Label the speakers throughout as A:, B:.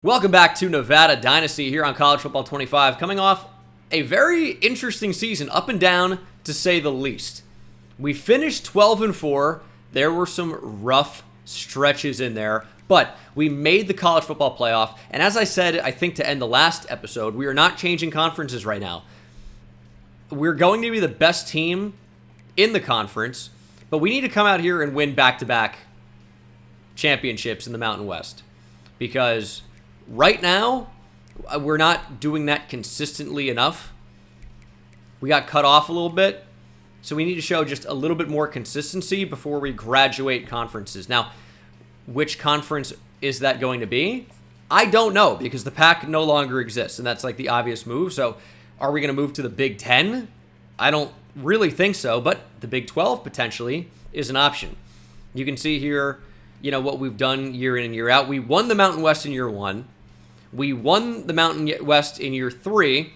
A: Welcome back to Nevada Dynasty here on College Football 25, coming off a very interesting season, up and down to say the least. We finished 12-4. There were some rough stretches in there, but we made the college football playoff. And as I said, I think to end the last episode, we are not changing conferences right now. We're going to be the best team in the conference, but we need to come out here and win back-to-back championships in the Mountain West, because right now, we're not doing that consistently enough. We got cut off a little bit, so we need to show just a little bit more consistency before we graduate conferences. Now, which conference is that going to be? I don't know, because the Pac no longer exists, and that's like the obvious move. So are we going to move to the Big Ten? I don't really think so, but the Big 12 potentially is an option. You can see here, what we've done year in and year out. We won the Mountain West in year one. We won the Mountain West in year 3,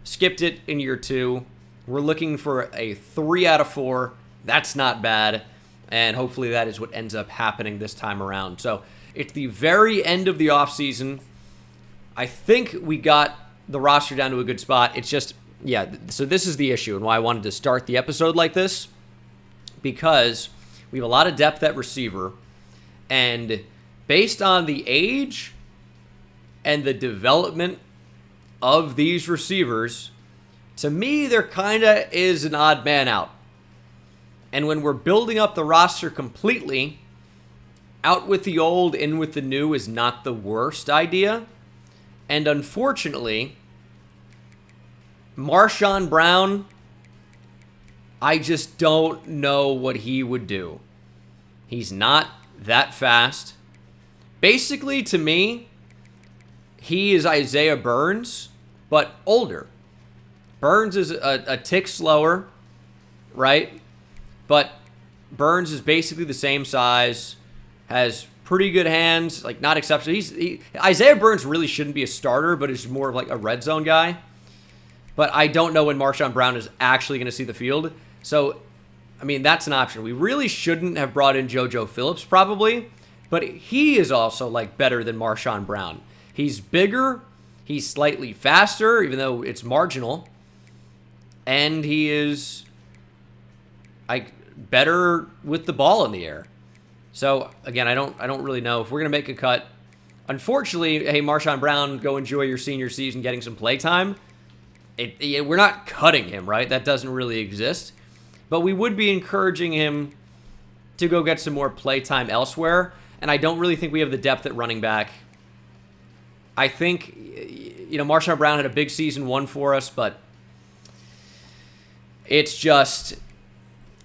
A: skipped it in year 2. We're looking for a 3 out of 4. That's not bad, and hopefully that is what ends up happening this time around. So it's the very end of the offseason. I think we got the roster down to a good spot. It's just, so this is the issue and why I wanted to start the episode like this, because we have a lot of depth at receiver, and based on the age and the development of these receivers, to me, there kind of is an odd man out. And when we're building up the roster completely, out with the old, in with the new is not the worst idea. And unfortunately, Marshawn Brown, I just don't know what he would do. He's not that fast. Basically, to me, he is Isaiah Burns, but older. Burns is a tick slower, right? But Burns is basically the same size, has pretty good hands, like not exceptional. Isaiah Burns really shouldn't be a starter, but is more of like a red zone guy. But I don't know when Marshawn Brown is actually going to see the field. So, that's an option. We really shouldn't have brought in JoJo Phillips probably, but he is also like better than Marshawn Brown. He's bigger, he's slightly faster, even though it's marginal, and he is better with the ball in the air. So again, I don't really know if we're gonna make a cut. Unfortunately, hey, Marshawn Brown, go enjoy your senior season, getting some play time. We're not cutting him, right? That doesn't really exist, but we would be encouraging him to go get some more play time elsewhere. And I don't really think we have the depth at running back. I think, Marshawn Brown had a big season one for us, but it's just,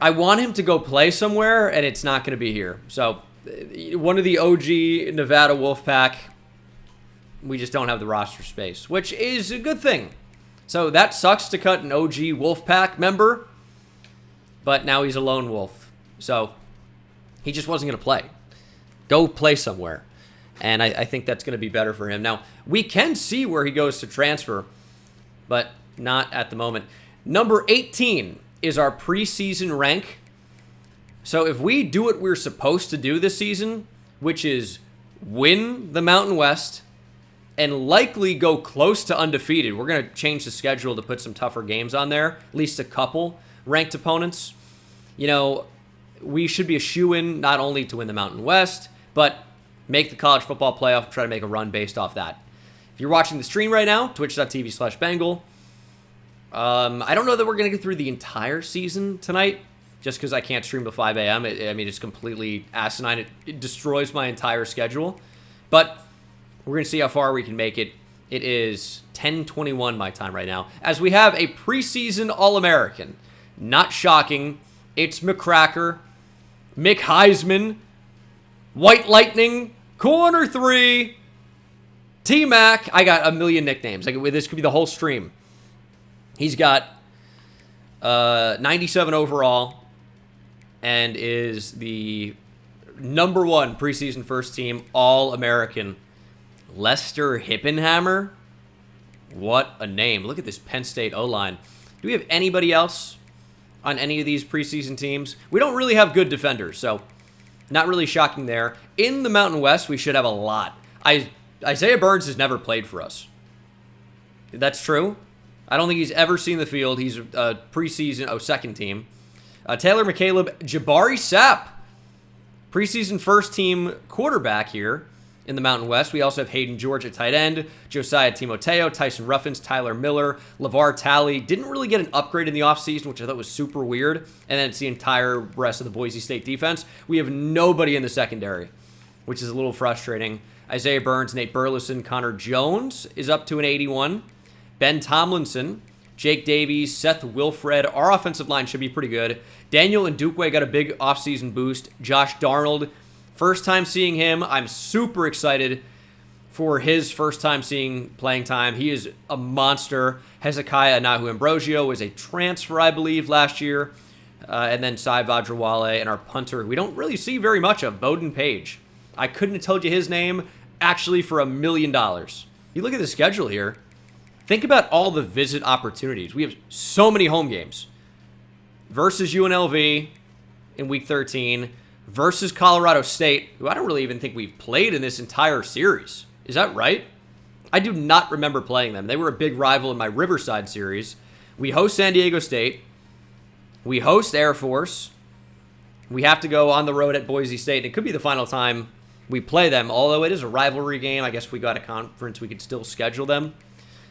A: I want him to go play somewhere, and it's not going to be here. So, one of the OG Nevada Wolfpack, we just don't have the roster space, which is a good thing. So, that sucks to cut an OG Wolfpack member, but now he's a lone wolf. So, he just wasn't going to play. Go play somewhere. And I think that's going to be better for him. Now, we can see where he goes to transfer, but not at the moment. Number 18 is our preseason rank. So if we do what we're supposed to do this season, which is win the Mountain West and likely go close to undefeated, we're going to change the schedule to put some tougher games on there, at least a couple ranked opponents. We should be a shoo-in not only to win the Mountain West, but make the college football playoff, try to make a run based off that. If you're watching the stream right now, twitch.tv/Bengal. I don't know that we're going to get through the entire season tonight, just because I can't stream till 5 a.m. It's completely asinine. It destroys my entire schedule. But we're going to see how far we can make it. It is 10:21 my time right now, as we have a preseason All-American. Not shocking. It's McCracker, Mick Heisman, White Lightning, Corner 3, T-Mac. I got a million nicknames. This could be the whole stream. He's got 97 overall and is the number 1 preseason first team All-American. Lester Hippenhammer. What a name. Look at this Penn State O-line. Do we have anybody else on any of these preseason teams? We don't really have good defenders, so not really shocking there. In the Mountain West, we should have a lot. Isaiah Burns has never played for us. That's true. I don't think he's ever seen the field. He's a preseason, second team. Taylor McCaleb, Jabari Sapp, preseason first team quarterback here in the Mountain West. We also have Hayden George at tight end, Josiah Timoteo, Tyson Ruffins, Tyler Miller, LeVar Talley. Didn't really get an upgrade in the offseason, which I thought was super weird. And then it's the entire rest of the Boise State defense. We have nobody in the secondary, which is a little frustrating. Isaiah Burns, Nate Burleson, Connor Jones is up to an 81. Ben Tomlinson, Jake Davies, Seth Wilfred. Our offensive line should be pretty good. Daniel Ndukwe got a big offseason boost. Josh Darnold, first time seeing him. I'm super excited for his first time seeing playing time. He is a monster. Hezekiah Nahu Ambrosio was a transfer, I believe, last year. And then Sai Vajrawale and our punter, who we don't really see very much of, Bowden Page. I couldn't have told you his name actually for $1 million. You look at the schedule here. Think about all the visit opportunities. We have so many home games. Versus UNLV in Week 13. Versus Colorado State, who I don't really even think we've played in this entire series. Is that right? I do not remember playing them. They were a big rival in my Riverside series. We host San Diego State. We host Air Force. We have to go on the road at Boise State. It could be the final time we play them, although it is a rivalry game. I guess if we got a conference, we could still schedule them.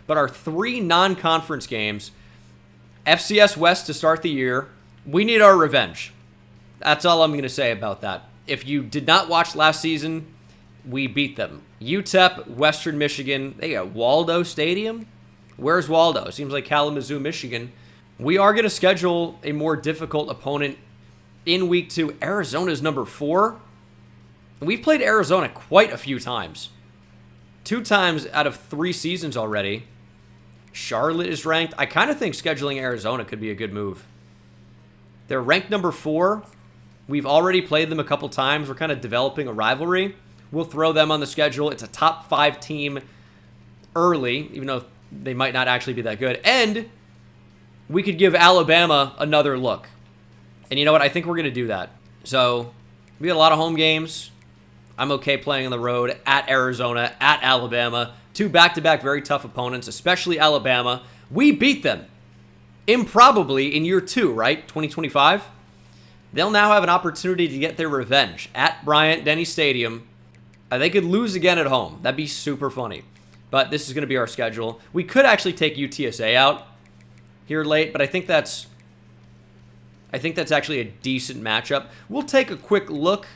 A: But our 3 non-conference games, FCS West to start the year, we need our revenge. That's all I'm going to say about that. If you did not watch last season, we beat them. UTEP, Western Michigan, they got Waldo Stadium? Where's Waldo? Seems like Kalamazoo, Michigan. We are going to schedule a more difficult opponent in Week 2. Arizona's number 4. We've played Arizona quite a few times. 2 times out of 3 seasons already. Charlotte is ranked. I kind of think scheduling Arizona could be a good move. They're ranked number 4. We've already played them a couple times. We're kind of developing a rivalry. We'll throw them on the schedule. It's a top 5 team early, even though they might not actually be that good. And we could give Alabama another look. And you know what? I think we're going to do that. So we got a lot of home games. I'm okay playing on the road at Arizona, at Alabama. 2 back-to-back very tough opponents, especially Alabama. We beat them improbably in year 2, right? 2025. They'll now have an opportunity to get their revenge at Bryant-Denny Stadium. They could lose again at home. That'd be super funny. But this is going to be our schedule. We could actually take UTSA out here late, but I think that's actually a decent matchup. We'll take a quick look.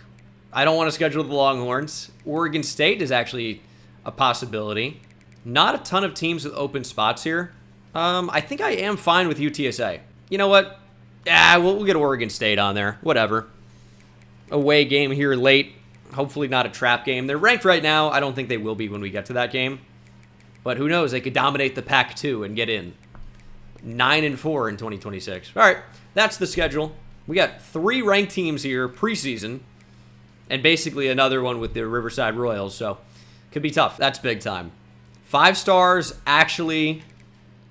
A: I don't want to schedule the Longhorns. Oregon State is actually a possibility. Not a ton of teams with open spots here. I think I am fine with UTSA. You know what? Yeah, we'll get Oregon State on there. Whatever. Away game here late. Hopefully not a trap game. They're ranked right now. I don't think they will be when we get to that game. But who knows? They could dominate the Pac-2 and get in. 9-4 in 2026. All right, that's the schedule. We got 3 ranked teams here preseason. And basically another one with the Riverside Royals. So, could be tough. That's big time. 5 stars actually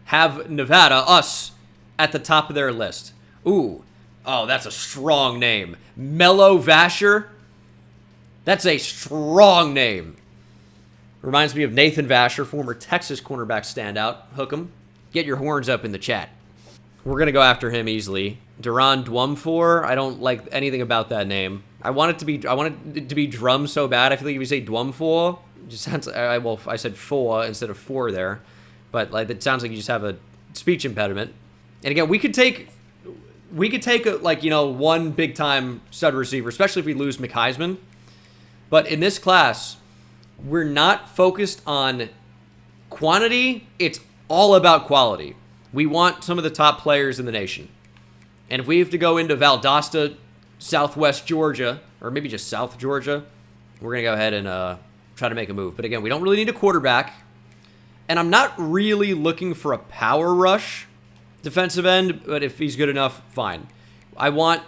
A: have Nevada, us, at the top of their list. Ooh. Oh, that's a strong name. Mello Vasher. That's a strong name. Reminds me of Nathan Vasher, former Texas cornerback standout. Hook 'em. Get your horns up in the chat. We're going to go after him easily. Duran Dwumfor. I don't like anything about that name. I want it to be drum so bad. I feel like if you say Dwumfor, it just sounds I said four instead of 4 there. But like it sounds like you just have a speech impediment. And again, we could take one big time stud receiver, especially if we lose McHeisman. But in this class, we're not focused on quantity. It's all about quality. We want some of the top players in the nation. And if we have to go into Valdosta, Southwest Georgia, or maybe just South Georgia, we're going to go ahead and try to make a move. But again, we don't really need a quarterback. And I'm not really looking for a power rush defensive end, but if he's good enough, fine. I want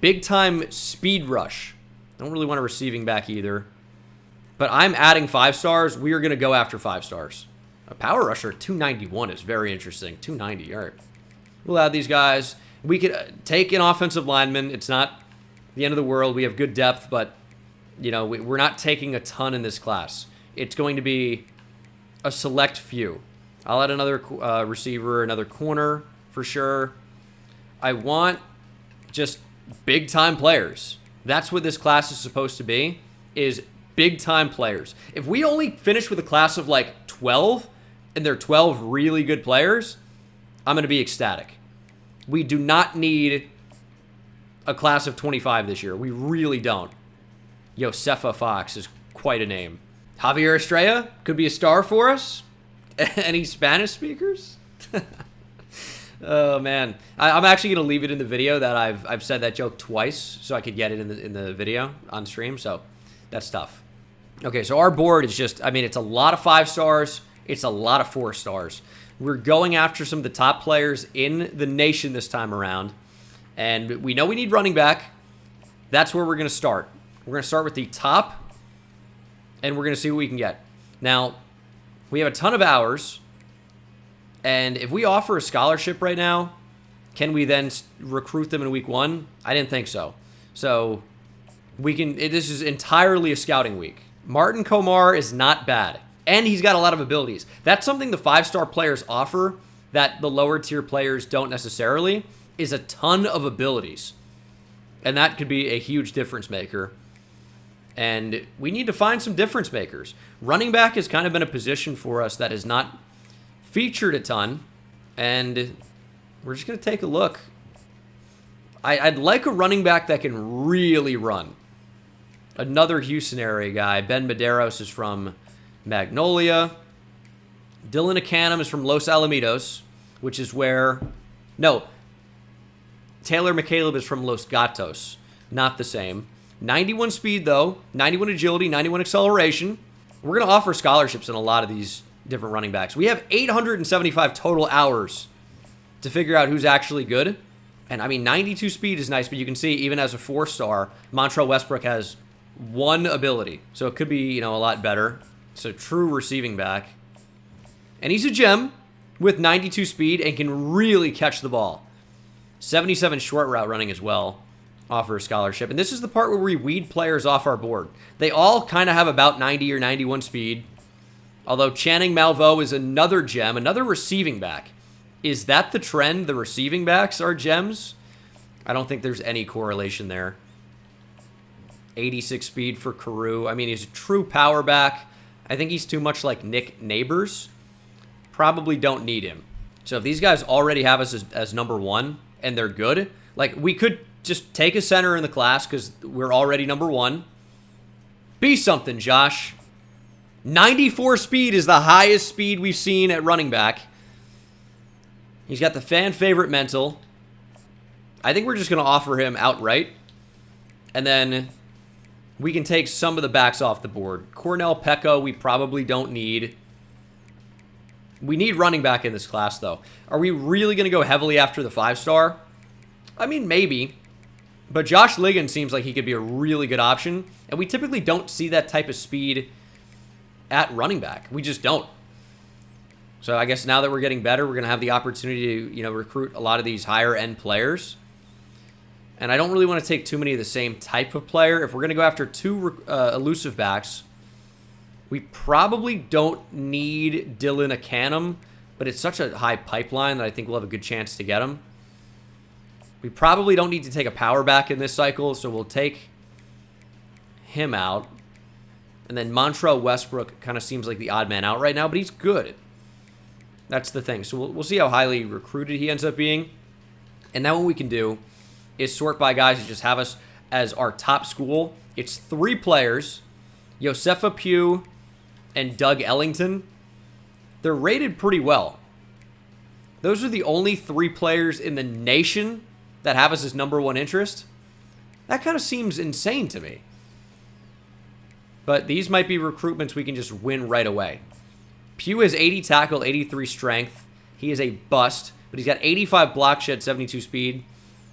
A: big-time speed rush. I don't really want a receiving back either. But I'm adding 5 stars. We are going to go after 5 stars. A power rusher, 291 is very interesting. 290, all right. We'll add these guys. We could take an offensive lineman. It's not the end of the world. We have good depth, but, you know, we're not taking a ton in this class. it's going to be a select few. I'll add another receiver, another corner for sure. I want just big-time players. That's what this class is supposed to be, is big-time players. If we only finish with a class of like 12, and they're 12 really good players, I'm going to be ecstatic. We do not need a class of 25 this year. We really don't. Josefa Fox is quite a name. Javier Estrella could be a star for us. Any Spanish speakers? Oh, man. I'm actually going to leave it in the video that I've said that joke twice so I could get it in the video on stream, so that's tough. Okay, so our board is just, I mean, it's a lot of 5 stars. It's a lot of 4 stars. We're going after some of the top players in the nation this time around, and we know we need running back. That's where we're going to start. We're going to start with the top, and we're going to see what we can get. Now, we have a ton of hours. And if we offer a scholarship right now, can we then recruit them in week 1? I didn't think so. So we can. This is entirely a scouting week. Martin Komar is not bad, and he's got a lot of abilities. That's something the 5-star players offer that the lower tier players don't necessarily, is a ton of abilities. And that could be a huge difference maker. And we need to find some difference makers. Running back has kind of been a position for us that is not featured a ton, and we're just going to take a look. I'd like a running back that can really run. Another Houston area guy. Ben Medeiros is from Magnolia. Dylan Acanum is from Los Alamitos, which is where... No. Taylor McCaleb is from Los Gatos. Not the same. 91 speed, though. 91 agility, 91 acceleration. We're going to offer scholarships in a lot of these different running backs. We have 875 total hours to figure out who's actually good. And, I mean, 92 speed is nice, but you can see even as a 4-star, Montrell Westbrook has 1 ability. So it could be, you know, a lot better. It's a true receiving back. And he's a gem with 92 speed and can really catch the ball. 77 short route running as well. Offer a scholarship. And this is the part where we weed players off our board. They all kind of have about 90 or 91 speed. Although Channing Malveaux is another gem, another receiving back. Is that the trend? The receiving backs are gems? I don't think there's any correlation there. 86 speed for Carew. I mean, he's a true power back. I think he's too much like Nick Neighbors. Probably don't need him. So if these guys already have us as number 1 and they're good, like we could just take a center in the class because we're already number 1. Be something, Josh. 94 speed is the highest speed we've seen at running back. He's got the fan favorite mental. I think we're just going to offer him outright. And then we can take some of the backs off the board. Cornell Pecco, we probably don't need. We need running back in this class, though. Are we really going to go heavily after the 5-star? I mean, maybe. But Josh Ligon seems like he could be a really good option. And we typically don't see that type of speed at running back. We just don't. So I guess now that we're getting better, we're going to have the opportunity to, you know, recruit a lot of these higher end players. And I don't really want to take too many of the same type of player. If we're going to go after 2 elusive backs, we probably don't need Dylan Acanum, but it's such a high pipeline that I think we'll have a good chance to get him. We probably don't need to take a power back in this cycle, so we'll take him out. And then Montrell Westbrook kind of seems like the odd man out right now, but he's good. That's the thing. So we'll see how highly recruited he ends up being. And now what we can do is sort by guys that just have us as our top school. It's 3 players, Josefa Pugh and Doug Ellington. They're rated pretty well. Those are the only 3 players in the nation that have us as number 1 interest. That kind of seems insane to me. But these might be recruitments we can just win right away. Pugh has 80 tackle, 83 strength. He is a bust, but he's got 85 block shed, 72 speed.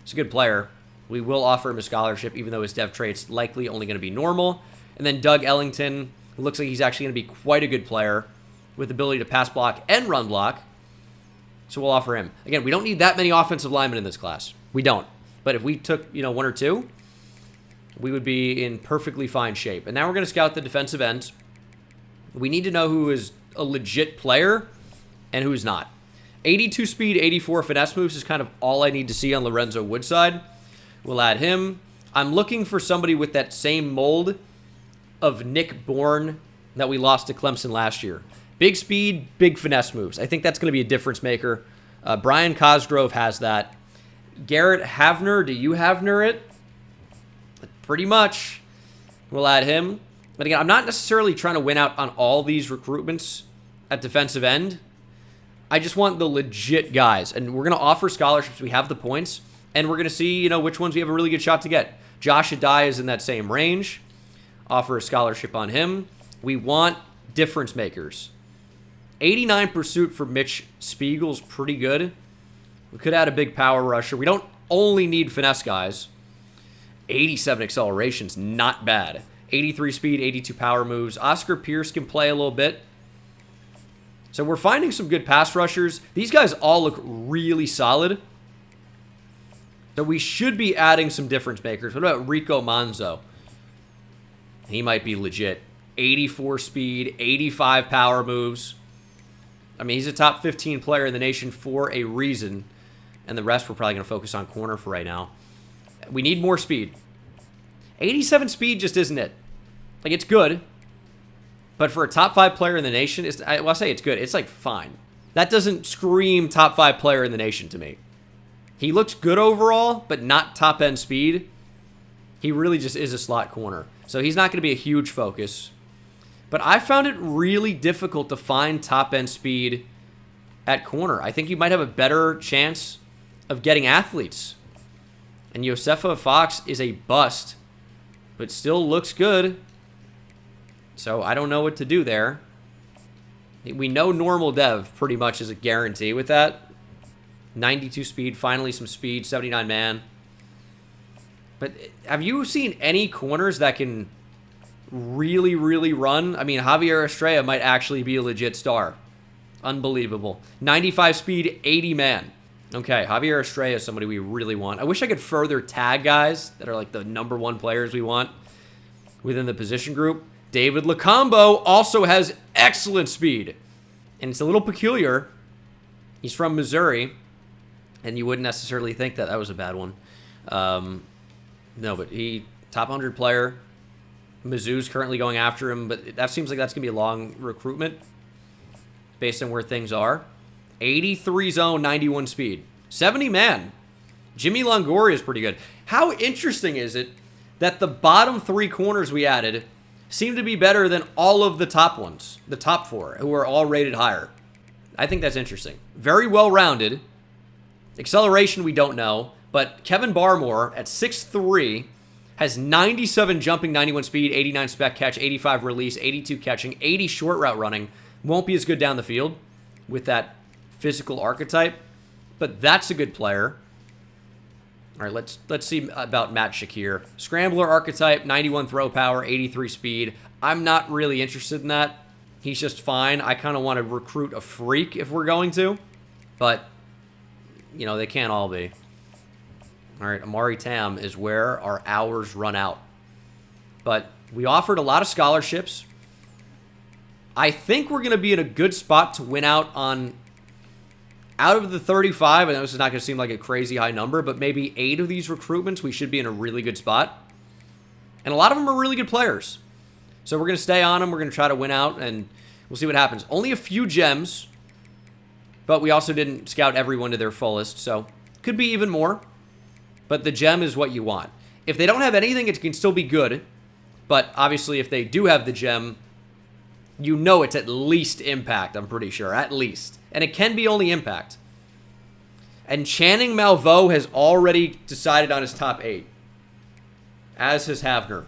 A: He's a good player. We will offer him a scholarship, even though his dev trait's likely only going to be normal. And then Doug Ellington, it looks like he's actually going to be quite a good player with the ability to pass block and run block. So we'll offer him. Again, we don't need that many offensive linemen in this class. We don't. But if we took, 1 or 2, we would be in perfectly fine shape. And now we're going to scout the defensive end. We need to know who is a legit player and who's not. 82 speed, 84 finesse moves is kind of all I need to see on Lorenzo Woodside. We'll add him. I'm looking for somebody with that same mold of Nick Bourne that we lost to Clemson last year. Big speed, big finesse moves. I think that's going to be a difference maker. Brian Cosgrove has that. Garrett Havner, do you Havner it? Pretty much. We'll add him. But again, I'm not necessarily trying to win out on all these recruitments at defensive end. I just want the legit guys. And we're going to offer scholarships. We have the points. And we're going to see, which ones we have a really good shot to get. Josh Adai is in that same range. Offer a scholarship on him. We want difference makers. 89 pursuit for Mitch Spiegel's pretty good. We could add a big power rusher. We don't only need finesse guys. 87 acceleration's not bad. 83 speed, 82 power moves. Oscar Pierce can play a little bit. So we're finding some good pass rushers. These guys all look really solid. So we should be adding some difference makers. What about Rico Manzo? He might be legit. 84 speed, 85 power moves. I mean, he's a top 15 player in the nation for a reason. And the rest we're probably going to focus on corner for right now. We need more speed. 87 speed just isn't it. Like, it's good. But for a top 5 player in the nation, I say it's good. It's, like, fine. That doesn't scream top 5 player in the nation to me. He looks good overall, but not top-end speed. He really just is a slot corner. So he's not going to be a huge focus. But I found it really difficult to find top-end speed at corner. I think you might have a better chance of getting athletes. And Josefa Fox is a bust, but still looks good. So I don't know what to do there. We know normal dev pretty much is a guarantee with that. 92 speed, finally some speed, 79 man. But have you seen any corners that can really, really run? I mean, Javier Estrella might actually be a legit star. Unbelievable. 95 speed, 80 man. Okay, Javier Estrella is somebody we really want. I wish I could further tag guys that are like the #1 players we want within the position group. David Lacombo also has excellent speed. And it's a little peculiar. He's from Missouri. And you wouldn't necessarily think that was a bad one. No, but he, top 100 player. Mizzou's currently going after him, but that seems like that's going to be a long recruitment based on where things are. 83 zone, 91 speed. 70 man. Jimmy Longoria is pretty good. How interesting is it that the bottom 3 corners we added seem to be better than all of the top ones, the top 4, who are all rated higher? I think that's interesting. Very well-rounded. Acceleration, we don't know. But Kevin Barmore at 6'3", has 97 jumping, 91 speed, 89 spec catch, 85 release, 82 catching, 80 short route running. Won't be as good down the field with that physical archetype, but that's a good player. All right, let's see about Matt Shakir. Scrambler archetype, 91 throw power, 83 speed. I'm not really interested in that. He's just fine. I kind of want to recruit a freak if we're going to, but, they can't all be. All right, Amari Tam is where our hours run out. But we offered a lot of scholarships. I think we're going to be in a good spot to win out of the 35. I know this is not going to seem like a crazy high number, but maybe 8 of these recruitments, we should be in a really good spot. And a lot of them are really good players. So we're going to stay on them. We're going to try to win out, and we'll see what happens. Only a few gems, but we also didn't scout everyone to their fullest, so could be even more. But the gem is what you want. If they don't have anything, it can still be good. But obviously, if they do have the gem, it's at least impact, I'm pretty sure. At least. And it can be only impact. And Channing Malveaux has already decided on his top 8. As has Havner.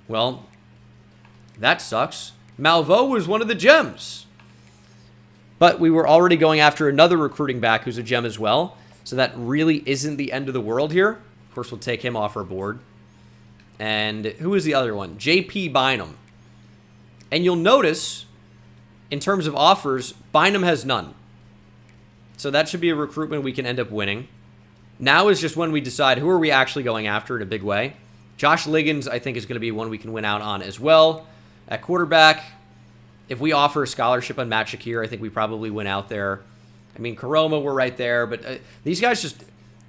A: Well, that sucks. Malveaux was one of the gems. But we were already going after another recruiting back who's a gem as well. So that really isn't the end of the world here. Of course, we'll take him off our board. And who is the other one? J.P. Bynum. And you'll notice, in terms of offers, Bynum has none. So that should be a recruitment we can end up winning. Now is just when we decide who are we actually going after in a big way. Josh Liggins, I think, is going to be one we can win out on as well. At quarterback, If we offer a scholarship on Matt Shakir, I think we probably went out there. I mean, Karoma, we're right there, but these guys just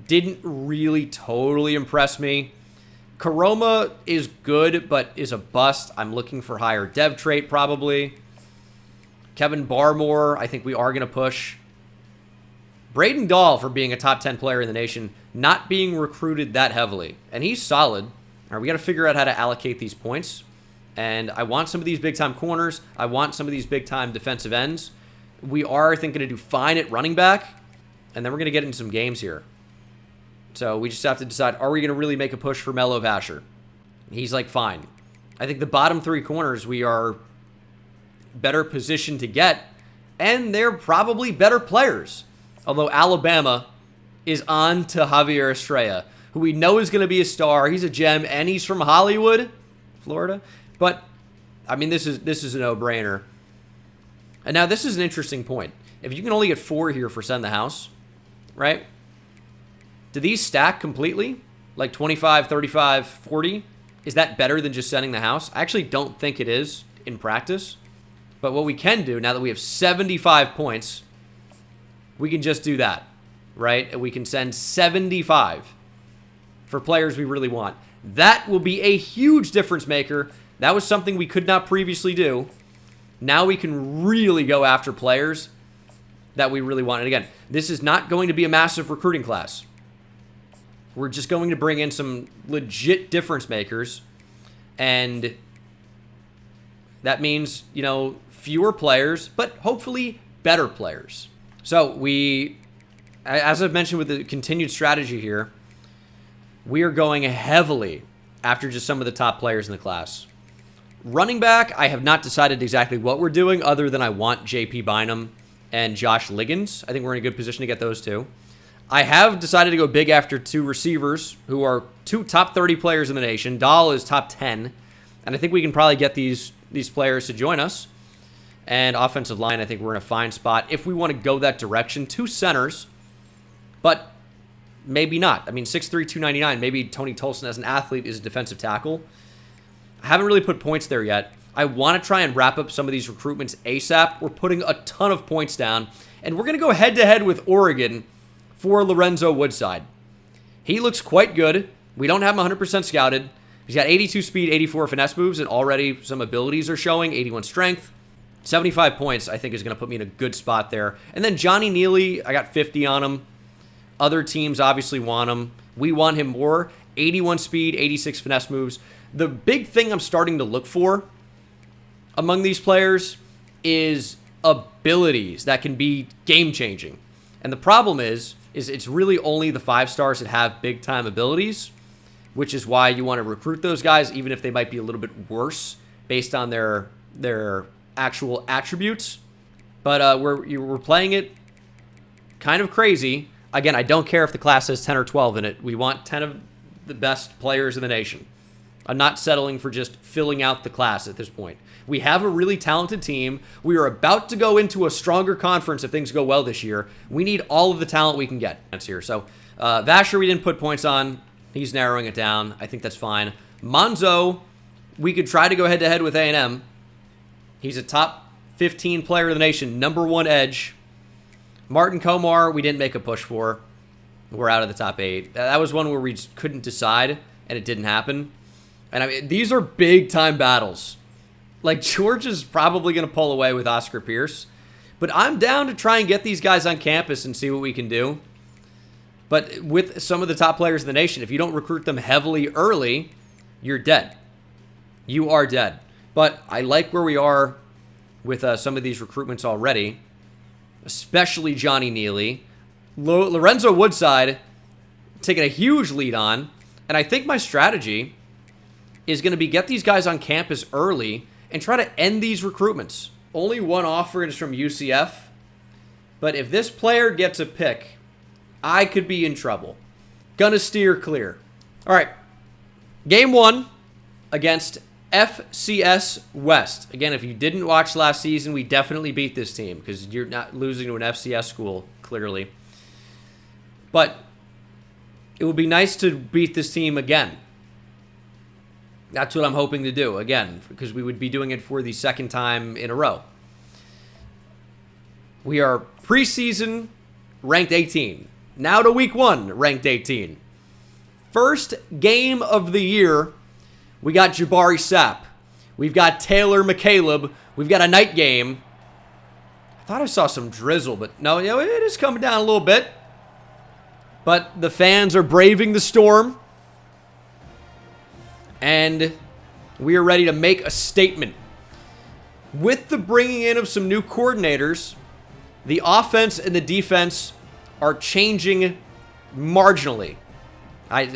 A: didn't really totally impress me. Karoma is good, but is a bust. I'm looking for higher dev trait, probably. Kevin Barmore, I think we are going to push. Braden Dahl, for being a top 10 player in the nation, not being recruited that heavily. And he's solid. All right, we got to figure out how to allocate these points. And I want some of these big-time corners. I want some of these big-time defensive ends. We are, I think, going to do fine at running back. And then we're going to get into some games here. So we just have to decide, are we going to really make a push for Melo Vasher? He's like, fine. I think the bottom 3 corners we are better positioned to get. And they're probably better players. Although Alabama is on to Javier Estrella, who we know is going to be a star. He's a gem, and he's from Hollywood, Florida. But, I mean, this is a no-brainer. And now this is an interesting point. If you can only get 4 here for send the house, right? Do these stack completely? Like 25, 35, 40? Is that better than just sending the house? I actually don't think it is in practice. But what we can do, now that we have 75 points, we can just do that, right? And we can send 75 for players we really want. That will be a huge difference maker. That was something we could not previously do. Now we can really go after players that we really want. And again, this is not going to be a massive recruiting class. We're just going to bring in some legit difference makers. And that means, you know, fewer players, but hopefully better players. So we, as I've mentioned with the continued strategy here, we are going heavily after just some of the top players in the class. Running back, I have not decided exactly what we're doing other than I want J.P. Bynum and Josh Liggins. I think we're in a good position to get those two. I have decided to go big after 2 receivers who are 2 top 30 players in the nation. Dahl is top 10, and I think we can probably get these players to join us. And offensive line, I think we're in a fine spot if we want to go that direction. 2 centers, but maybe not. I mean, 6'3", 299. Maybe Tony Tolson as an athlete is a defensive tackle. I haven't really put points there yet. I want to try and wrap up some of these recruitments ASAP. We're putting a ton of points down, and we're going to go head-to-head with Oregon for Lorenzo Woodside. He looks quite good. We don't have him 100% scouted. He's got 82 speed, 84 finesse moves, and already some abilities are showing, 81 strength. 75 points, I think, is going to put me in a good spot there. And then Johnny Neely, I got 50 on him. Other teams obviously want him. We want him more. 81 speed, 86 finesse moves. The big thing I'm starting to look for among these players is abilities that can be game-changing. And the problem is it's really only the 5 stars that have big-time abilities, which is why you want to recruit those guys, even if they might be a little bit worse based on their actual attributes. But we're playing it kind of crazy. Again, I don't care if the class has 10 or 12 in it. We want 10 of the best players in the nation. I'm not settling for just filling out the class at this point. We have a really talented team. We are about to go into a stronger conference if things go well this year. We need all of the talent we can get. That's here. So Vasher, we didn't put points on. He's narrowing it down. I think that's fine. Monzo, we could try to go head-to-head with A&M. He's a top 15 player in the nation, #1 edge. Martin Komar, we didn't make a push for. We're out of the top 8. That was one where we just couldn't decide, and it didn't happen. And I mean, these are big-time battles. Like, George is probably going to pull away with Oscar Pierce. But I'm down to try and get these guys on campus and see what we can do. But with some of the top players in the nation, if you don't recruit them heavily early, you're dead. You are dead. But I like where we are with some of these recruitments already, especially Johnny Neely. Lorenzo Woodside taking a huge lead on. And I think my strategy is going to be get these guys on campus early and try to end these recruitments. Only one offer is from UCF. But if this player gets a pick, I could be in trouble. Gonna steer clear. All right. Game 1 against FCS West. Again, if you didn't watch last season, we definitely beat this team because you're not losing to an FCS school, clearly. But it would be nice to beat this team again. That's what I'm hoping to do, again, because we would be doing it for the second time in a row. We are preseason ranked 18. Now to week 1, ranked 18. First game of the year, we got Jabari Sapp. We've got Taylor McCaleb. We've got a night game. I thought I saw some drizzle, but no, it is coming down a little bit. But the fans are braving the storm. And we are ready to make a statement. With the bringing in of some new coordinators, the offense and the defense are changing marginally.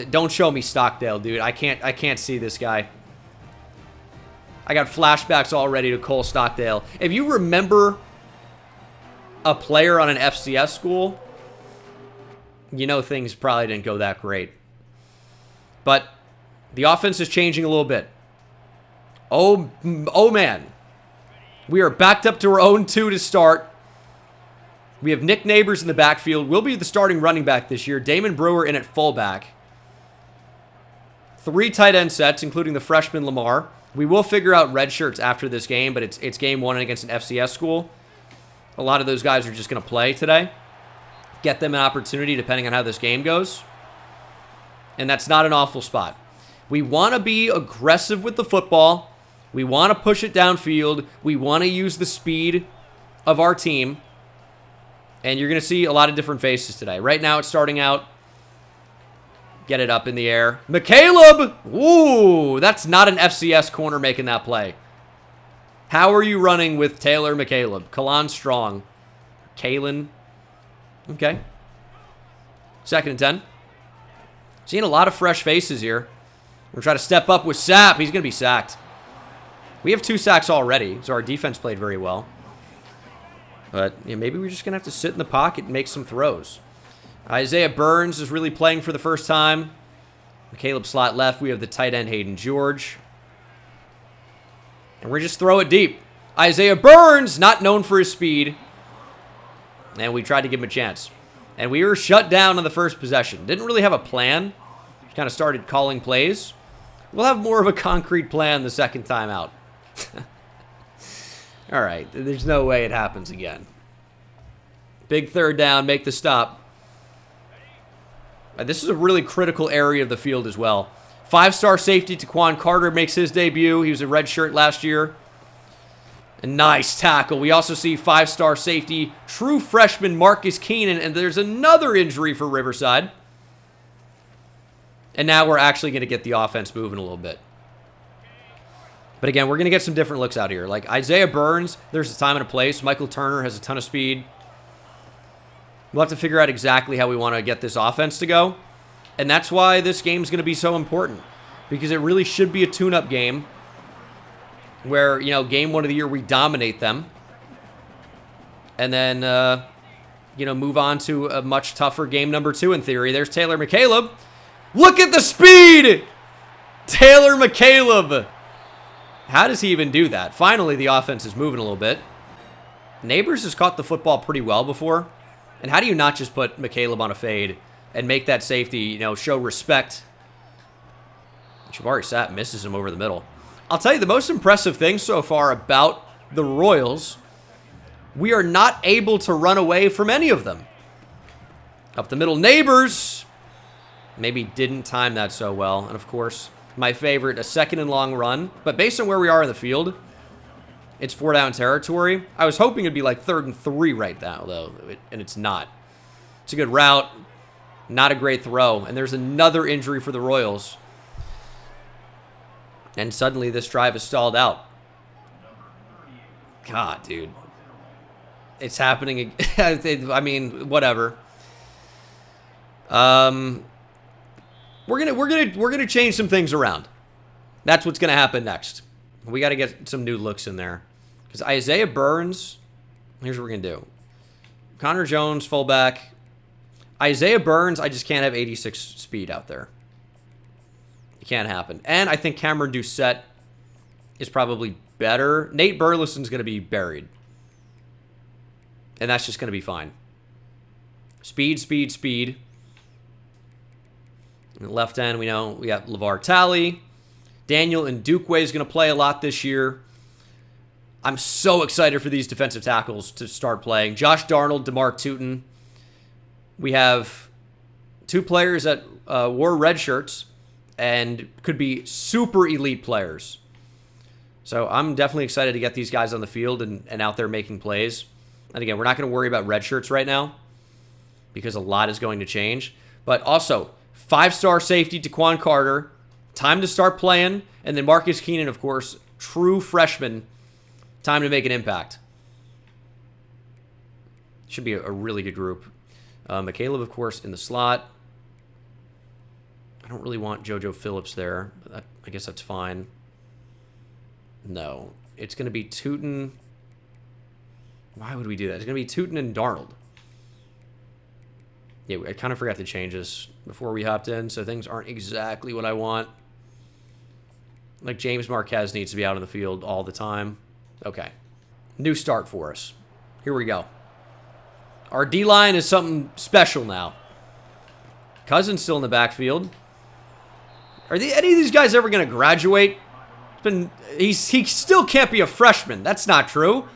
A: Don't show me Stockdale, dude. I can't see this guy. I got flashbacks already to Cole Stockdale. If you remember a player on an FCS school, you know things probably didn't go that great. But the offense is changing a little bit. Oh man. We are backed up to our own 2 to start. We have Nick Neighbors in the backfield. We'll be the starting running back this year. Damon Brewer in at fullback. 3 tight end sets, including the freshman Lamar. We will figure out red shirts after this game, but it's game 1 against an FCS school. A lot of those guys are just going to play today. Get them an opportunity depending on how this game goes. And that's not an awful spot. We want to be aggressive with the football. We want to push it downfield. We want to use the speed of our team. And you're going to see a lot of different faces today. Right now it's starting out. Get it up in the air. McCaleb! Ooh, that's not an FCS corner making that play. How are you running with Taylor McCaleb? Kalan Strong. Kalen. Okay. 2nd and 10. Seeing a lot of fresh faces here. We're trying to step up with Sapp. He's going to be sacked. We have 2 sacks already, so our defense played very well. But maybe we're just going to have to sit in the pocket and make some throws. Isaiah Burns is really playing for the first time. McCaleb slot left. We have the tight end Hayden George. And we're just throw it deep. Isaiah Burns, not known for his speed. And we tried to give him a chance. And we were shut down on the first possession. Didn't really have a plan. Just kind of started calling plays. We'll have more of a concrete plan the second time out. All right, there's no way it happens again. Big 3rd down, make the stop. This is a really critical area of the field as well. 5-star safety Taquan Carter makes his debut. He was a red shirt last year. A nice tackle. We also see 5-star safety, true freshman Marcus Keenan, and there's another injury for Riverside. And now we're actually going to get the offense moving a little bit. But again, we're going to get some different looks out here. Like Isaiah Burns, there's a time and a place. Michael Turner has a ton of speed. We'll have to figure out exactly how we want to get this offense to go. And that's why this game's going to be so important. Because it really should be a tune-up game. Where, game 1 of the year, we dominate them. And then, move on to a much tougher game number 2 in theory. There's Taylor McCaleb. Look at the speed! Taylor McCaleb. How does he even do that? Finally, the offense is moving a little bit. Neighbors has caught the football pretty well before. And how do you not just put McCaleb on a fade and make that safety, show respect? Jabari Sapp misses him over the middle. I'll tell you, the most impressive thing so far about the Royals, we are not able to run away from any of them. Up the middle, Neighbors. Maybe didn't time that so well. And of course, my favorite, a 2nd and long run. But based on where we are in the field, it's 4 down territory. I was hoping it'd be like 3rd and 3 right now, though. And it's not. It's a good route. Not a great throw. And there's another injury for the Royals. And suddenly this drive is stalled out. God, dude. It's happening. I mean, whatever. We're gonna change some things around. That's what's gonna happen next. We got to get some new looks in there. Because Isaiah Burns, here's what we're gonna do. Connor Jones, fullback. Isaiah Burns, I just can't have 86 speed out there. It can't happen. And I think Cameron Doucette is probably better. Nate Burleson's going to be buried. And that's just going to be fine. Speed, speed, speed. In the left end, we know we got LeVar Talley. Daniel Ndukwe is going to play a lot this year. I'm so excited for these defensive tackles to start playing. Josh Darnold, DeMar Tootin. We have 2 players that wore red shirts and could be super elite players. So I'm definitely excited to get these guys on the field and out there making plays. And again, we're not going to worry about red shirts right now because a lot is going to change. But also, 5-star safety Taquan Carter. Time to start playing. And then Marcus Keenan, of course, true freshman. Time to make an impact. Should be a really good group. McCaleb, of course, in the slot. I don't really want JoJo Phillips there. But I guess that's fine. No. It's going to be Tootin. Why would we do that? It's going to be Tootin and Darnold. Yeah, I kind of forgot to change this before we hopped in, so things aren't exactly what I want. Like, James Marquez needs to be out on the field all the time. Okay. New start for us. Here we go. Our D-line is something special now. Cousins still in the backfield. Are any of these guys ever going to graduate? He still can't be a freshman. That's not true.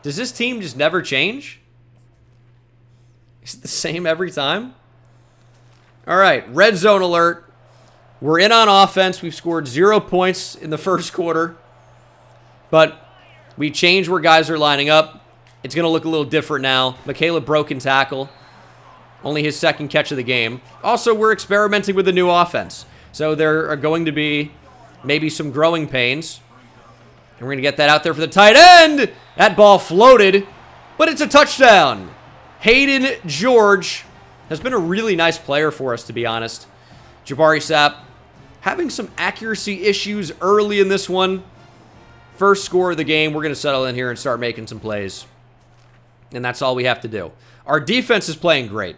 A: Does this team just never change? Is it the same every time? All right, red zone alert. We're in on offense. We've scored 0 points in the first quarter. But we changed where guys are lining up. It's going to look a little different now. McCaleb broken tackle. Only his second catch of the game. Also, we're experimenting with the new offense. So there are going to be maybe some growing pains. And we're going to get that out there for the tight end. That ball floated, but it's a touchdown. Hayden George has been a really nice player for us, to be honest. Jabari Sapp having some accuracy issues early in this one. First score of the game, we're going to settle in here and start making some plays. And that's all we have to do. Our defense is playing great,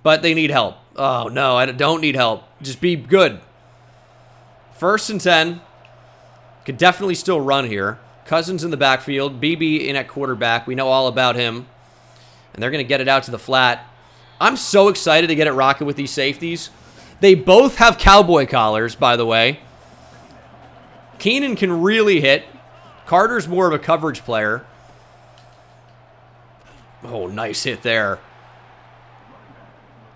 A: but they need help. Oh, no, I don't need help. Just be good. 1st and 10. Could definitely still run here. Cousins in the backfield. BB in at quarterback. We know all about him. And they're going to get it out to the flat. I'm so excited to get it rocking with these safeties. They both have cowboy collars, by the way. Keenan can really hit. Carter's more of a coverage player. Oh, nice hit there.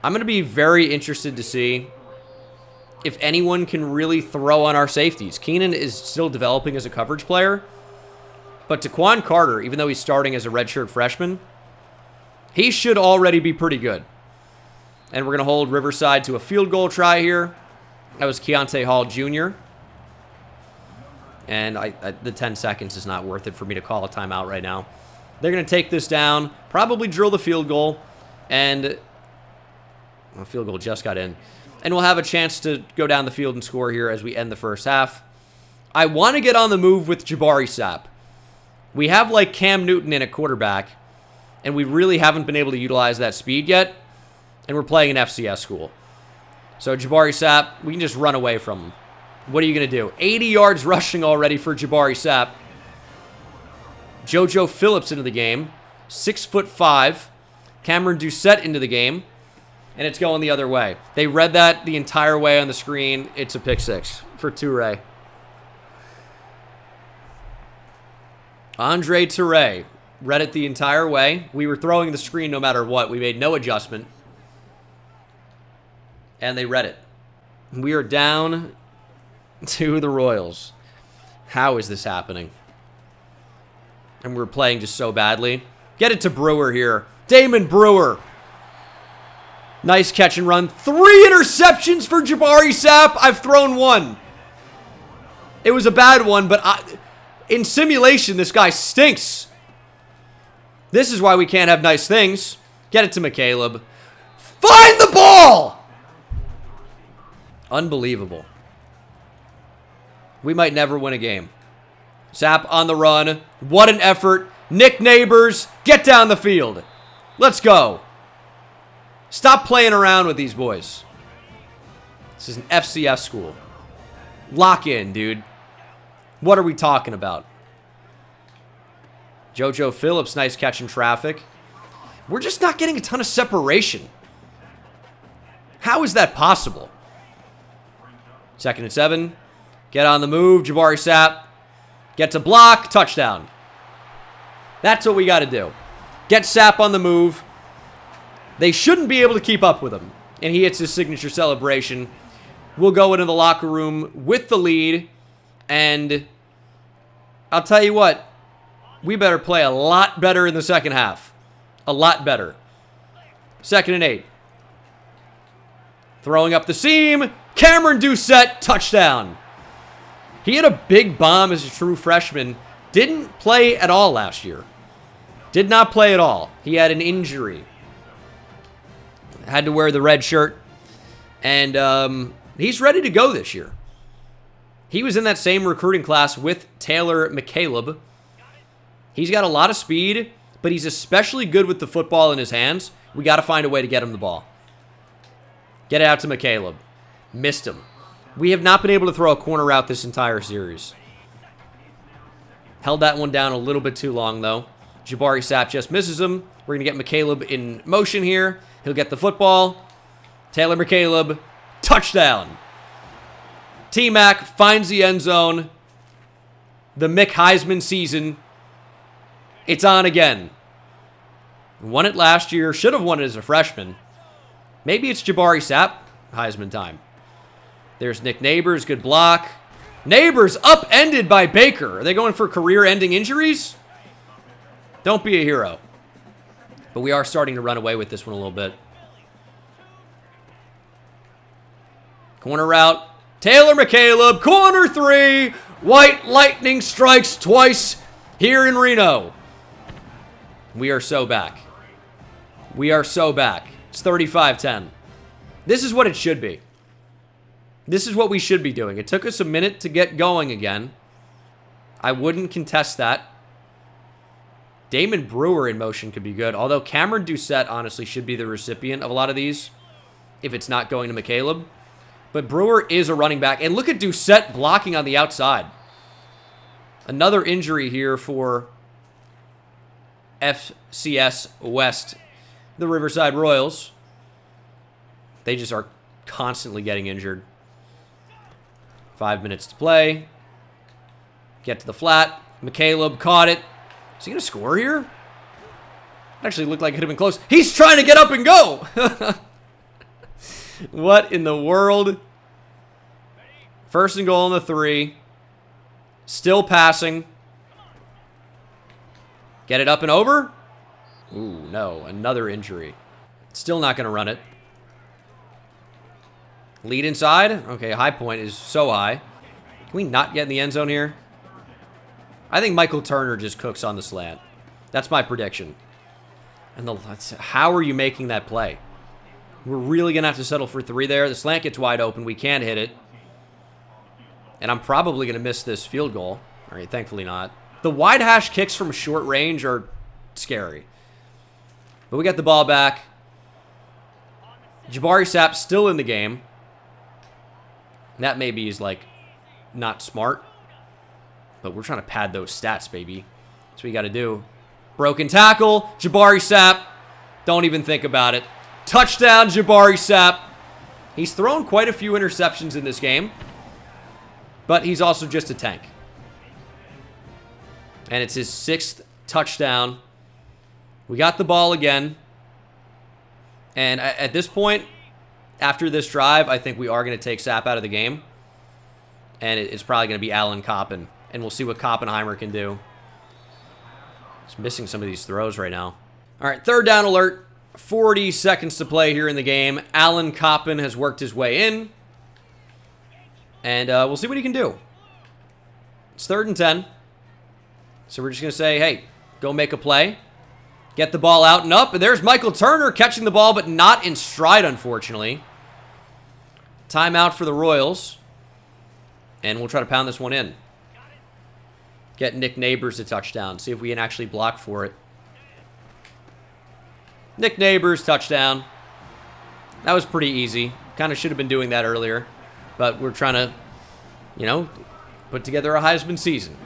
A: I'm going to be very interested to see if anyone can really throw on our safeties. Keenan is still developing as a coverage player. But Taquan Carter, even though he's starting as a redshirt freshman, he should already be pretty good. And we're going to hold Riverside to a field goal try here. That was Keontae Hall Jr. And the 10 seconds is not worth it for me to call a timeout right now. They're going to take this down, probably drill the field goal, and the field goal just got in. And we'll have a chance to go down the field and score here as we end the first half. I want to get on the move with Jabari Sapp. We have like Cam Newton in at quarterback, and we really haven't been able to utilize that speed yet. And we're playing an FCS school. So Jabari Sapp, we can just run away from him. What are you going to do? 80 yards rushing already for Jabari Sapp. JoJo Phillips into the game. 6'5". Cameron Doucette into the game. And it's going the other way. They read that the entire way on the screen. It's a pick six for Toure. Andre Toure read it the entire way. We were throwing the screen no matter what. We made no adjustment. And they read it. We are down to the Royals. How is this happening? And we're playing just so badly. Get it to Brewer here. Damon Brewer. Nice catch and run. 3 interceptions for Jabari Sapp. I've thrown 1. It was a bad one, but in simulation, this guy stinks. This is why we can't have nice things. Get it to McCaleb. Find the ball! Unbelievable. We might never win a game. Sapp on the run. What an effort. Nick Neighbors, get down the field. Let's go. Stop playing around with these boys. This is an FCS school. Lock in, dude. What are we talking about? JoJo Phillips, nice catch in traffic. We're just not getting a ton of separation. How is that possible? 2nd and 7. Get on the move. Jabari Sapp. Get to block. Touchdown. That's what we got to do. Get Sapp on the move. They shouldn't be able to keep up with him. And he hits his signature celebration. We'll go into the locker room with the lead. And I'll tell you what. We better play a lot better in the second half. A lot better. 2nd and 8. Throwing up the seam. Cameron Doucette, touchdown. He had a big bomb as a true freshman. Didn't play at all last year. Did not play at all. He had an injury. Had to wear the red shirt. And he's ready to go this year. He was in that same recruiting class with Taylor McCaleb. He's got a lot of speed, but he's especially good with the football in his hands. We got to find a way to get him the ball. Get it out to McCaleb. Missed him. We have not been able to throw a corner route this entire series. Held that one down a little bit too long, though. Jabari Sapp just misses him. We're going to get McCaleb in motion here. He'll get the football. Taylor McCaleb, touchdown. T-Mac finds the end zone. The Mick Heisman season. It's on again. Won it last year. Should have won it as a freshman. Maybe it's Jabari Sapp Heisman time. There's Nick Neighbors. Good block. Neighbors upended by Baker. Are they going for career-ending injuries? Don't be a hero. But we are starting to run away with this one a little bit. Corner route. Taylor McCaleb. Corner 3. White Lightning strikes twice here in Reno. We are so back. We are so back. It's 35-10. This is what it should be. This is what we should be doing. It took us a minute to get going again. I wouldn't contest that. Damon Brewer in motion could be good. Although Cameron Doucette, honestly, should be the recipient of a lot of these. If it's not going to McCaleb. But Brewer is a running back. And look at Doucette blocking on the outside. Another injury here for FCS West. The Riverside Royals. They just are constantly getting injured. 5 minutes to play. Get to the flat. McCaleb caught it. Is he going to score here? It actually looked like it could have been close. He's trying to get up and go. What in the world? 1st and goal on the 3. Still passing. Get it up and over. Ooh, no. Another injury. Still not going to run it. Lead inside. Okay, high point is so high. Can we not get in the end zone here? I think Michael Turner just cooks on the slant. That's my prediction. And how are you making that play? We're really going to have to settle for 3 there. The slant gets wide open. We can't hit it. And I'm probably going to miss this field goal. All right, thankfully not. The wide hash kicks from short range are scary. But we got the ball back. Jabari Sapp still in the game. That maybe is, like, not smart. But we're trying to pad those stats, baby. That's what you got to do. Broken tackle. Jabari Sapp. Don't even think about it. Touchdown, Jabari Sapp. He's thrown quite a few interceptions in this game. But he's also just a tank. And it's his 6th touchdown. We got the ball again. And at this point, after this drive, I think we are going to take Sapp out of the game. And it's probably going to be Alan Coppen. And we'll see what Koppenheimer can do. He's missing some of these throws right now. All right, 3rd down alert. 40 seconds to play here in the game. Alan Coppen has worked his way in. And we'll see what he can do. It's 3rd and 10. So we're just going to say, hey, go make a play. Get the ball out and up. And there's Michael Turner catching the ball, but not in stride, unfortunately. Timeout for the Royals. And we'll try to pound this one in. Get Nick Neighbors a touchdown. See if we can actually block for it. Nick Neighbors, touchdown. That was pretty easy. Kind of should have been doing that earlier. But we're trying to, you know, put together a Heisman season.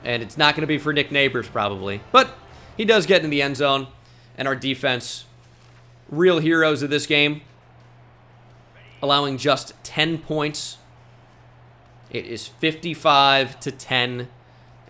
A: And it's not going to be for Nick Neighbors, probably. But he does get in the end zone. And our defense, real heroes of this game. Allowing just 10 points It is 55-10,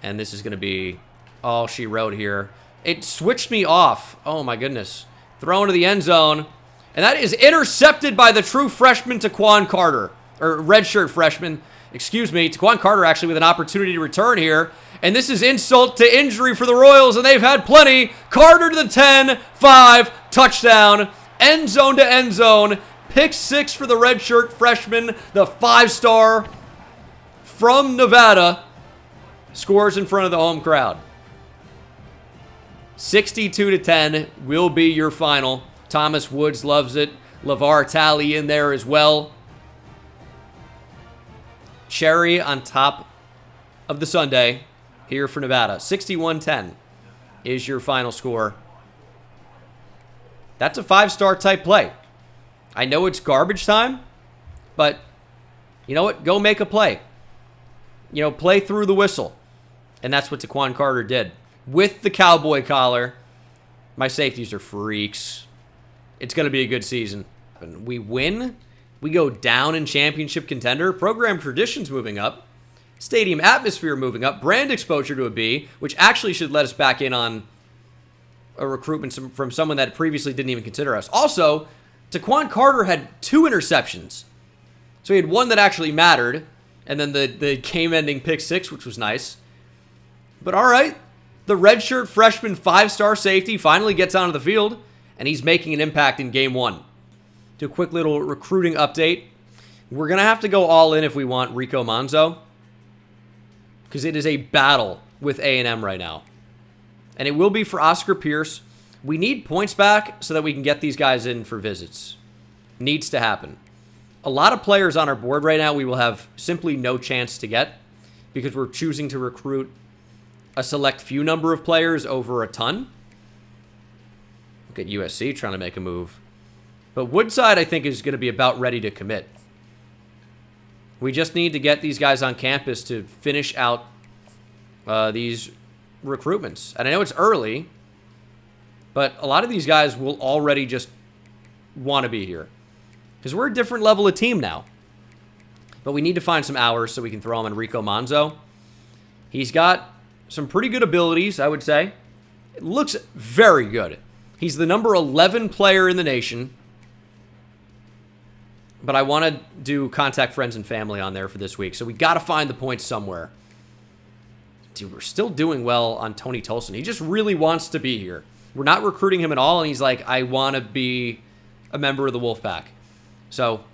A: and this is going to be all she wrote here. It switched me off. Oh, my goodness. Thrown to the end zone, and that is intercepted by the true freshman, Taquan Carter, or redshirt freshman. Excuse me, Taquan Carter actually with an opportunity to return here. And this is insult to injury for the Royals, and they've had plenty. Carter to the 10, 5, touchdown, end zone to end zone. Pick 6 for the redshirt freshman, the 5-star from Nevada. Scores in front of the home crowd. 62-10 will be your final. Thomas Woods loves it. LeVar Talley in there as well. Cherry on top of the sundae here for Nevada. 61-10 is your final score. That's a 5-star type play. I know it's garbage time, but you know what? Go make a play. You know, play through the whistle. And that's what Taquan Carter did. With the cowboy collar. My safeties are freaks. It's going to be a good season. And we win. We go down in championship contender. Program traditions moving up. Stadium atmosphere moving up. Brand exposure to a B, which actually should let us back in on a recruitment from someone that previously didn't even consider us. Also, Taquan Carter had 2 interceptions. So he had one that actually mattered, and then the game-ending pick 6, which was nice. But all right, the redshirt freshman 5-star safety finally gets onto the field, and he's making an impact in game 1. Do a quick little recruiting update. We're going to have to go all in if we want Rico Manzo, because it is a battle with A&M right now. And it will be for Oscar Pierce. We need points back so that we can get these guys in for visits. Needs to happen. A lot of players on our board right now we will have simply no chance to get because we're choosing to recruit a select few number of players over a ton. Look at USC trying to make a move. But Woodside, I think, is going to be about ready to commit. We just need to get these guys on campus to finish out these recruitments. And I know it's early, but a lot of these guys will already just want to be here. Because we're a different level of team now. But we need to find some hours so we can throw him in Rico Manzo. He's got some pretty good abilities, I would say. It looks very good. He's the number 11 player in the nation. But I want to do contact friends and family on there for this week. So we got to find the points somewhere. Dude, we're still doing well on Tony Tolson. He just really wants to be here. We're not recruiting him at all, and he's like, I want to be a member of the Wolfpack. So,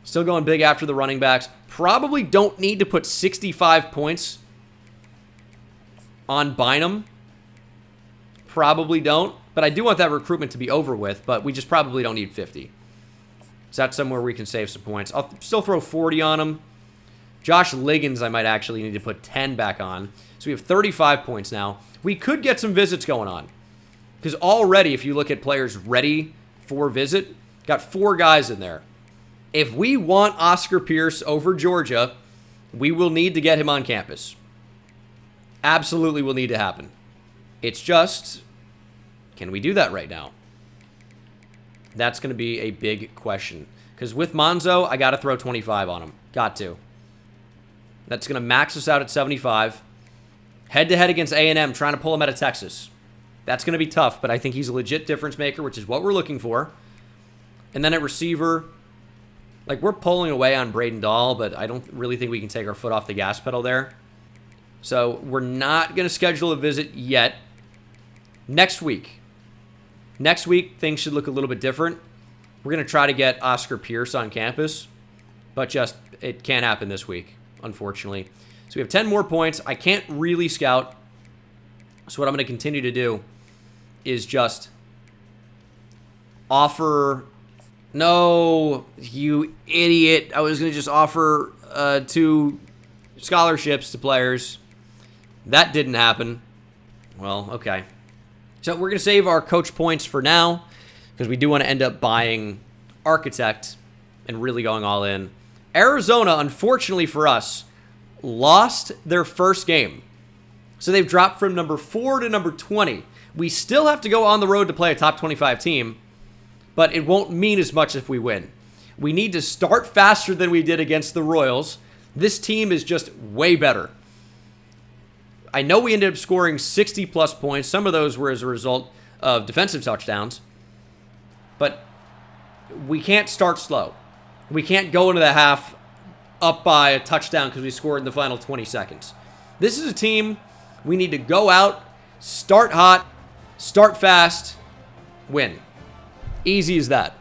A: still going big after the running backs. Probably don't need to put 65 points on Bynum. Probably don't. But I do want that recruitment to be over with, but we just probably don't need 50. So that's somewhere we can save some points. I'll still throw 40 on him. Josh Liggins, I might actually need to put 10 back on. So we have 35 points now. We could get some visits going on. Because already, if you look at players ready for visit, got 4 guys in there. If we want Oscar Pierce over Georgia, we will need to get him on campus. Absolutely will need to happen. It's just, can we do that right now? That's going to be a big question. Because with Manzo, I got to throw 25 on him. Got to. That's going to max us out at 75. Head-to-head against A&M, trying to pull him out of Texas. That's going to be tough, but I think he's a legit difference maker, which is what we're looking for. And then at receiver, like, we're pulling away on Braden Dahl, but I don't really think we can take our foot off the gas pedal there. So we're not going to schedule a visit yet. Next week. Next week, things should look a little bit different. We're going to try to get Oscar Pierce on campus, but just it can't happen this week, unfortunately. So we have 10 more points. I can't really scout. So what I'm going to continue to do is just offer... No, you idiot. I was going to just offer 2 scholarships to players. That didn't happen. Well, okay. So we're going to save our coach points for now because we do want to end up buying Architect and really going all in. Arizona, unfortunately for us, lost their first game. So they've dropped from number 4 to number 20. We still have to go on the road to play a top 25 team, but it won't mean as much if we win. We need to start faster than we did against the Royals. This team is just way better. I know we ended up scoring 60-plus points. Some of those were as a result of defensive touchdowns. But we can't start slow. We can't go into the half up by a touchdown because we scored in the final 20 seconds. This is a team we need to go out, start hot, start fast, win. Easy as that.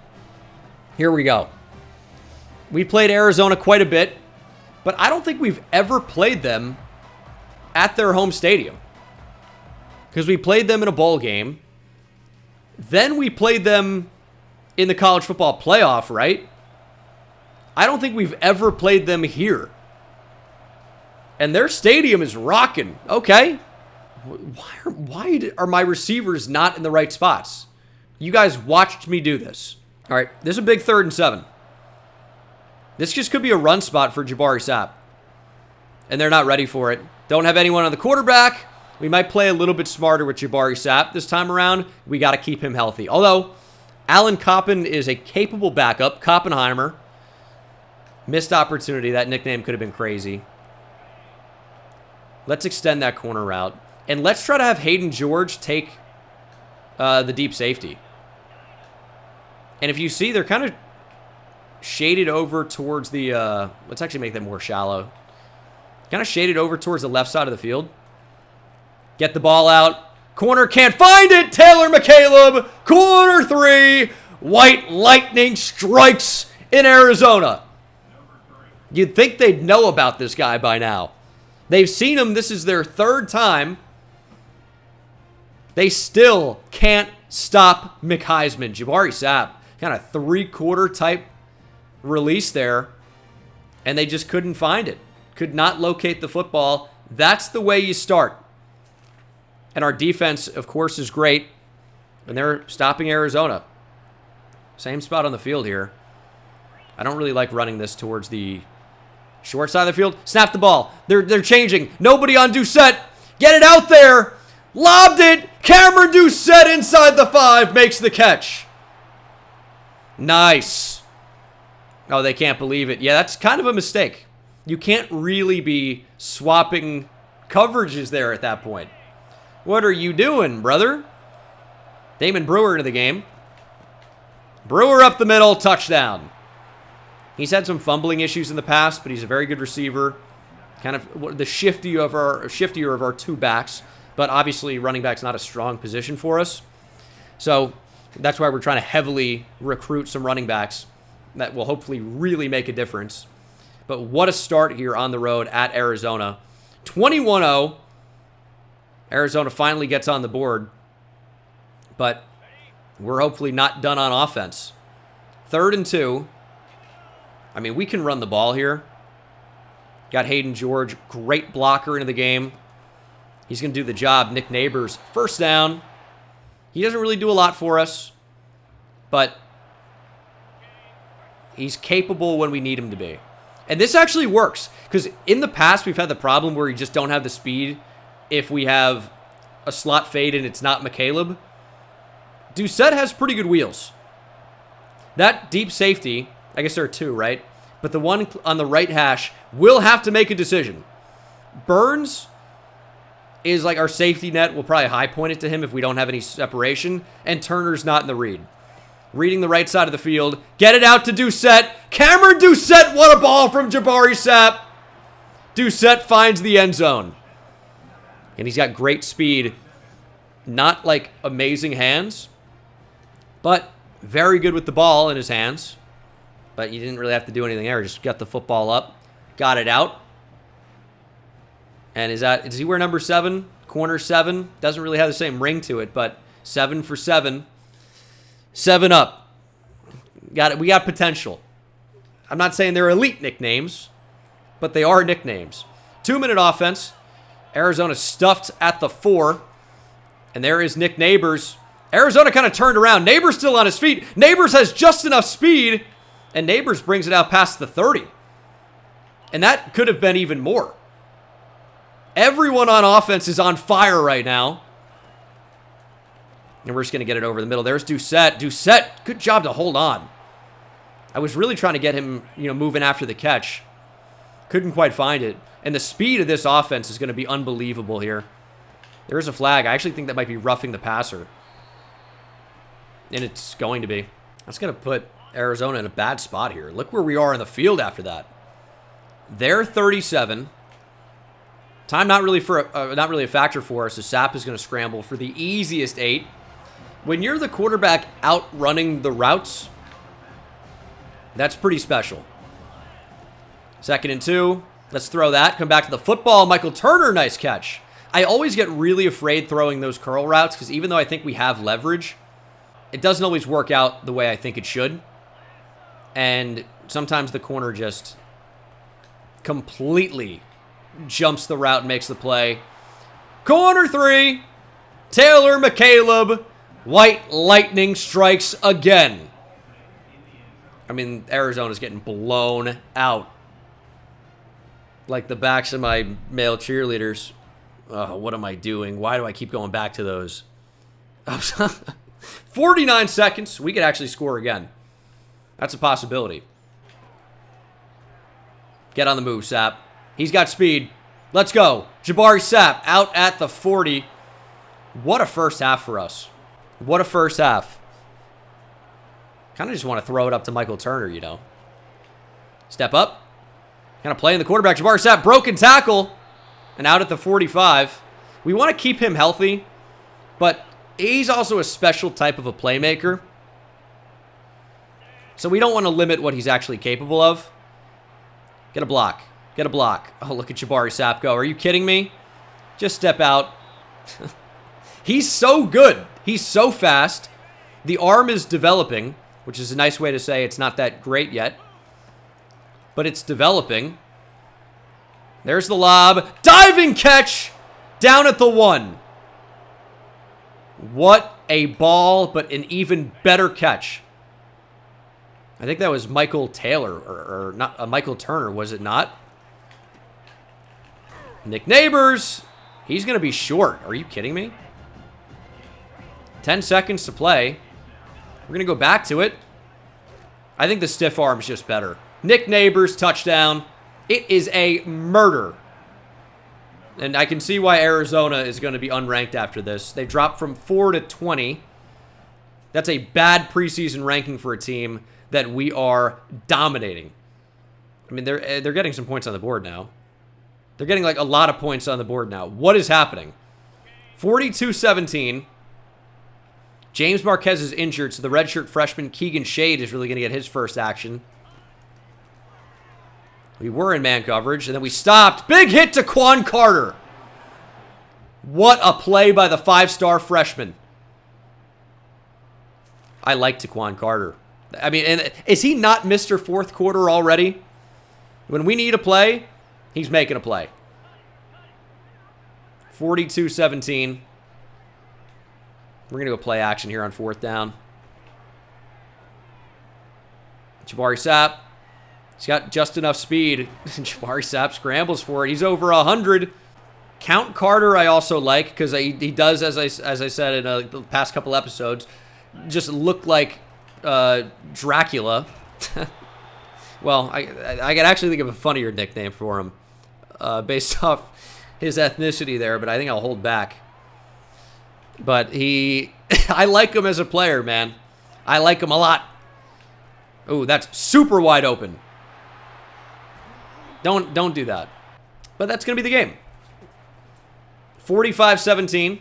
A: Here we go. We played Arizona quite a bit, but I don't think we've ever played them at their home stadium. Because we played them in a bowl game. Then we played them in the college football playoff, right? I don't think we've ever played them here. And their stadium is rocking. Okay. Why are my receivers not in the right spots? You guys watched me do this. All right, this is a big 3rd and 7. This just could be a run spot for Jabari Sapp. And they're not ready for it. Don't have anyone on the quarterback. We might play a little bit smarter with Jabari Sapp this time around. We got to keep him healthy. Although, Alan Coppen is a capable backup. Koppenheimer. Missed opportunity. That nickname could have been crazy. Let's extend that corner route. And let's try to have Hayden George take the deep safety. And if you see, they're kind of shaded over towards the... let's actually make them more shallow. Kind of shaded over towards the left side of the field. Get the ball out. Corner can't find it. Taylor McCaleb. Corner 3. White lightning strikes in Arizona. You'd think they'd know about this guy by now. They've seen him. This is their 3rd time. They still can't stop McHeisman. Jabari Sapp, kind of 3-quarter type release there. And they just couldn't find it. Could not locate the football. That's the way you start. And our defense, of course, is great. And they're stopping Arizona. Same spot on the field here. I don't really like running this towards the short side of the field. Snap the ball. They're changing. Nobody on Doucette. Get it out there. Lobbed it. Cameron Doucette inside the 5 makes the catch. Nice. Oh, they can't believe it. Yeah, that's kind of a mistake. You can't really be swapping coverages there at that point. What are you doing, brother? Damon Brewer into the game. Brewer up the middle. Touchdown. He's had some fumbling issues in the past, but he's a very good receiver. Kind of the shiftier of our 2 backs. But obviously, running back's not a strong position for us. So that's why we're trying to heavily recruit some running backs that will hopefully really make a difference. But what a start here on the road at Arizona. 21-0. Arizona finally gets on the board. But we're hopefully not done on offense. 3rd and 2. I mean, we can run the ball here. Got Hayden George, great blocker into the game. He's going to do the job. Nick Neighbors, 1st down. He doesn't really do a lot for us, but he's capable when we need him to be. And this actually works, because in the past, we've had the problem where you just don't have the speed if we have a slot fade and it's not McCaleb. Doucette has pretty good wheels. That deep safety, I guess there are 2, right? But the one on the right hash will have to make a decision. Burns is like our safety net. We'll probably high point it to him if we don't have any separation. And Turner's not in the read. Reading the right side of the field. Get it out to Doucette. Cameron Doucette. What a ball from Jabari Sapp. Doucette finds the end zone. And he's got great speed. Not like amazing hands, but very good with the ball in his hands. But you didn't really have to do anything there. Just got the football up. Got it out. And does he wear number 7? Corner 7? Doesn't really have the same ring to it, but 7 for 7. 7 up. Got it. We got potential. I'm not saying they're elite nicknames, but they are nicknames. 2-minute offense. Arizona stuffed at the 4. And there is Nick Neighbors. Arizona kind of turned around. Neighbors still on his feet. Neighbors has just enough speed. And Neighbors brings it out past the 30. And that could have been even more. Everyone on offense is on fire right now. And we're just going to get it over the middle. There's Doucette. Doucette, good job to hold on. I was really trying to get him, moving after the catch. Couldn't quite find it. And the speed of this offense is going to be unbelievable here. There is a flag. I actually think that might be roughing the passer. And it's going to be. That's going to put Arizona in a bad spot here. Look where we are in the field after that. They're 37. Time not really a factor for us. So Sapp is going to scramble for the easiest 8. When you're the quarterback outrunning the routes, that's pretty special. 2nd and 2. Let's throw that. Come back to the football. Michael Turner, nice catch. I always get really afraid throwing those curl routes because even though I think we have leverage, it doesn't always work out the way I think it should. And sometimes the corner just completely jumps the route and makes the play. Corner 3. Taylor McCaleb. White lightning strikes again. I mean, Arizona's getting blown out. Like the backs of my male cheerleaders. Oh, what am I doing? Why do I keep going back to those? 49 seconds. We could actually score again. That's a possibility. Get on the move, Sapp. He's got speed. Let's go. Jabari Sapp out at the 40. What a first half for us. What a first half. Kind of just want to throw it up to Michael Turner, you know. Step up. Kind of playing the quarterback. Jabari Sapp, broken tackle. And out at the 45. We want to keep him healthy. But he's also a special type of a playmaker. So we don't want to limit what he's actually capable of. Get a block. Get a block. Oh, look at Jabari Sapp go. Are you kidding me? Just step out. He's so good. He's so fast. The arm is developing, which is a nice way to say it's not that great yet. But it's developing. There's the lob. Diving catch down at the 1. What a ball, but an even better catch. I think that was Michael Taylor, or not Michael Turner, was it not? Nick Neighbors. He's going to be short. Are you kidding me? 10 seconds to play. We're going to go back to it. I think the stiff arm's just better. Nick Neighbors, touchdown. It is a murder. And I can see why Arizona is going to be unranked after this. They dropped from 4 to 20. That's a bad preseason ranking for a team that we are dominating. I mean, they're getting some points on the board now. They're getting like a lot of points on the board now. What is happening? 42-17. James Marquez is injured, so the redshirt freshman Keegan Shade is really going to get his first action. We were in man coverage, and then we stopped. Big hit to Quan Carter. What a play by the 5-star freshman. I like Taquan Carter. I mean, and is he not Mr. Fourth Quarter already? When we need a play, he's making a play. 42-17. We're going to go play action here on 4th down. Jabari Sapp. He's got just enough speed. Jabari Sapp scrambles for it. He's over 100. Count Carter I also like because he does, as I said in the past couple episodes, just look like Dracula. Well, I can actually think of a funnier nickname for him based off his ethnicity there, but I think I'll hold back. But I like him as a player, man. I like him a lot. Oh, that's super wide open. Don't do that. But that's going to be the game. 45-17.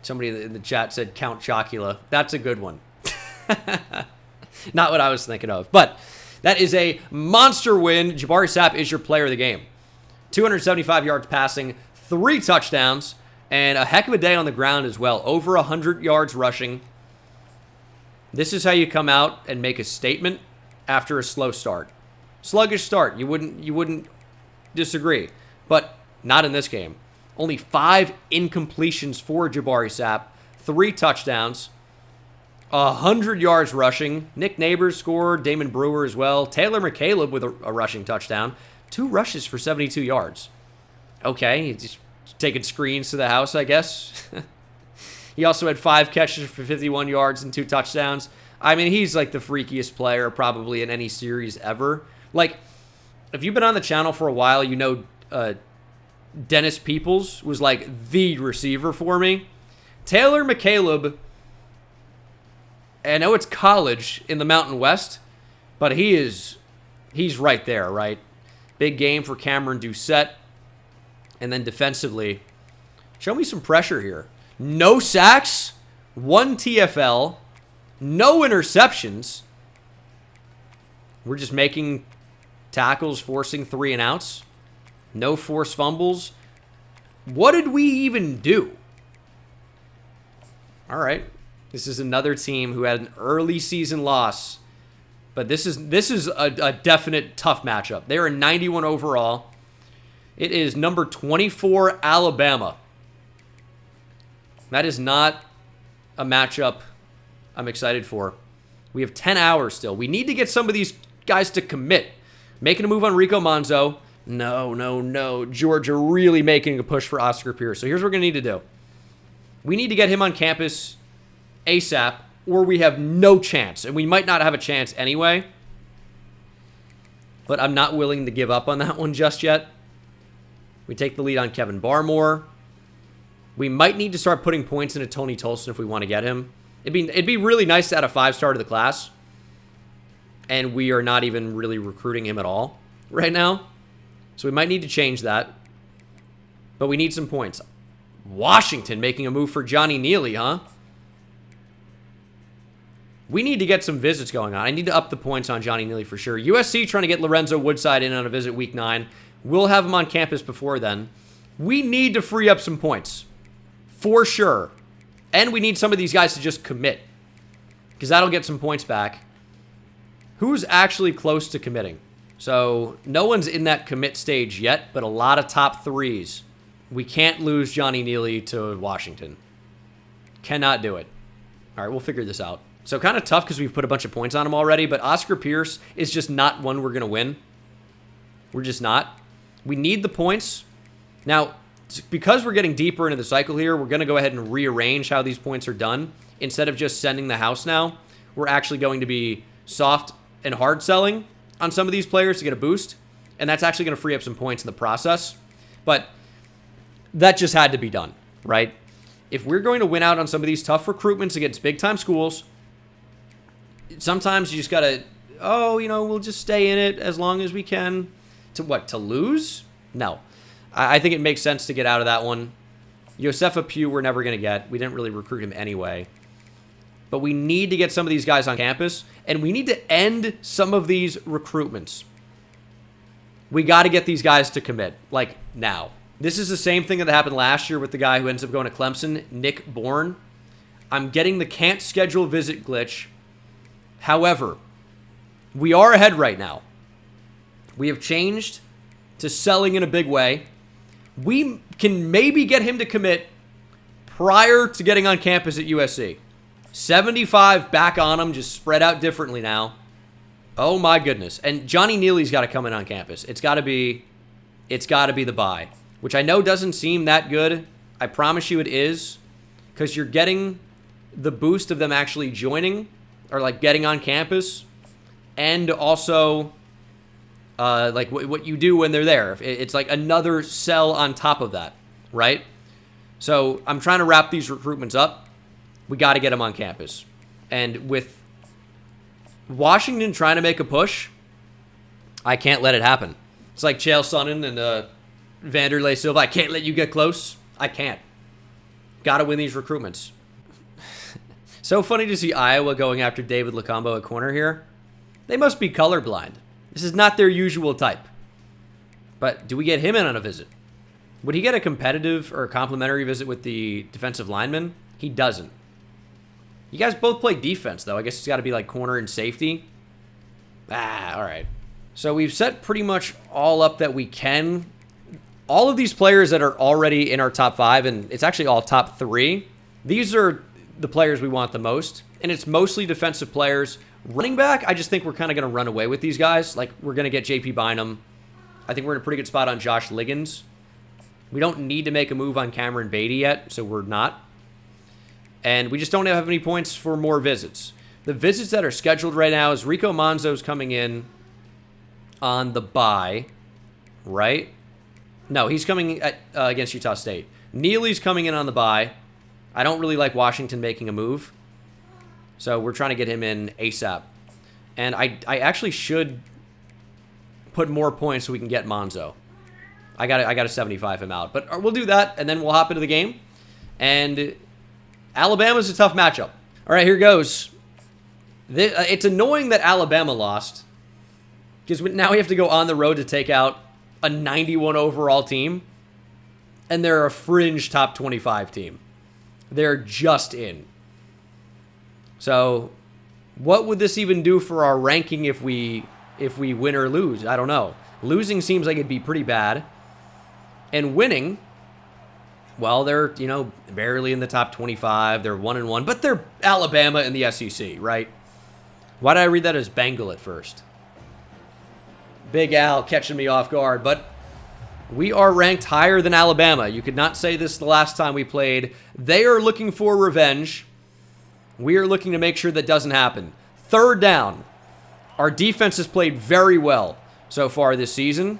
A: Somebody in the chat said Count Chocula. That's a good one. Not what I was thinking of. But that is a monster win. Jabari Sapp is your player of the game. 275 yards passing, 3 touchdowns, and a heck of a day on the ground as well. Over 100 yards rushing. This is how you come out and make a statement after a slow start. Sluggish start. You wouldn't disagree. But not in this game. Only 5 incompletions for Jabari Sapp. 3 touchdowns. 100 yards rushing. Nick Neighbors scored. Damon Brewer as well. Taylor McCaleb with a rushing touchdown. 2 rushes for 72 yards. Okay, he's just taking screens to the house, I guess. He also had 5 catches for 51 yards and 2 touchdowns. I mean, he's like the freakiest player probably in any series ever. Like, if you've been on the channel for a while, you know Dennis Peoples was like the receiver for me. Taylor McCaleb, I know it's college in the Mountain West, but he's right there, right? Big game for Cameron Doucette. And then defensively, show me some pressure here. No sacks, 1 TFL, no interceptions. We're just making tackles, forcing 3 and outs. No forced fumbles. What did we even do? All right. This is another team who had an early season loss. But this is a definite tough matchup. They are 91 overall. It is number 24, Alabama. That is not a matchup I'm excited for. We have 10 hours still. We need to get some of these guys to commit. Making a move on Rico Manzo. No. Georgia really making a push for Oscar Pierce. So here's what we're going to need to do. We need to get him on campus ASAP, or we have no chance. And we might not have a chance anyway. But I'm not willing to give up on that one just yet. We take the lead on Kevin Barmore. We might need to start putting points into Tony Tolson if we want to get him. It'd be really nice to add a 5-star to the class. And we are not even really recruiting him at all right now. So we might need to change that. But we need some points. Washington making a move for Johnny Neely, huh? We need to get some visits going on. I need to up the points on Johnny Neely for sure. USC trying to get Lorenzo Woodside in on a visit week 9. We'll have him on campus before then. We need to free up some points. For sure. And we need some of these guys to just commit. Because that'll get some points back. Who's actually close to committing? So, no one's in that commit stage yet, but a lot of top 3s. We can't lose Johnny Neely to Washington. Cannot do it. All right, we'll figure this out. So, kind of tough because we've put a bunch of points on him already, but Oscar Pierce is just not one we're going to win. We're just not. We need the points. Now, because we're getting deeper into the cycle here, we're going to go ahead and rearrange how these points are done. Instead of just sending the house now, we're actually going to be soft and hard selling on some of these players to get a boost. And that's actually going to free up some points in the process. But that just had to be done, right? If we're going to win out on some of these tough recruitments against big-time schools, sometimes you just got to, we'll just stay in it as long as we can. To what? To lose? No. I think it makes sense to get out of that one. Josefa Pugh we're never going to get. We didn't really recruit him anyway. But we need to get some of these guys on campus, and we need to end some of these recruitments. We got to get these guys to commit, like now. This is the same thing that happened last year with the guy who ends up going to Clemson, Nick Bourne. I'm getting the can't schedule visit glitch. However, we are ahead right now. We have changed to selling in a big way. We can maybe get him to commit prior to getting on campus at USC. 75 back on him, just spread out differently now. Oh my goodness. And Johnny Neely's got to come in on campus. It's got to be the buy, which I know doesn't seem that good. I promise you it is, because you're getting the boost of them actually joining or like getting on campus, and also like what you do when they're there. It's like another sell on top of that, right? So I'm trying to wrap these recruitments up. We got to get them on campus. And with Washington trying to make a push, I can't let it happen. It's like Chael Sonnen and Vanderlei Silva. I can't let you get close. I can't. Got to win these recruitments. So funny to see Iowa going after David Lacombo at corner here. They must be colorblind. This is not their usual type. But do we get him in on a visit? Would he get a competitive or complimentary visit with the defensive lineman? He doesn't. You guys both play defense, though. I guess it's got to be like corner and safety. All right. So we've set pretty much all up that we can. All of these players that are already in our top 5, and it's actually all top 3, these are the players we want the most. And it's mostly defensive players. Running back, I just think we're kind of going to run away with these guys. Like, we're going to get J.P. Bynum. I think we're in a pretty good spot on Josh Liggins. We don't need to make a move on Cameron Beatty yet, so we're not. And we just don't have any points for more visits. The visits that are scheduled right now is Rico Manzo's coming in on the bye, right? No, he's coming against Utah State. Neely's coming in on the bye. I don't really like Washington making a move. So we're trying to get him in ASAP. And I actually should put more points so we can get Monzo. I got to 75 him out. But we'll do that, and then we'll hop into the game. And Alabama's a tough matchup. All right, here goes. It's annoying that Alabama lost, because now we have to go on the road to take out a 91 overall team, and they're a fringe top 25 team. They're just in. So what would this even do for our ranking if we win or lose? I don't know. Losing seems like it'd be pretty bad. And winning, well, they're, you know, barely in the top 25. They're 1-1, but they're Alabama in the SEC, right? Why did I read that as Bengal at first? Big Al catching me off guard, but we are ranked higher than Alabama. You could not say this the last time we played. They are looking for revenge. We are looking to make sure that doesn't happen. Third down. Our defense has played very well so far this season.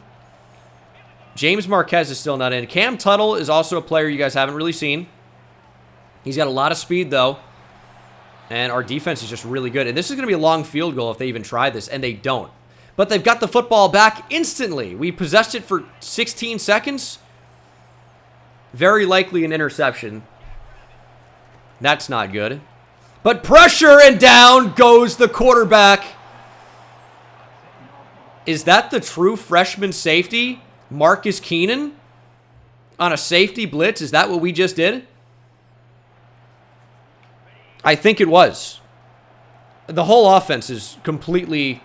A: James Marquez is still not in. Cam Tuttle is also a player you guys haven't really seen. He's got a lot of speed, though. And our defense is just really good. And this is going to be a long field goal if they even try this, and they don't. But they've got the football back instantly. We possessed it for 16 seconds. Very likely an interception. That's not good. But pressure, and down goes the quarterback. Is that the true freshman safety, Marcus Keenan, on a safety blitz? Is that what we just did? I think it was. The whole offense is completely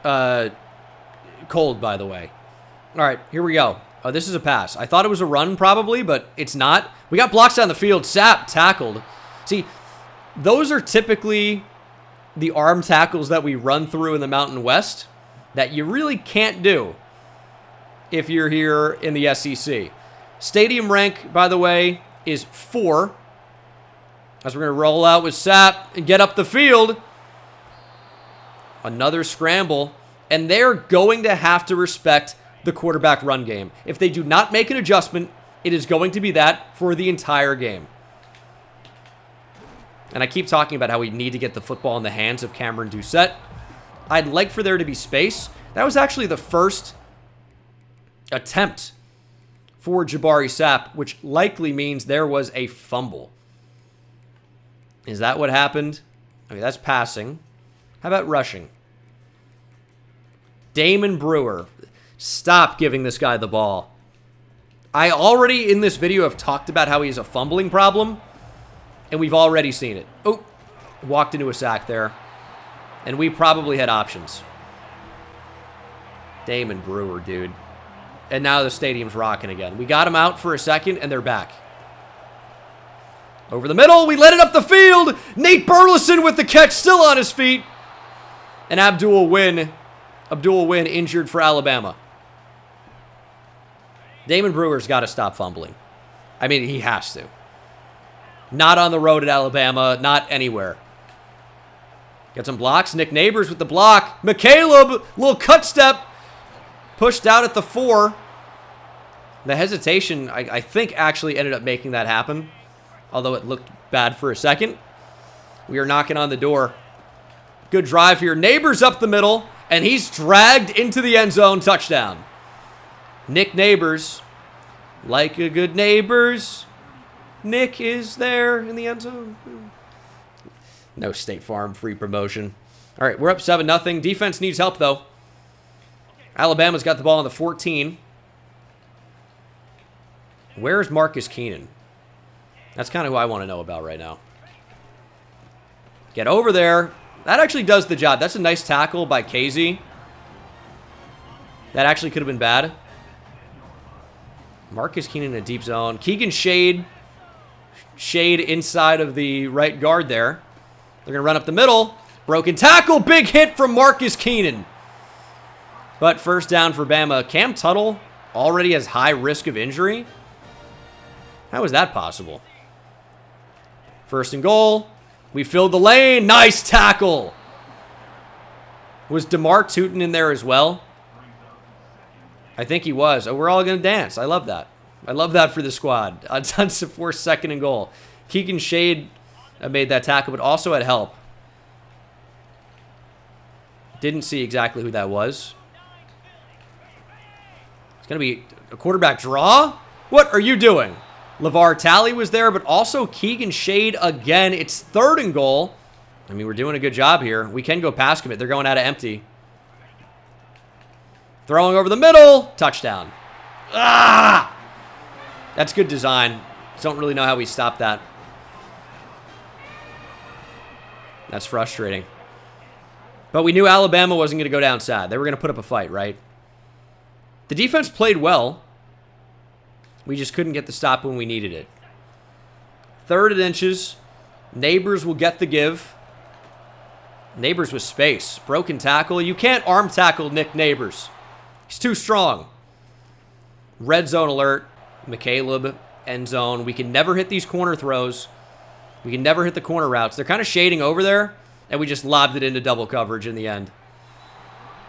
A: cold, by the way. All right, here we go. Oh, this is a pass. I thought it was a run probably, but it's not. We got blocks down the field. Sapp tackled. See, those are typically the arm tackles that we run through in the Mountain West that you really can't do if you're here in the SEC. Stadium rank, by the way, is 4. As we're going to roll out with Sapp and get up the field. Another scramble. And they're going to have to respect the quarterback run game. If they do not make an adjustment, it is going to be that for the entire game. And I keep talking about how we need to get the football in the hands of Cameron Doucette. I'd like for there to be space. That was actually the first attempt for Jabari Sapp, which likely means there was a fumble. Is that what happened? Okay, that's passing. How about rushing? Damon Brewer. Stop giving this guy the ball. I already, in this video, have talked about how he has a fumbling problem, and we've already seen it. Oh, walked into a sack there. And we probably had options. Damon Brewer, dude. And now the stadium's rocking again. We got him out for a second, and they're back. Over the middle, we let it up the field. Nate Burleson with the catch, still on his feet. And Abdul Wynn injured for Alabama. Damon Brewer's got to stop fumbling. I mean, he has to. Not on the road at Alabama, not anywhere. Got some blocks. Nick Neighbors with the block. McCaleb, little cut step. Pushed out at the 4. The hesitation, I think, actually ended up making that happen. Although it looked bad for a second. We are knocking on the door. Good drive here. Neighbors up the middle. And he's dragged into the end zone. Touchdown. Nick Neighbors. Like a good neighbors. Nick is there in the end zone. No State Farm free promotion. All right, we're up 7-0. Defense needs help, though. Alabama's got the ball on the 14. Where's Marcus Keenan? That's kind of who I want to know about right now. Get over there. That actually does the job. That's a nice tackle by Casey. That actually could have been bad. Marcus Keenan in a deep zone. Keegan Shade inside of the right guard there. They're going to run up the middle. Broken tackle. Big hit from Marcus Keenan. But first down for Bama. Cam Tuttle already has high risk of injury. How is that possible? First and goal. We filled the lane. Nice tackle. Was DeMar Tootin in there as well? I think he was. Oh, we're all going to dance. I love that. I love that for the squad. On to force 2nd and goal. Keegan Shade made that tackle, but also had help. Didn't see exactly who that was. It's going to be a quarterback draw? What are you doing? LeVar Talley was there, but also Keegan Shade again. It's 3rd and goal. I mean, we're doing a good job here. We can go pass commit. They're going out of empty. Throwing over the middle. Touchdown. Ah! That's good design. Don't really know how we stopped that. That's frustrating. But we knew Alabama wasn't going to go down sad. They were going to put up a fight, right? The defense played well. We just couldn't get the stop when we needed it. 3rd and inches. Neighbors will get the give. Neighbors with space. Broken tackle. You can't arm tackle Nick Neighbors. He's too strong. Red zone alert. McCaleb, end zone. We can never hit these corner throws. We can never hit the corner routes. They're kind of shading over there, and we just lobbed it into double coverage in the end.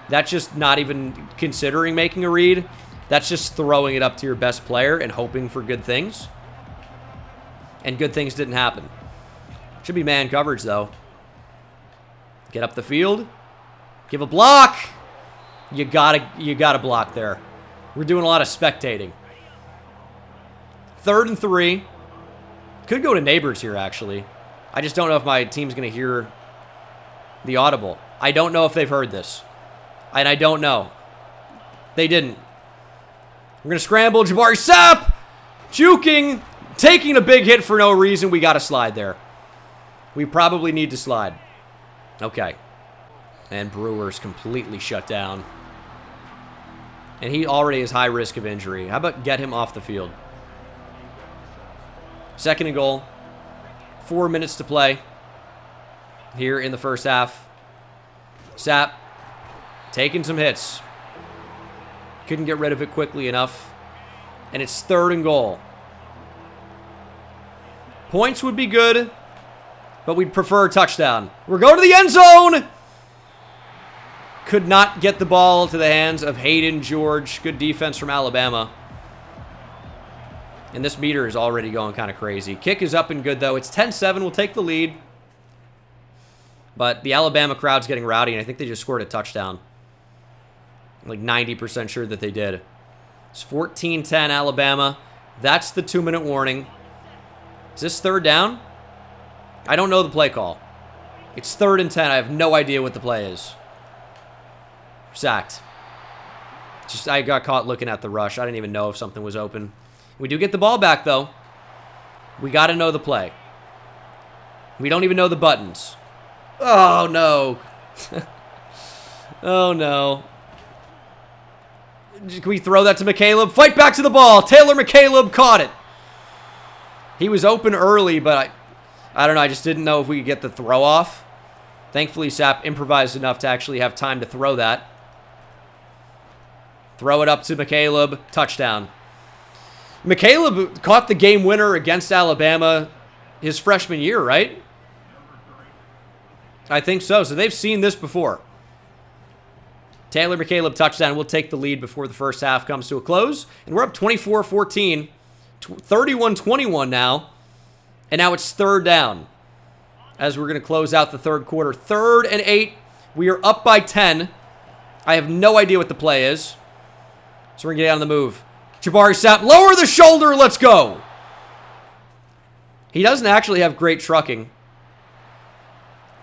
A: That's just not even considering making a read. That's just throwing it up to your best player and hoping for good things. And good things didn't happen. Should be man coverage, though. Get up the field. Give a block. You gotta block there. We're doing a lot of spectating. 3rd and 3. Could go to Neighbors here, actually. I just don't know if my team's going to hear the audible. I don't know if they've heard this. And I don't know. They didn't. We're going to scramble. Jabari Sapp! Juking! Taking a big hit for no reason. We got to slide there. We probably need to slide. Okay. And Brewer's completely shut down. And he already has high risk of injury. How about get him off the field? 2nd and goal. 4 minutes to play here in the first half. Sapp taking some hits. Couldn't get rid of it quickly enough. And it's 3rd and goal. Points would be good, but we'd prefer a touchdown. We're going to the end zone! Could not get the ball to the hands of Hayden George. Good defense from Alabama. And this meter is already going kind of crazy. Kick is up and good, though. It's 10-7. We'll take the lead. But the Alabama crowd's getting rowdy, and I think they just scored a touchdown. I'm like 90% sure that they did. It's 14-10 Alabama. That's the 2-minute warning. Is this 3rd down? I don't know the play call. It's 3rd and 10. I have no idea what the play is. Sacked. Just I got caught looking at the rush. I didn't even know if something was open. We do get the ball back, though. We got to know the play. We don't even know the buttons. Oh, no. Oh, no. Can we throw that to McCaleb? Fight back to the ball. Taylor McCaleb caught it. He was open early, but I don't know. I just didn't know if we could get the throw off. Thankfully, Sapp improvised enough to actually have time to throw that. Throw it up to McCaleb. Touchdown. McCaleb caught the game winner against Alabama his freshman year, right? I think so. So they've seen this before. Taylor McCaleb touchdown. We'll take the lead before the first half comes to a close. And we're up 24-14. 31-21 now. And now it's 3rd down. As we're going to close out the 3rd quarter. 3rd and 8. We are up by 10. I have no idea what the play is. So we're going to get on the move. Jabari Sapp, lower the shoulder, let's go. He doesn't actually have great trucking.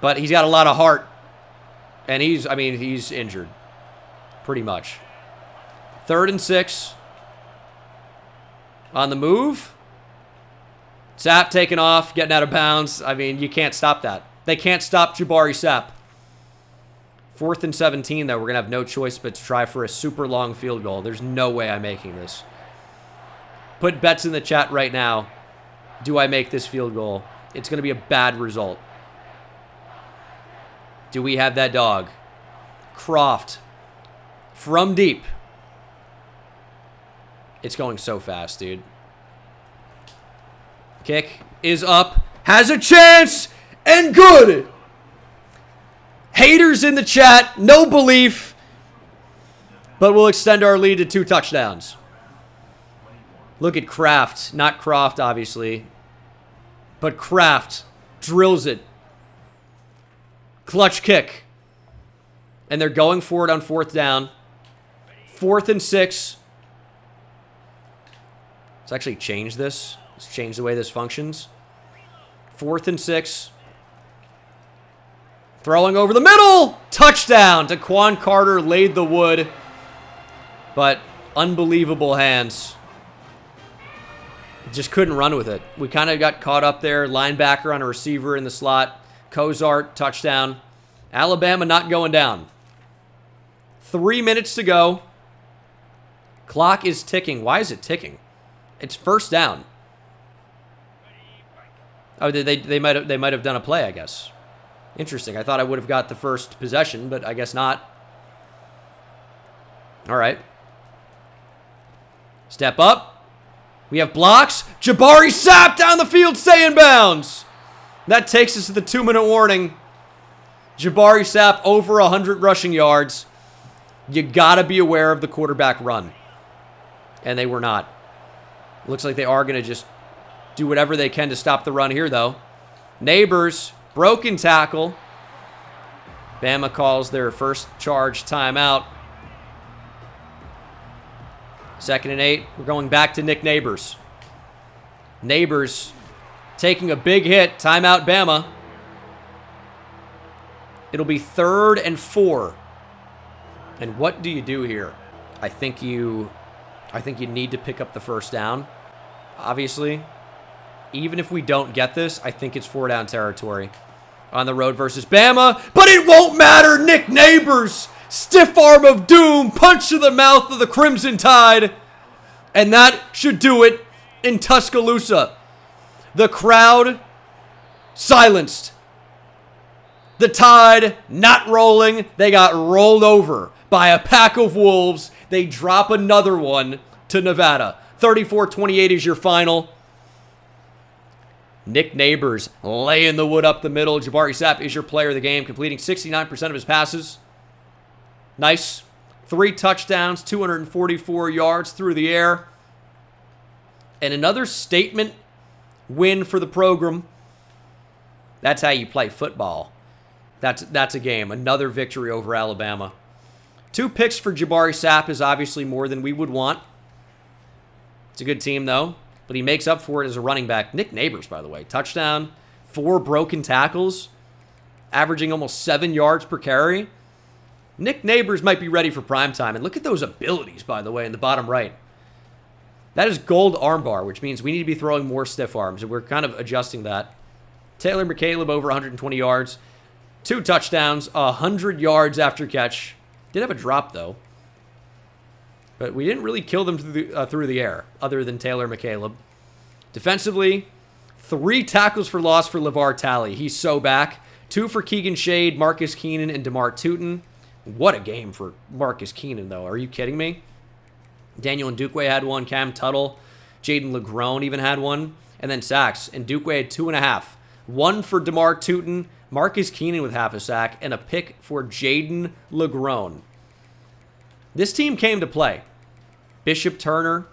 A: But he's got a lot of heart. And he's injured. Pretty much. 3rd and 6. On the move. Sapp taking off, getting out of bounds. I mean, you can't stop that. They can't stop Jabari Sapp. 4th and 17, though. We're going to have no choice but to try for a super long field goal. There's no way I'm making this. Put bets in the chat right now. Do I make this field goal? It's going to be a bad result. Do we have that dog? Croft. From deep. It's going so fast, dude. Kick is up. Has a chance. And good. Haters in the chat, no belief. But we'll extend our lead to 2 touchdowns. Look at Kraft. Not Croft, obviously. But Kraft drills it. Clutch kick. And they're going for it on 4th down. 4th and 6. Let's actually change this. Let's change the way this functions. 4th and 6. Throwing over the middle. Touchdown. Daquan Carter laid the wood. But unbelievable hands. Just couldn't run with it. We kind of got caught up there. Linebacker on a receiver in the slot. Cozart, touchdown. Alabama not going down. 3 minutes to go. Clock is ticking. Why is it ticking? It's 1st down. Oh, they might have done a play, I guess. Interesting. I thought I would have got the first possession, but I guess not. All right. Step up. We have blocks. Jabari Sapp down the field, stay in bounds. That takes us to the 2-minute warning. Jabari Sapp over 100 rushing yards. You got to be aware of the quarterback run. And they were not. Looks like they are going to just do whatever they can to stop the run here, though. Neighbors, broken tackle. Bama calls their first charge timeout. 2nd and 8. We're going back to Nick Neighbors. Neighbors taking a big hit. Timeout, Bama. It'll be 3rd and 4. And what do you do here? I think you need to pick up the 1st down. Obviously, even if we don't get this, I think it's 4-down territory on the road versus Bama. But it won't matter. Nick Neighbors, stiff arm of doom, punch to the mouth of the Crimson Tide. And that should do it in Tuscaloosa. The crowd silenced. The Tide not rolling. They got rolled over by a pack of wolves. They drop another one to Nevada. 34-28 is your final. Nick Neighbors laying the wood up the middle. Jabari Sapp is your player of the game, completing 69% of his passes. Nice. 3 touchdowns, 244 yards through the air. And another statement win for the program. That's how you play football. That's a game. Another victory over Alabama. 2 picks for Jabari Sapp is obviously more than we would want. It's a good team, though. But he makes up for it as a running back. Nick Neighbors, by the way. Touchdown, 4 broken tackles, averaging almost 7 yards per carry. Nick Neighbors might be ready for prime time. And look at those abilities, by the way, in the bottom right. That is gold armbar, which means we need to be throwing more stiff arms. And we're kind of adjusting that. Taylor McCaleb over 120 yards. 2 touchdowns, 100 yards after catch. Did have a drop, though. But we didn't really kill them through the air, other than Taylor McCaleb. Defensively, 3 tackles for loss for LeVar Talley. He's so back. 2 for Keegan Shade, Marcus Keenan, and DeMar Tootin. What a game for Marcus Keenan, though. Are you kidding me? Daniel Ndukwe had 1. Cam Tuttle. Jaden Legrone even had 1. And then sacks. And Ndukwe had 2.5. 1 for DeMar Tootin, Marcus Keenan with half a sack, and a pick for Jaden Legrone. This team came to play. Bishop Turner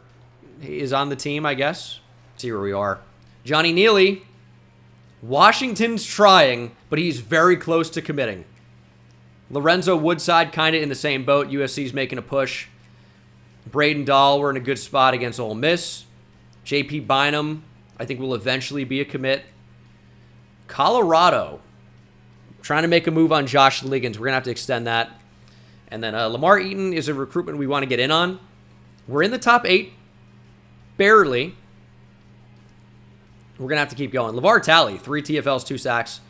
A: is on the team, I guess. Let's see where we are. Johnny Neely. Washington's trying, but he's very close to committing. Lorenzo Woodside kind of in the same boat. USC's making a push. Braden Dahl, we're in a good spot against Ole Miss. JP Bynum, I think will eventually be a commit. Colorado, trying to make a move on Josh Liggins. We're going to have to extend that. And then Lamar Eaton is a recruitment we want to get in on. We're in the top 8. Barely. We're going to have to keep going. LeVar Talley, 3 TFLs, 2 sacks.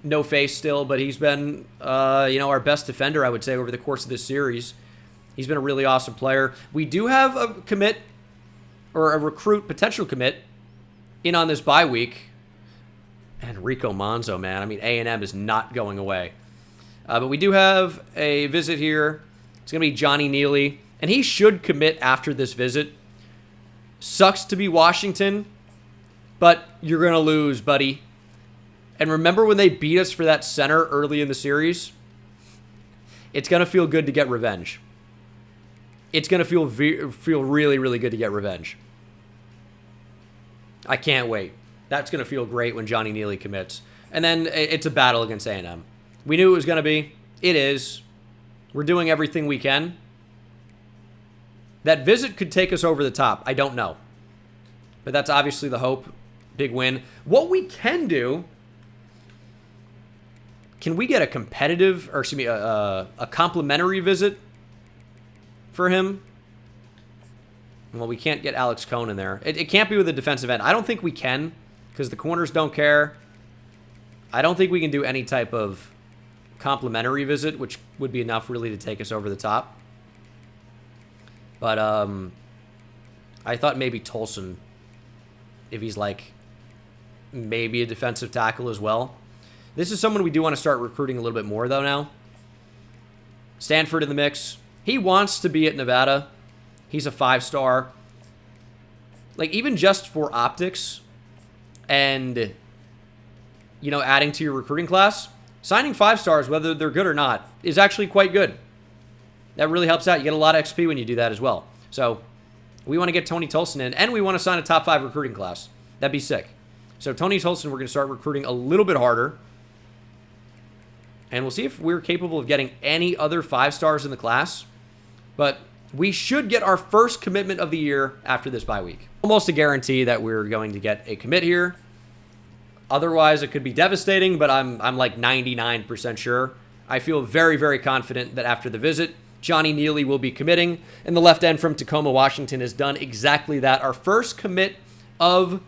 A: No face still, but he's been, our best defender, I would say, over the course of this series. He's been a really awesome player. We do have a commit, or a recruit, potential commit, in on this bye week. And Rico Manzo, man. I mean, A&M is not going away. But we do have a visit here. It's going to be Johnny Neely. And he should commit after this visit. Sucks to be Washington, but you're going to lose, buddy. And remember when they beat us for that center early in the series? It's going to feel good to get revenge. It's going to feel really, really good to get revenge. I can't wait. That's going to feel great when Johnny Neely commits. And then it's a battle against A&M. We knew it was going to be. It is. We're doing everything we can. That visit could take us over the top. I don't know. But that's obviously the hope. Big win. What we can do... Can we get a competitive, or excuse me, a complimentary visit for him? Well, we can't get Alex Cohn in there. It can't be with a defensive end. I don't think we can, because the corners don't care. I don't think we can do any type of complimentary visit, which would be enough really to take us over the top. But I thought maybe Tolson, if he's like maybe a defensive tackle as well. This is someone we do want to start recruiting a little bit more, though, now. Stanford in the mix. He wants to be at Nevada. He's a 5-star. Like, even just for optics and, you know, adding to your recruiting class, signing 5-stars, whether they're good or not, is actually quite good. That really helps out. You get a lot of XP when you do that as well. So, we want to get Tony Tolson in, and we want to sign a top 5 recruiting class. That'd be sick. So, Tony Tolson, we're going to start recruiting a little bit harder. And we'll see if we're capable of getting any other 5-stars in the class. But we should get our first commitment of the year after this bye week. Almost a guarantee that we're going to get a commit here. Otherwise, it could be devastating, but I'm like 99% sure. I feel very, very confident that after the visit, Johnny Neely will be committing. And the left end from Tacoma, Washington has done exactly that. Our first commit of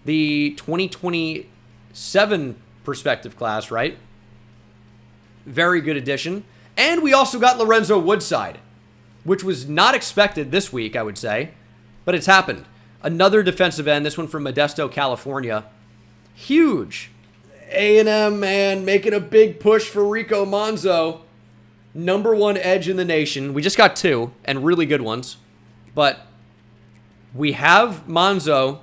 A: the 2027 perspective class, right? Very good addition. And we also got Lorenzo Woodside, which was not expected this week, I would say. But it's happened. Another defensive end, this one from Modesto, California. Huge. A&M, man, making a big push for Rico Monzo. #1 edge in the nation. We just got 2, and really good ones. But we have Monzo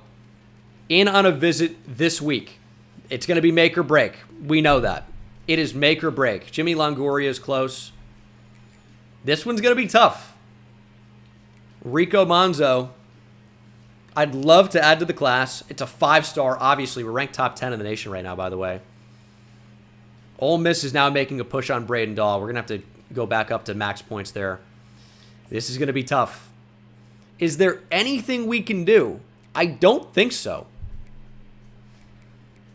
A: in on a visit this week. It's going to be make or break. We know that. It is make or break. Jimmy Longoria is close. This one's going to be tough. Rico Monzo, I'd love to add to the class. It's a 5-star, obviously. We're ranked top 10 in the nation right now, by the way. Ole Miss is now making a push on Braden Dahl. We're going to have to go back up to max points there. This is going to be tough. Is there anything we can do? I don't think so.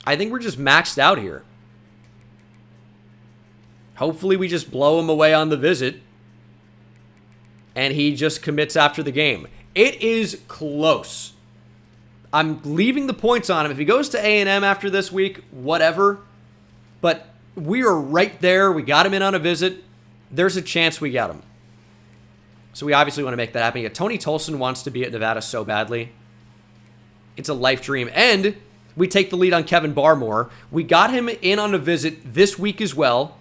A: I think we're just maxed out here. Hopefully we just blow him away on the visit. And he just commits after the game. It is close. I'm leaving the points on him. If he goes to A&M after this week, whatever. But we are right there. We got him in on a visit. There's a chance we get him. So we obviously want to make that happen. Yeah, Tony Tolson wants to be at Nevada so badly. It's a life dream. And we take the lead on Kevin Barmore. We got him in on a visit this week as well.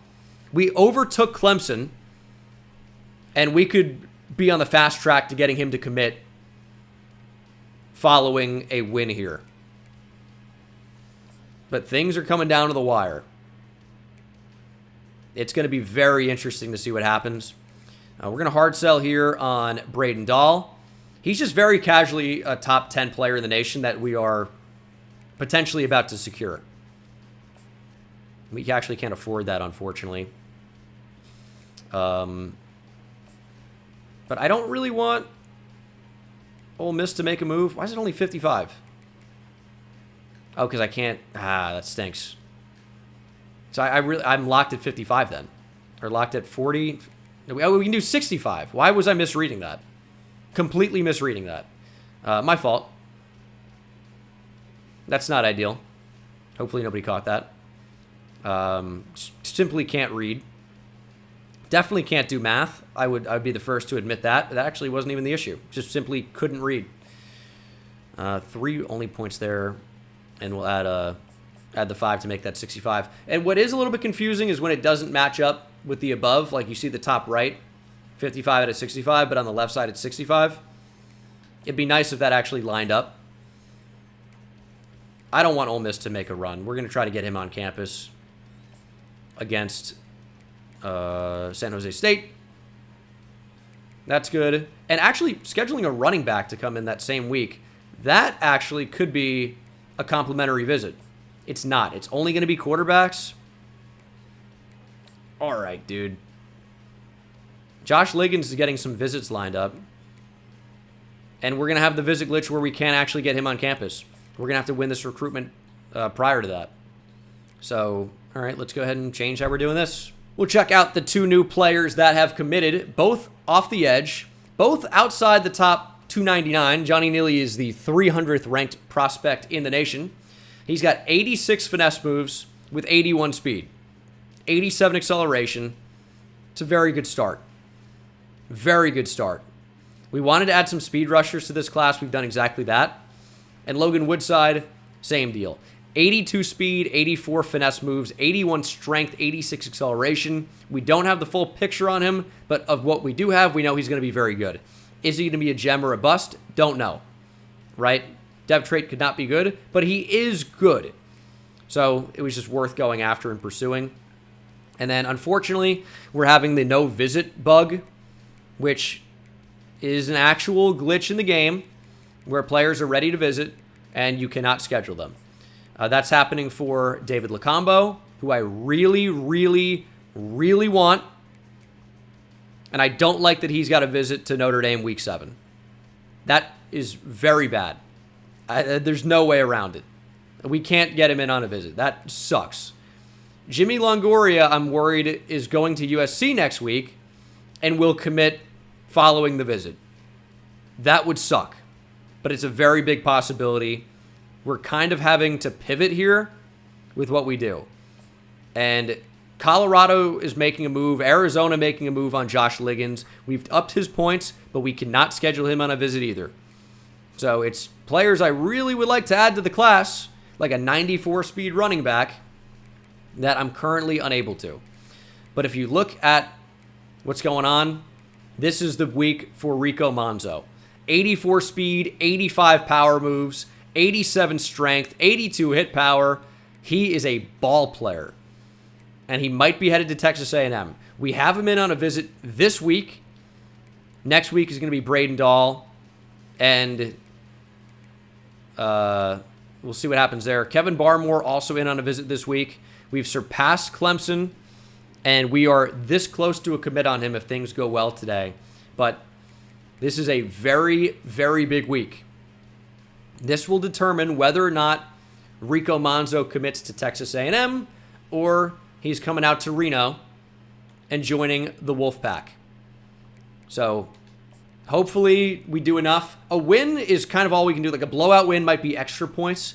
A: We overtook Clemson, and we could be on the fast track to getting him to commit following a win here. But things are coming down to the wire. It's going to be very interesting to see what happens. We're going to hard sell here on Braden Dahl. He's just very casually a top 10 player in the nation that we are potentially about to secure. We actually can't afford that, unfortunately. But I don't really want Ole Miss to make a move. Why is it only 55? Oh, because I can't. That stinks. So I'm locked at 55 then, or locked at 40. We can do 65. Why was I misreading that? Completely misreading that. My fault. That's not ideal. Hopefully nobody caught that. Simply can't read. Definitely can't do math. I'd be the first to admit that. That actually wasn't even the issue. Just simply couldn't read. 3 only points there, and we'll add the 5 to make that 65. And what is a little bit confusing is when it doesn't match up with the above. Like you see the top right, 55 out of 65, but on the left side it's 65. It'd be nice if that actually lined up. I don't want Ole Miss to make a run. We're going to try to get him on campus against San Jose State. That's good. And actually, scheduling a running back to come in that same week, that actually could be a complimentary visit. It's not. It's only going to be quarterbacks. All right, dude. Josh Liggins is getting some visits lined up. And we're going to have the visit glitch where we can't actually get him on campus. We're going to have to win this recruitment prior to that. So, all right, let's go ahead and change how we're doing this. We'll check out the 2 new players that have committed, both off the edge, both outside the top 299. Johnny Neely is the 300th ranked prospect in the nation. He's got 86 finesse moves with 81 speed, 87 acceleration. It's a very good start. Very good start. We wanted to add some speed rushers to this class. We've done exactly that. And Logan Woodside, same deal. 82 speed, 84 finesse moves, 81 strength, 86 acceleration. We don't have the full picture on him, but of what we do have, we know he's going to be very good. Is he going to be a gem or a bust? Don't know, right? Dev trait could not be good, but he is good. So it was just worth going after and pursuing. And then, unfortunately, we're having the no visit bug, which is an actual glitch in the game where players are ready to visit and you cannot schedule them. That's happening for David Lacombo, who I really, really, really want. And I don't like that he's got a visit to Notre Dame week 7. That is very bad. There's no way around it. We can't get him in on a visit. That sucks. Jimmy Longoria, I'm worried, is going to USC next week and will commit following the visit. That would suck. But it's a very big possibility. We're kind of having to pivot here with what we do. And Colorado is making a move. Arizona making a move on Josh Liggins. We've upped his points, but we cannot schedule him on a visit either. So it's players I really would like to add to the class, like a 94 speed running back, that I'm currently unable to. But if you look at what's going on, this is the week for Rico Manzo. 84 speed, 85 power moves, 87 strength, 82 hit power. He is a ball player. And he might be headed to Texas A&M. We have him in on a visit this week. Next week is going to be Braden Dahl. And we'll see what happens there. Kevin Barmore also in on a visit this week. We've surpassed Clemson. And we are this close to a commit on him if things go well today. But this is a very, very big week. This will determine whether or not Rico Manzo commits to Texas A&M or he's coming out to Reno and joining the Wolfpack. So hopefully we do enough. A win is kind of all we can do. Like a blowout win might be extra points,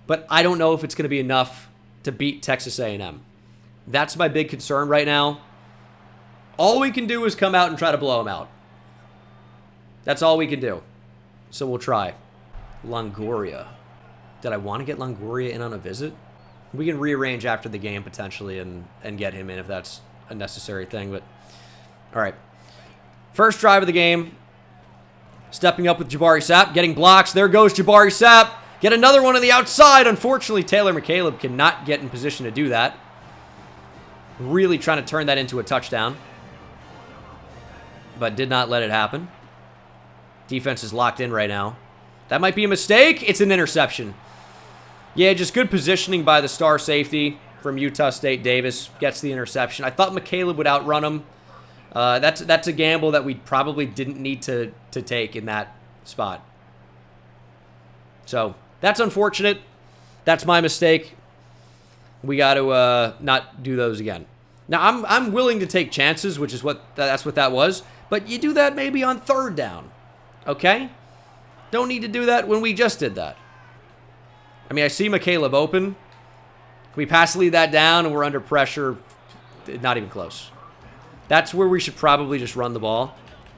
A: but I don't know if it's going to be enough to beat Texas A&M. That's my big concern right now. All we can do is come out and try to blow them out. That's all we can do. So we'll try. Longoria. Did I want to get Longoria in on a visit? We can rearrange after the game potentially and get him in if that's a necessary thing. But all right. First drive of the game. Stepping up with Jabari Sapp. Getting blocks. There goes Jabari Sapp. Get another one on the outside. Unfortunately, Taylor McCaleb cannot get in position to do that. Really trying to turn that into a touchdown. But did not let it happen. Defense is locked in right now. That might be a mistake. It's an interception. Yeah, just good positioning by the star safety from Utah State. Davis gets the interception. I thought McCaleb would outrun him. That's a gamble that we probably didn't need to take in that spot. So that's unfortunate. That's my mistake. We got to not do those again. Now I'm willing to take chances, which is that's what that was. But you do that maybe on third down, okay? Don't need to do that when we just did that. I mean, I see McCaleb open. Can we pass lead that down and we're under pressure? Not even close. That's where we should probably just run the ball,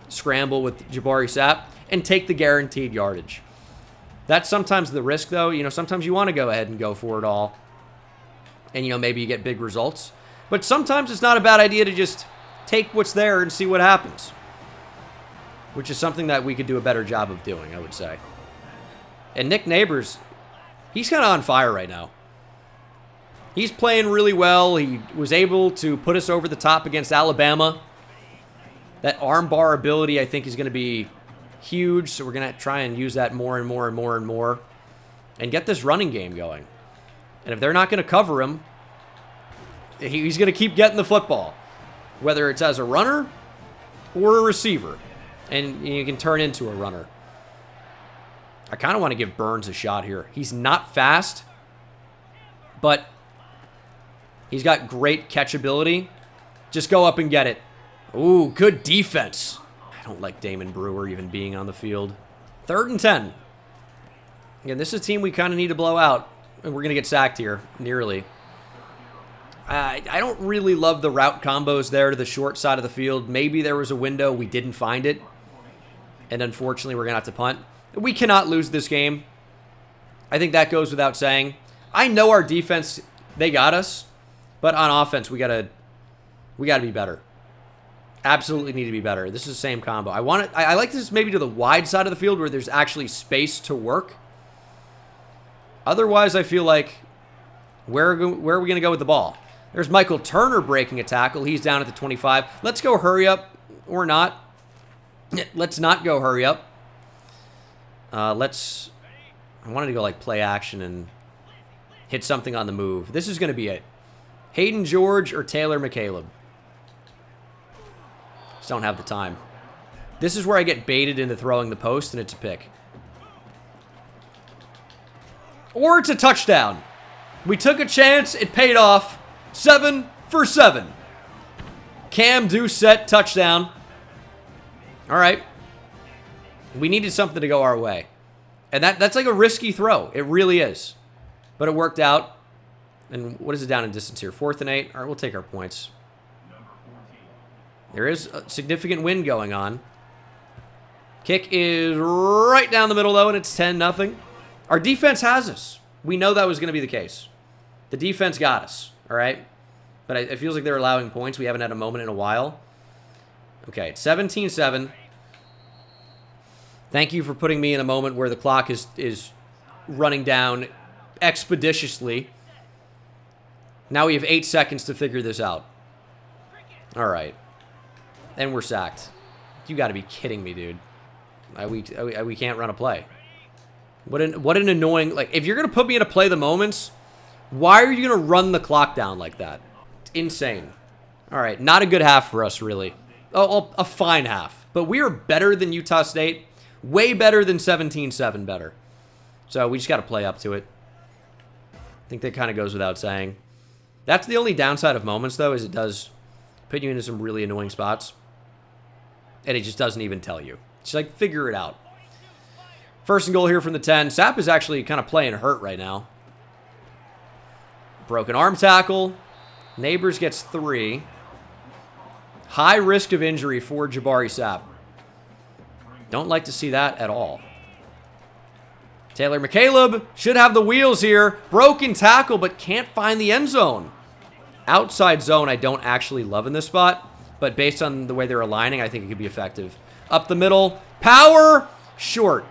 A: scramble with Jabari Sapp, and take the guaranteed yardage. That's sometimes the risk, though. You know, sometimes you want to go ahead and go for it all. And, you know, maybe you get big results. But sometimes it's not a bad idea to just take what's there and see what happens. Which is something that we could do a better job of doing, I would say. And Nick Neighbors, He's kind of on fire right now. He's playing really well. He was able to put us over the top against Alabama. That armbar ability, I think, is going to be huge. So we're going to try and use that more and more and more and more. And get this running game going. And if they're not going to cover him, he's going to keep getting the football. Whether it's as a runner or a receiver. And you can turn into a runner. I kind of want to give Burns a shot here. He's not fast, but he's got great catchability. Just go up and get it. Ooh, good defense. I don't like Damon Brewer even being on the field. 3rd and 10. Again, this is a team we kind of need to blow out, and we're going to get sacked here, nearly. I don't really love the route combos there to the short side of the field. Maybe there was a window. We didn't find it. And unfortunately, we're going to have to punt. We cannot lose this game. I think that goes without saying. I know our defense, they got us. But on offense, we gotta be better. Absolutely need to be better. This is the same combo. I like this maybe to the wide side of the field where there's actually space to work. Otherwise, I feel like where are we going to go with the ball? There's Michael Turner breaking a tackle. He's down at the 25. Let's go hurry up or not. Let's not go hurry up. I wanted to go like play action and hit something on the move. This is going to be it. Hayden George or Taylor McCaleb. Just don't have the time. This is where I get baited into throwing the post, and it's a pick. Or it's a touchdown. We took a chance. It paid off. 7 for 7. Cam Doucette touchdown. All right. We needed something to go our way. And that's like a risky throw. It really is. But it worked out. And what is it down in distance here? 4th and 8. All right, we'll take our points. There is a significant wind going on. Kick is right down the middle, though, and it's 10-0. Our defense has us. We know that was going to be the case. The defense got us, all right? But it feels like they're allowing points. We haven't had a moment in a while. Okay, it's 17-7. Thank you for putting me in a moment where the clock is running down expeditiously. Now we have 8 seconds to figure this out. All right. And we're sacked. You got to be kidding me, dude. We can't run a play. What an annoying... Like, if you're going to put me in a play the moments, why are you going to run the clock down like that? It's insane. All right. Not a good half for us, really. Oh, a fine half. But we are better than Utah State. Way better than 17-7 better. So we just got to play up to it. I think that kind of goes without saying. That's the only downside of moments, though, is it does put you into some really annoying spots. And it just doesn't even tell you. It's like, figure it out. 1st and goal here from the 10. Sapp is actually kind of playing hurt right now. Broken arm tackle. Neighbors gets 3. High risk of injury for Jabari Sapp. Don't like to see that at all. Taylor McCaleb should have the wheels here. Broken tackle, but can't find the end zone. Outside zone, I don't actually love in this spot, but based on the way they're aligning, I think it could be effective. Up the middle. Power. Short.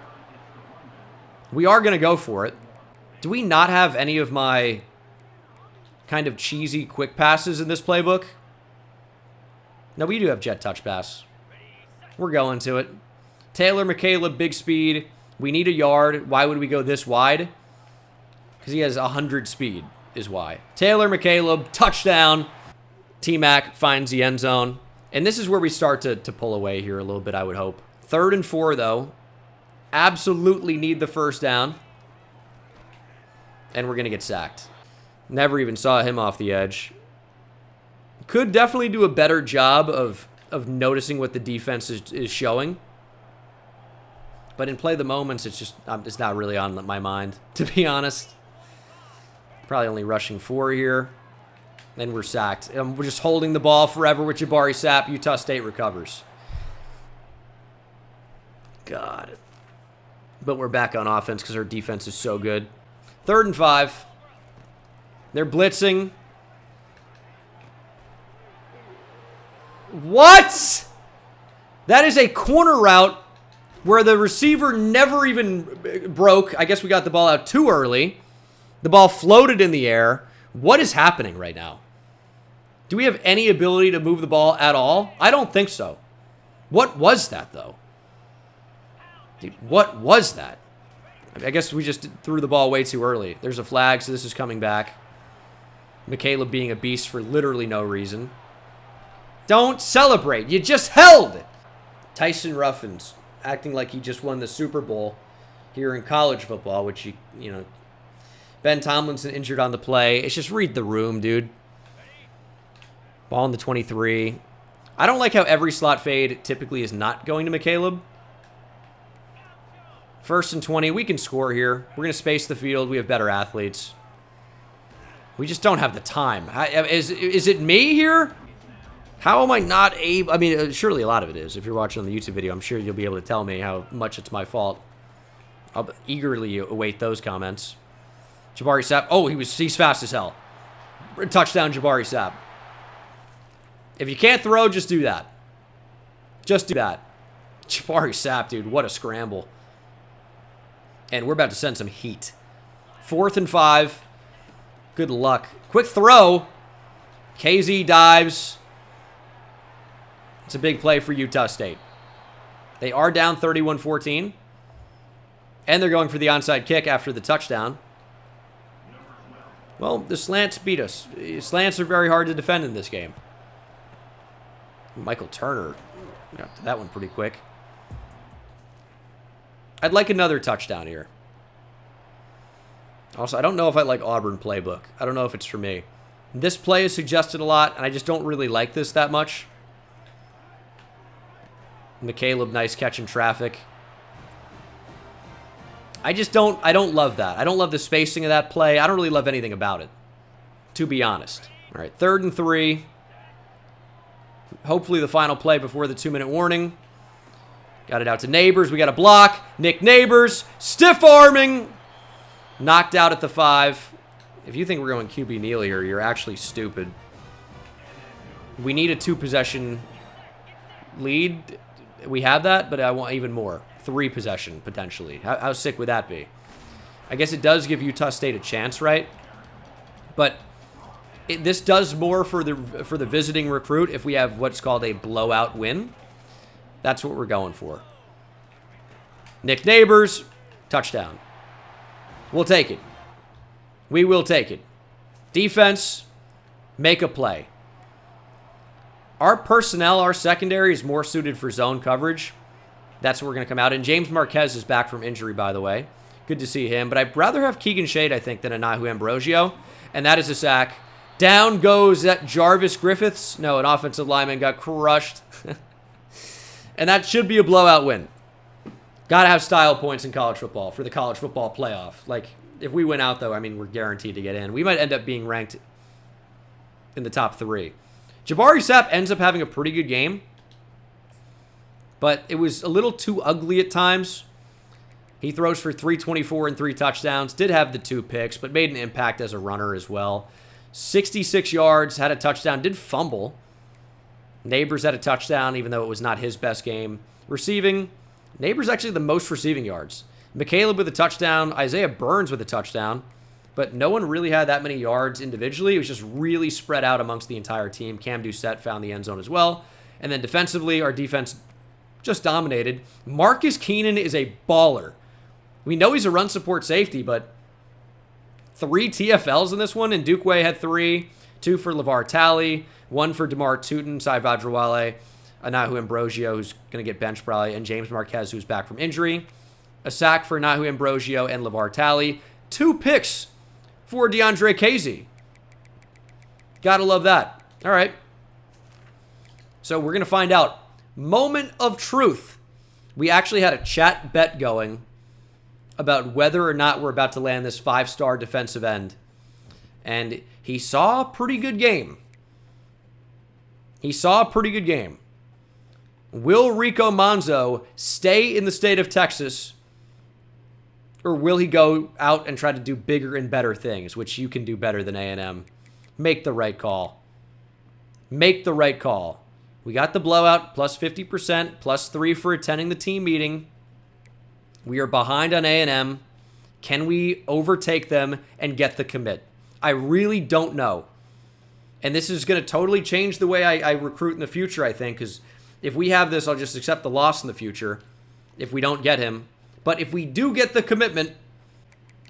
A: We are going to go for it. Do we not have any of my kind of cheesy quick passes in this playbook? No, we do have jet touch pass. We're going to it. Taylor McCaleb, big speed. We need a yard. Why would we go this wide? Because he has 100 speed is why. Taylor McCaleb, touchdown. T-Mac finds the end zone. And this is where we start to pull away here a little bit, I would hope. 3rd and 4, though. Absolutely need the 1st down. And we're going to get sacked. Never even saw him off the edge. Could definitely do a better job of noticing what the defense is showing. But in play the moments, it's not really on my mind, to be honest. Probably only rushing 4 here. Then we're sacked. We're just holding the ball forever with Jabari Sapp. Utah State recovers. God. But we're back on offense because our defense is so good. 3rd and 5. They're blitzing. What? That is a corner route where the receiver never even broke. I guess we got the ball out too early. The ball floated in the air. What is happening right now? Do we have any ability to move the ball at all? I don't think so. What was that, though? Dude, what was that? I guess we just threw the ball way too early. There's a flag, so this is coming back. McCaleb being a beast for literally no reason. Don't celebrate. You just held. Tyson Ruffins acting like he just won the Super Bowl here in college football, which, you know, Ben Tomlinson injured on the play. It's just read the room, dude. Ball in the 23. I don't like how every slot fade typically is not going to McCaleb. 1st and 20. We can score here. We're going to space the field. We have better athletes. We just don't have the time. Is it me here? How am I not able? I mean, surely a lot of it is. If you're watching on the YouTube video, I'm sure you'll be able to tell me how much it's my fault. I'll eagerly await those comments. Jabari Sapp. Oh, he's fast as hell. Touchdown, Jabari Sapp. If you can't throw, just do that. Just do that. Jabari Sapp, dude, what a scramble. And we're about to send some heat. 4th and 5. Good luck. Quick throw. KZ dives. It's a big play for Utah State. They are down 31-14. And they're going for the onside kick after the touchdown. Well, the slants beat us. Slants are very hard to defend in this game. Michael Turner got to that one pretty quick. I'd like another touchdown here. Also, I don't know if I like Auburn playbook. I don't know if it's for me. This play is suggested a lot, and I just don't really like this that much. McCaleb, nice catch in traffic. I don't love that. I don't love the spacing of that play. I don't really love anything about it, to be honest. All right, 3rd and 3. Hopefully the final play before the 2-minute warning. Got it out to Neighbors. We got a block. Nick Neighbors. Stiff arming. Knocked out at the 5. If you think we're going QB kneel here, you're actually stupid. We need a 2-possession lead. We have that, but I want even more. 3 possession, potentially. How sick would that be? I guess it does give Utah State a chance, right? But this does more for the visiting recruit if we have what's called a blowout win. That's what we're going for. Nick Neighbors, touchdown. We'll take it. We will take it. Defense, make a play. Our personnel, our secondary, is more suited for zone coverage. That's what we're going to come out in. James Marquez is back from injury, by the way. Good to see him. But I'd rather have Keegan Shade, I think, than Anahu Ambrosio. And that is a sack. Down goes that Jarvis Griffiths. No, an offensive lineman got crushed. And that should be a blowout win. Got to have style points in college football for the college football playoff. Like, if we win out, though, I mean, we're guaranteed to get in. We might end up being ranked in the top 3. Jabari Sapp ends up having a pretty good game. But it was a little too ugly at times. He throws for 324 and 3 touchdowns. Did have the 2 picks, but made an impact as a runner as well. 66 yards, had a touchdown, did fumble. Neighbors had a touchdown, even though it was not his best game. Receiving, Neighbors actually the most receiving yards. McCaleb with a touchdown, Isaiah Burns with a touchdown. But no one really had that many yards individually. It was just really spread out amongst the entire team. Cam Doucette found the end zone as well. And then defensively, our defense just dominated. Marcus Keenan is a baller. We know he's a run support safety, but 3 TFLs in this one, and Dukeway had 3, 2 for LeVar Talley, 1 for DeMar Tootin, Sai Vajrawale, Anahu Ambrosio, who's going to get benched probably, and James Marquez, who's back from injury. A sack for Anahu Ambrosio and LeVar Talley. 2 picks for DeAndre Casey. Gotta love that. All right. So we're going to find out. Moment of truth. We actually had a chat bet going about whether or not we're about to land this 5-star defensive end. And he saw a pretty good game. He saw a pretty good game. Will Rico Manzo stay in the state of Texas, or will he go out and try to do bigger and better things, which you can do better than A&M? Make the right call. Make the right call. We got the blowout, plus 50%, plus 3 for attending the team meeting. We are behind on A&M. Can we overtake them and get the commit? I really don't know. And this is going to totally change the way I recruit in the future, I think, because if we have this, I'll just accept the loss in the future if we don't get him. But if we do get the commitment,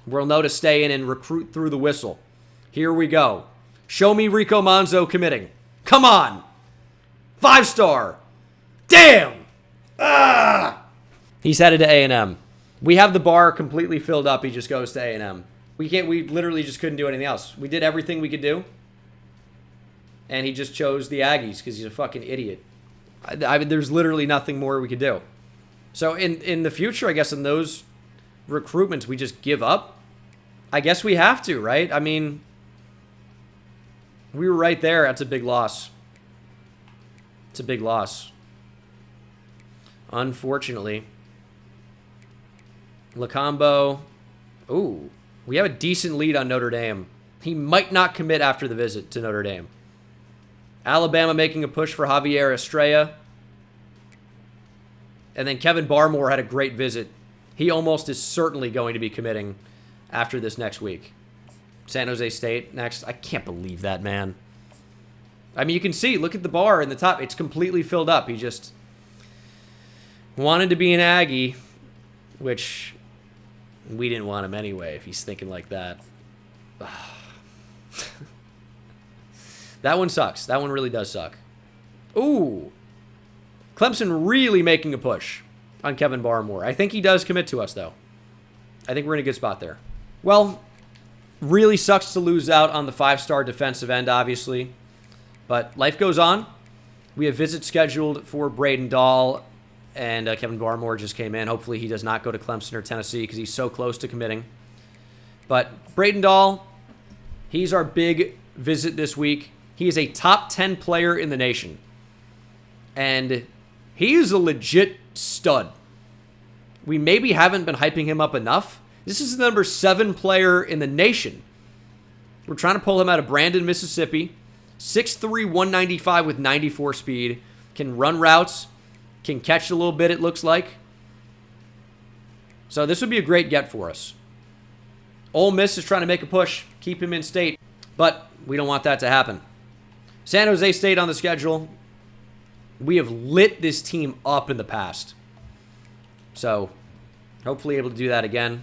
A: we'll know to stay in and recruit through the whistle. Here we go. Show me Rico Manzo committing. Come on. 5-star. Damn. Ah. He's headed to A&M. We have the bar completely filled up. He just goes to A&M. We literally just couldn't do anything else. We did everything we could do. And he just chose the Aggies because he's a fucking idiot. I mean, there's literally nothing more we could do. So in the future, I guess in those recruitments, we just give up. I guess we have to, right? I mean, we were right there. That's a big loss. It's a big loss. Unfortunately. Lacombo. Ooh. We have a decent lead on Notre Dame. He might not commit after the visit to Notre Dame. Alabama making a push for Javier Estrella. And then Kevin Barmore had a great visit. He almost is certainly going to be committing after this next week. San Jose State next. I can't believe that, man. I mean, you can see, look at the bar in the top. It's completely filled up. He just wanted to be an Aggie, which we didn't want him anyway if he's thinking like that. That one sucks. That one really does suck. Ooh. Clemson really making a push on Kevin Barmore. I think he does commit to us, though. I think we're in a good spot there. Well, really sucks to lose out on the 5-star defensive end, obviously. But life goes on. We have visits scheduled for Braden Dahl, and Kevin Barmore just came in. Hopefully he does not go to Clemson or Tennessee because he's so close to committing. But Braden Dahl, he's our big visit this week. He is a top 10 player in the nation. And he is a legit stud. We maybe haven't been hyping him up enough. This is the number 7 player in the nation. We're trying to pull him out of Brandon, Mississippi. 6'3", 195 with 94 speed. Can run routes. Can catch a little bit, it looks like. So this would be a great get for us. Ole Miss is trying to make a push. Keep him in state. But we don't want that to happen. San Jose State on the schedule. We have lit this team up in the past. So, hopefully able to do that again.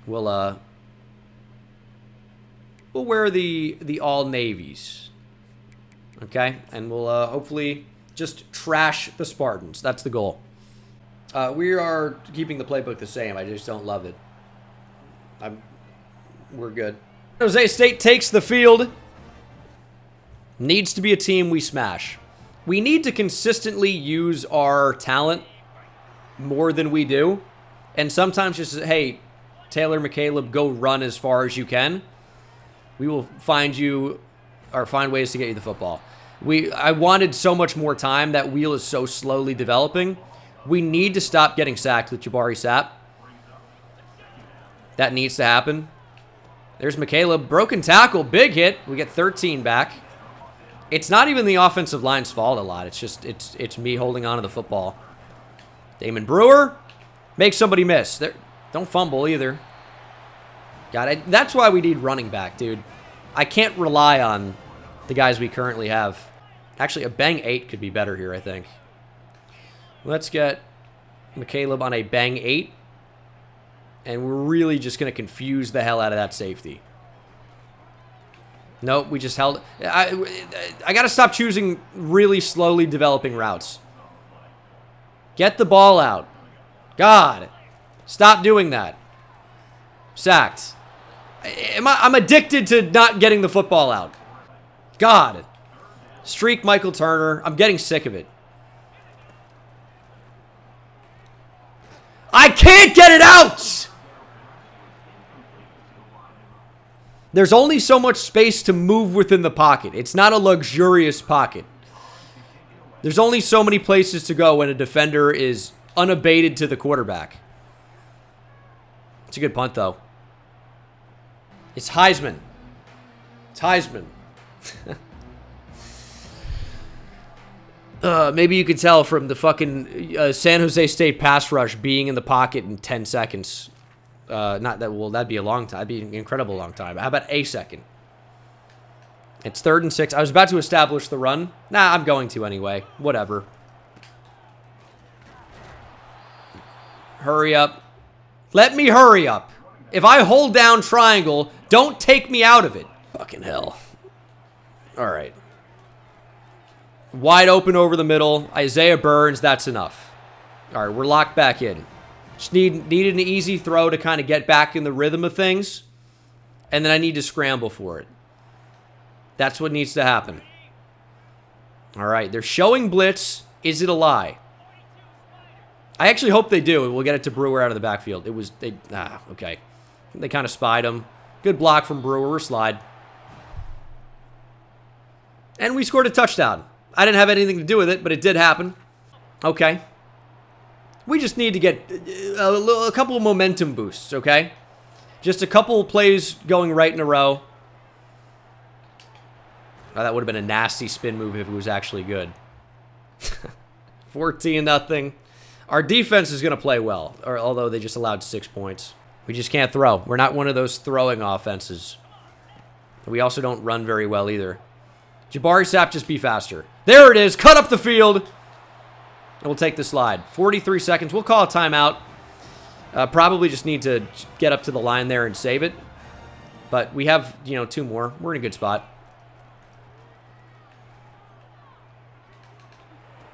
A: We'll wear the all navies. Okay? And we'll hopefully just trash the Spartans. That's the goal. We are keeping the playbook the same. I just don't love it. We're good. San Jose State takes the field. Needs to be a team we smash. We need to consistently use our talent more than we do. And sometimes just, hey, Taylor McCaleb, go run as far as you can. We will find you or find ways to get you the football. I wanted so much more time. That wheel is so slowly developing. We need to stop getting sacked with Jabari Sapp. That needs to happen. There's McCaleb. Broken tackle. Big hit. We get 13 back. It's not even the offensive line's fault a lot. It's just, it's me holding on to the football. Damon Brewer. Make somebody miss. Don't fumble either. Got it. That's why we need running back, dude. I can't rely on the guys we currently have. Actually, a bang 8 could be better here, I think. Let's get McCaleb on a bang 8. And we're really just going to confuse the hell out of that safety. Nope, we just held. I got to stop choosing really slowly developing routes. Get the ball out. God. Stop doing that. Sacked. I'm addicted to not getting the football out. God. Streak Michael Turner. I'm getting sick of it. I can't get it out! There's only so much space to move within the pocket. It's not a luxurious pocket. There's only so many places to go when a defender is unabated to the quarterback. It's a good punt, though. It's Heisman. It's Heisman. Maybe you could tell from the fucking San Jose State pass rush being in the pocket in 10 seconds. Not that, well, that'd be a long time. That'd be an incredible long time. How about a second? It's 3rd and 6. I was about to establish the run. Nah, I'm going to anyway. Whatever. Hurry up. Let me hurry up. If I hold down triangle, don't take me out of it. Fucking hell. All right. Wide open over the middle. Isaiah Burns, that's enough. All right, we're locked back in. Just needed an easy throw to kind of get back in the rhythm of things. And then I need to scramble for it. That's what needs to happen. All right, they're showing blitz. Is it a lie? I actually hope they do. We'll get it to Brewer out of the backfield. It was, okay. They kind of spied him. Good block from Brewer. Slide. And we scored a touchdown. I didn't have anything to do with it, but it did happen. Okay. We just need to get a couple of momentum boosts, okay? Just a couple of plays going right in a row. Oh, that would have been a nasty spin move if it was actually good. 14-0. Our defense is going to play well, although they just allowed 6 points. We just can't throw. We're not one of those throwing offenses. We also don't run very well either. Jabari Sapp, just be faster. There it is. Cut up the field. And we'll take the slide. 43 seconds. We'll call a timeout. Probably just need to get up to the line there and save it. But we have, 2 more. We're in a good spot.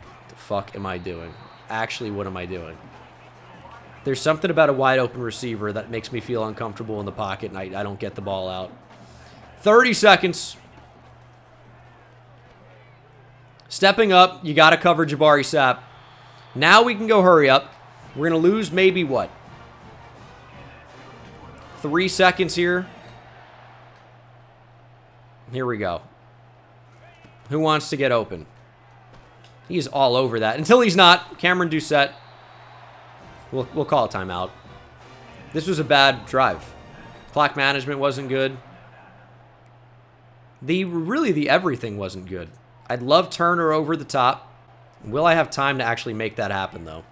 A: What the fuck am I doing? Actually, what am I doing? There's something about a wide open receiver that makes me feel uncomfortable in the pocket, and I don't get the ball out. 30 seconds. Stepping up, you got to cover Jabari Sapp. Now we can go hurry up. We're going to lose maybe what? 3 seconds here. Here we go. Who wants to get open? He's all over that. Until he's not. Cameron Doucette. We'll call a timeout. This was a bad drive. Clock management wasn't good. Really, the everything wasn't good. I'd love Turner over the top. Will I have time to actually make that happen, though?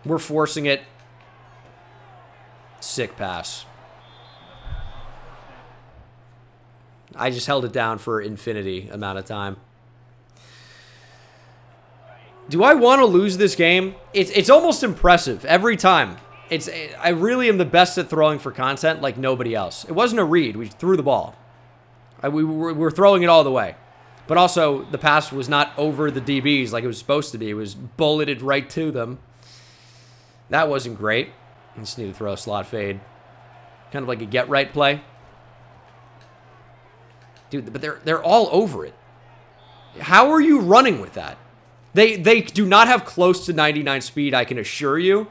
A: We're forcing it. Sick pass. I just held it down for infinity amount of time. Do I want to lose this game? It's almost impressive every time. I really am the best at throwing for content like nobody else. It wasn't a read. We threw the ball. We were throwing it all the way. But also, the pass was not over the DBs like it was supposed to be. It was bulleted right to them. That wasn't great. I just need to throw a slot fade. Kind of like a get-right play. Dude, but they're all over it. How are you running with that? They do not have close to 99 speed, I can assure you.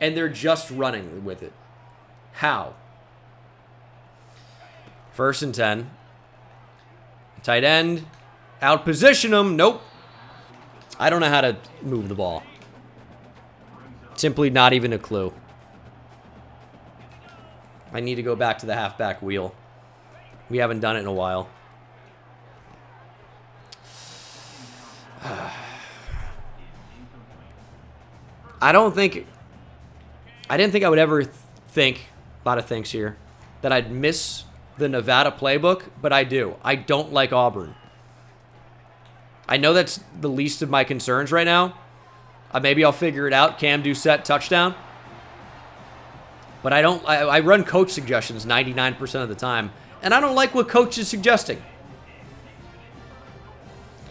A: And they're just running with it. How? 1st and 10. Tight end. Out position him. Nope. I don't know how to move the ball. Simply not even a clue. I need to go back to the halfback wheel. We haven't done it in a while. I didn't think I would ever think, a lot of things here, that I'd miss the Nevada playbook, but I do. I don't like Auburn. I know that's the least of my concerns right now. Maybe I'll figure it out. Cam Doucette touchdown. But I run coach suggestions 99% of the time, and I don't like what coach is suggesting.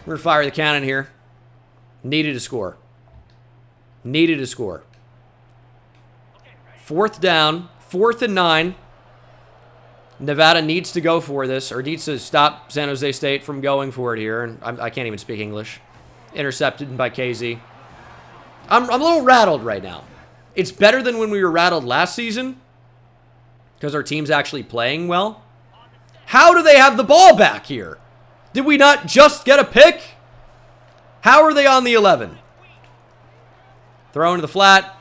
A: We're going to fire the cannon here. Needed a score. Needed a score. 4th down. 4th and 9. Nevada needs to go for this, or needs to stop San Jose State from going for it here. And I can't even speak English. Intercepted by KZ. I'm a little rattled right now. It's better than when we were rattled last season, because our team's actually playing well. How do they have the ball back here? Did we not just get a pick? How are they on the 11? Throw into the flat.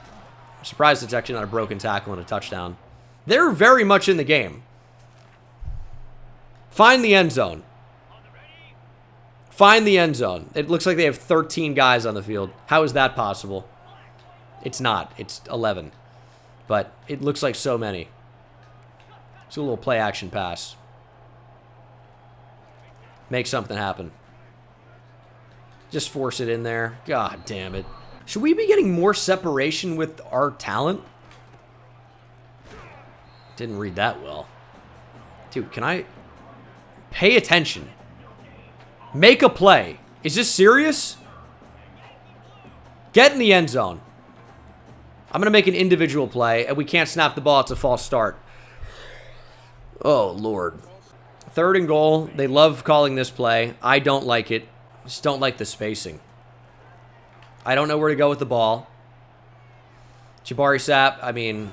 A: I'm surprised it's actually not a broken tackle and a touchdown. They're very much in the game. Find the end zone. Find the end zone. It looks like they have 13 guys on the field. How is that possible? It's not. It's 11. but it looks like so many. It's a little play action pass. Make something happen. Just force it in there. God damn it. Should we be getting more separation with our talent? Didn't read that well. Dude, can I... Pay attention. Make a play. Is this serious? Get in the end zone. I'm going to make an individual play, and we can't snap the ball. It's a false start. Oh, Lord. 3rd and goal. They love calling this play. I don't like it. Just don't like the spacing. I don't know where to go with the ball. Jabari Sapp, I mean...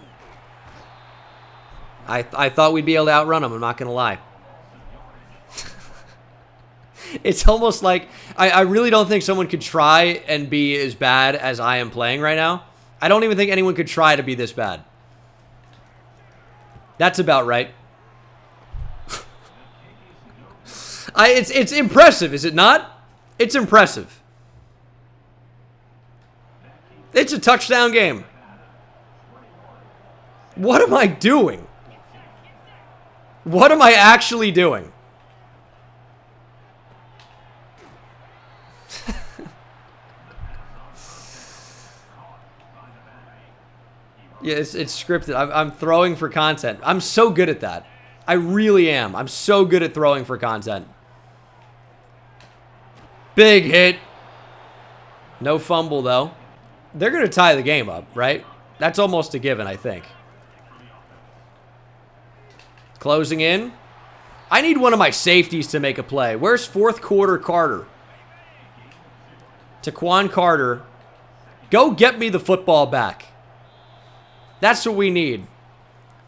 A: I thought we'd be able to outrun him. I'm not going to lie. It's almost like I really don't think someone could try and be as bad as I am playing right now. I don't even think anyone could try to be this bad. That's about right. It's impressive, is it not? It's impressive. It's a touchdown game. What am I doing? What am I actually doing? Yeah, it's scripted. I'm throwing for content. I'm so good at that. I really am. I'm so good at throwing for content. Big hit. No fumble, though. They're going to tie the game up, right? That's almost a given, I think. Closing in. I need one of my safeties to make a play. Where's 4th quarter Carter? Taquan Carter. Go get me the football back. That's what we need.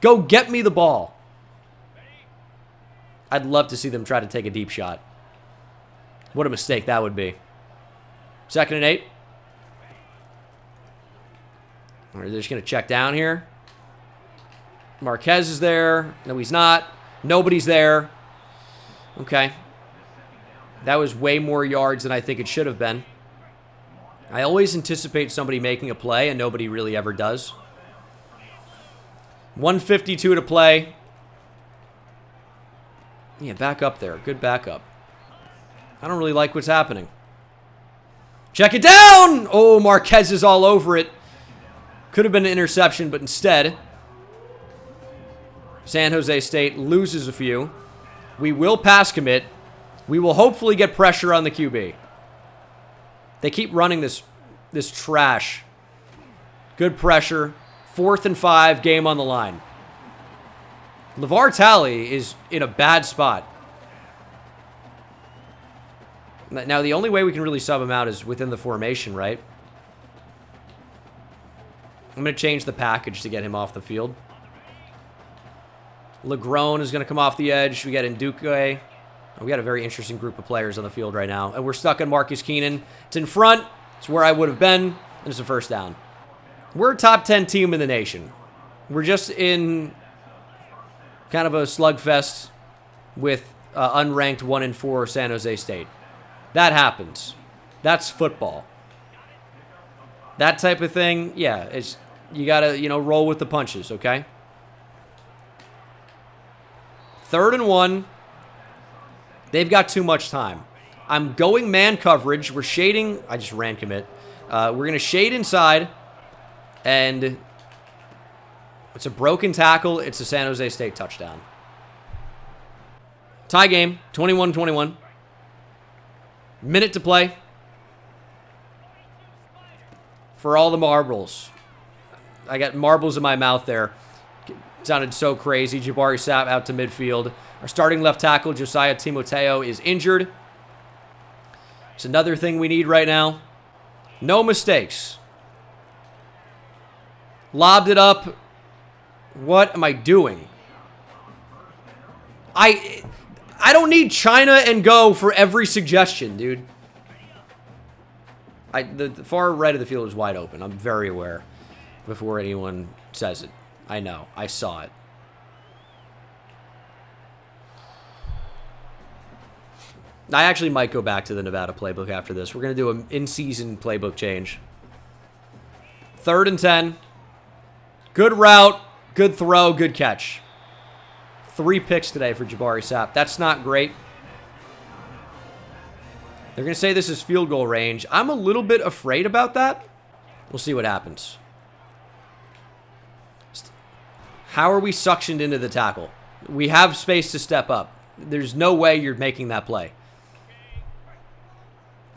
A: Go get me the ball. I'd love to see them try to take a deep shot. What a mistake that would be. 2nd and 8. They're just going to check down here. Marquez is there. No, he's not. Nobody's there. Okay. That was way more yards than I think it should have been. I always anticipate somebody making a play, and nobody really ever does. 152 to play. Yeah, back up there. Good backup. I don't really like what's happening. Check it down! Oh, Marquez is all over it. Could have been an interception, but instead, San Jose State loses a few. We will pass commit. We will hopefully get pressure on the QB. They keep running this trash. Good pressure. 4th and 5, game on the line. LeVar Talley is in a bad spot. Now, the only way we can really sub him out is within the formation, right? I'm going to change the package to get him off the field. Legrone is going to come off the edge. We got Nduke. We got a very interesting group of players on the field right now. And we're stuck on Marcus Keenan. It's in front. It's where I would have been. And it's a first down. We're a top 10 team in the nation. We're just in kind of a slugfest with unranked 1 and 4 San Jose State. That happens. That's football. That type of thing, yeah, it's you gotta roll with the punches, okay? 3rd and 1. They've got too much time. I'm going man coverage. We're shading. I just ran commit. We're gonna shade inside. And it's a broken tackle. It's a San Jose State touchdown. Tie game, 21-21. Minute to play. For all the marbles. I got marbles in my mouth there. It sounded so crazy. Jabari Sapp out to midfield. Our starting left tackle, Josiah Timoteo, is injured. It's another thing we need right now. No mistakes. Lobbed it up. What am I doing? I don't need China and go for every suggestion, dude. The far right of the field is wide open. I'm very aware before anyone says it. I know. I saw it. I actually might go back to the Nevada playbook after this. We're going to do an in-season playbook change. 3rd and 10. Good route, good throw, good catch. 3 picks today for Jabari Sapp. That's not great. They're going to say this is field goal range. I'm a little bit afraid about that. We'll see what happens. How are we suctioned into the tackle? We have space to step up. There's no way you're making that play.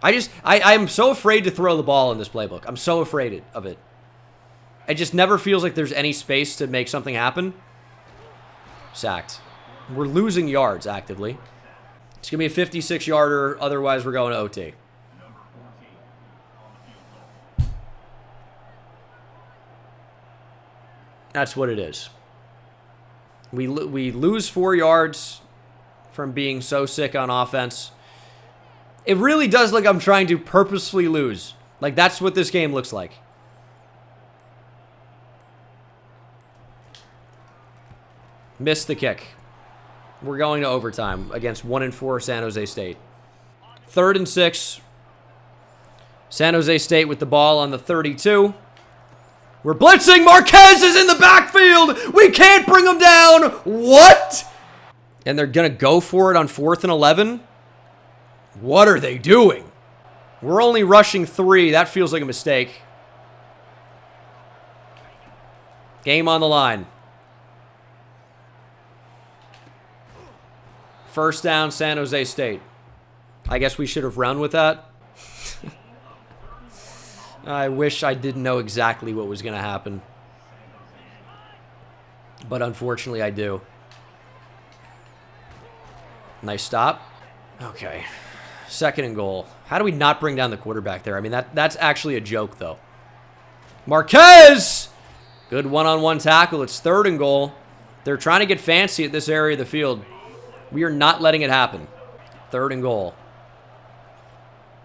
A: I'm so afraid to throw the ball in this playbook. I'm so afraid of it. It just never feels like there's any space to make something happen. Sacked. We're losing yards actively. It's going to be a 56-yarder. Otherwise, we're going to OT. That's what it is. We lose 4 yards from being so sick on offense. It really does look like I'm trying to purposefully lose. Like, that's what this game looks like. Missed the kick. We're going to overtime against 1-4 San Jose State. 3rd and 6. San Jose State with the ball on the 32. We're blitzing. Marquez is in the backfield. We can't bring him down. What? And they're going to go for it on 4th and 11? What are they doing? We're only rushing 3. That feels like a mistake. Game on the line. First down, San Jose State. I guess we should have run with that. I wish I didn't know exactly what was going to happen. But unfortunately, I do. Nice stop. Okay. 2nd and goal. How do we not bring down the quarterback there? I mean, that's actually a joke, though. Marquez! Good one-on-one tackle. It's 3rd and goal. They're trying to get fancy at this area of the field. We are not letting it happen. 3rd and goal.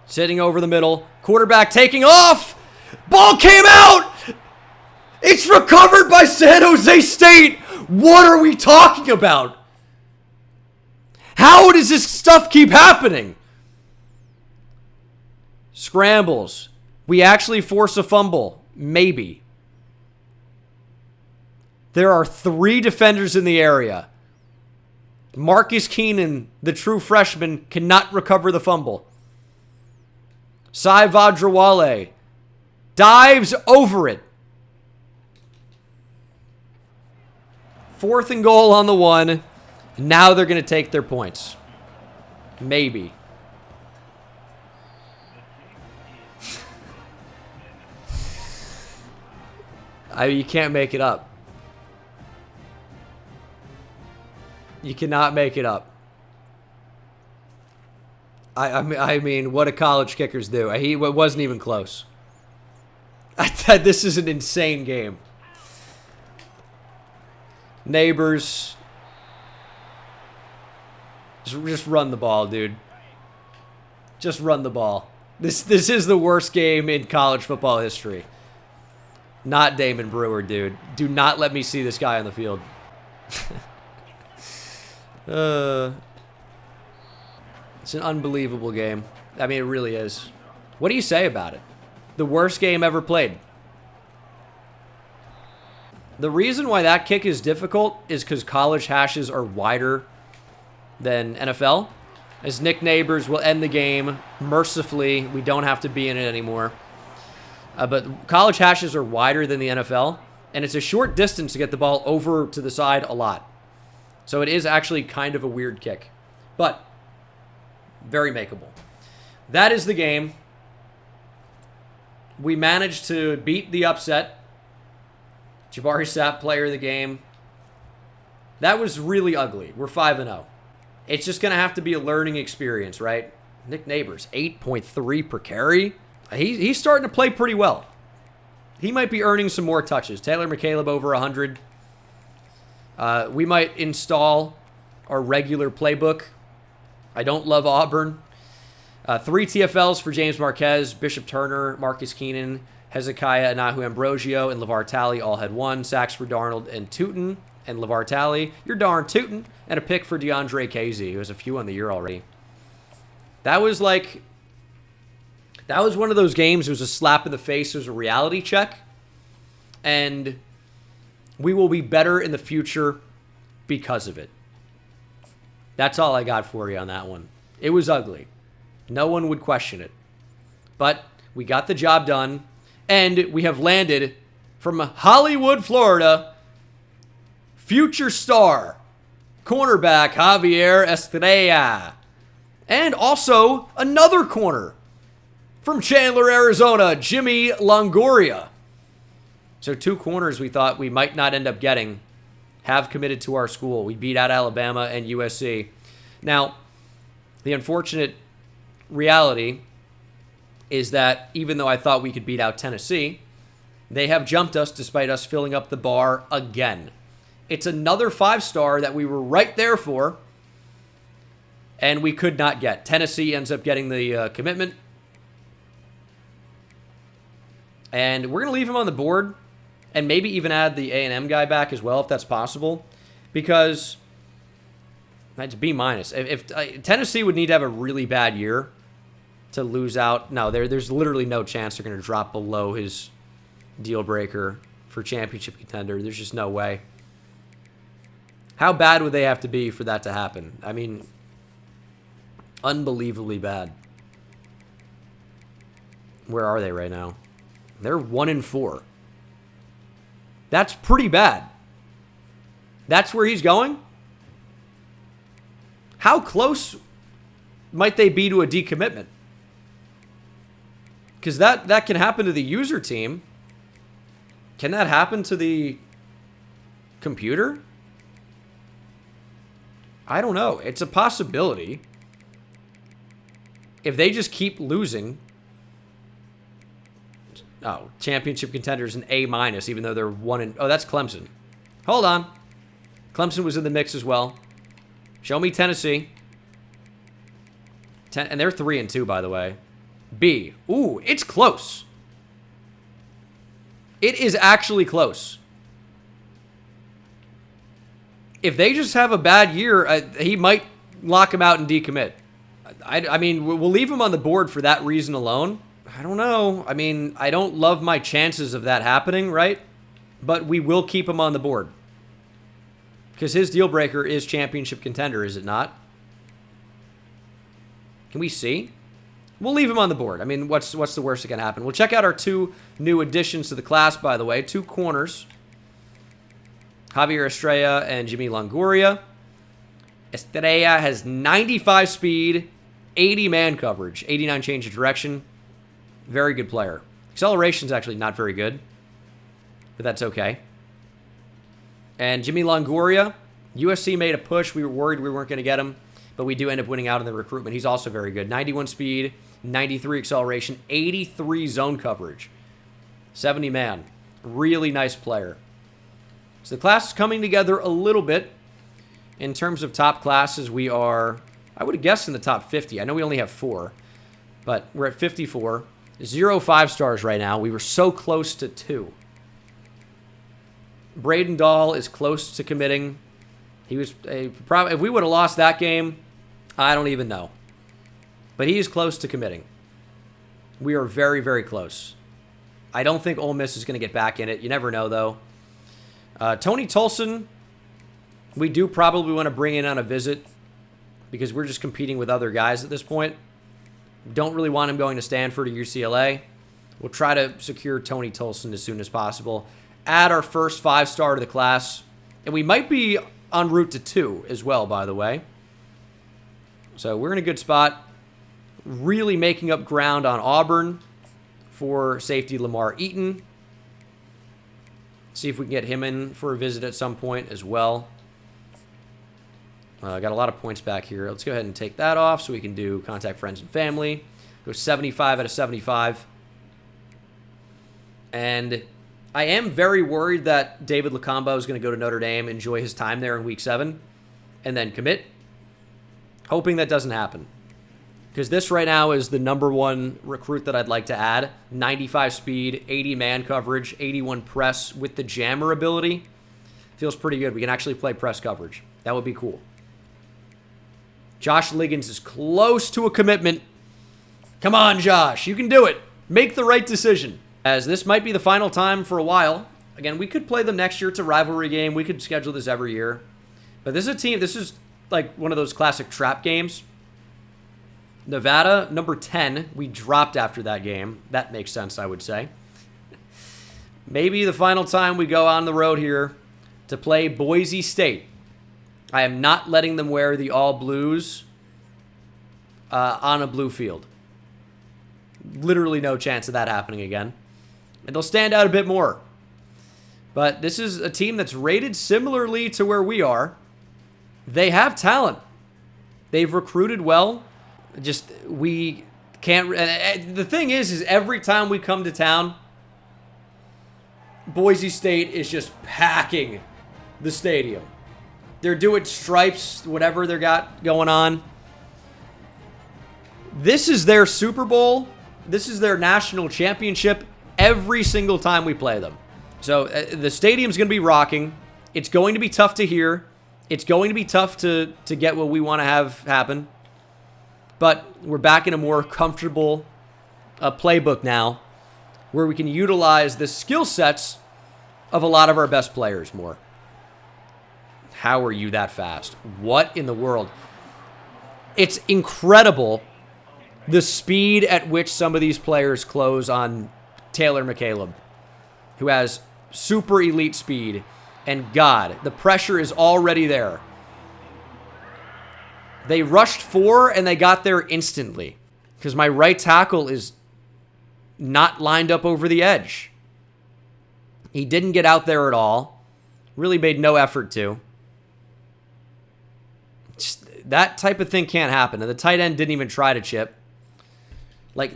A: Sitting over the middle. Quarterback taking off. Ball came out. It's recovered by San Jose State. What are we talking about? How does this stuff keep happening? Scrambles. We actually force a fumble. Maybe. There are 3 defenders in the area. Marcus Keenan, the true freshman, cannot recover the fumble. Sai Vajrawale dives over it. 4th and goal on the 1. Now they're going to take their points. Maybe. You can't make it up. You cannot make it up. I mean, what do college kickers do? It wasn't even close. This is an insane game. Neighbors. Just run the ball, dude. Just run the ball. This is the worst game in college football history. Not Damon Brewer, dude. Do not let me see this guy on the field. It's an unbelievable game. I mean, it really is. What do you say about it? The worst game ever played. The reason why that kick is difficult is because college hashes are wider than NFL. As Nick Neighbors will end the game mercifully. We don't have to be in it anymore. But college hashes are wider than the NFL. And it's a short distance to get the ball over to the side a lot. So it is actually kind of a weird kick. But very makeable. That is the game. We managed to beat the upset. Jabari Sapp, player of the game. That was really ugly. We're 5-0. It's just going to have to be a learning experience, right? Nick Neighbors, 8.3 per carry. He's starting to play pretty well. He might be earning some more touches. Taylor McCaleb over 100. We might install our regular playbook. I don't love Auburn. 3 TFLs for James Marquez, Bishop Turner, Marcus Keenan, Hezekiah Anahu Ambrosio, and LeVar Talley all had 1. Sacks for Darnold and Tootin and LeVar Talley. You're darn tootin'. And a pick for DeAndre Casey, who has a few on the year already. That was one of those games. It was a slap in the face. It was a reality check. And We will be better in the future because of it. That's all I got for you on that one. It was ugly. No one would question it. But we got the job done, and we have landed from Hollywood, Florida, future star, cornerback Javier Estrella. And also another corner from Chandler, Arizona, Jimmy Longoria. So 2 corners we thought we might not end up getting have committed to our school. We beat out Alabama and USC. Now, the unfortunate reality is that even though I thought we could beat out Tennessee, they have jumped us despite us filling up the bar again. It's another 5-star that we were right there for, and we could not get. Tennessee ends up getting the commitment. And we're going to leave him on the board and maybe even add the A&M guy back as well if that's possible. Because that's B-. If Tennessee would need to have a really bad year to lose out. No, there's literally no chance they're going to drop below his deal breaker for championship contender. There's just no way. How bad would they have to be for that to happen? I mean, unbelievably bad. Where are they right now? They're 1-4. That's pretty bad. That's where he's going? How close might they be to a decommitment? Because that can happen to the user team. Can that happen to the computer? I don't know. It's a possibility. If they just keep losing. Oh, championship contenders an A-, even though they're 1 oh, that's Clemson. Hold on. Clemson was in the mix as well. Show me Tennessee. And they're 3-2, by the way. B. Ooh, it's close. It is actually close. If they just have a bad year, he might lock him out and decommit. I mean, we'll leave him on the board for that reason alone. I don't know. I mean, I don't love my chances of that happening, right? But we will keep him on the board. Because his deal breaker is championship contender, is it not? Can we see? We'll leave him on the board. I mean, what's the worst that can happen? We'll check out our 2 new additions to the class, by the way. 2 corners. Javier Estrella and Jimmy Longoria. Estrella has 95 speed, 80 man coverage, 89 change of direction. Very good player. Acceleration's actually not very good, but that's okay. And Jimmy Longoria, USC made a push. We were worried we weren't going to get him, but we do end up winning out in the recruitment. He's also very good. 91 speed, 93 acceleration, 83 zone coverage, 70 man. Really nice player. So the class is coming together a little bit. In terms of top classes, we are, I would have guessed, in the top 50. I know we only have 4, but we're at 54. 0 5-stars right now. We were so close to 2. Braden Dahl is close to committing. He was if we would have lost that game, I don't even know. But he is close to committing. We are very, very close. I don't think Ole Miss is going to get back in it. You never know, though. Tony Tolson, we do probably want to bring in on a visit because we're just competing with other guys at this point. Don't really want him going to Stanford or UCLA. We'll try to secure Tony Tolson as soon as possible. Add our first 5-star to the class. And we might be en route to 2 as well, by the way. So we're in a good spot. Really making up ground on Auburn for safety Lamar Eaton. See if we can get him in for a visit at some point as well. Got a lot of points back here. Let's go ahead and take that off so we can do contact friends and family. Go 75 out of 75. And I am very worried that David Lacombo is going to go to Notre Dame, enjoy his time there in Week 7, and then commit. Hoping that doesn't happen. Because this right now is the #1 recruit that I'd like to add. 95 speed, 80 man coverage, 81 press with the jammer ability. Feels pretty good. We can actually play press coverage. That would be cool. Josh Liggins is close to a commitment. Come on, Josh. You can do it. Make the right decision. As this might be the final time for a while Again, we could play them next year. It's a rivalry game. We could schedule this every year. But this is a team, this is like one of those classic trap games. Nevada, number 10. We dropped after that game. That makes sense, I would say. Maybe the final time we go on the road here to play Boise State. I am not letting them wear the all blues on a blue field. Literally no chance of that happening again. And they'll stand out a bit more. But this is a team that's rated similarly to where we are. They have talent. They've recruited well. Just, we can't... And the thing is every time we come to town, Boise State is just packing the stadium. They're doing stripes, whatever they got going on. This is their Super Bowl. This is their national championship every single time we play them. So the stadium's going to be rocking. It's going to be tough to hear. It's going to be tough to get what we want to have happen. But we're back in a more comfortable playbook now where we can utilize the skill sets of a lot of our best players more. How are you that fast? What in the world? It's incredible the speed at which some of these players close on Taylor McCaleb, who has super elite speed. And God, the pressure is already there. They rushed 4 and they got there instantly because my right tackle is not lined up over the edge. He didn't get out there at all. Really made no effort to. Just, that type of thing can't happen. And the tight end didn't even try to chip. Like,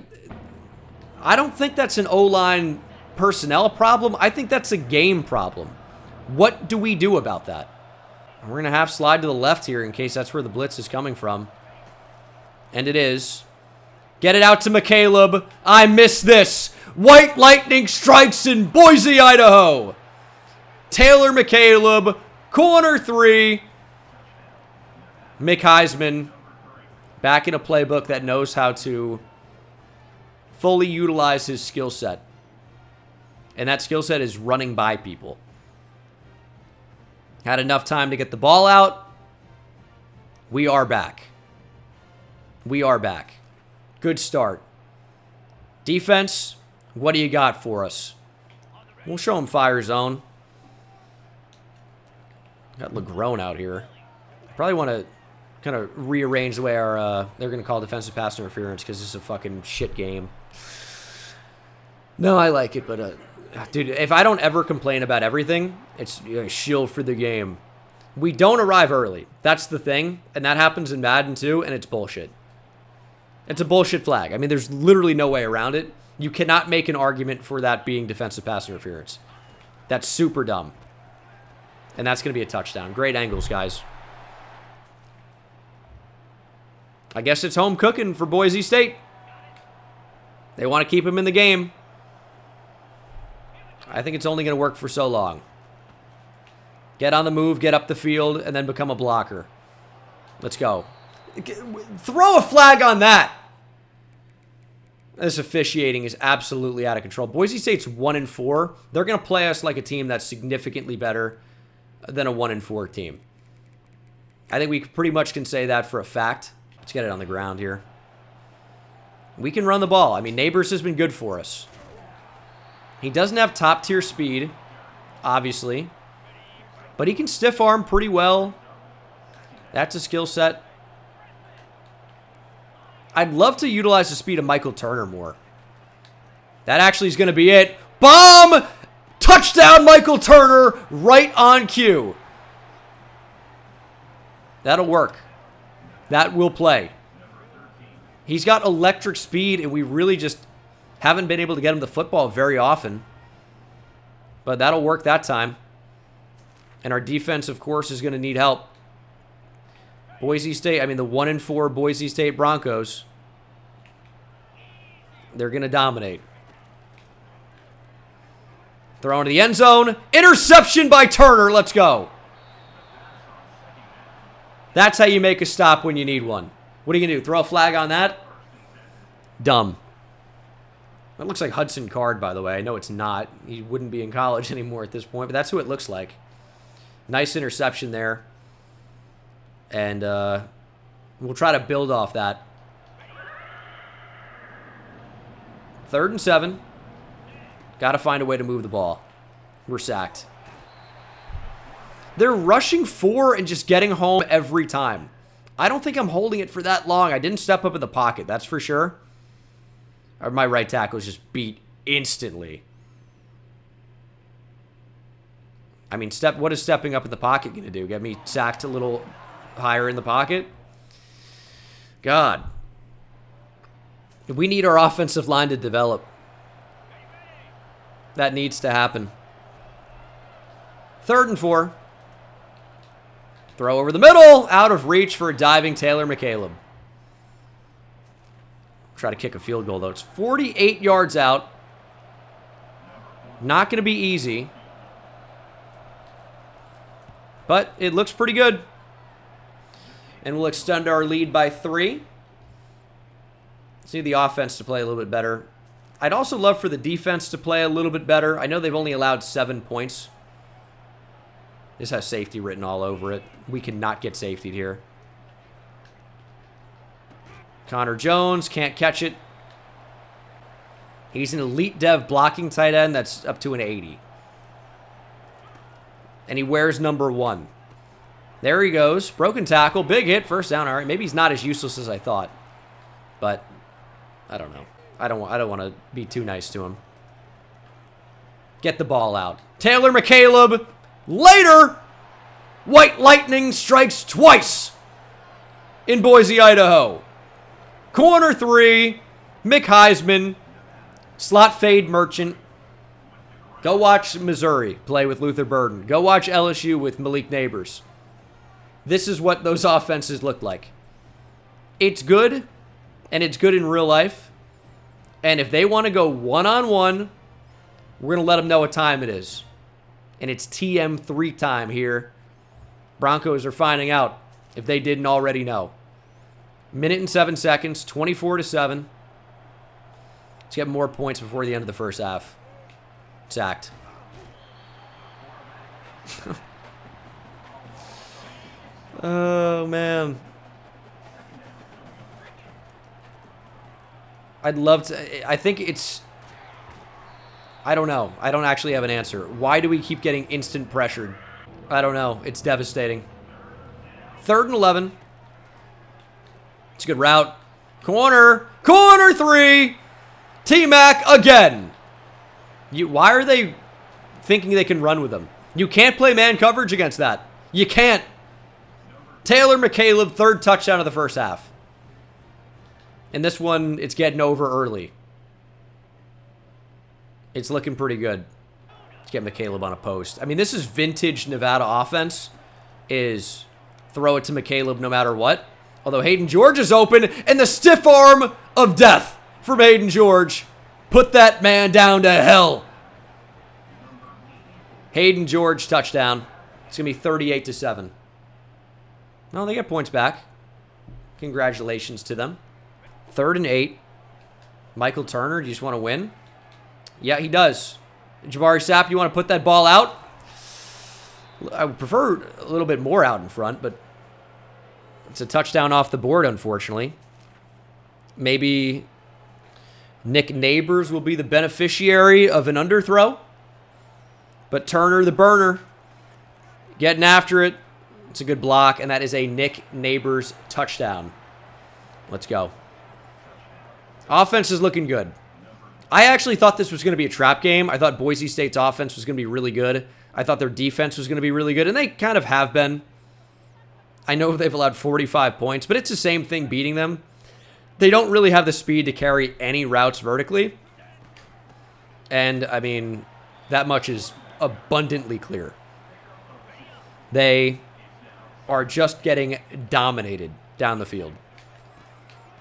A: I don't think that's an O-line personnel problem. I think that's a game problem. What do we do about that? We're going to have slide to the left here in case that's where the blitz is coming from. And it is. Get it out to McCaleb. I miss this. White lightning strikes in Boise, Idaho. Taylor McCaleb, corner 3. Mick Heisman back in a playbook that knows how to fully utilize his skill set. And that skill set is running by people. Had enough time to get the ball out. We are back. We are back. Good start. Defense, what do you got for us? We'll show them fire zone. Got LeGrone out here. Probably want to kind of rearrange the way our they're going to call defensive pass interference because this is a fucking shit game. No, I like it, but dude, if I don't ever complain about everything, it's a shield for the game. We don't arrive early. That's the thing, and that happens in Madden too, and it's bullshit. It's a bullshit flag. I mean, there's literally no way around it. You cannot make an argument for that being defensive pass interference. That's super dumb. And that's going to be a touchdown. Great angles, guys. I guess it's home cooking for Boise State. They want to keep him in the game. I think it's only going to work for so long. Get on the move, get up the field, and then become a blocker. Let's go. Throw a flag on that. This officiating is absolutely out of control. Boise State's 1-4. They're going to play us like a team that's significantly better than a 1-4 team. I think we pretty much can say that for a fact. Let's get it on the ground here. We can run the ball. I mean, Neighbors has been good for us. He doesn't have top-tier speed, obviously. But he can stiff arm pretty well. That's a skill set. I'd love to utilize the speed of Michael Turner more. That actually is going to be it. Bomb! Touchdown, Michael Turner, right on cue. That'll work. That will play. He's got electric speed, and we really just haven't been able to get him the football very often. But that'll work that time. And our defense, of course, is going to need help. Boise State, I mean the 1-4 Boise State Broncos, they're going to dominate. Throw into the end zone. Interception by Turner. Let's go. That's how you make a stop when you need one. What are you going to do? Throw a flag on that? Dumb. That looks like Hudson Card, by the way. I know it's not. He wouldn't be in college anymore at this point, but that's who it looks like. Nice interception there. And we'll try to build off that. 3rd and 7. Got to find a way to move the ball. We're sacked. They're rushing 4 and just getting home every time. I don't think I'm holding it for that long. I didn't step up in the pocket, that's for sure. Or my right tackle was just beat instantly. I mean, what is stepping up in the pocket going to do? Get me sacked a little higher in the pocket? God. We need our offensive line to develop. That needs to happen. 3rd and 4. Throw over the middle. Out of reach for a diving Taylor McCaleb. Try to kick a field goal, though. It's 48 yards out. Not going to be easy. But it looks pretty good. And we'll extend our lead by 3. Let's need the offense to play a little bit better. I'd also love for the defense to play a little bit better. I know they've only allowed 7 points. This has safety written all over it. We cannot get safetied here. Connor Jones can't catch it. He's an elite dev blocking tight end that's up to an 80. And he wears number 1. There he goes. Broken tackle. Big hit. First down. All right. Maybe he's not as useless as I thought. But I don't know. I don't want to be too nice to him. Get the ball out. Taylor McCaleb. Later. White Lightning strikes twice in Boise, Idaho. Corner 3. Mick Heisman. Slot fade merchant. Go watch Missouri play with Luther Burden. Go watch LSU with Malik Neighbors. This is what those offenses look like. It's good, and it's good in real life. And if they want to go one-on-one, we're going to let them know what time it is. And it's TM3 time here. Broncos are finding out if they didn't already know. 1:07, 24-7. Let's get more points before the end of the first half. Sacked. Oh, man. I'd love to... I think it's... I don't know. I don't actually have an answer. Why do we keep getting instant pressured? I don't know. It's devastating. 3rd and 11. It's a good route. Corner. Corner 3. T-Mac again. Why are they thinking they can run with them? You can't play man coverage against that. You can't. Taylor McCaleb, 3rd touchdown of the first half. And this one, it's getting over early. It's looking pretty good. Let's get McCaleb on a post. I mean, this is vintage Nevada offense. Is throw it to McCaleb no matter what. Although Hayden George is open, and the stiff arm of death from Hayden George. Put that man down to hell. Hayden George touchdown. It's going to be 38-7. No, they get points back. Congratulations to them. 3rd and 8. Michael Turner, do you just want to win? Yeah, he does. Jabari Sapp, you want to put that ball out? I would prefer a little bit more out in front, but it's a touchdown off the board, unfortunately. Maybe Nick Neighbors will be the beneficiary of an underthrow. But Turner, the burner, getting after it. It's a good block, and that is a Nick Neighbors touchdown. Let's go. Offense is looking good. I actually thought this was going to be a trap game. I thought Boise State's offense was going to be really good. I thought their defense was going to be really good, and they kind of have been. I know they've allowed 45 points, but it's the same thing beating them. They don't really have the speed to carry any routes vertically. And, I mean, that much is abundantly clear. They are just getting dominated down the field.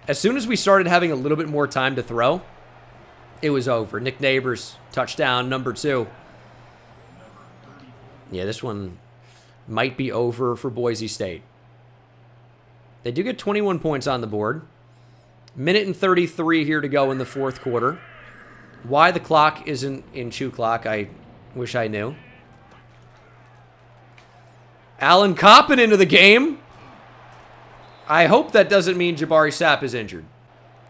A: As soon as we started having a little bit more time to throw, it was over. Nick Neighbors, touchdown, number 2. Yeah, this one might be over for Boise State. They do get 21 points on the board. 1:33 here to go in the 4th quarter. Why the clock isn't in Chew Clock, I wish I knew. Alan Coppin into the game. I hope that doesn't mean Jabari Sapp is injured.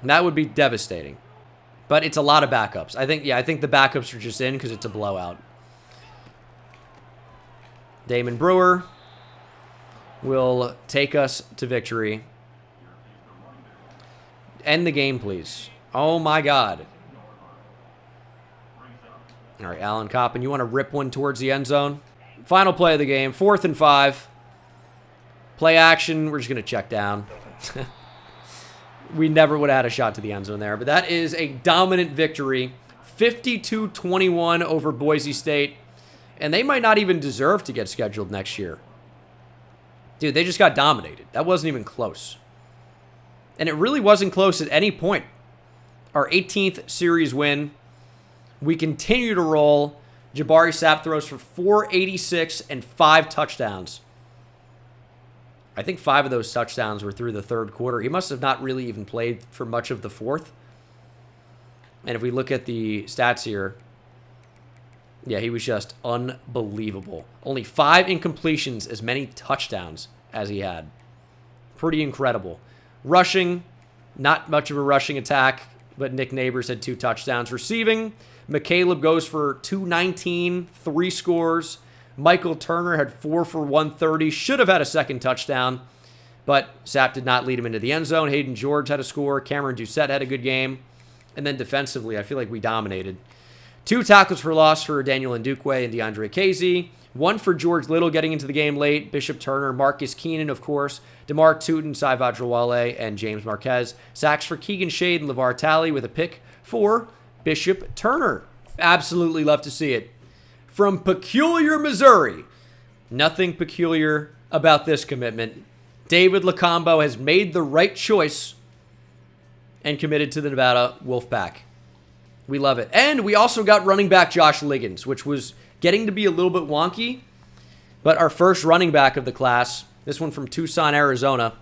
A: That would be devastating. But it's a lot of backups. I think the backups are just in because it's a blowout. Damon Brewer will take us to victory. End the game, please. Oh, my God. All right, Alan Coppin, you want to rip one towards the end zone? Final play of the game, 4th and 5. Play action, we're just going to check down. We never would have had a shot to the end zone there, but that is a dominant victory. 52-21 over Boise State, and they might not even deserve to get scheduled next year. Dude, they just got dominated. That wasn't even close. And it really wasn't close at any point. Our 18th series win. We continue to roll. Jabari Sapp throws for 486 and 5 touchdowns. I think 5 of those touchdowns were through the third quarter. He must have not really even played for much of the fourth. And if we look at the stats here, yeah, he was just unbelievable. Only 5 incompletions, as many touchdowns as he had. Pretty incredible. Rushing, not much of a rushing attack, but Nick Neighbors had 2 touchdowns. Receiving, McCaleb goes for 219, 3 scores. Michael Turner had 4 for 130. Should have had a second touchdown, but Sapp did not lead him into the end zone. Hayden George had a score. Cameron Doucette had a good game. And then defensively, I feel like we dominated. 2 tackles for loss for Daniel Ndukwe and DeAndre Casey. 1 for George Little getting into the game late. Bishop Turner, Marcus Keenan, of course. DeMar Tootin, Sai Vajrawale, and James Marquez. Sacks for Keegan Shade and LeVar Talley with a pick for Bishop Turner. Absolutely love to see it. From Peculiar, Missouri. Nothing peculiar about this commitment. David Lacombo has made the right choice and committed to the Nevada Wolfpack. We love it. And we also got running back Josh Liggins, which was getting to be a little bit wonky. But our first running back of the class, this one from Tucson, Arizona.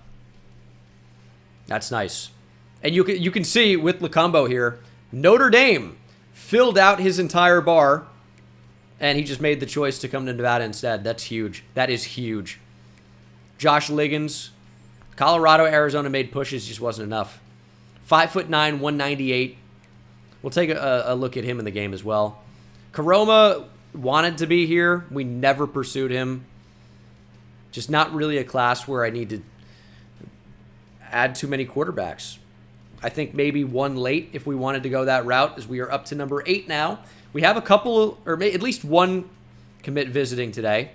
A: That's nice. And you can see with Lacombo here, Notre Dame filled out his entire bar. And he just made the choice to come to Nevada instead. That's huge. That is huge. Josh Liggins. Colorado, Arizona made pushes. Just wasn't enough. 5'9", 198. We'll take a look at him in the game as well. Karoma wanted to be here. We never pursued him. Just not really a class where I need to add too many quarterbacks. I think maybe one late if we wanted to go that route, as we are up to number 8 now. We have a couple, or at least one commit visiting today.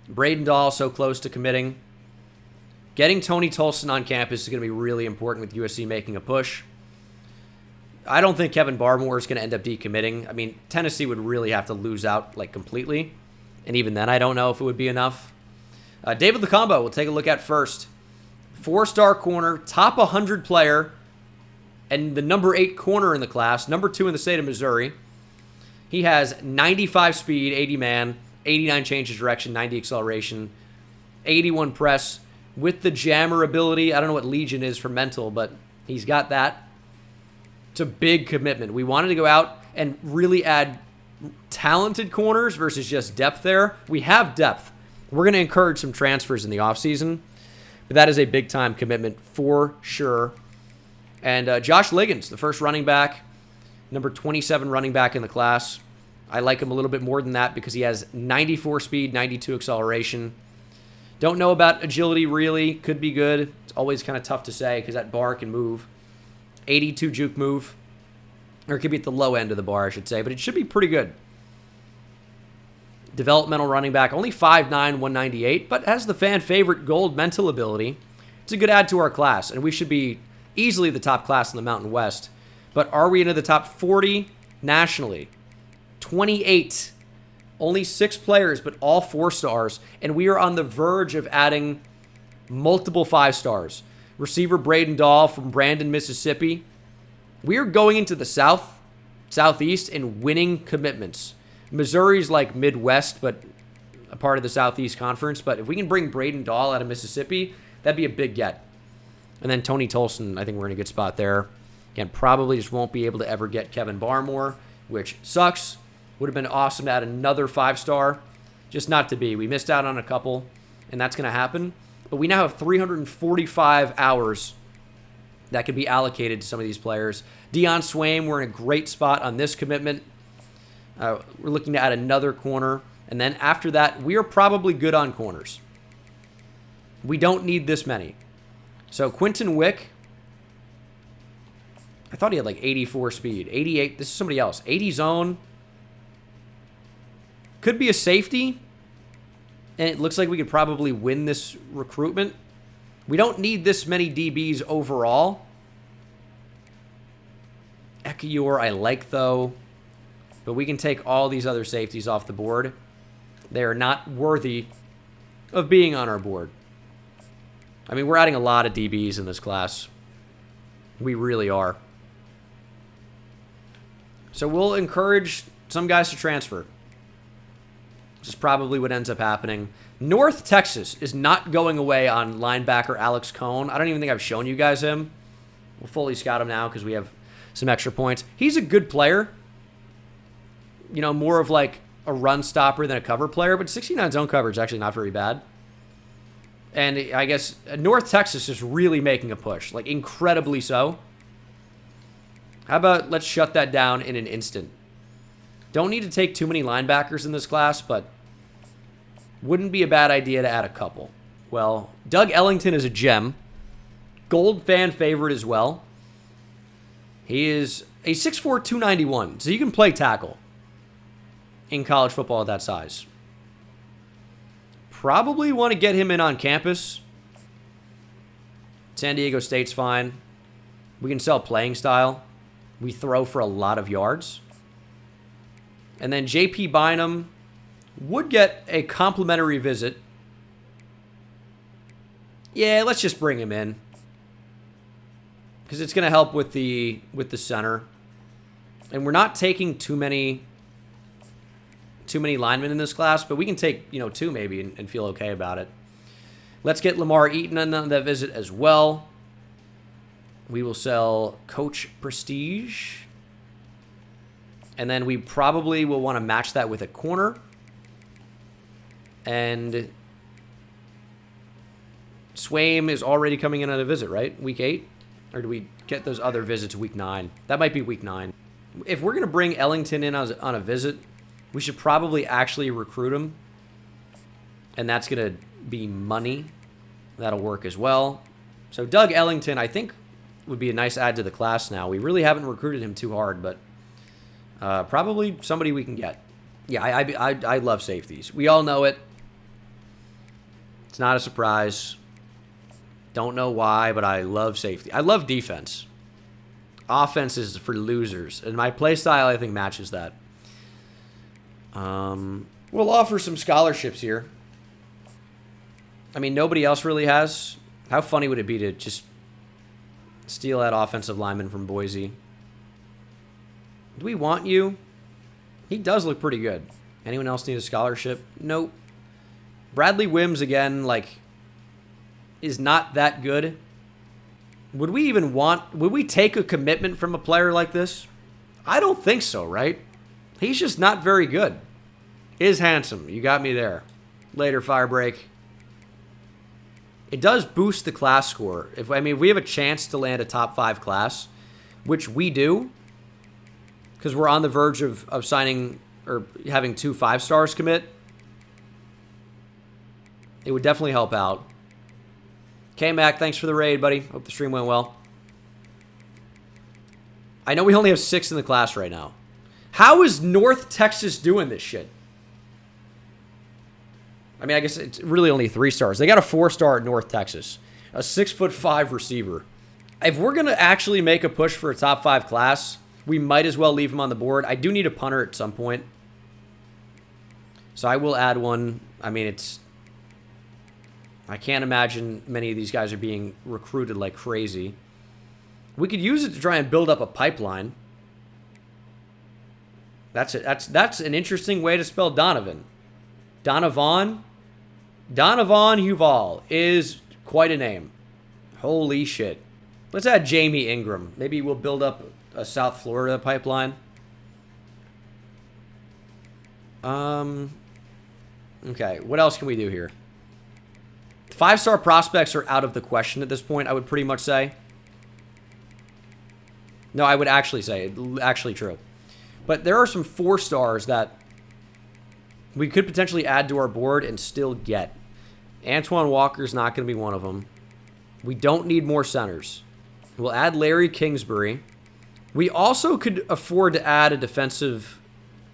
A: Braden Dahl so close to committing. Getting Tony Tolson on campus is going to be really important with USC making a push. I don't think Kevin Barmore is going to end up decommitting. I mean, Tennessee would really have to lose out like completely. And even then, I don't know if it would be enough. David Lacombo, we'll take a look at first. 4-star corner, top 100 player, and the number 8 corner in the class, number 2 in the state of Missouri. He has 95 speed, 80 man, 89 change of direction, 90 acceleration, 81 press with the jammer ability. I don't know what Legion is for mental, but he's got that. It's a big commitment. We wanted to go out and really add talented corners versus just depth there. We have depth. We're going to encourage some transfers in the offseason, but that is a big-time commitment for sure. And Josh Liggins, the first running back, number 27 running back in the class. I like him a little bit more than that because he has 94 speed, 92 acceleration. Don't know about agility really. Could be good. It's always kind of tough to say because that bar can move. 82 juke move. Or it could be at the low end of the bar, I should say. But it should be pretty good. Developmental running back. Only 5'9", 198. But has the fan favorite gold mental ability. It's a good add to our class. And we should be easily the top class in the Mountain West. But are we into the top 40 nationally? 28. Only 6 players, but all 4 stars. And we are on the verge of adding multiple 5 stars. Receiver Braden Dahl from Brandon, Mississippi. We are going into the Southeast, and winning commitments. Missouri's like Midwest, but a part of the Southeast Conference. But if we can bring Braden Dahl out of Mississippi, that'd be a big get. And then Tony Tolson, I think we're in a good spot there. Again, probably just won't be able to ever get Kevin Barmore, which sucks. Would have been awesome to add another 5-star. Just not to be. We missed out on a couple, and that's going to happen. But we now have 345 hours that could be allocated to some of these players. Deion Swaim, we're in a great spot on this commitment. We're looking to add another corner. And then after that, we are probably good on corners. We don't need this many. So Quinton Wick, I thought he had like 84 speed. 88, this is somebody else. 80 zone. Could be a safety. And it looks like we could probably win this recruitment. We don't need this many DBs overall. Ekiyor I like, though. But we can take all these other safeties off the board. They are not worthy of being on our board. I mean, we're adding a lot of DBs in this class. We really are. So we'll encourage some guys to transfer. Which is probably what ends up happening. North Texas is not going away on linebacker Alex Cohn. I don't even think I've shown you guys him. We'll fully scout him now because we have some extra points. He's a good player. You know, more of like a run stopper than a cover player, but 69 zone coverage is actually not very bad. And I guess North Texas is really making a push, like incredibly so. How about let's shut that down in an instant? Don't need to take too many linebackers in this class, but wouldn't be a bad idea to add a couple. Well, Doug Ellington is a gem. Gold fan favorite as well. He is a 6'4", 291, so you can play tackle in college football at that size. Probably want to get him in on campus. San Diego State's fine. We can sell playing style. We throw for a lot of yards. And then J.P. Bynum would get a complimentary visit. Yeah, let's just bring him in. Because it's going to help with the center. And we're not taking too many linemen in this class, but we can take, you know, 2 maybe and feel okay about it. Let's get Lamar Eaton on that visit as well. We will sell Coach Prestige. And then we probably will want to match that with a corner. And Swaim is already coming in on a visit, right? Week 8? Or do we get those other visits week 9? That might be week 9. If we're going to bring Ellington in on a visit, we should probably actually recruit him. And that's going to be money. That'll work as well. So Doug Ellington, I think, would be a nice add to the class now. We really haven't recruited him too hard, but probably somebody we can get. Yeah, I love safeties. We all know it. It's not a surprise. Don't know why, but I love safety. I love defense. Offense is for losers, and my play style, I think, matches that. We'll offer some scholarships here. I mean, nobody else really has. How funny would it be to just steal that offensive lineman from Boise? Do we want you? He does look pretty good. Anyone else need a scholarship? Nope. Bradley Wims, again, like, is not that good. Would we take a commitment from a player like this? I don't think so, right? He's just not very good. Is handsome. You got me there. Later, Firebreak. It does boost the class score. If we have a chance to land a top 5 class, which we do, because we're on the verge of signing or having 2 5-stars commit, it would definitely help out. K-Mac, thanks for the raid, buddy. Hope the stream went well. I know we only have 6 in the class right now. How is North Texas doing this shit? I mean, I guess it's really only 3 stars. They got a 4-star at North Texas. A 6'5" receiver. If we're going to actually make a push for a top 5 class, we might as well leave him on the board. I do need a punter at some point. So I will add one. I mean, I can't imagine many of these guys are being recruited like crazy. We could use it to try and build up a pipeline. That's it. That's an interesting way to spell Donovan. Donovan Huval is quite a name. Holy shit. Let's add Jamie Ingram. Maybe we'll build up a South Florida pipeline. Okay, what else can we do here? 5-star prospects are out of the question at this point, I would pretty much say. No, I would actually say, actually true. But there are some 4-stars that we could potentially add to our board and still get. Antoine Walker's not going to be one of them. We don't need more centers. We'll add Larry Kingsbury. We also could afford to add a defensive,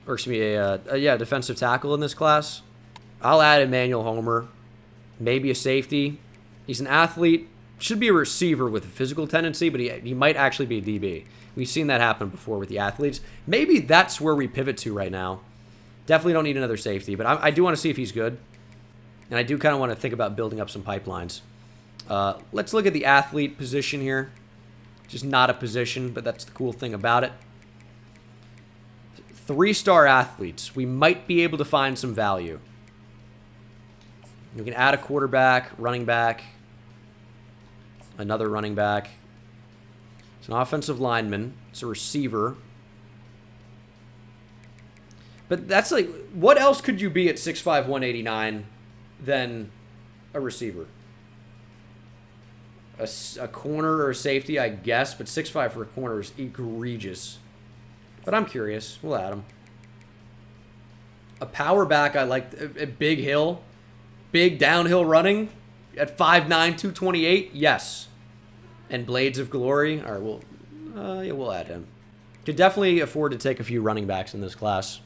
A: or excuse me, defensive tackle in this class. I'll add Emmanuel Homer. Maybe a safety. He's an athlete. Should be a receiver with a physical tendency, but he might actually be a DB. We've seen that happen before with the athletes. Maybe that's where we pivot to right now. Definitely don't need another safety, but I do want to see if he's good. And I do kind of want to think about building up some pipelines. Let's look at the athlete position here. Just not a position, but that's the cool thing about it. 3-star athletes. We might be able to find some value. We can add a quarterback, running back, another running back. It's an offensive lineman. It's a receiver. But that's like, what else could you be at 6'5", 189 than a receiver? A corner or a safety, I guess, but 6'5" for a corner is egregious. But I'm curious. We'll add him. A power back, I like. A big hill. Big downhill running at 5'9", 228. Yes. And Blades of Glory. All right, we'll add him. Could definitely afford to take a few running backs in this class.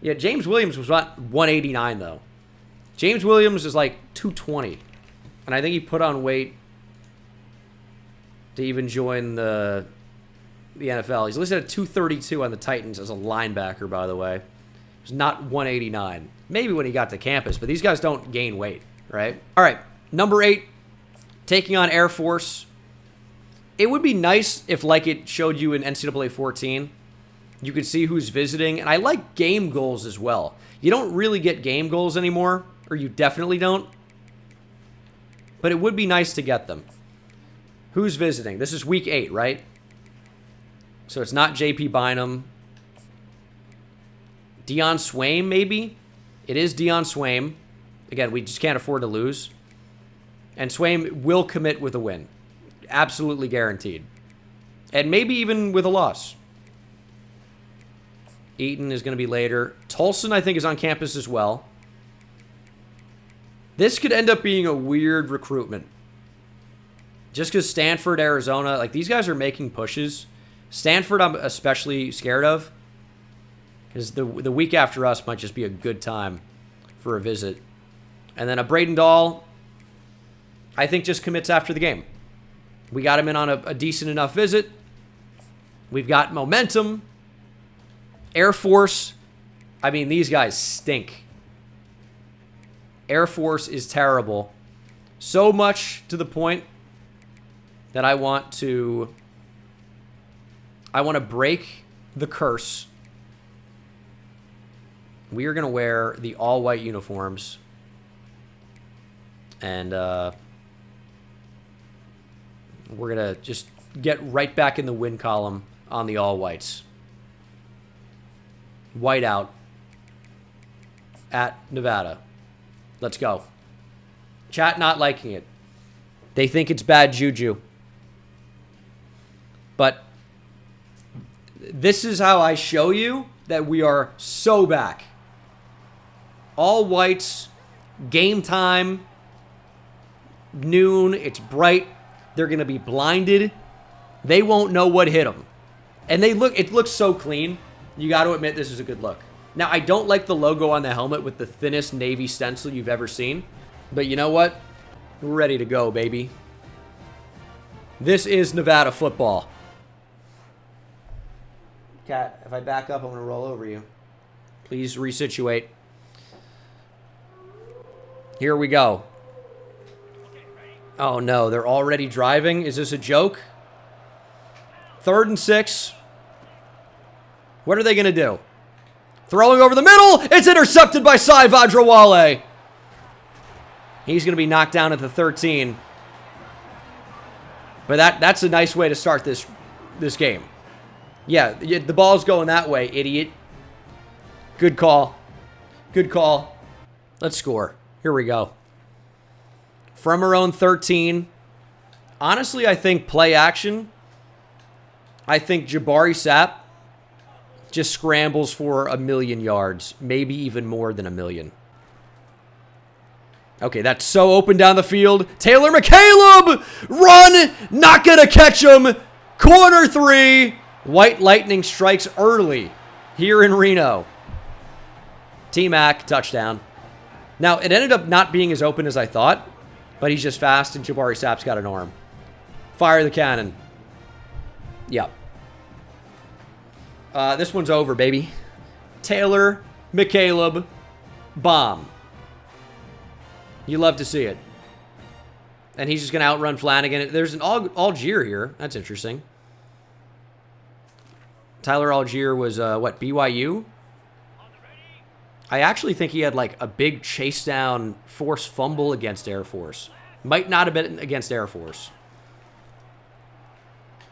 A: Yeah, James Williams was not 189, though. James Williams is like 220. And I think he put on weight to even join the NFL. He's listed at 232 on the Titans as a linebacker, by the way. He's not 189. Maybe when he got to campus, but these guys don't gain weight, right? All right, number 8, taking on Air Force. It would be nice if, like it showed you in NCAA 14, you could see who's visiting. And I like game goals as well. You don't really get game goals anymore, or you definitely don't. But it would be nice to get them. Who's visiting? This is week 8, right? So it's not JP Bynum. Deion Swaim, maybe? It is Deion Swaim. Again, we just can't afford to lose. And Swaim will commit with a win. Absolutely guaranteed. And maybe even with a loss. Eaton is going to be later. Tolson, I think, is on campus as well. This could end up being a weird recruitment. Just because Stanford, Arizona, like these guys are making pushes. Stanford, I'm especially scared of. Because the week after us might just be a good time for a visit. And then a Braden Dahl, I think just commits after the game. We got him in on a decent enough visit. We've got momentum. Air Force, I mean, these guys stink. Air Force is terrible. So much to the point that I want to break the curse. We are going to wear the all-white uniforms. And we're going to just get right back in the win column on the all-whites. White out at Nevada. Let's go. Chat not liking it. They think it's bad juju. But this is how I show you that we are so back. All whites, game time, noon, it's bright. They're going to be blinded. They won't know what hit them. And it looks so clean. You got to admit this is a good look. Now, I don't like the logo on the helmet with the thinnest navy stencil you've ever seen. But you know what? We're ready to go, baby. This is Nevada football. Cat, if I back up, I'm going to roll over you. Please resituate. Here we go. Oh, no. They're already driving? Is this a joke? 3rd and 6. What are they going to do? Throwing over the middle. It's intercepted by Sai Vajrawale. He's going to be knocked down at the 13. But that's a nice way to start this game. Yeah, the ball's going that way, idiot. Good call. Good call. Let's score. Here we go. From our own 13. Honestly, I think play action. I think Jabari Sapp just scrambles for 1,000,000 yards. Maybe even more than 1,000,000. Okay, that's so open down the field. Taylor McCaleb! Run! Not gonna catch him! Corner 3. White Lightning strikes early here in Reno. T-Mac, touchdown. Now, it ended up not being as open as I thought, but he's just fast, and Jabari Sapp's got an arm. Fire the cannon. Yep. This one's over, baby. Taylor McCaleb, bomb. You love to see it. And he's just going to outrun Flanagan. There's an Algier here. That's interesting. Tyler Algier was, what, BYU? I actually think he had, like, a big chase down force fumble against Air Force. Might not have been against Air Force.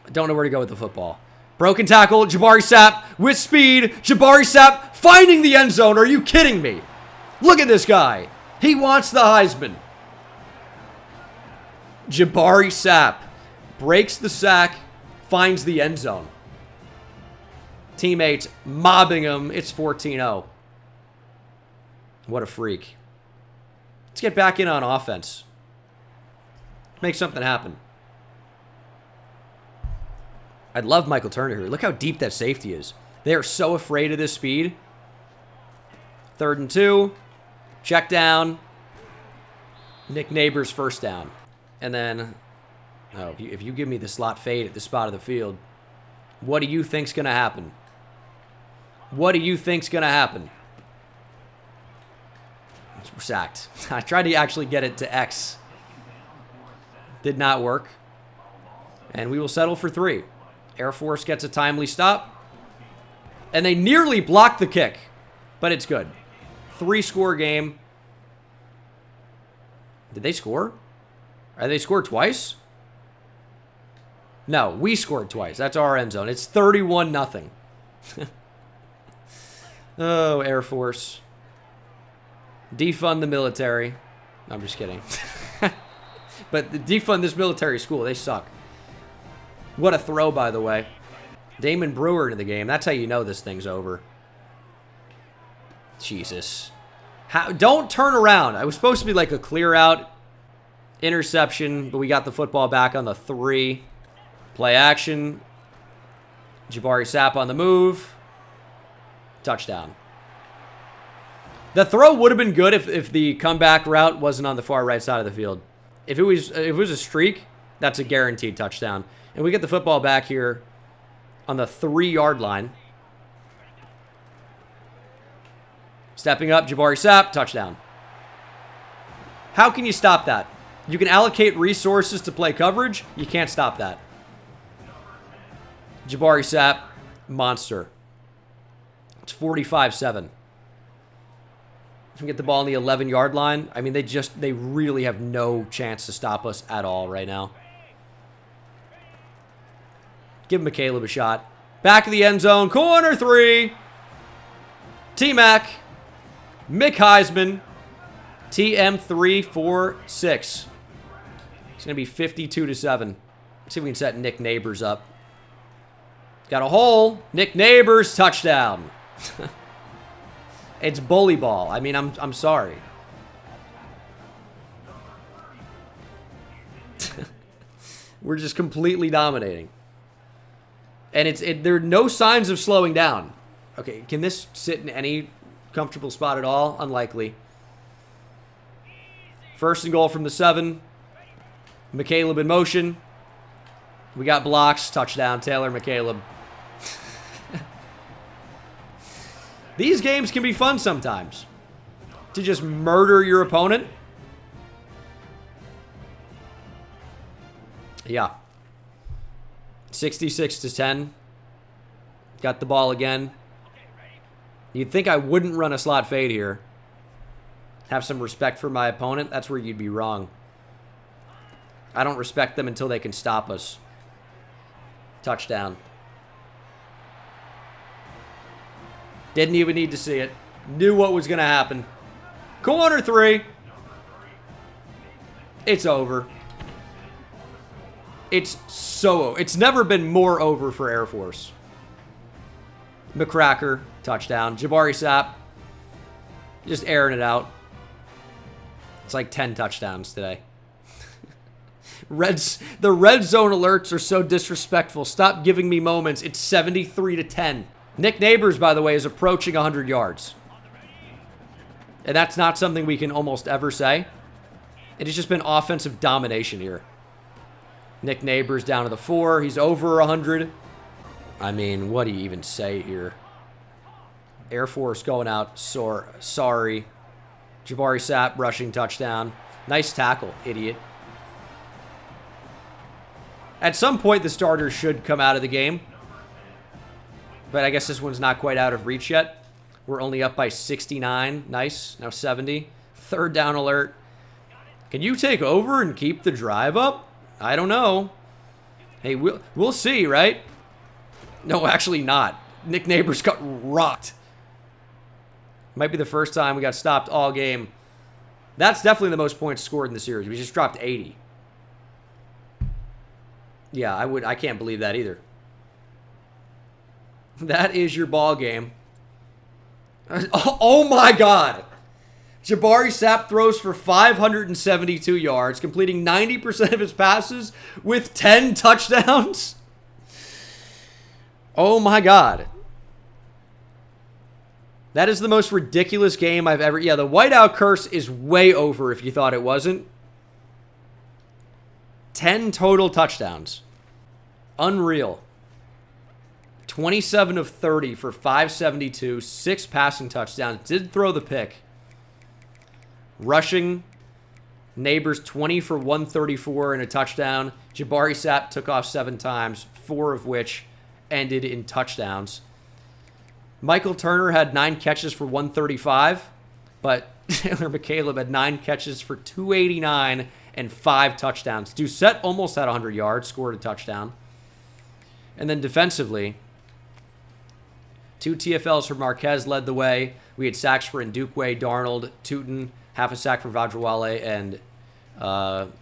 A: I don't know where to go with the football. Broken tackle, Jabari Sapp with speed. Jabari Sapp finding the end zone. Are you kidding me? Look at this guy. He wants the Heisman. Jabari Sapp breaks the sack, finds the end zone. Teammates mobbing him. It's 14-0. What a freak. Let's get back in on offense. Make something happen. I'd love Michael Turner here. Look how deep that safety is. They are so afraid of this speed. 3rd and 2. Check down. Nick Neighbors first down. And then, oh, if you give me the slot fade at the spot of the field, what do you think's going to happen? What do you think's going to happen? We're sacked. I tried to actually get it to X. Did not work. And we will settle for 3. Air Force gets a timely stop. And they nearly blocked the kick. But it's good. 3-score game. Did they score? They scored twice? No, we scored twice. That's our end zone. It's 31-0. Oh, Air Force. Defund the military. No, I'm just kidding. But defund this military school. They suck. What a throw, by the way. Damon Brewer into the game. That's how you know this thing's over. Jesus. Don't turn around. I was supposed to be like a clear out. Interception, but we got the football back on the 3. Play action. Jabari Sapp on the move. Touchdown. The throw would have been good if the comeback route wasn't on the far right side of the field. If it was a streak, that's a guaranteed touchdown. And we get the football back here on the 3-yard line. Stepping up, Jabari Sapp, touchdown. How can you stop that? You can allocate resources to play coverage. You can't stop that. Jabari Sapp, monster. It's 45-7. Get the ball on the 11-yard line. I mean, they really have no chance to stop us at all right now. Give McCaleb a shot. Back of the end zone. Corner 3. T-Mac. Mick Heisman. TM346. It's going to be 52-7. Let's see if we can set Nick Neighbors up. Got a hole. Nick Neighbors, touchdown. It's bully ball. I mean, I'm sorry. We're just completely dominating. And there are no signs of slowing down. Okay, can this sit in any comfortable spot at all? Unlikely. 1st and goal from the 7. McCaleb in motion. We got blocks. Touchdown, Taylor McCaleb. These games can be fun sometimes. To just murder your opponent. Yeah. 66-10. Got the ball again. You'd think I wouldn't run a slot fade here. Have some respect for my opponent. That's where you'd be wrong. I don't respect them until they can stop us. Touchdown. Didn't even need to see it. Knew what was going to happen. Corner 3. It's over. It's never been more over for Air Force. McCracker, touchdown. Jabari Sapp, just airing it out. It's like 10 touchdowns today. The red zone alerts are so disrespectful. Stop giving me moments. It's 73-10. Nick Neighbors, by the way, is approaching 100 yards. And that's not something we can almost ever say. It has just been offensive domination here. Nick Neighbors down to the 4. He's over 100. I mean, what do you even say here? Air Force going out. Sorry. Jabari Sapp rushing touchdown. Nice tackle, idiot. At some point, the starters should come out of the game. But I guess this one's not quite out of reach yet. We're only up by 69. Nice. Now 70. Third down alert. Can you take over and keep the drive up? I don't know. Hey, we'll see, right? No, actually not. Nick Neighbors got rocked. Might be the first time we got stopped all game. That's definitely the most points scored in the series. We just dropped 80. Yeah, I can't believe that either. That is your ball game. Oh my God. Jabari Sapp throws for 572 yards, completing 90% of his passes with 10 touchdowns. Oh my God. That is the most ridiculous game I've ever... Yeah, the whiteout curse is way over if you thought it wasn't. 10 total touchdowns. Unreal. 27 of 30 for 572, 6 passing touchdowns. Did throw the pick. Rushing, Neighbors 20 for 134 and a touchdown. Jabari Sapp took off 7 times, 4 of which ended in touchdowns. Michael Turner had 9 catches for 135, but Taylor McCaleb had 9 catches for 289 and 5 touchdowns. Doucette almost had 100 yards, scored a touchdown. And then defensively, 2 TFLs for Marquez led the way. We had sacks for Ndukwe, Darnold, Tootin, half a sack for Vajrawale, and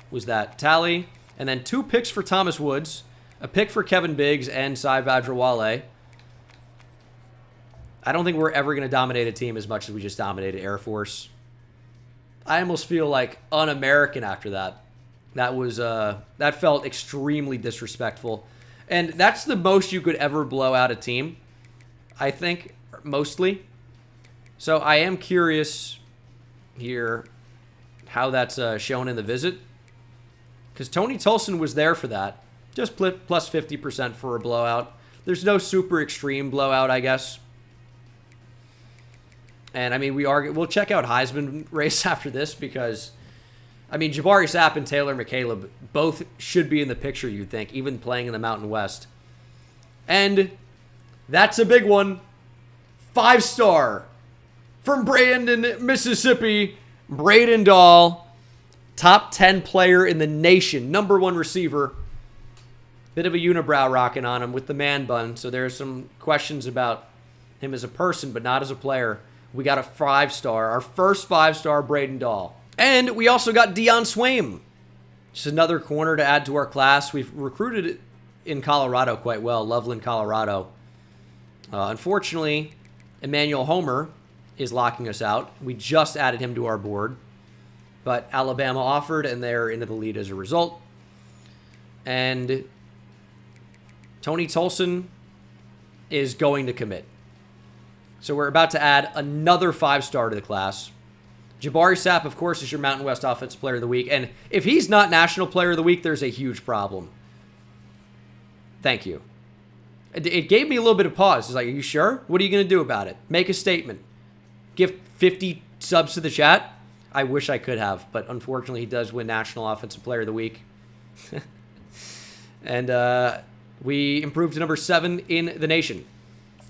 A: was that Tally? And then 2 picks for Thomas Woods, a pick for Kevin Biggs and Cy Vajrawale. I don't think we're ever going to dominate a team as much as we just dominated Air Force. I almost feel like un-American after that. That felt extremely disrespectful. And that's the most you could ever blow out a team, I think, mostly. So I am curious here how that's shown in the visit. Because Tony Tolson was there for that. Just plus 50% for a blowout. There's no super extreme blowout, I guess. And, I mean, we'll check out Heisman race after this because, I mean, Jabari Sapp and Taylor McCaleb both should be in the picture, you'd think, even playing in the Mountain West. And that's a big one. 5-star from Brandon, Mississippi, Braden Dahl. Top 10 player in the nation. Number 1 receiver. Bit of a unibrow rocking on him with the man bun. So there's some questions about him as a person, but not as a player. We got a 5-star. Our first 5-star, Braden Dahl. And we also got Deion Swaim. Just another corner to add to our class. We've recruited in Colorado quite well. Loveland, Colorado. Unfortunately, Emmanuel Homer is locking us out. We just added him to our board. But Alabama offered, and they're into the lead as a result. And Tony Tolson is going to commit. So we're about to add another 5-star to the class. Jabari Sapp, of course, is your Mountain West Offensive Player of the Week. And if he's not National Player of the Week, there's a huge problem. Thank you. It gave me a little bit of pause. It's like, are you sure? What are you going to do about it? Make a statement. Give 50 subs to the chat? I wish I could have, but unfortunately he does win National Offensive Player of the Week. And we improved to number 7 in the nation.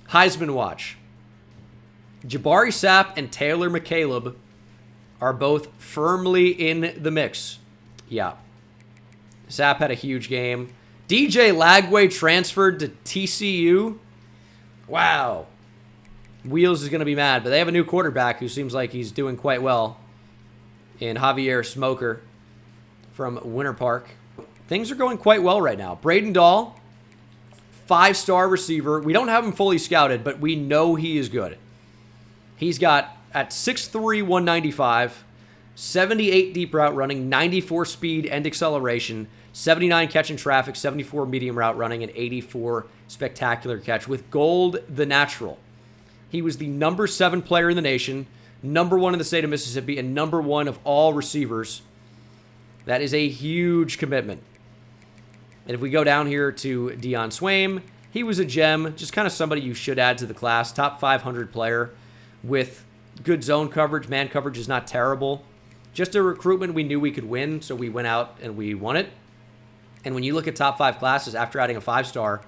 A: Heisman watch. Jabari Sapp and Taylor McCaleb are both firmly in the mix. Yeah. Sapp had a huge game. DJ Lagway transferred to TCU. Wow. Wheels is going to be mad, but they have a new quarterback who seems like he's doing quite well in Javier Smoker from Winter Park. Things are going quite well right now. Braden Dahl, 5-star receiver. We don't have him fully scouted, but we know he is good. He's got, at 6'3", 195, 78 deep route running, 94 speed and acceleration, 79 catch in traffic, 74 medium route running, and 84 spectacular catch with Gold the Natural. He was the number 7 player in the nation, number 1 in the state of Mississippi, and number 1 of all receivers. That is a huge commitment. And if we go down here to Deion Swaim, he was a gem, just kind of somebody you should add to the class. Top 500 player with good zone coverage. Man coverage is not terrible. Just a recruitment we knew we could win, so we went out and we won it. And when you look at top 5 classes after adding a 5-star,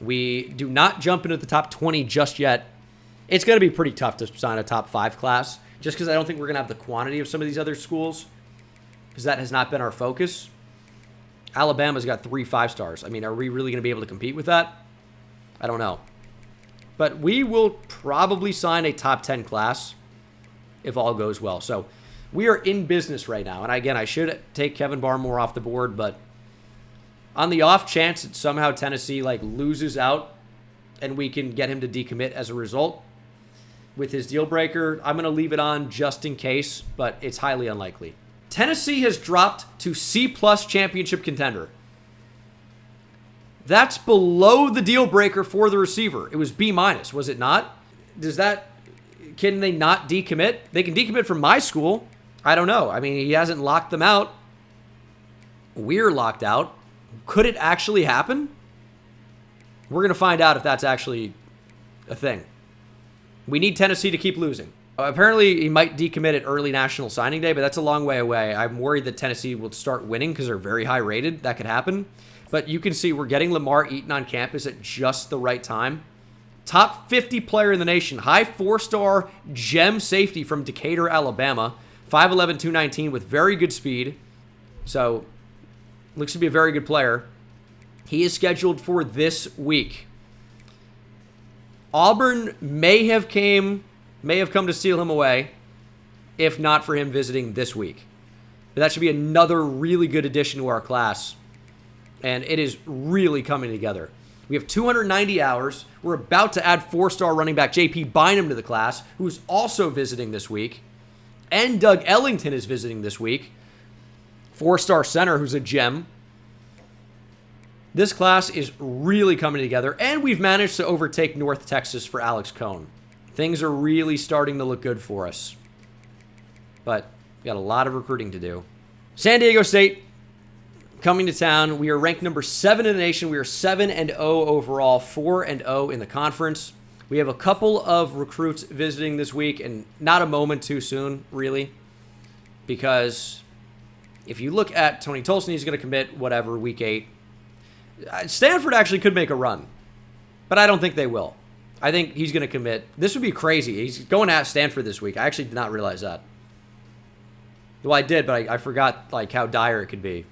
A: we do not jump into the top 20 just yet. It's going to be pretty tough to sign a top 5 class, just because I don't think we're going to have the quantity of some of these other schools, because that has not been our focus. Alabama's got 3 5-stars. I mean, are we really going to be able to compete with that? I don't know. But we will probably sign a top 10 class if all goes well. So we are in business right now. And again, I should take Kevin Barmore off the board, but on the off chance that somehow Tennessee loses out and we can get him to decommit as a result with his deal breaker, I'm going to leave it on just in case, but it's highly unlikely. Tennessee has dropped to C+ championship contender. That's below the deal breaker for the receiver. It was B-, was it not? Can they not decommit? They can decommit from my school. I don't know. I mean, he hasn't locked them out. We're locked out. Could it actually happen? We're going to find out if that's actually a thing. We need Tennessee to keep losing. Apparently, he might decommit at early National Signing Day, but that's a long way away. I'm worried that Tennessee will start winning because they're very high rated. That could happen. But you can see we're getting Lamar Eaton on campus at just the right time. Top 50 player in the nation. High 4-star gem safety from Decatur, Alabama. 5'11", 219 with very good speed. So, looks to be a very good player. He is scheduled for this week. Auburn may have come to steal him away, if not for him visiting this week. But that should be another really good addition to our class. And it is really coming together. We have 290 hours. We're about to add 4-star running back J.P. Bynum to the class, who's also visiting this week. And Doug Ellington is visiting this week. 4-star center, who's a gem. This class is really coming together, and we've managed to overtake North Texas for Alex Cohn. Things are really starting to look good for us. But we got a lot of recruiting to do. San Diego State coming to town. We are ranked number 7 in the nation. We are 7-0 overall, 4-0 in the conference. We have a couple of recruits visiting this week, and not a moment too soon, really, because if you look at Tony Tolson, he's going to commit whatever, week 8. Stanford actually could make a run, but I don't think they will. I think he's going to commit. This would be crazy. He's going at Stanford this week. I actually did not realize that. Well, I did, but I forgot how dire it could be.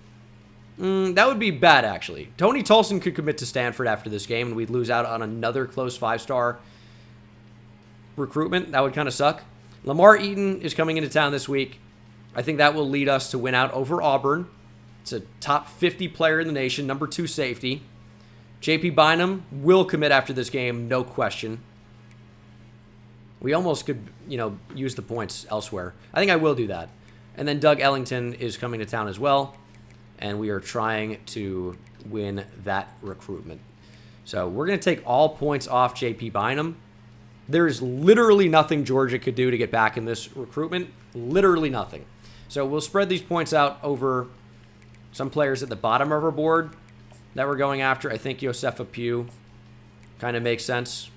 A: That would be bad, actually. Tony Tolson could commit to Stanford after this game, and we'd lose out on another close 5-star recruitment. That would kind of suck. Lamar Eaton is coming into town this week. I think that will lead us to win out over Auburn. It's a top 50 player in the nation, number 2 safety. J.P. Bynum will commit after this game, no question. We almost could, use the points elsewhere. I think I will do that. And then Doug Ellington is coming to town as well. And we are trying to win that recruitment. So we're going to take all points off J.P. Bynum. There is literally nothing Georgia could do to get back in this recruitment. Literally nothing. So we'll spread these points out over some players at the bottom of our board that we're going after. I think Josefa Pugh kind of makes sense.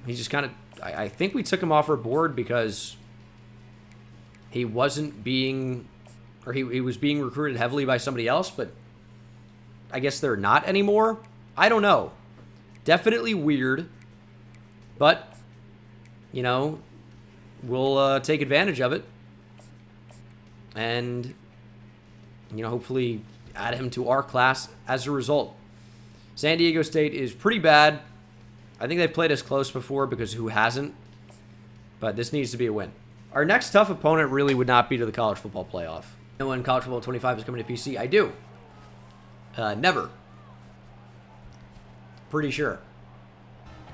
A: He just kind of... I think we took him off our board because he wasn't being... or he was being recruited heavily by somebody else, but I guess they're not anymore. I don't know. Definitely weird. But, we'll take advantage of it. And You know, hopefully add him to our class as a result. San Diego State is pretty bad. I think they've played us close before because who hasn't? But this needs to be a win. Our next tough opponent really would not be to the college football playoff. You know when college football 25 is coming to PC? I do. Never. Pretty sure.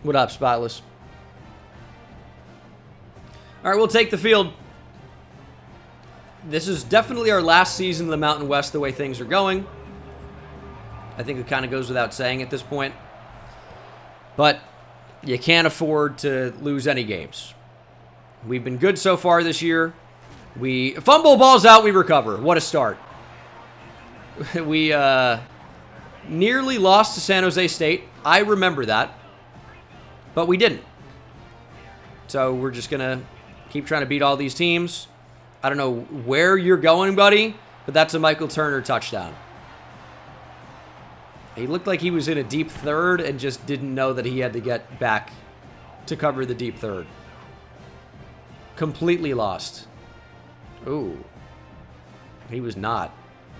A: What up, Spotless? All right, we'll take the field. This is definitely our last season in the Mountain West the way things are going. I think it kind of goes without saying at this point. But you can't afford to lose any games. We've been good so far this year. We fumble balls out, we recover. What a start. We nearly lost to San Jose State. I remember that. But we didn't. So we're just going to keep trying to beat all these teams. I don't know where you're going, buddy, but that's a Michael Turner touchdown. He looked like he was in a deep third and just didn't know that he had to get back to cover the deep third. Completely lost. Ooh. He was not.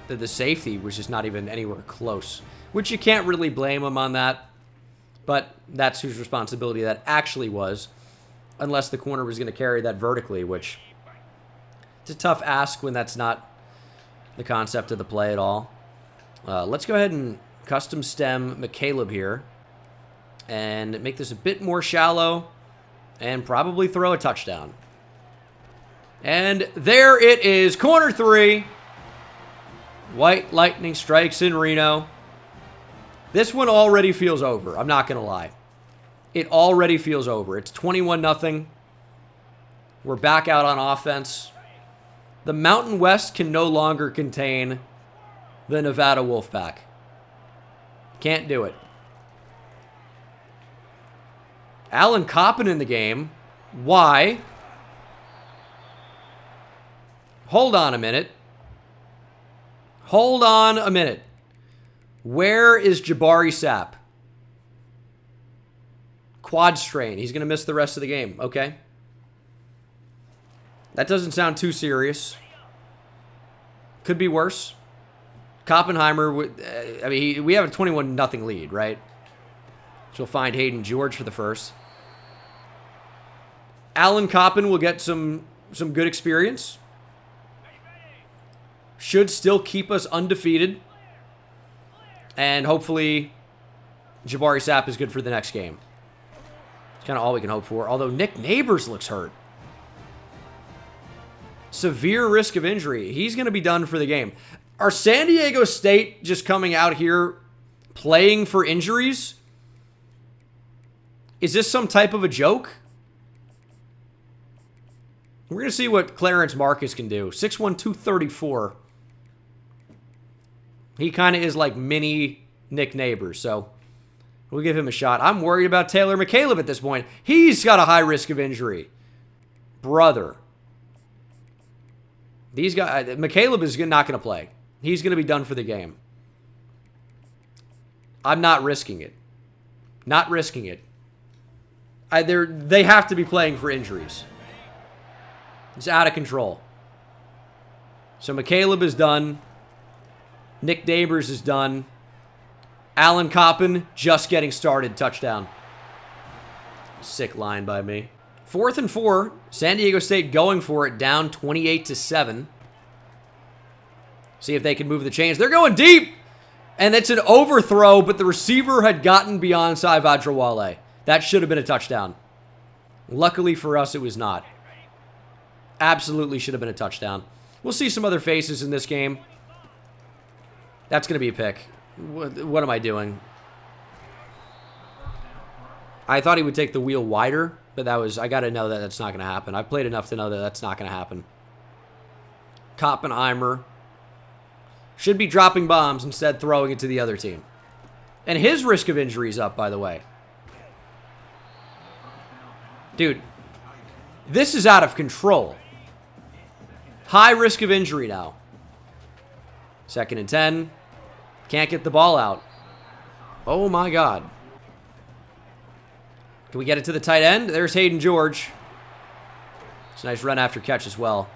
A: The safety was just not even anywhere close, which you can't really blame him on that, but that's whose responsibility that actually was, unless the corner was going to carry that vertically, which it's a tough ask when that's not the concept of the play at all. Let's go ahead and custom stem McCaleb here and make this a bit more shallow and probably throw a touchdown. And there it is, corner 3. White Lightning strikes in Reno. This one already feels over. I'm not going to lie. It already feels over. It's 21-0. We're back out on offense. The Mountain West can no longer contain the Nevada Wolfpack. Can't do it. Alan Coppin in the game. Why? Hold on a minute. Hold on a minute. Where is Jabari Sapp? Quad strain. He's going to miss the rest of the game. Okay. That doesn't sound too serious. Could be worse. Koppenheimer, I mean, we have a 21-0 lead, right? So we'll find Hayden George for the first. Alan Coppin will get some good experience. Should still keep us undefeated. And hopefully Jabari Sapp is good for the next game. It's kind of all we can hope for. Although Nick Neighbors looks hurt. Severe risk of injury. He's going to be done for the game. Are San Diego State just coming out here playing for injuries? Is this some type of a joke? We're going to see what Clarence Marcus can do. 6'1", 234. He kind of is like mini Nick Neighbors, so we'll give him a shot. I'm worried about Taylor McCaleb at this point. He's got a high risk of injury. Brother. These guys, McCaleb is not going to play. He's going to be done for the game. I'm not risking it. Not risking it. They have to be playing for injuries. It's out of control. So McCaleb is done. Nick Neighbors is done. Alan Coppin just getting started. Touchdown. Sick line by me. 4th and 4. San Diego State going for it, down 28-7. See if they can move the chains. They're going deep. And it's an overthrow, but the receiver had gotten beyond Sai Vajrawale. That should have been a touchdown. Luckily for us, it was not. Absolutely should have been a touchdown. We'll see some other faces in this game. That's going to be a pick. What am I doing? I thought he would take the wheel wider, but I got to know that that's not going to happen. I've played enough to know that that's not going to happen. Koppenheimer should be dropping bombs instead throwing it to the other team. And his risk of injury is up, by the way. Dude, this is out of control. High risk of injury now. 2nd and 10. Can't get the ball out. Oh, my God. Can we get it to the tight end? There's Hayden George. It's a nice run after catch as well.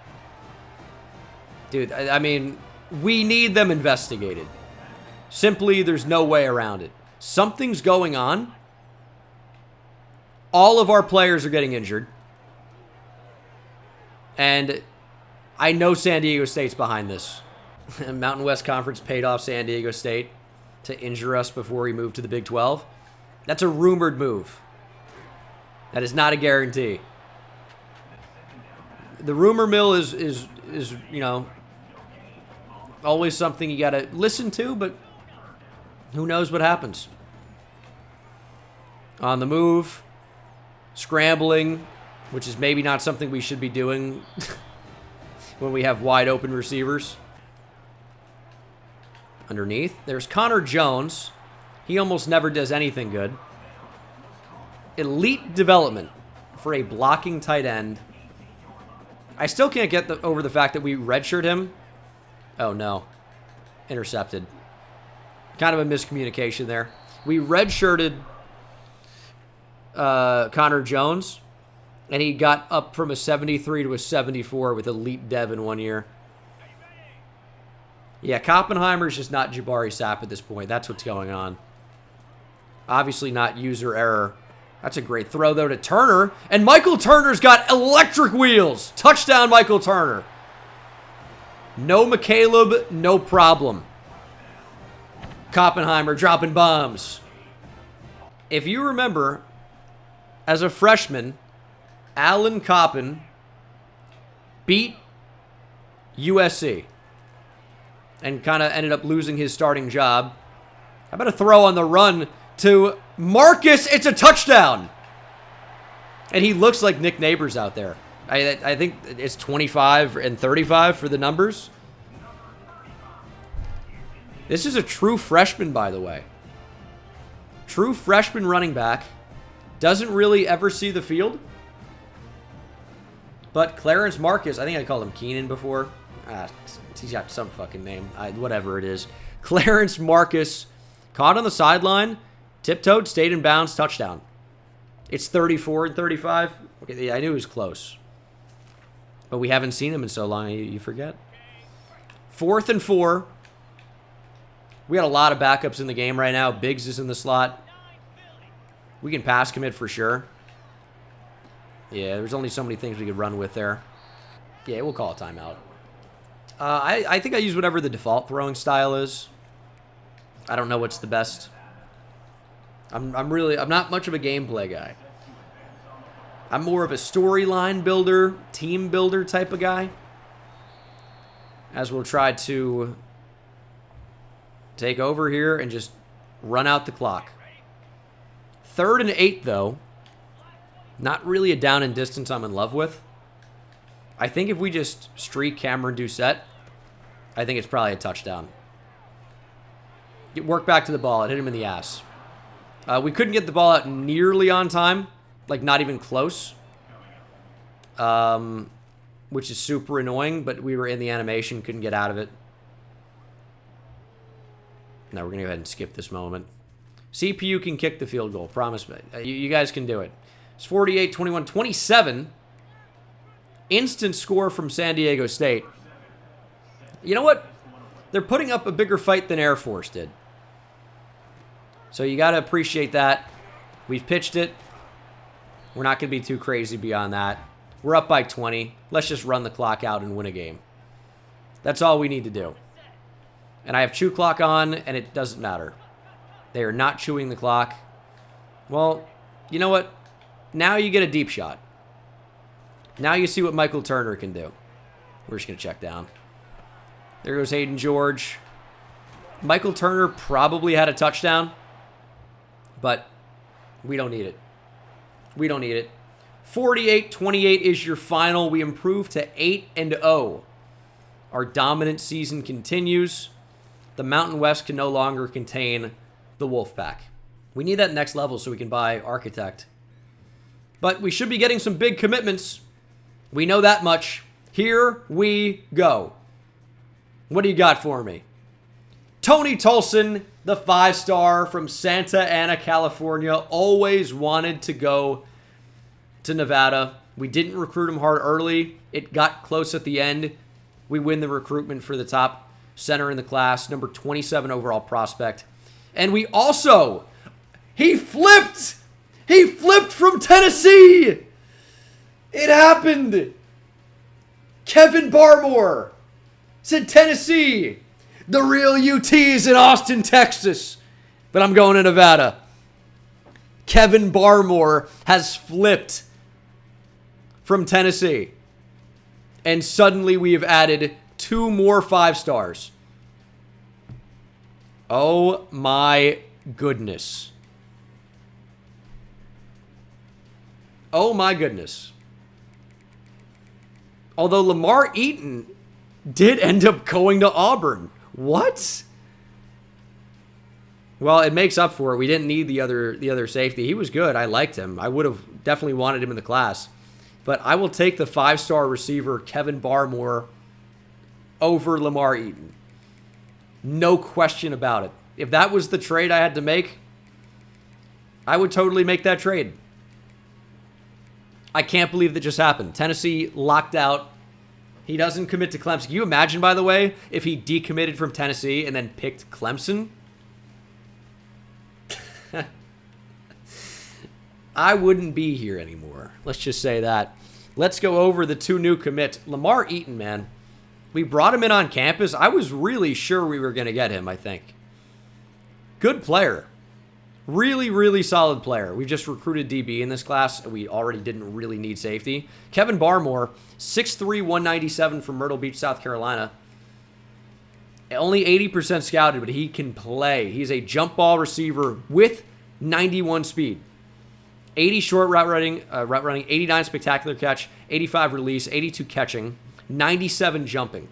A: Dude, I mean, We need them investigated. Simply, there's no way around it. Something's going on. All of our players are getting injured. And I know San Diego State's behind this. Mountain West Conference paid off San Diego State to injure us before we moved to the Big 12. That's a rumored move. That is not a guarantee. The rumor mill is you know, always something you got to listen to, but who knows what happens. On the move, scrambling, which is maybe not something we should be doing when we have wide open receivers. Underneath, there's Connor Jones. He almost never does anything good. Elite development for a blocking tight end. I still can't get over the fact that we redshirt him. Oh, no. Intercepted. Kind of a miscommunication there. We redshirted Connor Jones, and he got up from a 73 to a 74 with elite dev in 1 year. Yeah, Koppenheimer's just not Jabari Sapp at this point. That's what's going on. Obviously not user error. That's a great throw, though, to Turner. And Michael Turner's got electric wheels. Touchdown, Michael Turner. No McCaleb, no problem. Koppenheimer dropping bombs. If you remember, as a freshman, Alan Koppen beat USC and kind of ended up losing his starting job. How about a throw on the run to Marcus? It's a touchdown. And he looks like Nick Neighbors out there. I think it's 25 and 35 for the numbers. This is a true freshman, by the way. True freshman running back. Doesn't really ever see the field. But Clarence Marcus, I think I called him Keenan before. He's got some fucking name. Whatever it is. Clarence Marcus caught on the sideline, tiptoed, stayed in bounds, touchdown. It's 34 and 35. Okay, yeah, I knew it was close. But we haven't seen him in so long, you forget. 4th and 4. We got a lot of backups in the game right now. Biggs is in the slot. We can pass commit for sure. Yeah, there's only so many things we could run with there. Yeah, we'll call a timeout. I think I use whatever the default throwing style is. I don't know what's the best. I'm not much of a gameplay guy. I'm more of a storyline builder, team builder type of guy. As we'll try to take over here and just run out the clock. 3rd and 8, though. Not really a down and distance I'm in love with. I think if we just streak Cameron Doucette, I think it's probably a touchdown. Work back to the ball. It hit him in the ass. We couldn't get the ball out nearly on time. Like, not even close. Which is super annoying, but we were in the animation. Couldn't get out of it. Now we're going to go ahead and skip this moment. CPU can kick the field goal. Promise me. You guys can do it. It's 48, 21, 27. Instant score from San Diego State. You know what? They're putting up a bigger fight than Air Force did. So you got to appreciate that. We've pitched it. We're not going to be too crazy beyond that. We're up by 20. Let's just run the clock out and win a game. That's all we need to do. And I have chew clock on, and it doesn't matter. They are not chewing the clock. Well, you know what? Now you get a deep shot. Now you see what Michael Turner can do. We're just going to check down. There goes Hayden George. Michael Turner probably had a touchdown, but we don't need it. We don't need it. 48-28 is your final. We improve to 8-0. Our dominant season continues. The Mountain West can no longer contain the Wolfpack. We need that next level so we can buy Architect. But we should be getting some big commitments. We know that much. Here we go. What do you got for me? Tony Tolson, the 5-star from Santa Ana, California, always wanted to go to Nevada. We didn't recruit him hard early. It got close at the end. We win the recruitment for the top center in the class, number 27 overall prospect. And we also, he flipped from Tennessee. It happened. Kevin Barmore said Tennessee. The real UT is in Austin, Texas. But I'm going to Nevada. Kevin Barmore has flipped from Tennessee. And suddenly we have added 2 more 5 stars. Oh my goodness. Oh my goodness. Although Lamar Eaton did end up going to Auburn. What? Well, it makes up for it. We didn't need the other safety. He was good. I liked him. I would have definitely wanted him in the class. But I will take the 5-star receiver, Kevin Barmore, over Lamar Eaton. No question about it. If that was the trade I had to make, I would totally make that trade. I can't believe that just happened. Tennessee locked out. He doesn't commit to Clemson. Can you imagine, by the way, if he decommitted from Tennessee and then picked Clemson? I wouldn't be here anymore. Let's just say that. Let's go over the 2 new commits. Lamar Eaton, man. We brought him in on campus. I was really sure we were going to get him, I think. Good player. Really, really solid player. We've just recruited DB in this class. We already didn't really need safety. Kevin Barmore, 6'3", 197 from Myrtle Beach, South Carolina. Only 80% scouted, but he can play. He's a jump ball receiver with 91 speed. 80 short route running, 89 spectacular catch, 85 release, 82 catching, 97 jumping.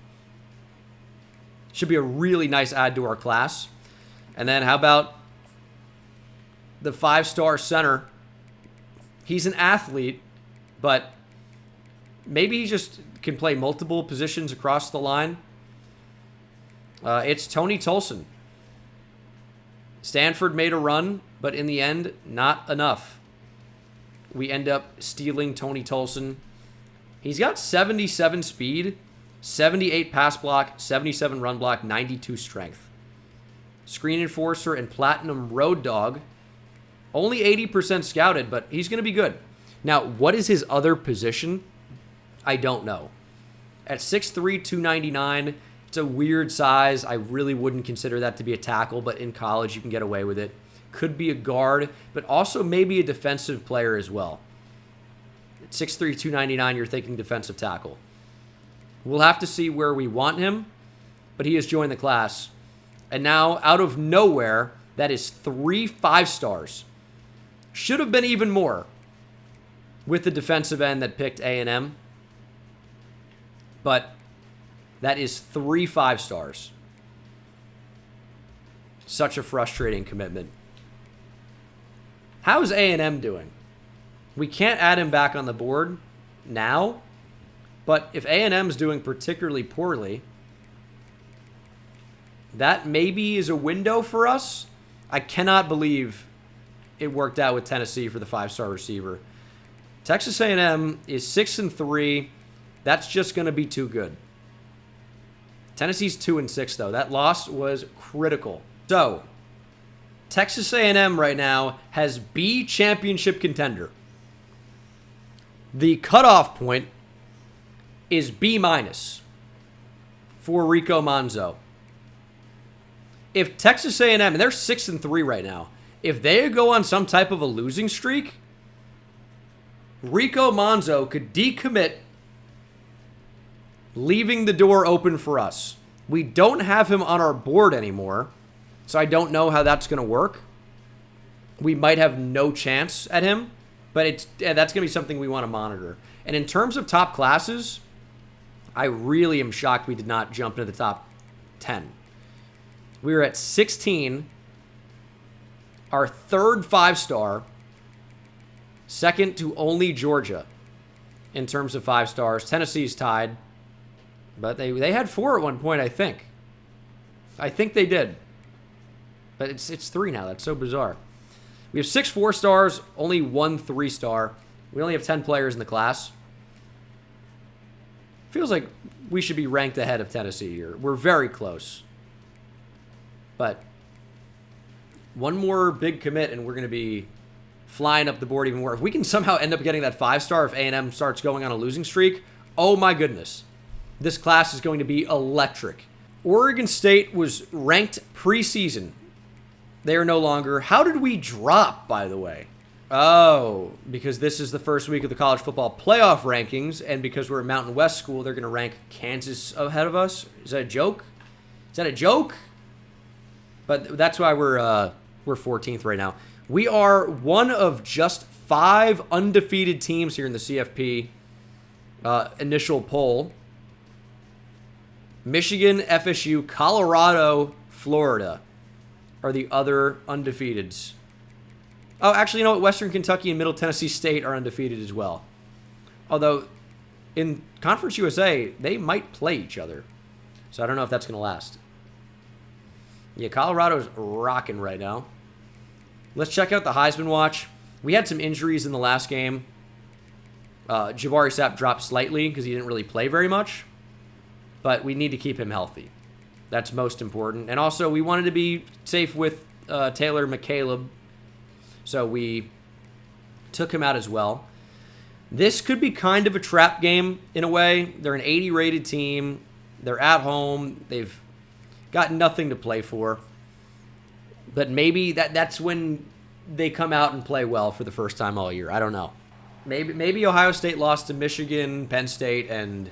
A: Should be a really nice add to our class. And then how about the 5-star center? He's an athlete, but maybe he just can play multiple positions across the line. It's Tony Tolson. Stanford made a run, but in the end, not enough. We end up stealing Tony Tolson. He's got 77 speed, 78 pass block, 77 run block, 92 strength. Screen enforcer and platinum road dog. Only 80% scouted, but he's going to be good. Now, what is his other position? I don't know. At 6'3", 299, it's a weird size. I really wouldn't consider that to be a tackle, but in college you can get away with it. Could be a guard, but also maybe a defensive player as well. At 6'3", 299, you're thinking defensive tackle. We'll have to see where we want him, but he has joined the class. And now, out of nowhere, that is 3 5-stars. Should have been even more with the defensive end that picked A&M. But that is 3 5-stars. Such a frustrating commitment. How is A&M doing? We can't add him back on the board now, but if A&M's doing particularly poorly, that maybe is a window for us. I cannot believe it worked out with Tennessee for the 5-star receiver. Texas A&M is 6-3. That's just going to be too good. Tennessee's 2-6 though. That loss was critical. So, Texas A&M right now has B championship contender. The cutoff point is B- for Rico Manzo. If Texas A&M, and they're 6-3 right now, if they go on some type of a losing streak, Rico Manzo could decommit, leaving the door open for us. We don't have him on our board anymore, so I don't know how that's going to work. We might have no chance at him, but that's going to be something we want to monitor. And in terms of top classes, I really am shocked we did not jump into the top 10. We were at 16, our third 5-star, second to only Georgia in terms of 5 stars. Tennessee's tied, but they had 4 at one point, I think. I think they did. But it's 3 now. That's so bizarre. We have 6 4-stars, only 1 3-star. We only have 10 players in the class. Feels like we should be ranked ahead of Tennessee here. We're very close. But one more big commit, and we're going to be flying up the board even more. If we can somehow end up getting that 5-star if A&M starts going on a losing streak, oh my goodness. This class is going to be electric. Oregon State was ranked preseason. They are no longer. How did we drop, by the way? Oh, because this is the first week of the college football playoff rankings, and because we're a Mountain West school, they're going to rank Kansas ahead of us. Is that a joke? Is that a joke? But that's why we're 14th right now. We are one of just 5 undefeated teams here in the CFP initial poll. Michigan, FSU, Colorado, Florida are the other undefeateds. Oh, actually, you know what? Western Kentucky and Middle Tennessee State are undefeated as well. Although, in Conference USA, they might play each other. So I don't know if that's going to last. Yeah, Colorado's rocking right now. Let's check out the Heisman Watch. We had some injuries in the last game. Jabari Sapp dropped slightly because he didn't really play very much. But we need to keep him healthy. That's most important. And also, we wanted to be safe with Taylor McCaleb. So we took him out as well. This could be kind of a trap game in a way. They're an 80 rated team. They're at home. They've got nothing to play for. But maybe that's when they come out and play well for the first time all year. I don't know. Maybe Ohio State lost to Michigan, Penn State, and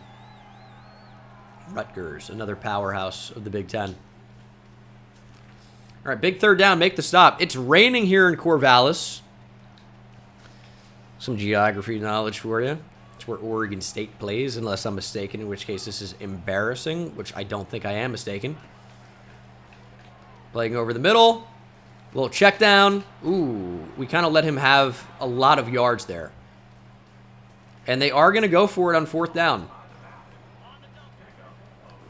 A: Rutgers, another powerhouse of the Big Ten. All right, big third down, make the stop. It's raining here in Corvallis. Some geography knowledge for you. It's where Oregon State plays, unless I'm mistaken, in which case this is embarrassing, which I don't think I am mistaken. Playing over the middle. Little check down. Ooh, we kind of let him have a lot of yards there. And they are going to go for it on 4th down.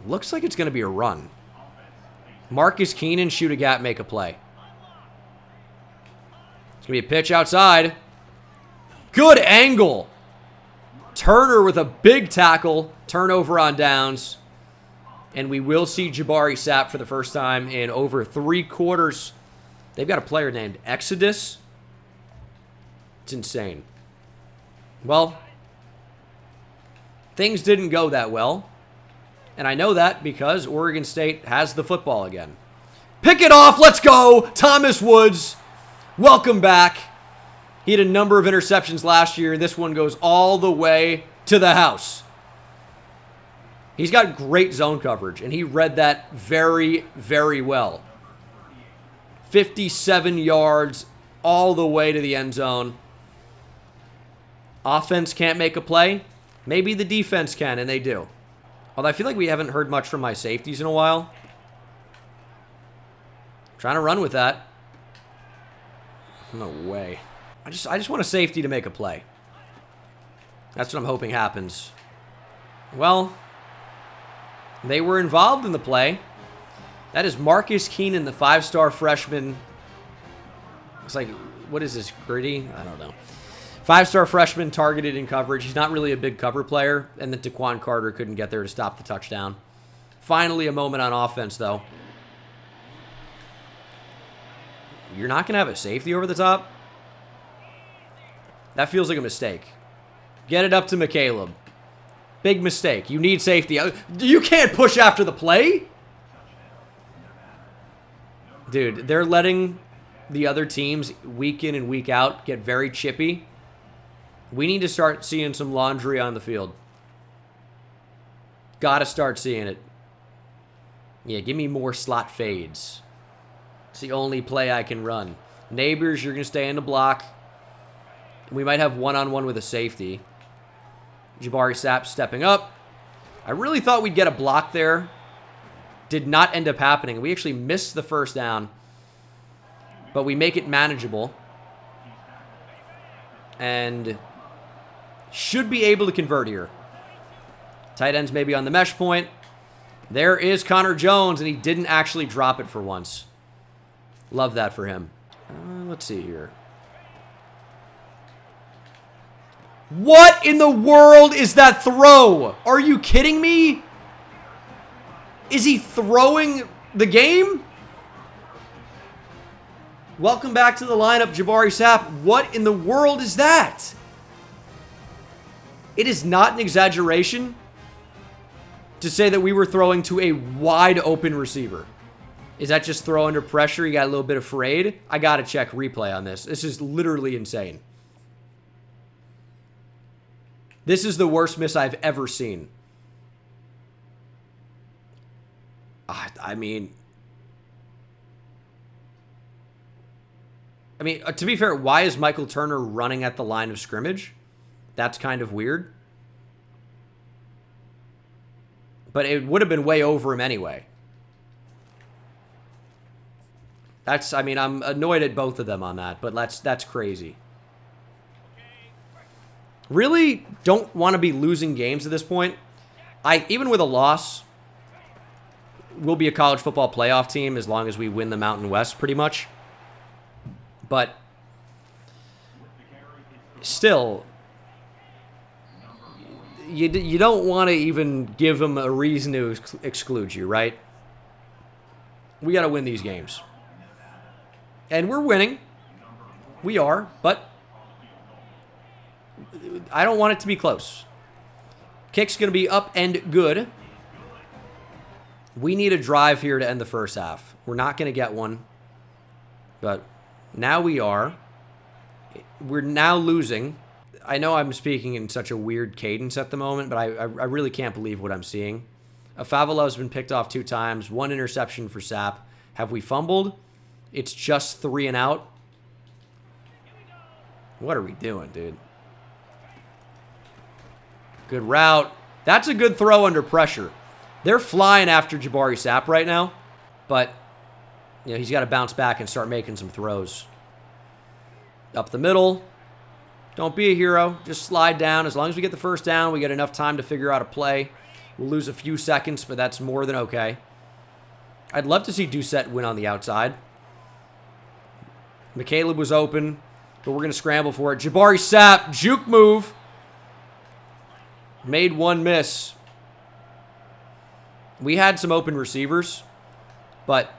A: Looks like it's going to be a run. Marcus Keenan, shoot a gap, make a play. It's going to be a pitch outside. Good angle. Turner with a big tackle. Turnover on downs. And we will see Jabari Sapp for the first time in over 3 quarters. They've got a player named Exodus. It's insane. Well, things didn't go that well. And I know that because Oregon State has the football again. Pick it off. Let's go. Thomas Woods. Welcome back. He had a number of interceptions last year. This one goes all the way to the house. He's got great zone coverage, and he read that very, very well. 57 yards all the way to the end zone. Offense can't make a play. Maybe the defense can, and they do. Although I feel like we haven't heard much from my safeties in a while. Trying to run with that. No way. I just want a safety to make a play. That's what I'm hoping happens. Well, they were involved in the play. That is Marcus Keenan, the 5-star freshman. It's like, what is this, gritty? I don't know. 5-star freshman targeted in coverage. He's not really a big cover player. And then Daquan Carter couldn't get there to stop the touchdown. Finally, a moment on offense, though. You're not going to have a safety over the top? That feels like a mistake. Get it up to McCaleb. Big mistake. You need safety. You can't push after the play? Dude, they're letting the other teams week in and week out get very chippy. We need to start seeing some laundry on the field. Gotta start seeing it. Yeah, give me more slot fades. It's the only play I can run. Neighbors, you're going to stay in the block. We might have one-on-one with a safety. Jabari Sapp stepping up. I really thought we'd get a block there. Did not end up happening. We actually missed the first down. But we make it manageable. And should be able to convert here. Tight ends maybe on the mesh point. There is Connor Jones, and he didn't actually drop it for once. Love that for him. Let's see here. What in the world is that throw? Are you kidding me? Is he throwing the game? Welcome back to the lineup, Jabari Sapp. What in the world is that? It is not an exaggeration to say that we were throwing to a wide open receiver. Is that just throw under pressure? You got a little bit afraid? I got to check replay on this. This is literally insane. This is the worst miss I've ever seen. I mean, to be fair, why is Michael Turner running at the line of scrimmage? That's kind of weird. But it would have been way over him anyway. I'm annoyed at both of them on that, but that's crazy. Really don't want to be losing games at this point. Even with a loss, we'll be a college football playoff team as long as we win the Mountain West pretty much. But still, you don't want to even give them a reason to exclude you, right? We got to win these games. And we're winning. We are, but I don't want it to be close. Kick's going to be up and good. We need a drive here to end the first half. We're not going to get one, but now we are. We're now losing. I know I'm speaking in such a weird cadence at the moment, but I really can't believe what I'm seeing. Favalov's been picked off 2 times, 1 interception for Sapp. Have we fumbled? It's just 3 and out. What are we doing, dude? Good route. That's a good throw under pressure. They're flying after Jabari Sapp right now, but he's got to bounce back and start making some throws. Up the middle. Don't be a hero. Just slide down. As long as we get the first down, we get enough time to figure out a play. We'll lose a few seconds, but that's more than okay. I'd love to see Doucette win on the outside. McCaleb was open, but we're going to scramble for it. Jabari Sapp, juke move. Made 1 miss. We had some open receivers, but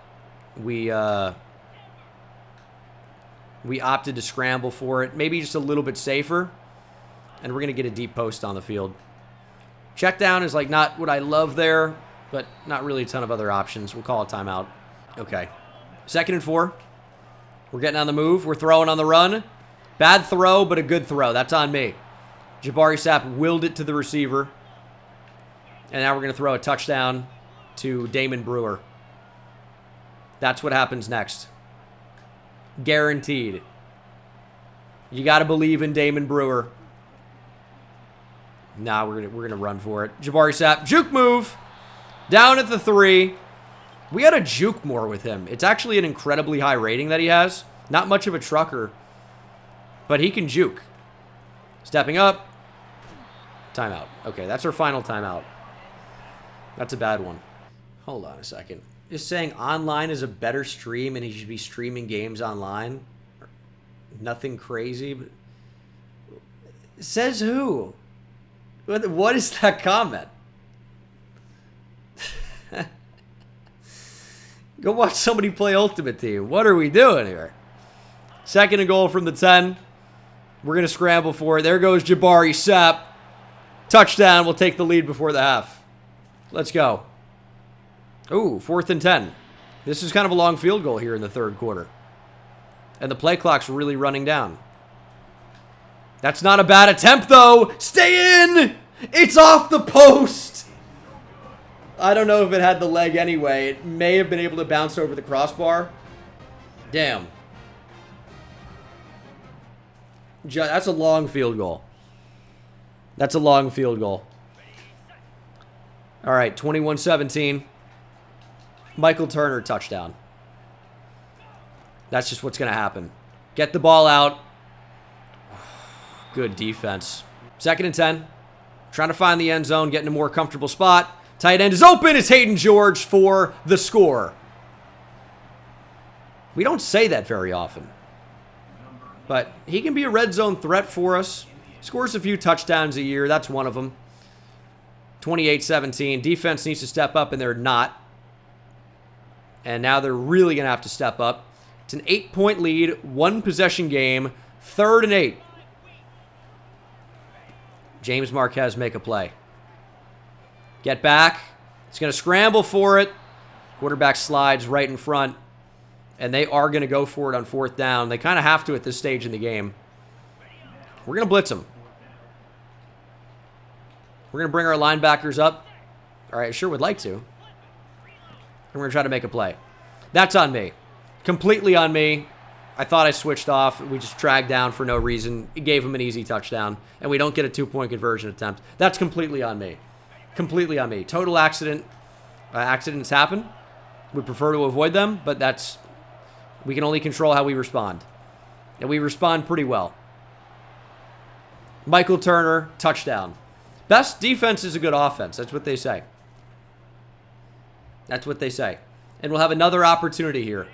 A: we opted to scramble for it. Maybe just a little bit safer, and we're going to get a deep post on the field. Check down is like not what I love there, but not really a ton of other options. We'll call a timeout. Okay. 2nd and 4. We're getting on the move. We're throwing on the run. Bad throw, but a good throw. That's on me. Jabari Sapp willed it to the receiver. And now we're going to throw a touchdown to Damon Brewer. That's what happens next. Guaranteed. You got to believe in Damon Brewer. Nah, we're gonna run for it. Jabari Sapp, juke move. Down at the 3. We got to juke more with him. It's actually an incredibly high rating that he has. Not much of a trucker, but he can juke. Stepping up. Timeout. Okay, that's our final timeout. That's a bad one. Hold on a second. Just saying online is a better stream and he should be streaming games online. Nothing crazy, but says who? What is that comment? Go watch somebody play Ultimate Team. What are we doing here? 2nd and goal from the 10. We're going to scramble for it. There goes Jabari Sapp. Touchdown. We'll take the lead before the half. Let's go. Ooh, 4th and 10. This is kind of a long field goal here in the 3rd quarter. And the play clock's really running down. That's not a bad attempt, though. Stay in! It's off the post! I don't know if it had the leg anyway. It may have been able to bounce over the crossbar. Damn. That's a long field goal. That's a long field goal. All right, 21-17. Michael Turner touchdown. That's just what's going to happen. Get the ball out. Good defense. 2nd and 10. Trying to find the end zone, getting a more comfortable spot. Tight end is open. It's Hayden George for the score. We don't say that very often. But he can be a red zone threat for us. Scores a few touchdowns a year. That's one of them. 28-17. Defense needs to step up, and they're not. And now they're really going to have to step up. It's an 8-point lead, 1-possession game, 3rd and 8. James Marquez make a play. Get back. He's going to scramble for it. Quarterback slides right in front. And they are going to go for it on 4th down. They kind of have to at this stage in the game. We're going to blitz them. We're going to bring our linebackers up. All right, I sure would like to. And we're going to try to make a play. That's on me. Completely on me. I thought I switched off. We just dragged down for no reason. It gave him an easy touchdown. And we don't get a 2-point conversion attempt. That's completely on me. Completely on me. Total accident. Accidents happen. We prefer to avoid them, but that's... We can only control how we respond. And we respond pretty well. Michael Turner, touchdown. Best defense is a good offense. That's what they say. That's what they say. And we'll have another opportunity here.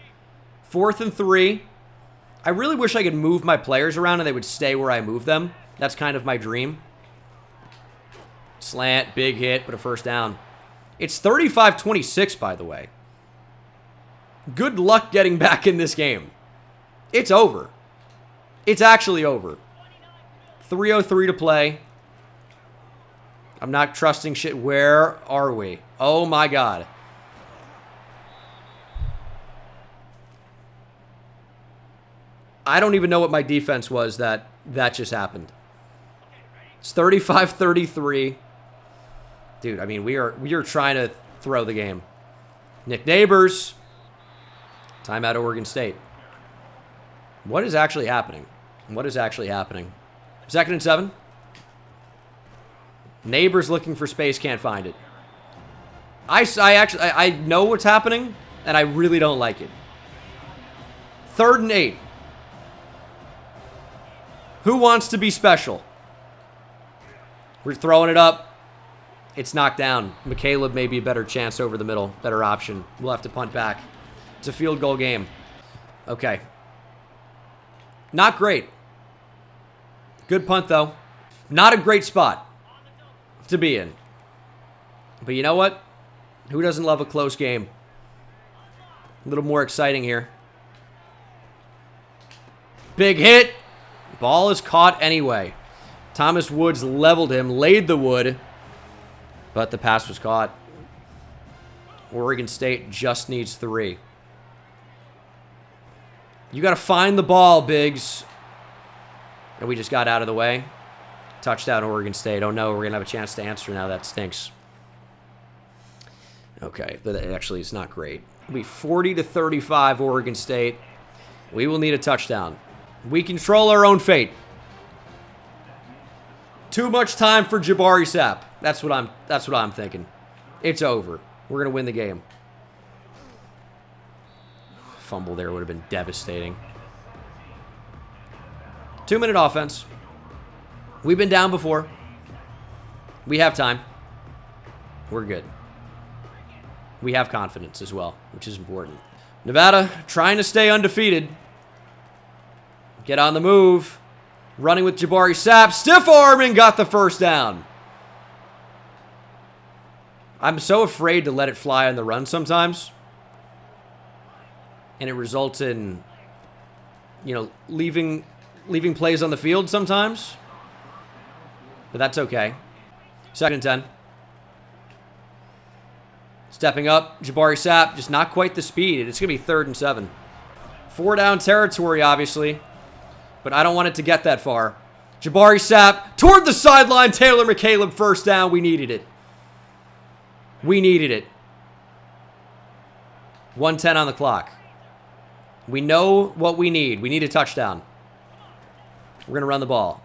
A: 4th and 3. I really wish I could move my players around and they would stay where I move them. That's kind of my dream. Slant, big hit, but a 1st down. It's 35-26, by the way. Good luck getting back in this game. It's over. It's actually over. 3:03 to play. I'm not trusting shit. Where are we? Oh, my God. I don't even know what my defense was that just happened. It's 35-33. Dude, I mean, we are trying to throw the game. Nick Neighbors. Timeout Oregon State. What is actually happening? What is actually happening? 2nd and 7. Neighbors looking for space, can't find it. I know what's happening, and I really don't like it. 3rd and 8. Who wants to be special? We're throwing it up. It's knocked down. McCaleb may be a better chance over the middle. Better option. We'll have to punt back. It's a field goal game. Okay. Not great. Good punt, though. Not a great spot to be in. But you know what? Who doesn't love a close game? A little more exciting here. Big hit. Ball is caught anyway. Thomas Woods leveled him, laid the wood, but the pass was caught. Oregon State just needs 3. You got to find the ball, Biggs. And we just got out of the way. Touchdown, Oregon State. Oh, no, we're going to have a chance to answer now. That stinks. Okay, but actually, it's not great. It'll be 40-35, Oregon State. We will need a touchdown. We control our own fate. Too much time for Jabari Sapp. That's what I'm thinking. It's over. We're going to win the game. Fumble there would have been devastating. 2-minute offense. We've been down before. We have time. We're good. We have confidence as well, which is important. Nevada trying to stay undefeated. Get on the move. Running with Jabari Sapp. Stiff arm and got the 1st down. I'm so afraid to let it fly on the run sometimes. And it results in, you know, leaving plays on the field sometimes. But that's okay. 2nd and 10. Stepping up, Jabari Sapp, just not quite the speed. It's going to be 3rd and 7. 4-down territory, obviously. But I don't want it to get that far. Jabari Sapp toward the sideline. Taylor McCaleb, 1st down. We needed it. We needed it. 1:10 on the clock. We know what we need. We need a touchdown. We're going to run the ball.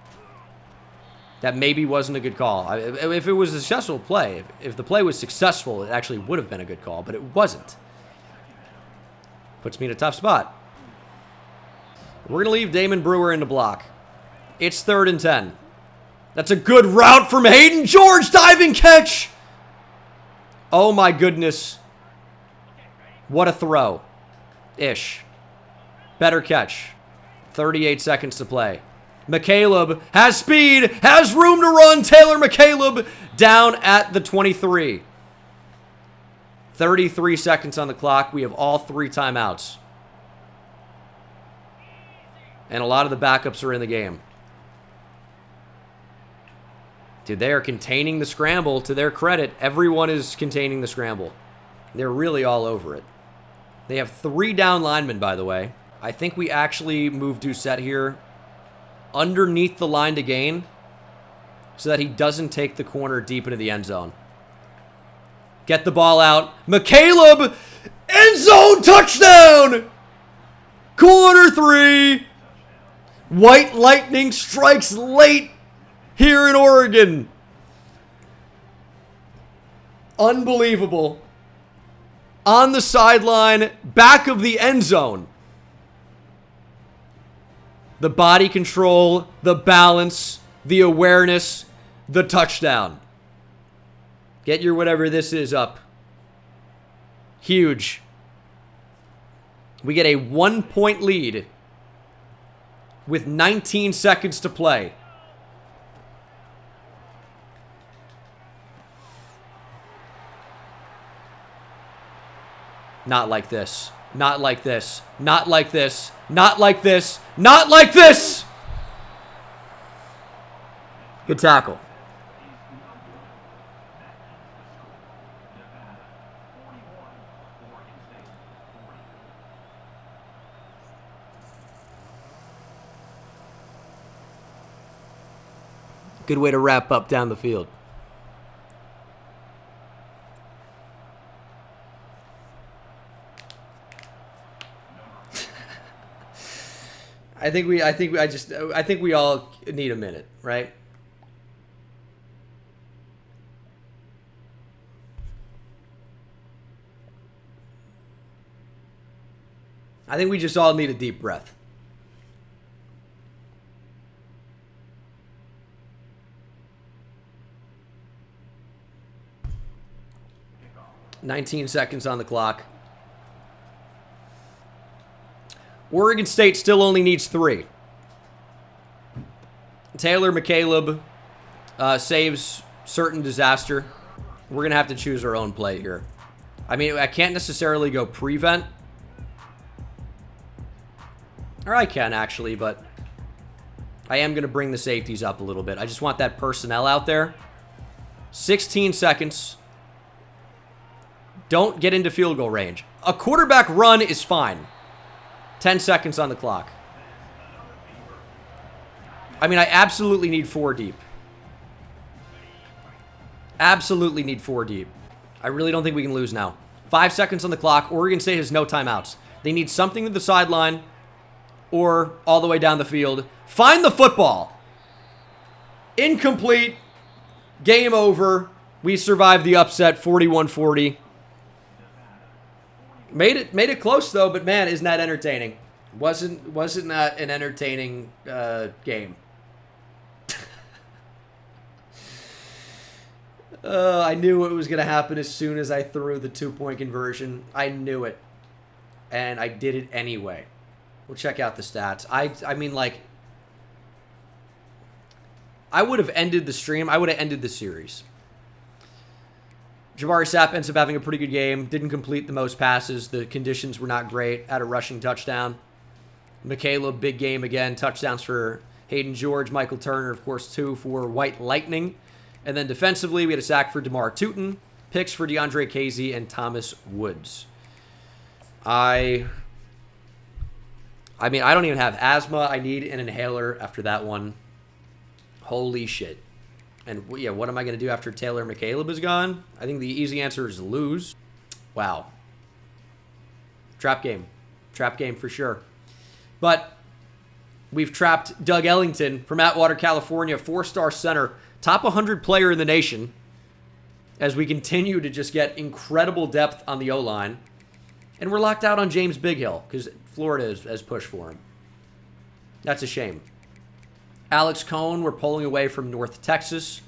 A: That maybe wasn't a good call. If it was a successful play, if the play was successful, it actually would have been a good call, but it wasn't. Puts me in a tough spot. We're going to leave Damon Brewer in the block. It's 3rd and 10. That's a good route from Hayden George. Diving catch. Oh, my goodness. What a throw. Ish. Better catch. 38 seconds to play. McCaleb has speed, has room to run. Taylor McCaleb down at the 23. 33 seconds on the clock. We have all 3 timeouts. And a lot of the backups are in the game. Dude, they are containing the scramble. To their credit, everyone is containing the scramble. They're really all over it. They have 3 down linemen, by the way. I think we actually moved Doucette here underneath the line to gain so that he doesn't take the corner deep into the end zone. Get the ball out. McCaleb, end zone touchdown! Corner 3. White Lightning strikes late here in Oregon. Unbelievable. On the sideline, back of the end zone. The body control, the balance, the awareness, the touchdown. Get your whatever this is up. Huge. We get a 1-point lead with 19 seconds to play. Not like this. Not like this. Not like this. Not like this. Not like this! Good tackle. Good way to wrap up down the field. I think we all need a minute, right? I think we just all need a deep breath. $19 seconds on the clock. Oregon State still only needs 3. Taylor McCaleb saves certain disaster. We're going to have to choose our own play here. I mean, I can't necessarily go prevent. Or I can, actually, but I am going to bring the safeties up a little bit. I just want that personnel out there. 16 seconds. Don't get into field goal range. A quarterback run is fine. 10 seconds on the clock. I mean, I absolutely need 4 deep. Absolutely need 4 deep. I really don't think we can lose now. 5 seconds on the clock. Oregon State has no timeouts. They need something to the sideline or all the way down the field. Find the football. Incomplete. Game over. We survived the upset, 41-40. Made it close though, but man, isn't that entertaining? Wasn't that an entertaining game? I knew it was going to happen as soon as I threw the 2-point conversion. I knew it, and I did it anyway. We'll check out the stats. I mean, like, I would have ended the stream. I would have ended the series. Jabari Sapp ends up having a pretty good game. Didn't complete the most passes. The conditions were not great. Had a rushing touchdown. McCaleb, big game again. Touchdowns for Hayden George. Michael Turner, of course, 2 for White Lightning. And then defensively, we had a sack for DeMar Tootin. Picks for DeAndre Casey and Thomas Woods. I mean, I don't even have asthma. I need an inhaler after that one. Holy shit. And yeah, what am I going to do after Taylor McCaleb is gone? I think the easy answer is lose. Wow. Trap game. Trap game for sure. But we've trapped Doug Ellington from Atwater, California, 4-star center, top 100 player in the nation, as we continue to just get incredible depth on the O-line. And we're locked out on James Bighill because Florida has pushed for him. That's a shame. Alex Cohn, we're pulling away from North Texas.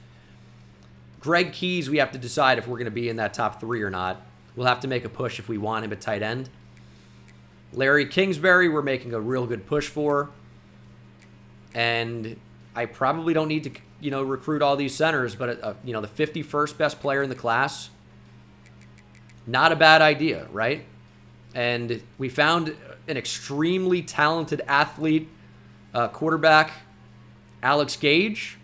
A: Greg Keys, we have to decide if we're going to be in that top 3 or not. We'll have to make a push if we want him at tight end. Larry Kingsbury, we're making a real good push for. And I probably don't need to, recruit all these centers, but, the 51st best player in the class, not a bad idea, right? And we found an extremely talented athlete, quarterback, Alex Gage,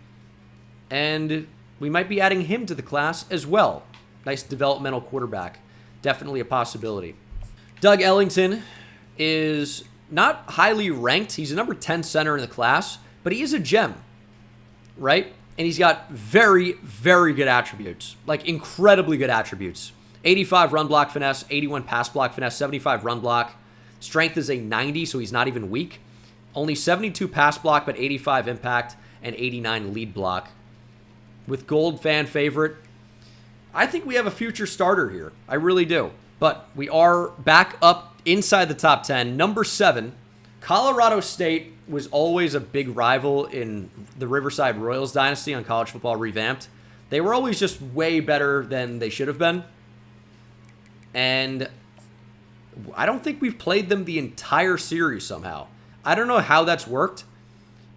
A: and we might be adding him to the class as well. Nice developmental quarterback. Definitely a possibility. Doug Ellington is not highly ranked. He's a number 10 center in the class, but he is a gem, right? And he's got very, very good attributes, like incredibly good attributes. 85 run block finesse, 81 pass block finesse, 75 run block. Strength is a 90, so he's not even weak. Only 72 pass block, but 85 impact and 89 lead block. With gold fan favorite, I think we have a future starter here. I really do. But we are back up inside the top 10. Number 7, Colorado State was always a big rival in the Riverside Royals dynasty on College Football Revamped. They were always just way better than they should have been. And I don't think we've played them the entire series somehow. I don't know how that's worked,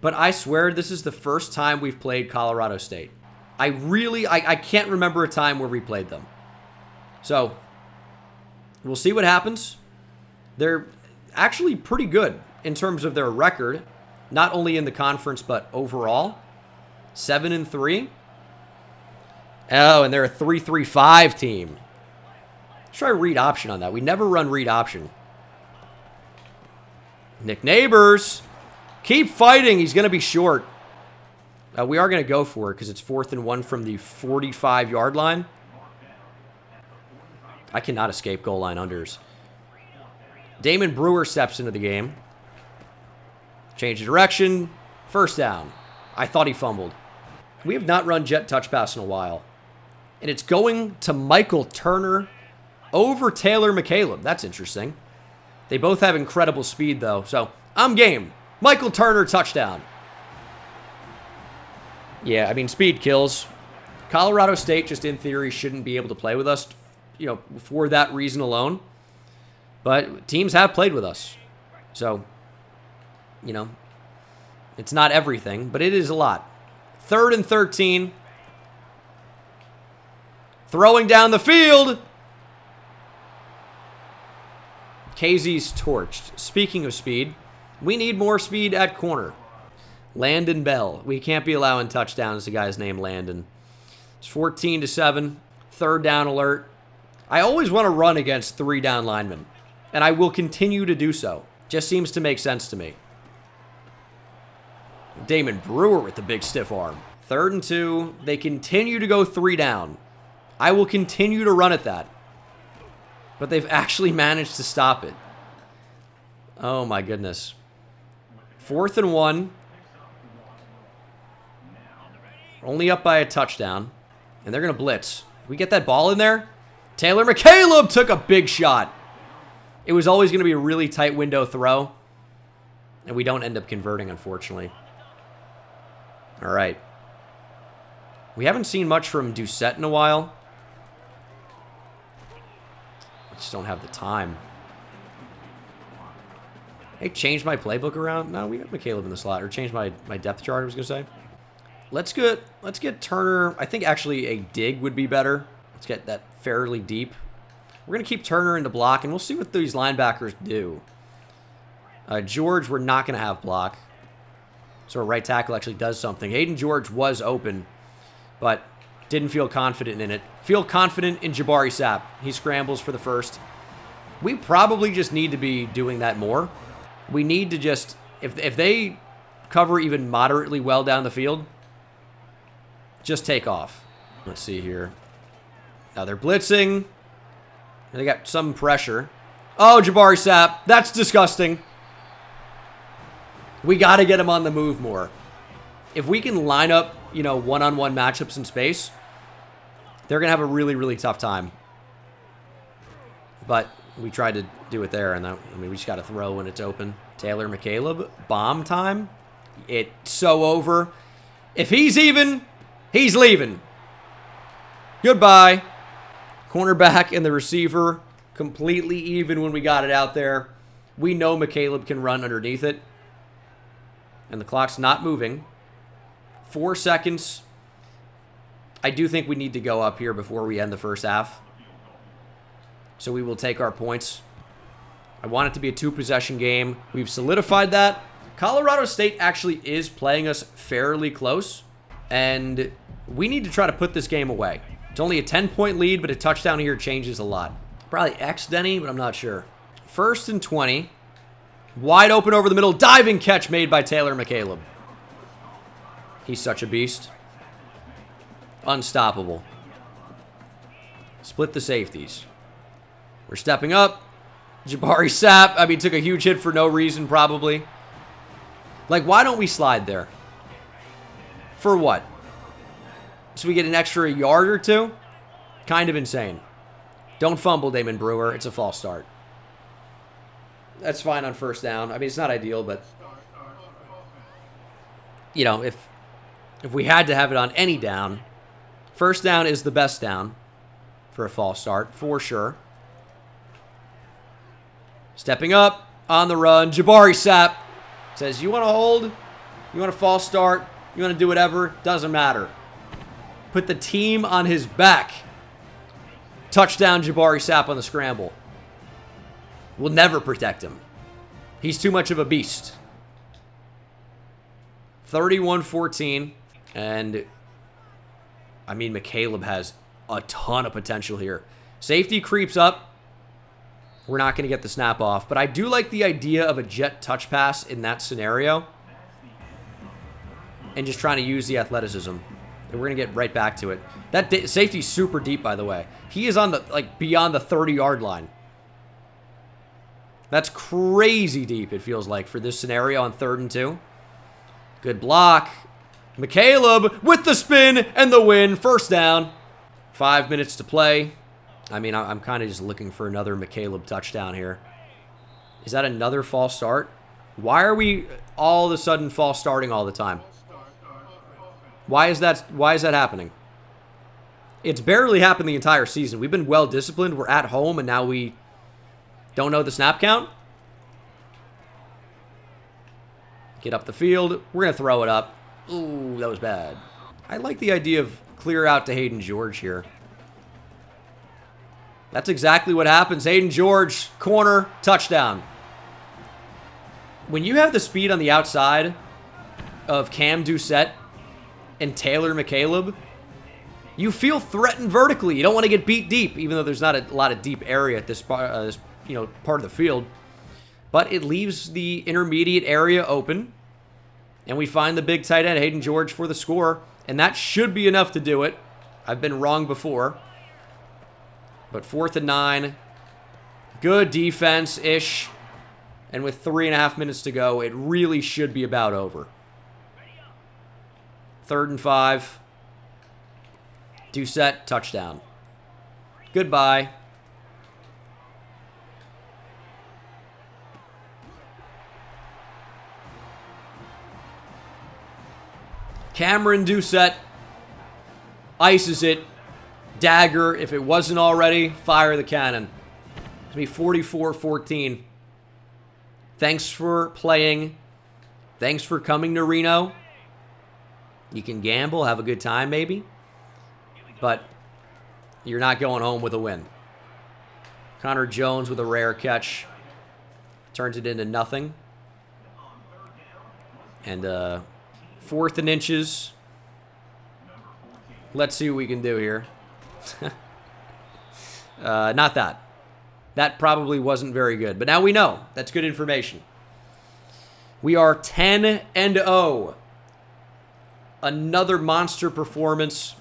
A: but I swear this is the first time we've played Colorado State. I can't remember a time where we played them. So, we'll see what happens. They're actually pretty good in terms of their record, not only in the conference, but overall. 7-3. Oh, and they're a 3-3-5 team. Let's try read option on that. We never run read option. Nick Neighbors. Keep fighting. He's going to be short. We are going to go for it because it's 4th and 1 from the 45-yard line. I cannot escape goal line unders. Damon Brewer steps into the game. Change of direction. First down. I thought he fumbled. We have not run jet touch pass in a while. And it's going to Michael Turner over Taylor McCaleb. That's interesting. They both have incredible speed, though. So, I'm game. Michael Turner, touchdown. Yeah, I mean, speed kills. Colorado State, just in theory, shouldn't be able to play with us, for that reason alone. But teams have played with us. So, it's not everything, but it is a lot. 3rd and 13. Throwing down the field. KZ's torched. Speaking of speed, we need more speed at corner. Landon Bell. We can't be allowing touchdowns to guys named Landon. It's 14-7. 3rd down alert. I always want to run against 3 down linemen, and I will continue to do so. Just seems to make sense to me. Damon Brewer with the big stiff arm. 3rd and 2. They continue to go 3 down. I will continue to run at that. But they've actually managed to stop it. Oh my goodness. 4th and 1. Only up by a touchdown. And they're going to blitz. We get that ball in there? Taylor McCaleb took a big shot. It was always going to be a really tight window throw. And we don't end up converting, unfortunately. All right. We haven't seen much from Doucette in a while. I just don't have the time. Hey, change my playbook around? No, we got McCaleb in the slot. Or change my depth chart, I was going to say. Let's get Turner. I think actually a dig would be better. Let's get that fairly deep. We're going to keep Turner in the block, and we'll see what these linebackers do. George, we're not going to have block. So our right tackle actually does something. Hayden George was open, but didn't feel confident in it. Feel confident in Jabari Sapp. He scrambles for the first. We probably just need to be doing that more. We need to just, if they cover even moderately well down the field, just take off. Let's see here. Now they're blitzing. They got some pressure. Oh, Jabari Sapp. That's disgusting. We got to get him on the move more. If we can line up, one-on-one matchups in space, they're going to have a really, really tough time. But we tried to do it there, and we just got to throw when it's open. Taylor McCaleb, bomb time. It's so over. If he's even, he's leaving. Goodbye. Cornerback and the receiver completely even when we got it out there. We know McCaleb can run underneath it. And the clock's not moving. 4 seconds. I do think we need to go up here before we end the first half. So we will take our points. I want it to be a 2-possession game. We've solidified that. Colorado State actually is playing us fairly close. And we need to try to put this game away. It's only a 10-point lead, but a touchdown here changes a lot. Probably X Denny, but I'm not sure. 1st and 20. Wide open over the middle. Diving catch made by Taylor McCaleb. He's such a beast. Unstoppable. Split the safeties. We're stepping up. Jabari Sapp, I mean, took a huge hit for no reason, probably. Like, why don't we slide there? For what? So we get an extra yard or two? Kind of insane. Don't fumble, Damon Brewer. It's a false start. That's fine on 1st down. I mean, it's not ideal, but... You know, if we had to have it on any down, 1st down is the best down for a false start, for sure. Stepping up, on the run, Jabari Sapp says, you want to hold? You want a false start? You want to do whatever? Doesn't matter. Put the team on his back. Touchdown, Jabari Sapp on the scramble. We'll never protect him. He's too much of a beast. 31-14. And, I mean, McCaleb has a ton of potential here. Safety creeps up. We're not going to get the snap off. But I do like the idea of a jet touch pass in that scenario. And just trying to use the athleticism. And we're going to get right back to it. That safety's super deep, by the way. He is on the, like, beyond the 30-yard line. That's crazy deep, it feels like, for this scenario on 3rd and 2. Good block. McCaleb with the spin and the win. 1st down. 5 minutes to play. I mean, I'm kind of just looking for another McCaleb touchdown here. Is that another false start? Why are we all of a sudden false starting all the time? Why is that happening? It's barely happened the entire season. We've been well disciplined. We're at home, and now we don't know the snap count. Get up the field. We're going to throw it up. Ooh, that was bad. I like the idea of clear out to Hayden George here. That's exactly what happens. Hayden George, corner, touchdown. When you have the speed on the outside of Cam Doucette and Taylor McCaleb, you feel threatened vertically. You don't want to get beat deep, even though there's not a lot of deep area at this part of the field. But it leaves the intermediate area open, and we find the big tight end, Hayden George, for the score, and that should be enough to do it. I've been wrong before. But 4th and 9, good defense-ish, and with 3.5 minutes to go, it really should be about over. 3rd and 5, Doucette, touchdown. Goodbye. Cameron Doucette ices it. Dagger, if it wasn't already, fire the cannon. It's going to be 44-14. Thanks for playing. Thanks for coming to Reno. You can gamble, have a good time maybe. But you're not going home with a win. Connor Jones with a rare catch. Turns it into nothing. And 4th and inches. Let's see what we can do here. Not that. That probably wasn't very good. But now we know. That's good information. We are 10-0. Another monster performance.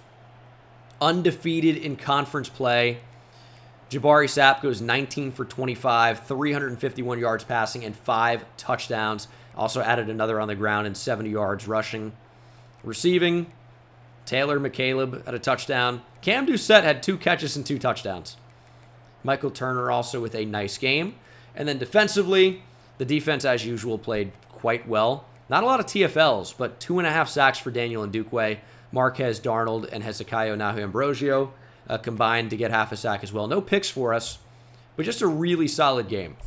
A: Undefeated in conference play. Jabari Sapp goes 19 for 25, 351 yards passing, and 5 touchdowns. Also added another on the ground and 70 yards rushing. Receiving, Taylor McCaleb had a touchdown. Cam Doucette had 2 catches and 2 touchdowns. Michael Turner also with a nice game. And then defensively, the defense, as usual, played quite well. Not a lot of TFLs, but 2.5 sacks for Daniel Ndukwe. Marquez Darnold and Hezekiah Nahu Ambrosio combined to get half a sack as well. No picks for us, but just a really solid game.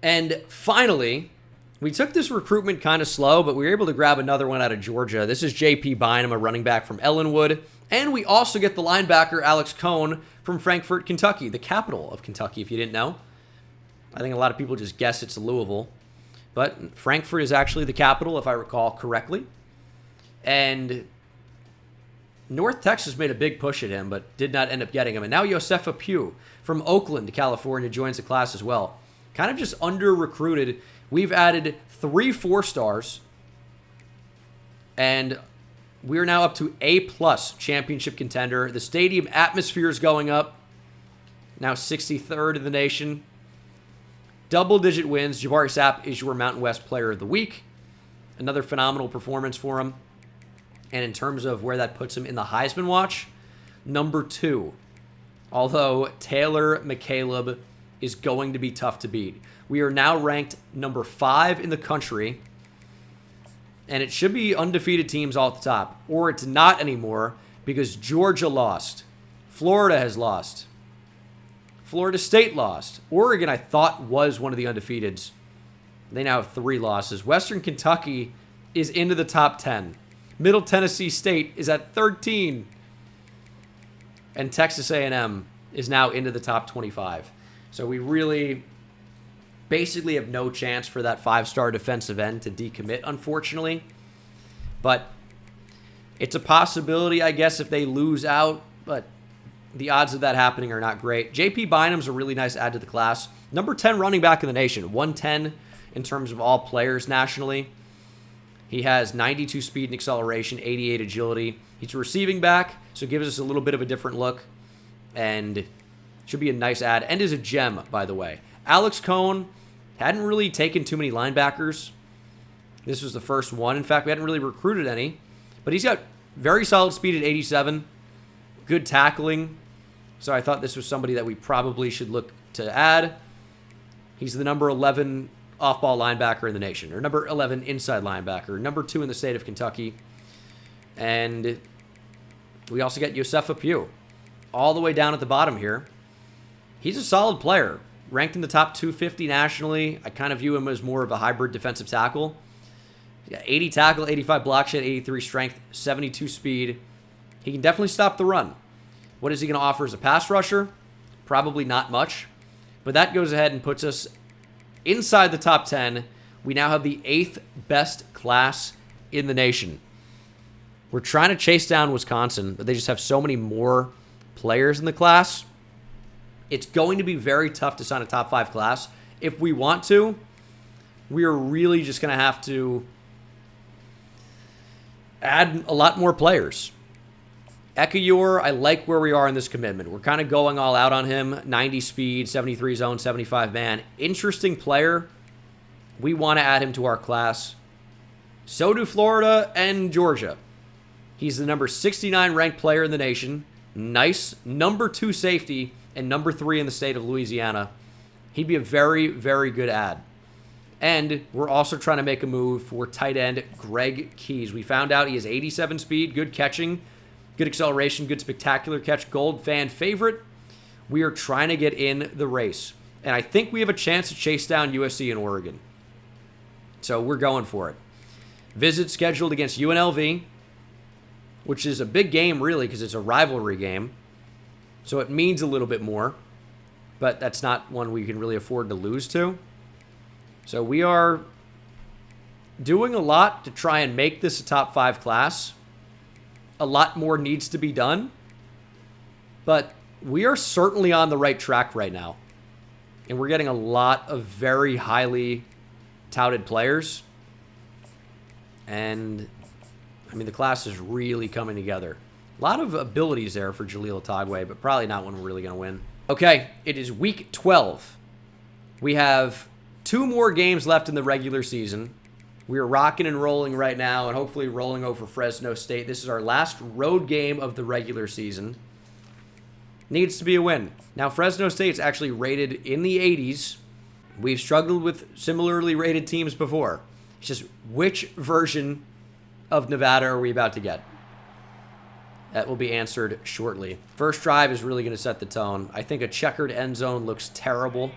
A: And finally, We took this recruitment kind of slow, but we were able to grab another one out of Georgia. This is J.P. Bynum, a running back from Ellenwood. And we also get the linebacker Alex Cohn from Frankfort, Kentucky, the capital of Kentucky, if you didn't know. I think a lot of people just guess it's Louisville. But Frankfort is actually the capital, if I recall correctly. And North Texas made a big push at him, but did not end up getting him. And now Josefa Pugh from Oakland, California, joins the class as well. Kind of just under-recruited. We've added 3 4-stars, and we're now up to A-plus championship contender. The stadium atmosphere is going up. Now 63rd in the nation. Double-digit wins. Jabari Sapp is your Mountain West Player of the Week. Another phenomenal performance for him. And in terms of where that puts him in the Heisman watch, number 2. Although Taylor McCaleb is going to be tough to beat. We are now ranked number 5 in the country, and it should be undefeated teams all at the top. Or it's not anymore because Georgia lost. Florida has lost. Florida State lost. Oregon, I thought, was one of the undefeateds. They now have 3 losses. Western Kentucky is into the top 10. Middle Tennessee State is at 13. And Texas A&M is now into the top 25. So we really basically have no chance for that 5-star defensive end to decommit, unfortunately. But it's a possibility, I guess, if they lose out. But the odds of that happening are not great. J.P. Bynum's a really nice add to the class. Number 10 running back in the nation. 110 in terms of all players nationally. He has 92 speed and acceleration, 88 agility. He's a receiving back, so it gives us a little bit of a different look. And should be a nice add. And is a gem, by the way. Alex Cohn hadn't really taken too many linebackers. This was the first one. In fact, we hadn't really recruited any. But he's got very solid speed at 87. Good tackling. So I thought this was somebody that we probably should look to add. He's the number 11 off-ball linebacker in the nation. Or number 11 inside linebacker. Number 2 in the state of Kentucky. And we also get Josefa Pugh. All the way down at the bottom here. He's a solid player. Ranked in the top 250 nationally. I kind of view him as more of a hybrid defensive tackle. 80 tackle, 85 block shed, 83 strength, 72 speed. He can definitely stop the run. What is he going to offer as a pass rusher? Probably not much. But that goes ahead and puts us inside the top 10. We now have the 8th best class in the nation. We're trying to chase down Wisconsin, but they just have so many more players in the class. It's going to be very tough to sign a top 5 class. If we want to, we are really just going to have to add a lot more players. Ekayor, I like where we are in this commitment. We're kind of going all out on him. 90 speed, 73 zone, 75 man. Interesting player. We want to add him to our class. So do Florida and Georgia. He's the number 69 ranked player in the nation. Nice number 2 safety and number 3 in the state of Louisiana. He'd be a very, very good add. And we're also trying to make a move for tight end Greg Keys. We found out he has 87 speed, good catching, good acceleration, good spectacular catch, gold fan favorite. We are trying to get in the race. And I think we have a chance to chase down USC and Oregon. So we're going for it. Visit scheduled against UNLV, which is a big game really because it's a rivalry game. So it means a little bit more. But that's not one we can really afford to lose to. So we are doing a lot to try and make this a top 5 class. A lot more needs to be done. But we are certainly on the right track right now. And we're getting a lot of very highly touted players. And, I mean, the class is really coming together. A lot of abilities there for Jaleel Tagwe, but probably not one we're really going to win. Okay, it is week 12. We have 2 more games left in the regular season. We are rocking and rolling right now and hopefully rolling over Fresno State. This is our last road game of the regular season. Needs to be a win. Now, Fresno State's actually rated in the 80s. We've struggled with similarly rated teams before. It's just which version of Nevada are we about to get? That will be answered shortly. First drive is really going to set the tone. I think a checkered end zone looks terrible.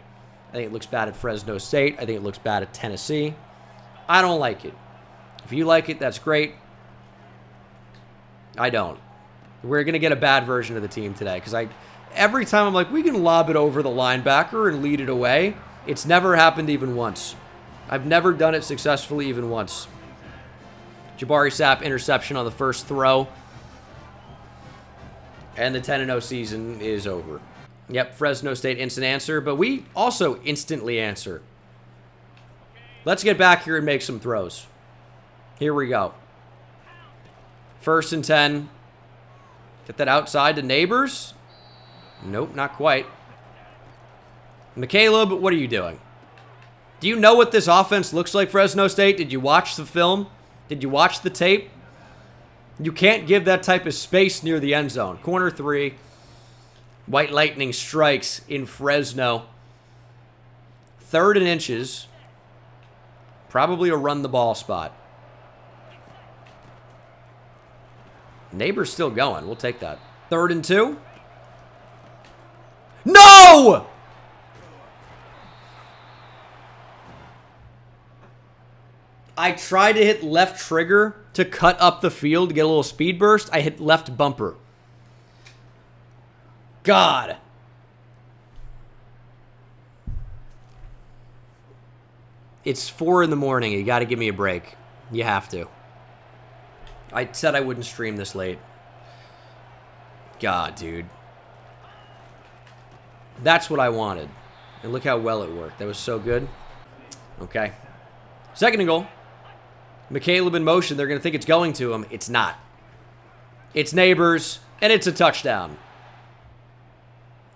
A: I think it looks bad at Fresno State. I think it looks bad at Tennessee. I don't like it. If you like it, that's great. I don't. We're going to get a bad version of the team today because every time I'm like, we can lob it over the linebacker and lead it away. It's never happened even once. I've never done it successfully even once. Jabari Sapp interception on the first throw. And the 10-0 season is over. Yep, Fresno State instant answer, but we also instantly answer. Let's get back here and make some throws. Here we go. 1st and 10. Get that outside to Neighbors. Nope, not quite. McCaleb, what are you doing? Do you know what this offense looks like, Fresno State? Did you watch the film? Did you watch the tape? You can't give that type of space near the end zone. Corner 3. White Lightning strikes in Fresno. 3rd and inches. Probably a run the ball spot. Neighbor's still going. We'll take that. 3rd and 2. No! I tried to hit left trigger to cut up the field to get a little speed burst. I hit left bumper. God. It's 4 in the morning. You got to give me a break. You have to. I said I wouldn't stream this late. God, dude. That's what I wanted. And look how well it worked. That was so good. Okay. 2nd and goal. McCaleb in motion. They're going to think it's going to him. It's not. It's Neighbors, and it's a touchdown.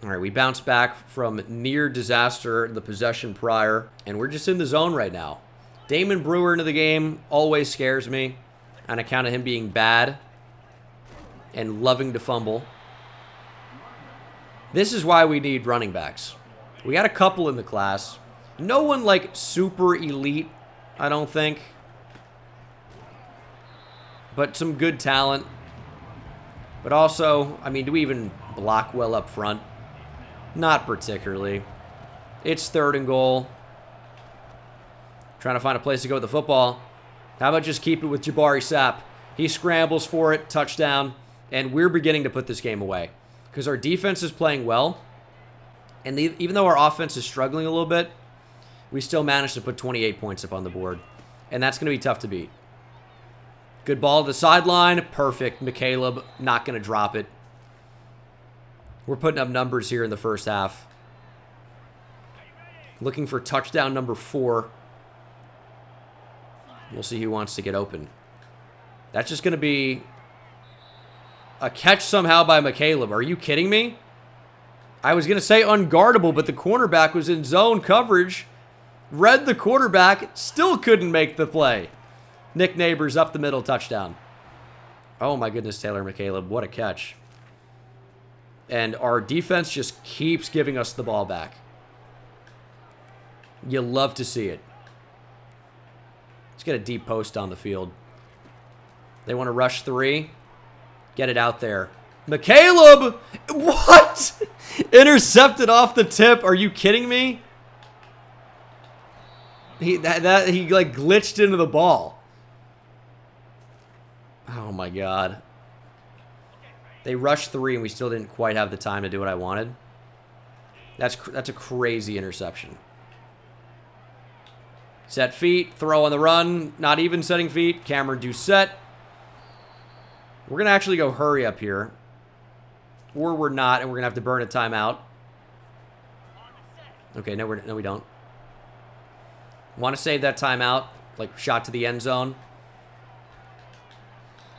A: All right, we bounced back from near disaster the possession prior, and we're just in the zone right now. Damon Brewer into the game always scares me on account of him being bad and loving to fumble. This is why we need running backs. We got a couple in the class. No one like super elite, I don't think. But some good talent. But also, I mean, do we even block well up front? Not particularly. It's 3rd and goal. Trying to find a place to go with the football. How about just keep it with Jabari Sapp? He scrambles for it, touchdown, and we're beginning to put this game away. Because our defense is playing well, and even though our offense is struggling a little bit, we still managed to put 28 points up on the board. And that's going to be tough to beat. Good ball to the sideline. Perfect. McCaleb not going to drop it. We're putting up numbers here in the first half. Looking for touchdown number 4. We'll see who wants to get open. That's just going to be a catch somehow by McCaleb. Are you kidding me? I was going to say unguardable, but the cornerback was in zone coverage. Read the quarterback, still couldn't make the play. Nick Neighbors up the middle, touchdown. Oh my goodness, Taylor McCaleb, what a catch. And our defense just keeps giving us the ball back. You love to see it. Let's get a deep post on the field. They want to rush 3. Get it out there. McCaleb! What? Intercepted off the tip. Are you kidding me? He like glitched into the ball. Oh my god. They rushed 3 and we still didn't quite have the time to do what I wanted. That's a crazy interception. Set feet, throw on the run, not even setting feet. Cameron Doucette. We're going to actually go hurry up here. Or we're not, and we're going to have to burn a timeout. Okay, no, we don't. Want to save that timeout, like shot to the end zone.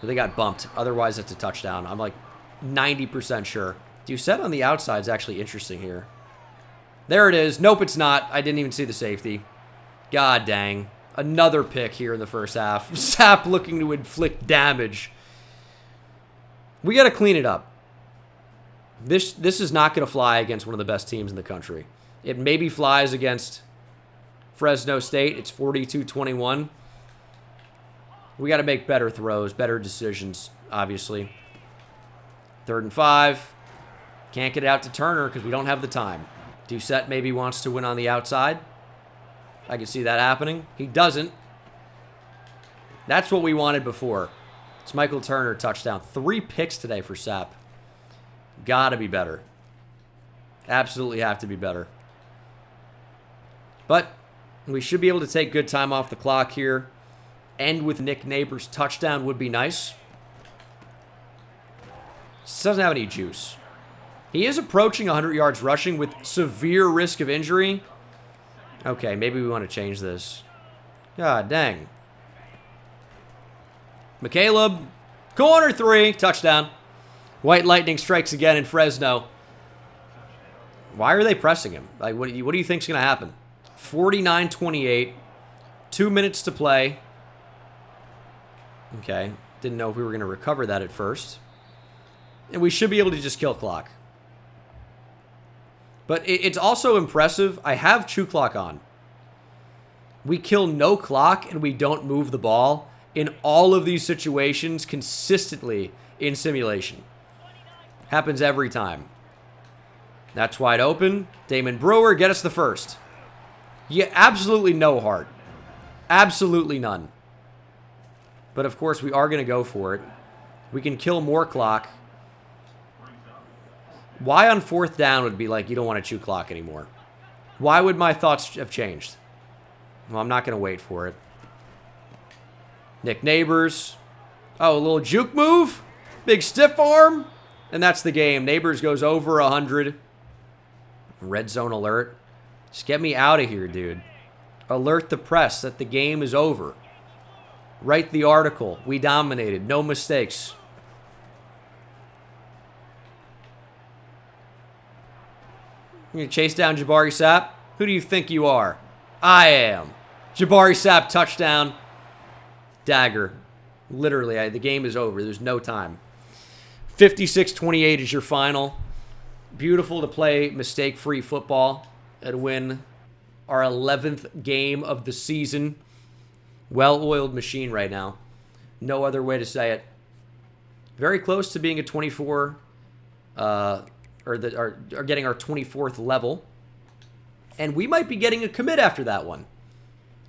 A: But they got bumped. Otherwise, it's a touchdown. I'm like 90% sure. Doucette on the outside is actually interesting here. There it is. Nope, it's not. I didn't even see the safety. God dang. Another pick here in the first half. Sapp looking to inflict damage. We got to clean it up. This is not going to fly against one of the best teams in the country. It maybe flies against Fresno State. It's 42-21. We got to make better throws, better decisions, obviously. 3rd and 5. Can't get it out to Turner because we don't have the time. Doucette maybe wants to win on the outside. I can see that happening. He doesn't. That's what we wanted before. It's Michael Turner touchdown. 3 picks today for Sapp. Gotta be better. Absolutely have to be better. But we should be able to take good time off the clock here. End with Nick Neighbors' touchdown would be nice. This doesn't have any juice. He is approaching 100 yards rushing with severe risk of injury. Okay, maybe we want to change this. God dang. McCaleb, corner 3, touchdown. White Lightning strikes again in Fresno. Why are they pressing him? Like, what do you think's going to happen? 49-28. 2 minutes to play. Okay. Didn't know if we were going to recover that at first. And we should be able to just kill clock. But it's also impressive. I have chew clock on. We kill no clock and we don't move the ball in all of these situations consistently in simulation. Happens every time. That's wide open. Damon Brewer, get us the first. Yeah, absolutely no heart. Absolutely none. But of course, we are going to go for it. We can kill more clock. Why on 4th down would be like, you don't want to chew clock anymore? Why would my thoughts have changed? Well, I'm not going to wait for it. Nick Neighbors. Oh, a little juke move. Big stiff arm. And that's the game. Neighbors goes over 100. Red zone alert. Just get me out of here, dude. Alert the press that the game is over. Write the article. We dominated. No mistakes. You're going to chase down Jabari Sapp? Who do you think you are? I am. Jabari Sapp, touchdown. Dagger. Literally, the game is over. There's no time. 56-28 is your final. Beautiful to play mistake-free football and win our 11th game of the season. Well-oiled machine right now. No other way to say it. Very close to being a 24, or getting our 24th level. And we might be getting a commit after that one.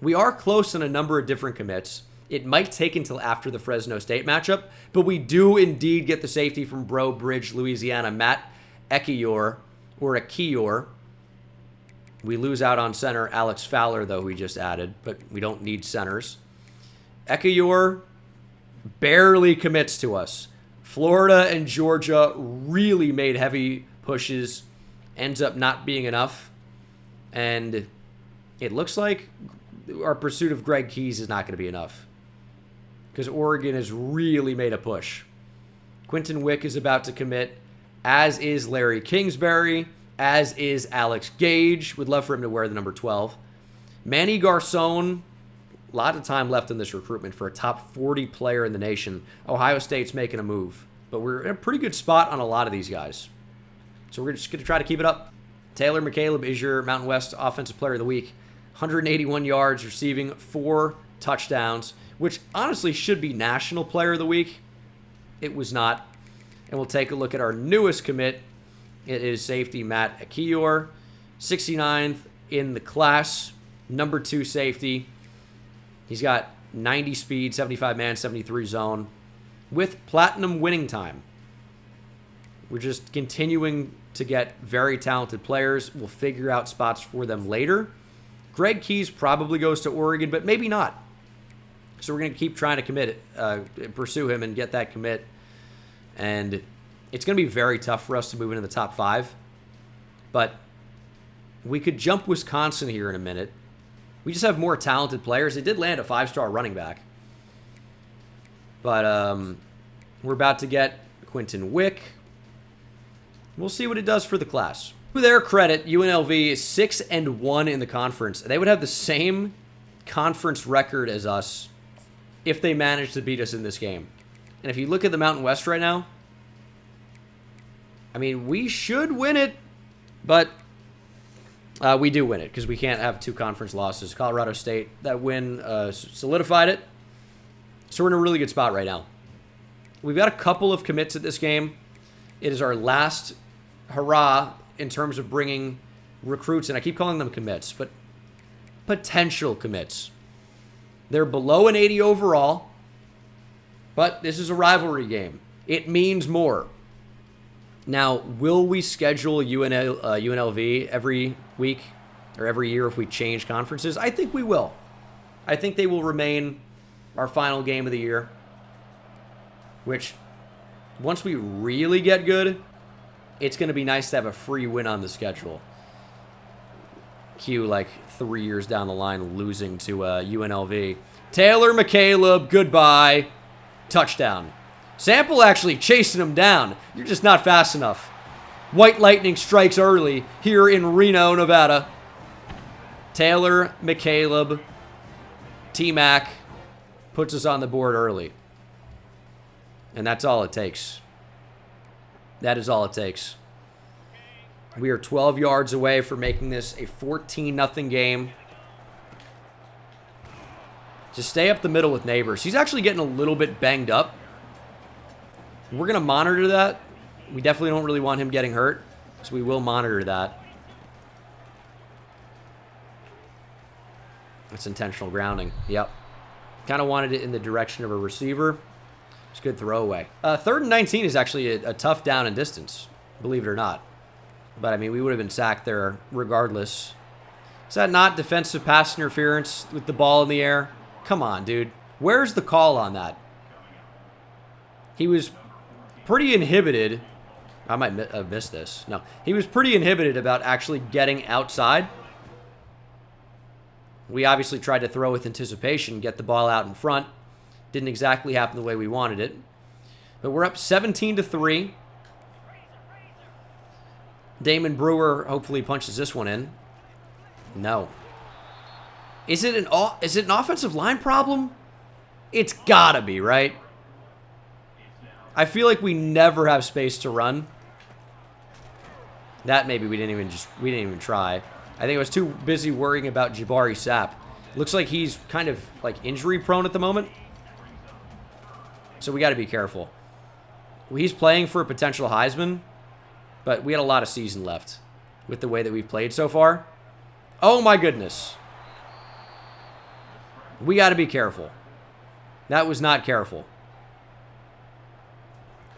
A: We are close on a number of different commits. It might take until after the Fresno State matchup, but we do indeed get the safety from Breaux Bridge, Louisiana, Matt Ekiyor, or Ekiyor. We lose out on center Alex Fowler, though, we just added, but we don't need centers. Ekiyor barely commits to us. Florida and Georgia really made heavy pushes. Ends up not being enough. And it looks like our pursuit of Greg Keys is not going to be enough, because Oregon has really made a push. Quentin Wick is about to commit, as is Larry Kingsbury, as is Alex Gage. Would love for him to wear the number 12. Manny Garcon, a lot of time left in this recruitment for a top 40 player in the nation. Ohio State's making a move, but we're in a pretty good spot on a lot of these guys. So we're just going to try to keep it up. Taylor McCaleb is your Mountain West Offensive Player of the Week. 181 yards, receiving 4 touchdowns, which honestly should be National Player of the Week. It was not. And we'll take a look at our newest commit. It is safety Matt Ekiyor, 69th in the class, number 2 safety. He's got 90 speed, 75 man, 73 zone, with platinum winning time. We're just continuing to get very talented players. We'll figure out spots for them later. Greg Keys probably goes to Oregon, but maybe not. So we're going to keep trying to commit it, pursue him and get that commit. And it's going to be very tough for us to move into the top 5. But we could jump Wisconsin here in a minute. We just have more talented players. They did land a 5-star running back. But we're about to get Quentin Wick. We'll see what it does for the class. To their credit, UNLV is 6-1 in the conference. They would have the same conference record as us if they managed to beat us in this game. And if you look at the Mountain West right now, I mean, we should win it, but we do win it because we can't have 2 conference losses. Colorado State, that win solidified it. So we're in a really good spot right now. We've got a couple of commits at this game. It is our last hurrah in terms of bringing recruits, and I keep calling them commits, but potential commits. They're below an 80 overall, But this is a rivalry game. It means more. Now, will we schedule UNLV every week or every year if we change conferences? I think we will. I think they will remain our final game of the year, which once we really get good, it's going to be nice to have a free win on the schedule. Cue like 3 years down the line losing to UNLV. Taylor McCaleb, goodbye. Touchdown. Sample actually chasing him down. You're just not fast enough. White lightning strikes early here in Reno, Nevada. Taylor McCaleb, T-Mac puts us on the board early. And that's all it takes. That is all it takes. We are 12 yards away from making this a 14-0 game. Just stay up the middle with Neighbors. He's actually getting a little bit banged up. We're going to monitor that. We definitely don't really want him getting hurt, so we will monitor that. That's intentional grounding. Yep. Kind of wanted it in the direction of a receiver. It's a good throwaway. 3rd and 19 is actually a tough down and distance, believe it or not. But, I mean, we would have been sacked there regardless. Is that not defensive pass interference with the ball in the air? Come on, dude. Where's the call on that? He was pretty inhibited. I might have missed this. No. He was pretty inhibited about actually getting outside. We obviously tried to throw with anticipation, get the ball out in front. Didn't exactly happen the way we wanted it. But we're up 17-3. Damon Brewer hopefully punches this one in. No. Is it an offensive line problem? It's gotta be, right? I feel like we never have space to run. That maybe we didn't even try. I think I was too busy worrying about Jabari Sapp. Looks like he's kind of like injury prone at the moment. So we got to be careful. He's playing for a potential Heisman, but we had a lot of season left with the way that we've played so far. Oh my goodness. We got to be careful. That was not careful.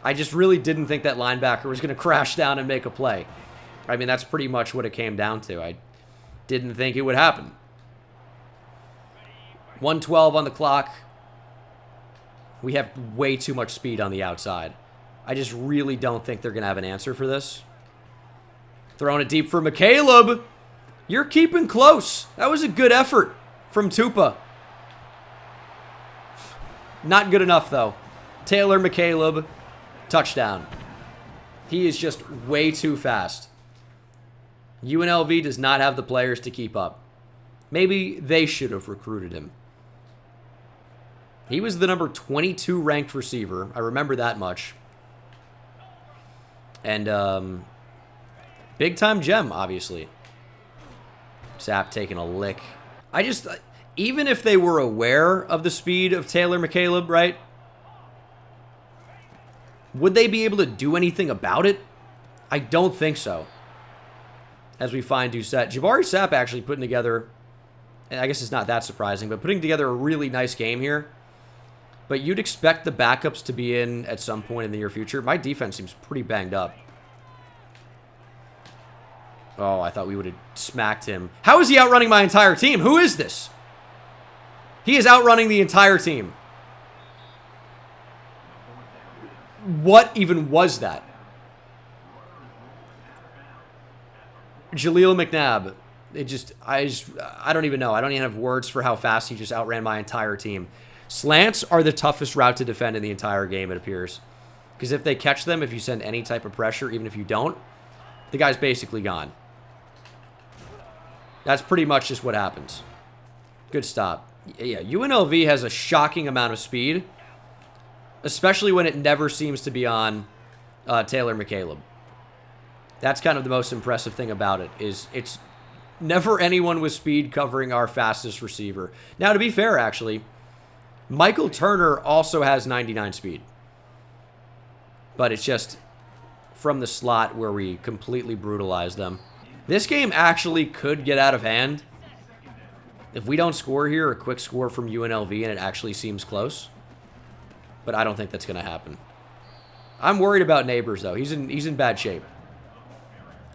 A: I just really didn't think that linebacker was going to crash down and make a play. I mean, that's pretty much what it came down to. I didn't think it would happen. 1:12 on the clock. We have way too much speed on the outside. I just really don't think they're going to have an answer for this. Throwing it deep for McCaleb. You're keeping close. That was a good effort from Tupa. Not good enough, though. Taylor McCaleb, touchdown. He is just way too fast. UNLV does not have the players to keep up. Maybe they should have recruited him. He was the number 22 ranked receiver. I remember that much. And big time gem, obviously. Sapp taking a lick. Even if they were aware of the speed of Taylor McCaleb, right? Would they be able to do anything about it? I don't think so. As we find Doucette. Jabari Sapp actually putting together, and I guess it's not that surprising, but putting together a really nice game here. But you'd expect the backups to be in at some point in the near future. My defense seems pretty banged up. Oh, I thought we would have smacked him. How is he outrunning my entire team? Who is this? He is outrunning the entire team. What even was that? Jaleel McNabb. I don't even know. I don't even have words for how fast he just outran my entire team. Slants are the toughest route to defend in the entire game, it appears. Because if they catch them, if you send any type of pressure, even if you don't, the guy's basically gone. That's pretty much just what happens. Good stop. Yeah, UNLV has a shocking amount of speed, especially when it never seems to be on Taylor McCaleb. That's kind of the most impressive thing about it, is it's never anyone with speed covering our fastest receiver. Now, to be fair, actually, Michael Turner also has 99 speed. But it's just from the slot where we completely brutalize them. This game actually could get out of hand. If we don't score here, a quick score from UNLV, and it actually seems close. but I don't think that's going to happen. I'm worried about Neighbors, though. He's in bad shape.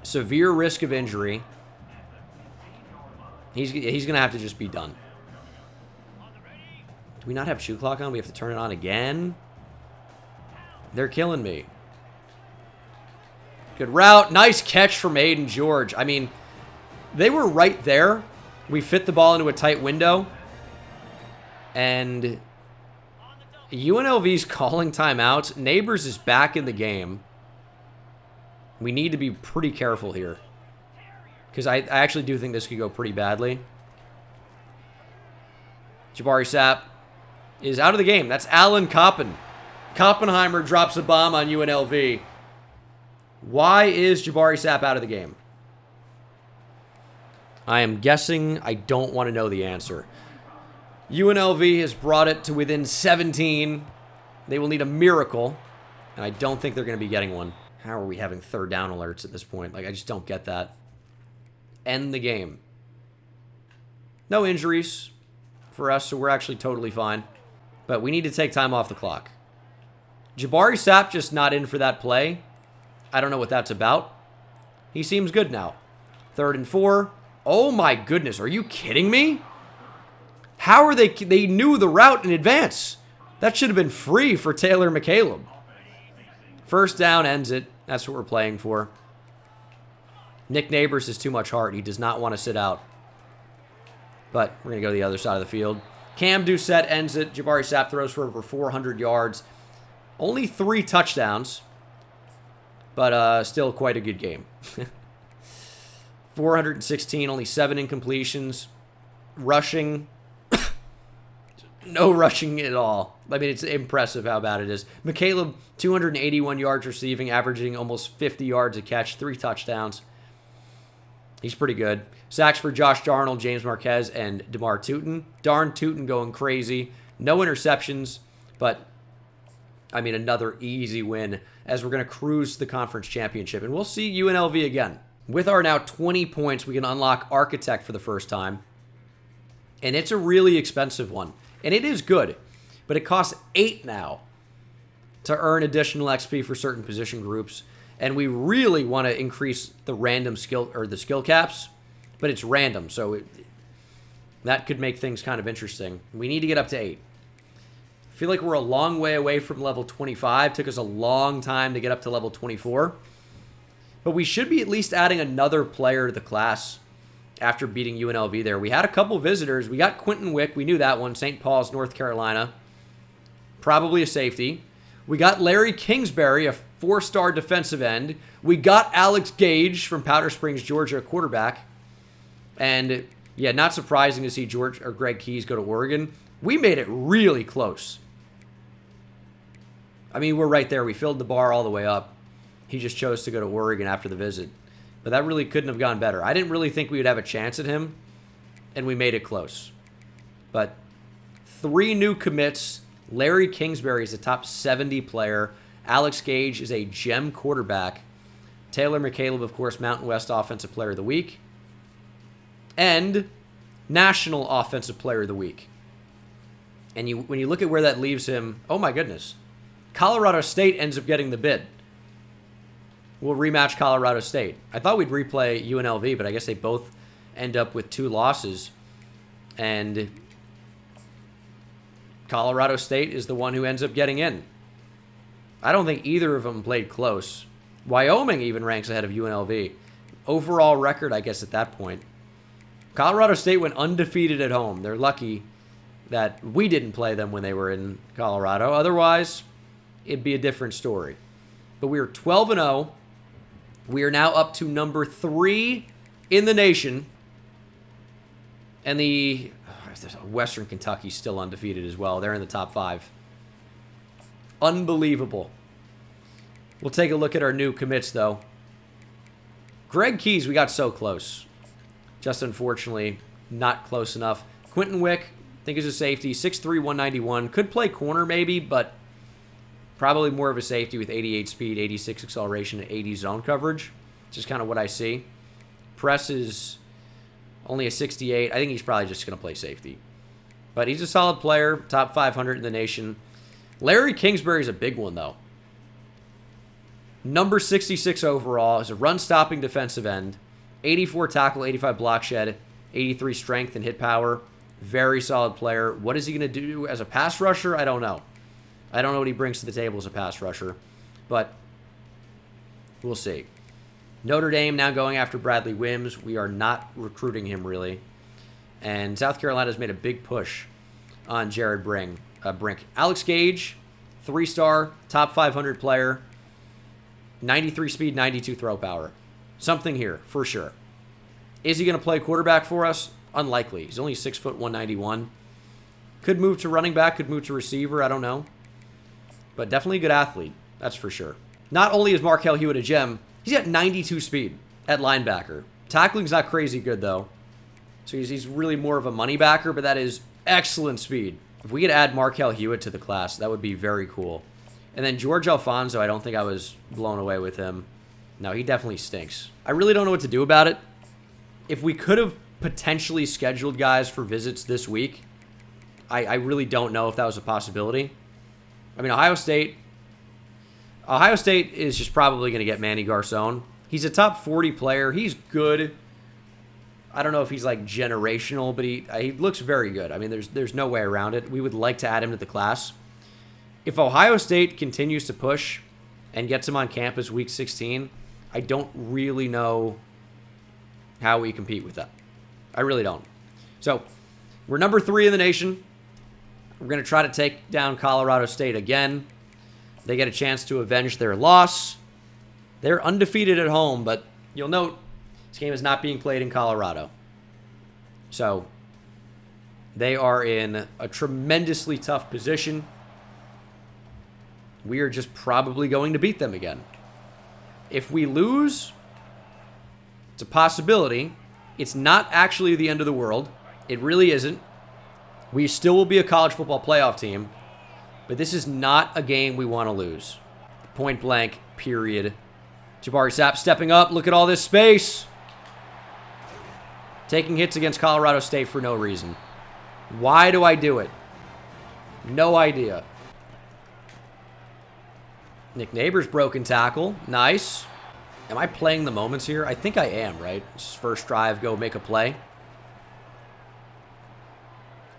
A: Severe risk of injury. He's going to have to just be done. Do we not have shoe clock on? We have to turn it on again? They're killing me. Good route. Nice catch from Aiden George. I mean, they were right there. We fit the ball into a tight window. And UNLV's calling timeouts. Neighbors is back in the game. We need to be pretty careful here. Because I actually do think this could go pretty badly. Jabari Sapp is out of the game. That's Alan Koppen. Koppenheimer drops a bomb on UNLV. Why is Jabari Sapp out of the game? I am guessing. I don't want to know the answer. UNLV has brought it to within 17. They will need a miracle, and I don't think they're going to be getting one. How are we having third down alerts at this point? Like, I just don't get that. End the game. No injuries for us, so we're actually totally fine. But we need to take time off the clock. Jabari Sapp just not in for that play. I don't know what that's about. He seems good now. 3rd and 4. Oh my goodness, are you kidding me? How are they knew the route in advance. That should have been free for Taylor McCaleb. First down ends it. That's what we're playing for. Nick Neighbors has too much heart. He does not want to sit out. But we're going to go to the other side of the field. Cam Doucette ends it. Jabari Sapp throws for over 400 yards. Only 3 touchdowns. But still quite a good game. 416, only 7 incompletions. Rushing. No rushing at all. I mean, it's impressive how bad it is. McCaleb, 281 yards receiving, averaging almost 50 yards a catch, 3 touchdowns. He's pretty good. Sacks for Josh Darnold, James Marquez, and DeMar Tootin. Darn Tootin going crazy. No interceptions, but, I mean, another easy win as we're going to cruise to the conference championship. And we'll see UNLV again. With our now 20 points, we can unlock Architect for the first time. And it's a really expensive one. And it is good, but it costs 8 now to earn additional XP for certain position groups. And we really want to increase the random skill or the skill caps, but it's random, so that could make things kind of interesting. We need to get up to 8. I feel like we're a long way away from level 25. Took us a long time to get up to level 24. But we should be at least adding another player to the class after beating UNLV there. We had a couple visitors. We got Quentin Wick. We knew that one. St. Paul's, North Carolina. Probably a safety. We got Larry Kingsbury, a 4-star defensive end. We got Alex Gage from Powder Springs, Georgia, quarterback. And, yeah, not surprising to see Greg Keys go to Oregon. We made it really close. I mean, we're right there. We filled the bar all the way up. He just chose to go to Oregon after the visit. But that really couldn't have gone better. I didn't really think we would have a chance at him, and we made it close. But 3 new commits. Larry Kingsbury is a top 70 player. Alex Gage is a gem quarterback. Taylor McCaleb, of course, Mountain West Offensive Player of the Week. And National Offensive Player of the Week. And when you look at where that leaves him, oh my goodness. Colorado State ends up getting the bid. We'll rematch Colorado State. I thought we'd replay UNLV, but I guess they both end up with 2 losses. And Colorado State is the one who ends up getting in. I don't think either of them played close. Wyoming even ranks ahead of UNLV. Overall record, I guess, at that point. Colorado State went undefeated at home. They're lucky that we didn't play them when they were in Colorado. Otherwise, it'd be a different story. But we are 12-0. We are now up to number 3 in the nation. And the Western Kentucky's still undefeated as well. They're in the top 5. Unbelievable. We'll take a look at our new commits, though. Greg Keys, we got so close. Just unfortunately, not close enough. Quentin Wick, I think is a safety. 6'3", 191. Could play corner maybe, but probably more of a safety with 88 speed, 86 acceleration, and 80 zone coverage. Which is kind of what I see. Press is only a 68. I think he's probably just going to play safety. But he's a solid player, top 500 in the nation. Larry Kingsbury's a big one, though. Number 66 overall is a run-stopping defensive end. 84 tackle, 85 block shed, 83 strength and hit power. Very solid player. What is he going to do as a pass rusher? I don't know. I don't know what he brings to the table as a pass rusher. But we'll see. Notre Dame now going after Bradley Wims. We are not recruiting him, really. And South Carolina's made a big push on Jared Brink. Alex Gage, 3-star, top 500 player. 93 speed, 92 throw power. Something here, for sure. Is he going to play quarterback for us? Unlikely. He's only 6 foot 191. Could move to running back, could move to receiver, I don't know. But definitely a good athlete, that's for sure. Not only is Markel Hewitt a gem, he's got 92 speed at linebacker. Tackling's not crazy good, though. So he's really more of a money backer, but that is excellent speed. If we could add Markel Hewitt to the class, that would be very cool. And then George Alfonso, I don't think I was blown away with him. No, he definitely stinks. I really don't know what to do about it. If we could have potentially scheduled guys for visits this week, I really don't know if that was a possibility. I mean, Ohio State is just probably going to get Manny Garcon. He's a top 40 player. He's good. I don't know if he's like generational, but he looks very good. I mean, there's no way around it. We would like to add him to the class. If Ohio State continues to push and gets him on campus week 16, I don't really know how we compete with that. I really don't. So, we're number 3 in the nation. We're going to try to take down Colorado State again. They get a chance to avenge their loss. They're undefeated at home, but you'll note this game is not being played in Colorado. So, they are in a tremendously tough position. We are just probably going to beat them again. If we lose, it's a possibility. It's not actually the end of the world. It really isn't. We still will be a college football playoff team, but this is not a game we want to lose. Point blank, period. Jabari Sapp stepping up. Look at all this space. Taking hits against Colorado State for no reason. Why do I do it? No idea. Nick Neighbors broken tackle. Nice. Am I playing the moments here? I think I am, right? This is first drive, go make a play.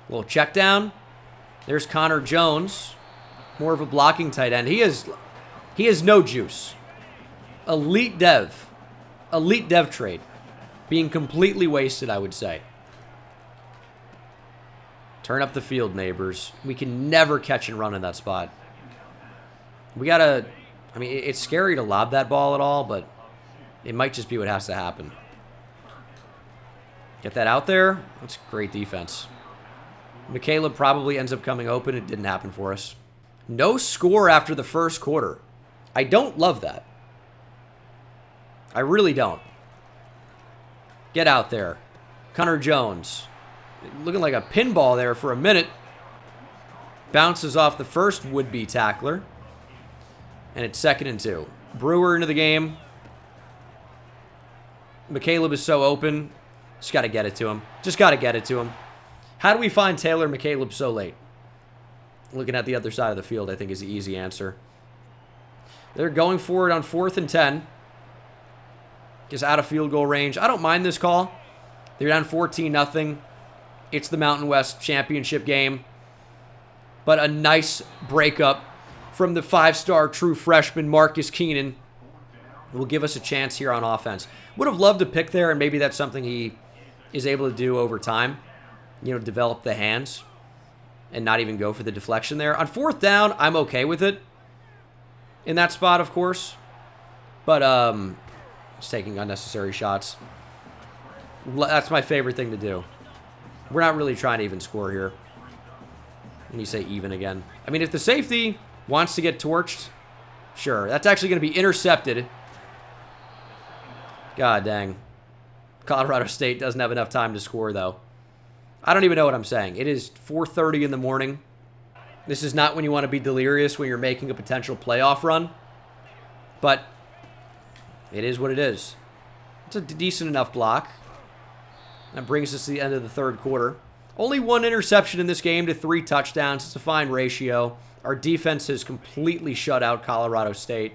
A: Little check down. There's Connor Jones. More of a blocking tight end. He has no juice. Elite dev trait. Being completely wasted, I would say. Turn up the field, Neighbors. We can never catch and run in that spot. We gotta, I mean, it's scary to lob that ball at all, but it might just be what has to happen. Get that out there. That's great defense. McCaleb probably ends up coming open. It didn't happen for us. No score after the first quarter. I don't love that. I really don't. Get out there. Connor Jones. Looking like a pinball there for a minute. Bounces off the first would-be tackler. And it's 2nd and 2. Brewer into the game. McCaleb is so open. Just got to get it to him. Just got to get it to him. How do we find Taylor McCaleb so late? Looking at the other side of the field, I think, is the easy answer. They're going for it on 4th and 10. Just out of field goal range. I don't mind this call. They're down 14-0. It's the Mountain West Championship game. But a nice breakup from the 5-star true freshman Marcus Keenan will give us a chance here on offense. Would have loved to pick there, and maybe that's something he is able to do over time. You know, develop the hands and not even go for the deflection there. On 4th down, I'm okay with it in that spot, of course. But just taking unnecessary shots. That's my favorite thing to do. We're not really trying to even score here. When you say even again. I mean, if the safety wants to get torched, sure. That's actually going to be intercepted. God dang. Colorado State doesn't have enough time to score, though. I don't even know what I'm saying. It is 4:30 in the morning. This is not when you want to be delirious when you're making a potential playoff run. But it is what it is. It's a decent enough block. That brings us to the end of the 3rd quarter. Only 1 interception in this game to 3 touchdowns. It's a fine ratio. Our defense has completely shut out Colorado State.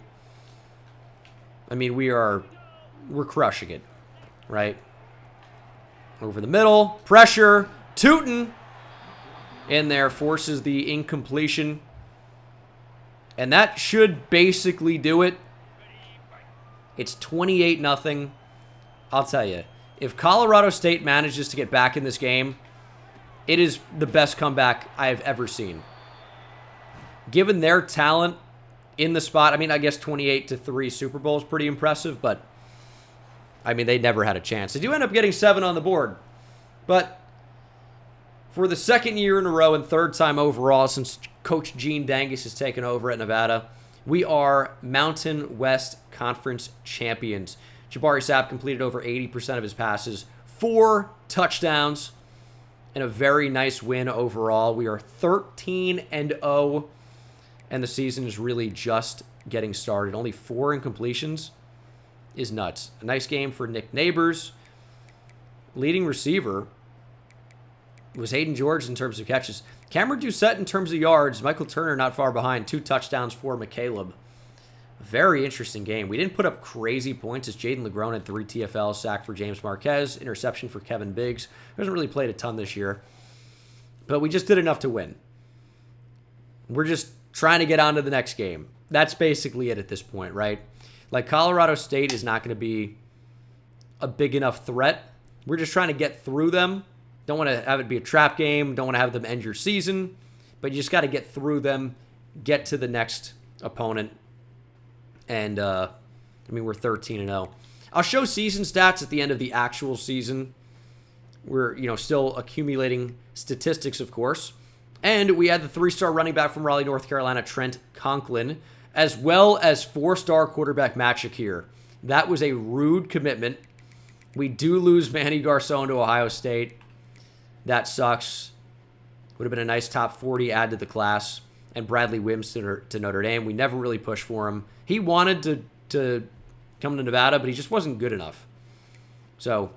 A: I mean, we're crushing it, right? Over the middle, pressure, Tootin in there forces the incompletion. And that should basically do it. It's 28-0. I'll tell you, if Colorado State manages to get back in this game, it is the best comeback I have ever seen. Given their talent in the spot, I mean, I guess 28-3 Super Bowl is pretty impressive, but I mean, they never had a chance. They do end up getting 7 on the board, but for the second year in a row and third time overall since Coach Gene Dangus has taken over at Nevada, we are Mountain West Conference champions. Jabari Sapp completed over 80% of his passes, 4 touchdowns, and a very nice win overall. We are 13-0, and the season is really just getting started. Only 4 incompletions is nuts. A nice game for Nick Neighbors. Leading receiver was Hayden George in terms of catches. Cameron Doucette in terms of yards. Michael Turner not far behind. 2 touchdowns for McCaleb. Very interesting game. We didn't put up crazy points as Jaden Legrone had 3 TFLs, sack for James Marquez, interception for Kevin Biggs. He hasn't really played a ton this year. But we just did enough to win. We're just trying to get on to the next game. That's basically it at this point, right? Like, Colorado State is not going to be a big enough threat. We're just trying to get through them. Don't want to have it be a trap game. Don't want to have them end your season. But you just got to get through them, get to the next opponent. And, I mean, we're 13-0. I'll show season stats at the end of the actual season. We're, still accumulating statistics, of course. And we had the 3-star running back from Raleigh, North Carolina, Trent Conklin, as well as 4-star quarterback Matt Shakir. That was a rude commitment. We do lose Manny Garcon to Ohio State. That sucks. Would have been a nice top 40 add to the class. And Bradley Wims to Notre Dame. We never really pushed for him. He wanted to come to Nevada, but he just wasn't good enough. So,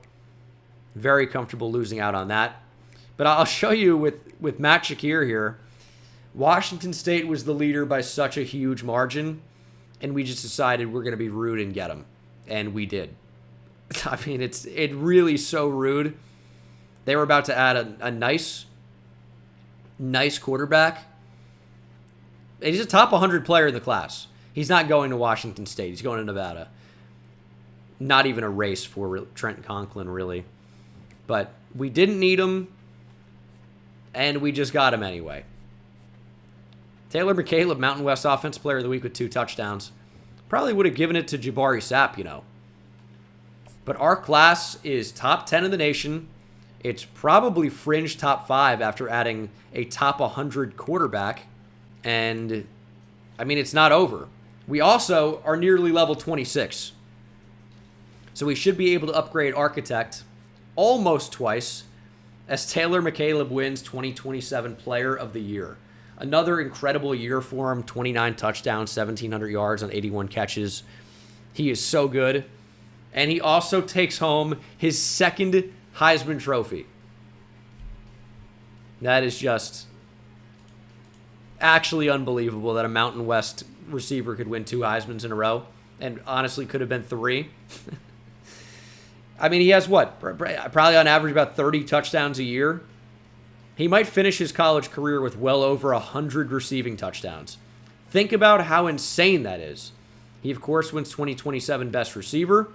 A: very comfortable losing out on that. But I'll show you with Matt Shakir here. Washington State was the leader by such a huge margin, and we just decided we're going to be rude and get him. And we did. I mean, it really so rude. They were about to add a nice quarterback. And he's a top 100 player in the class. He's not going to Washington State. He's going to Nevada. Not even a race for Trent Conklin, really. But we didn't need him, and we just got him anyway. Taylor McCaleb, Mountain West Offensive Player of the Week with 2 touchdowns. Probably would have given it to Jabari Sapp, But our class is top 10 in the nation. It's probably fringe top 5 after adding a top 100 quarterback. And, I mean, it's not over. We also are nearly level 26. So we should be able to upgrade Architect almost twice as Taylor McCaleb wins 2027 Player of the Year. Another incredible year for him. 29 touchdowns, 1,700 yards on 81 catches. He is so good. And he also takes home his 2nd Heisman Trophy. That is just actually unbelievable that a Mountain West receiver could win 2 Heismans in a row. And honestly could have been 3. I mean, he has what? Probably on average about 30 touchdowns a year. He might finish his college career with well over 100 receiving touchdowns. Think about how insane that is. He, of course, wins 2027 Best Receiver.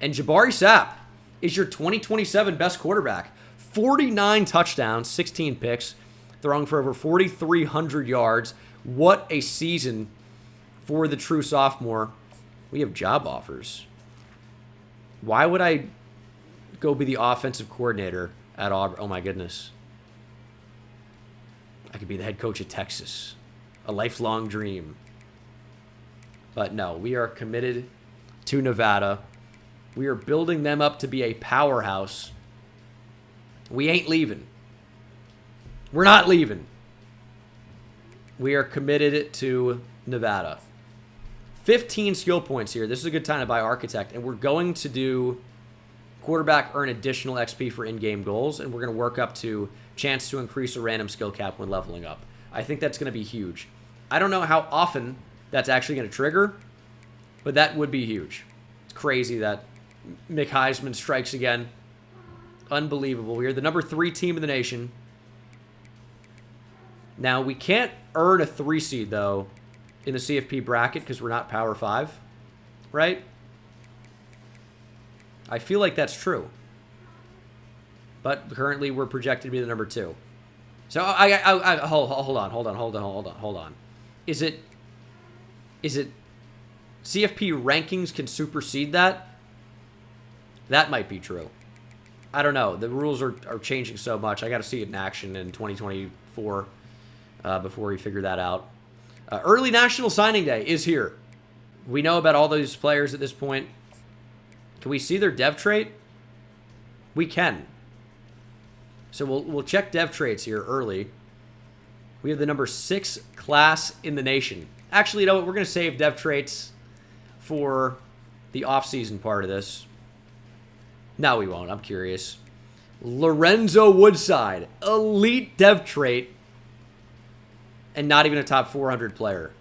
A: And Jabari Sapp is your 2027 Best Quarterback. 49 touchdowns, 16 picks, throwing for over 4,300 yards. What a season for the true sophomore. We have job offers. Why would I go be the offensive coordinator at Auburn? Oh, my goodness. I could be the head coach at Texas. A lifelong dream. But no, we are committed to Nevada. We are building them up to be a powerhouse. We ain't leaving. We're not leaving. We are committed to Nevada. 15 skill points here. This is a good time to buy Architect. And we're going to do Quarterback earn additional XP for in-game goals, and we're going to work up to chance to increase a random skill cap when leveling up. I think that's going to be huge. I don't know how often that's actually going to trigger, but that would be huge. It's crazy that Mick Heisman strikes again. Unbelievable. We are the number 3 team in the nation. Now, we can't earn a 3 seed, though, in the CFP bracket because we're not Power 5, right? I feel like that's true. But currently, we're projected to be the number 2. So, hold on. Is it CFP rankings can supersede that? That might be true. I don't know. The rules are changing so much. I got to see it in action in 2024 before we figure that out. Early National Signing Day is here. We know about all those players at this point. Can we see their dev trait? We can. So we'll check dev traits here early. We have the number 6 class in the nation. Actually, you know what? We're going to save dev traits for the off-season part of this. No, we won't. I'm curious. Lorenzo Woodside. Elite dev trait. And not even a top 400 player.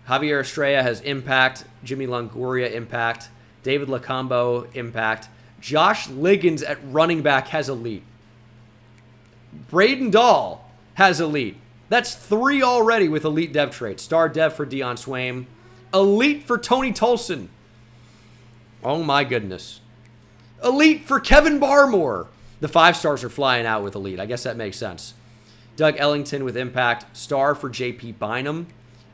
A: Javier Estrella has impact. Jimmy Longoria, impact. David Lacombo, impact. Josh Liggins at running back has elite. Braden Dahl has elite. That's 3 already with elite dev traits. Star dev for Deion Swaim. Elite for Tony Tolson. Oh my goodness. Elite for Kevin Barmore. The 5 stars are flying out with elite. I guess that makes sense. Doug Ellington with impact. Star for JP Bynum.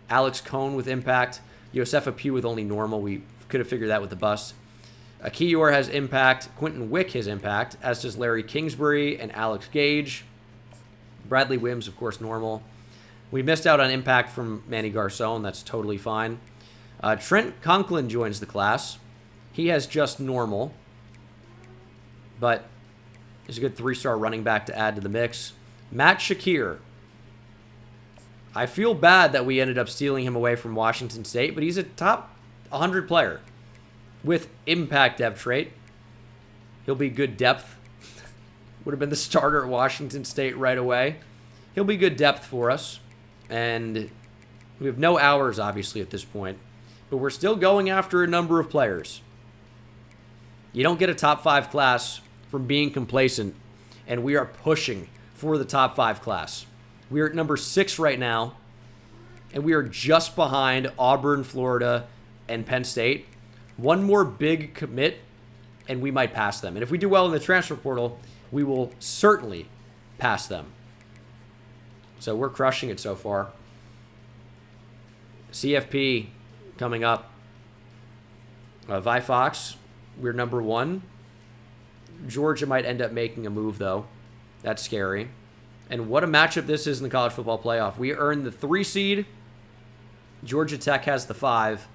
A: Alex Cohn with impact. Josefa Pugh with only normal. We could have figured that with the bust. Akiyor has impact. Quentin Wick has impact, as does Larry Kingsbury and Alex Gage. Bradley Wims, of course, normal. We missed out on impact from Manny Garcon. That's totally fine. Trent Conklin joins the class. He has just normal, but he's a good 3-star running back to add to the mix. Matt Shakir. I feel bad that we ended up stealing him away from Washington State, but he's a top 100 player with impact dev trait. He'll be good depth. Would have been the starter at Washington State right away. He'll be good depth for us. And we have no hours, obviously, at this point. But we're still going after a number of players. You don't get a top 5 class from being complacent. And we are pushing for the top 5 class. We are at number 6 right now. And we are just behind Auburn, Florida, and Penn State. One more big commit, and we might pass them. And if we do well in the transfer portal, we will certainly pass them. So we're crushing it so far. CFP coming up. Vi Fox, we're number 1. Georgia might end up making a move, though. That's scary. And what a matchup this is in the college football playoff. We earned the 3 seed. Georgia Tech has the 5.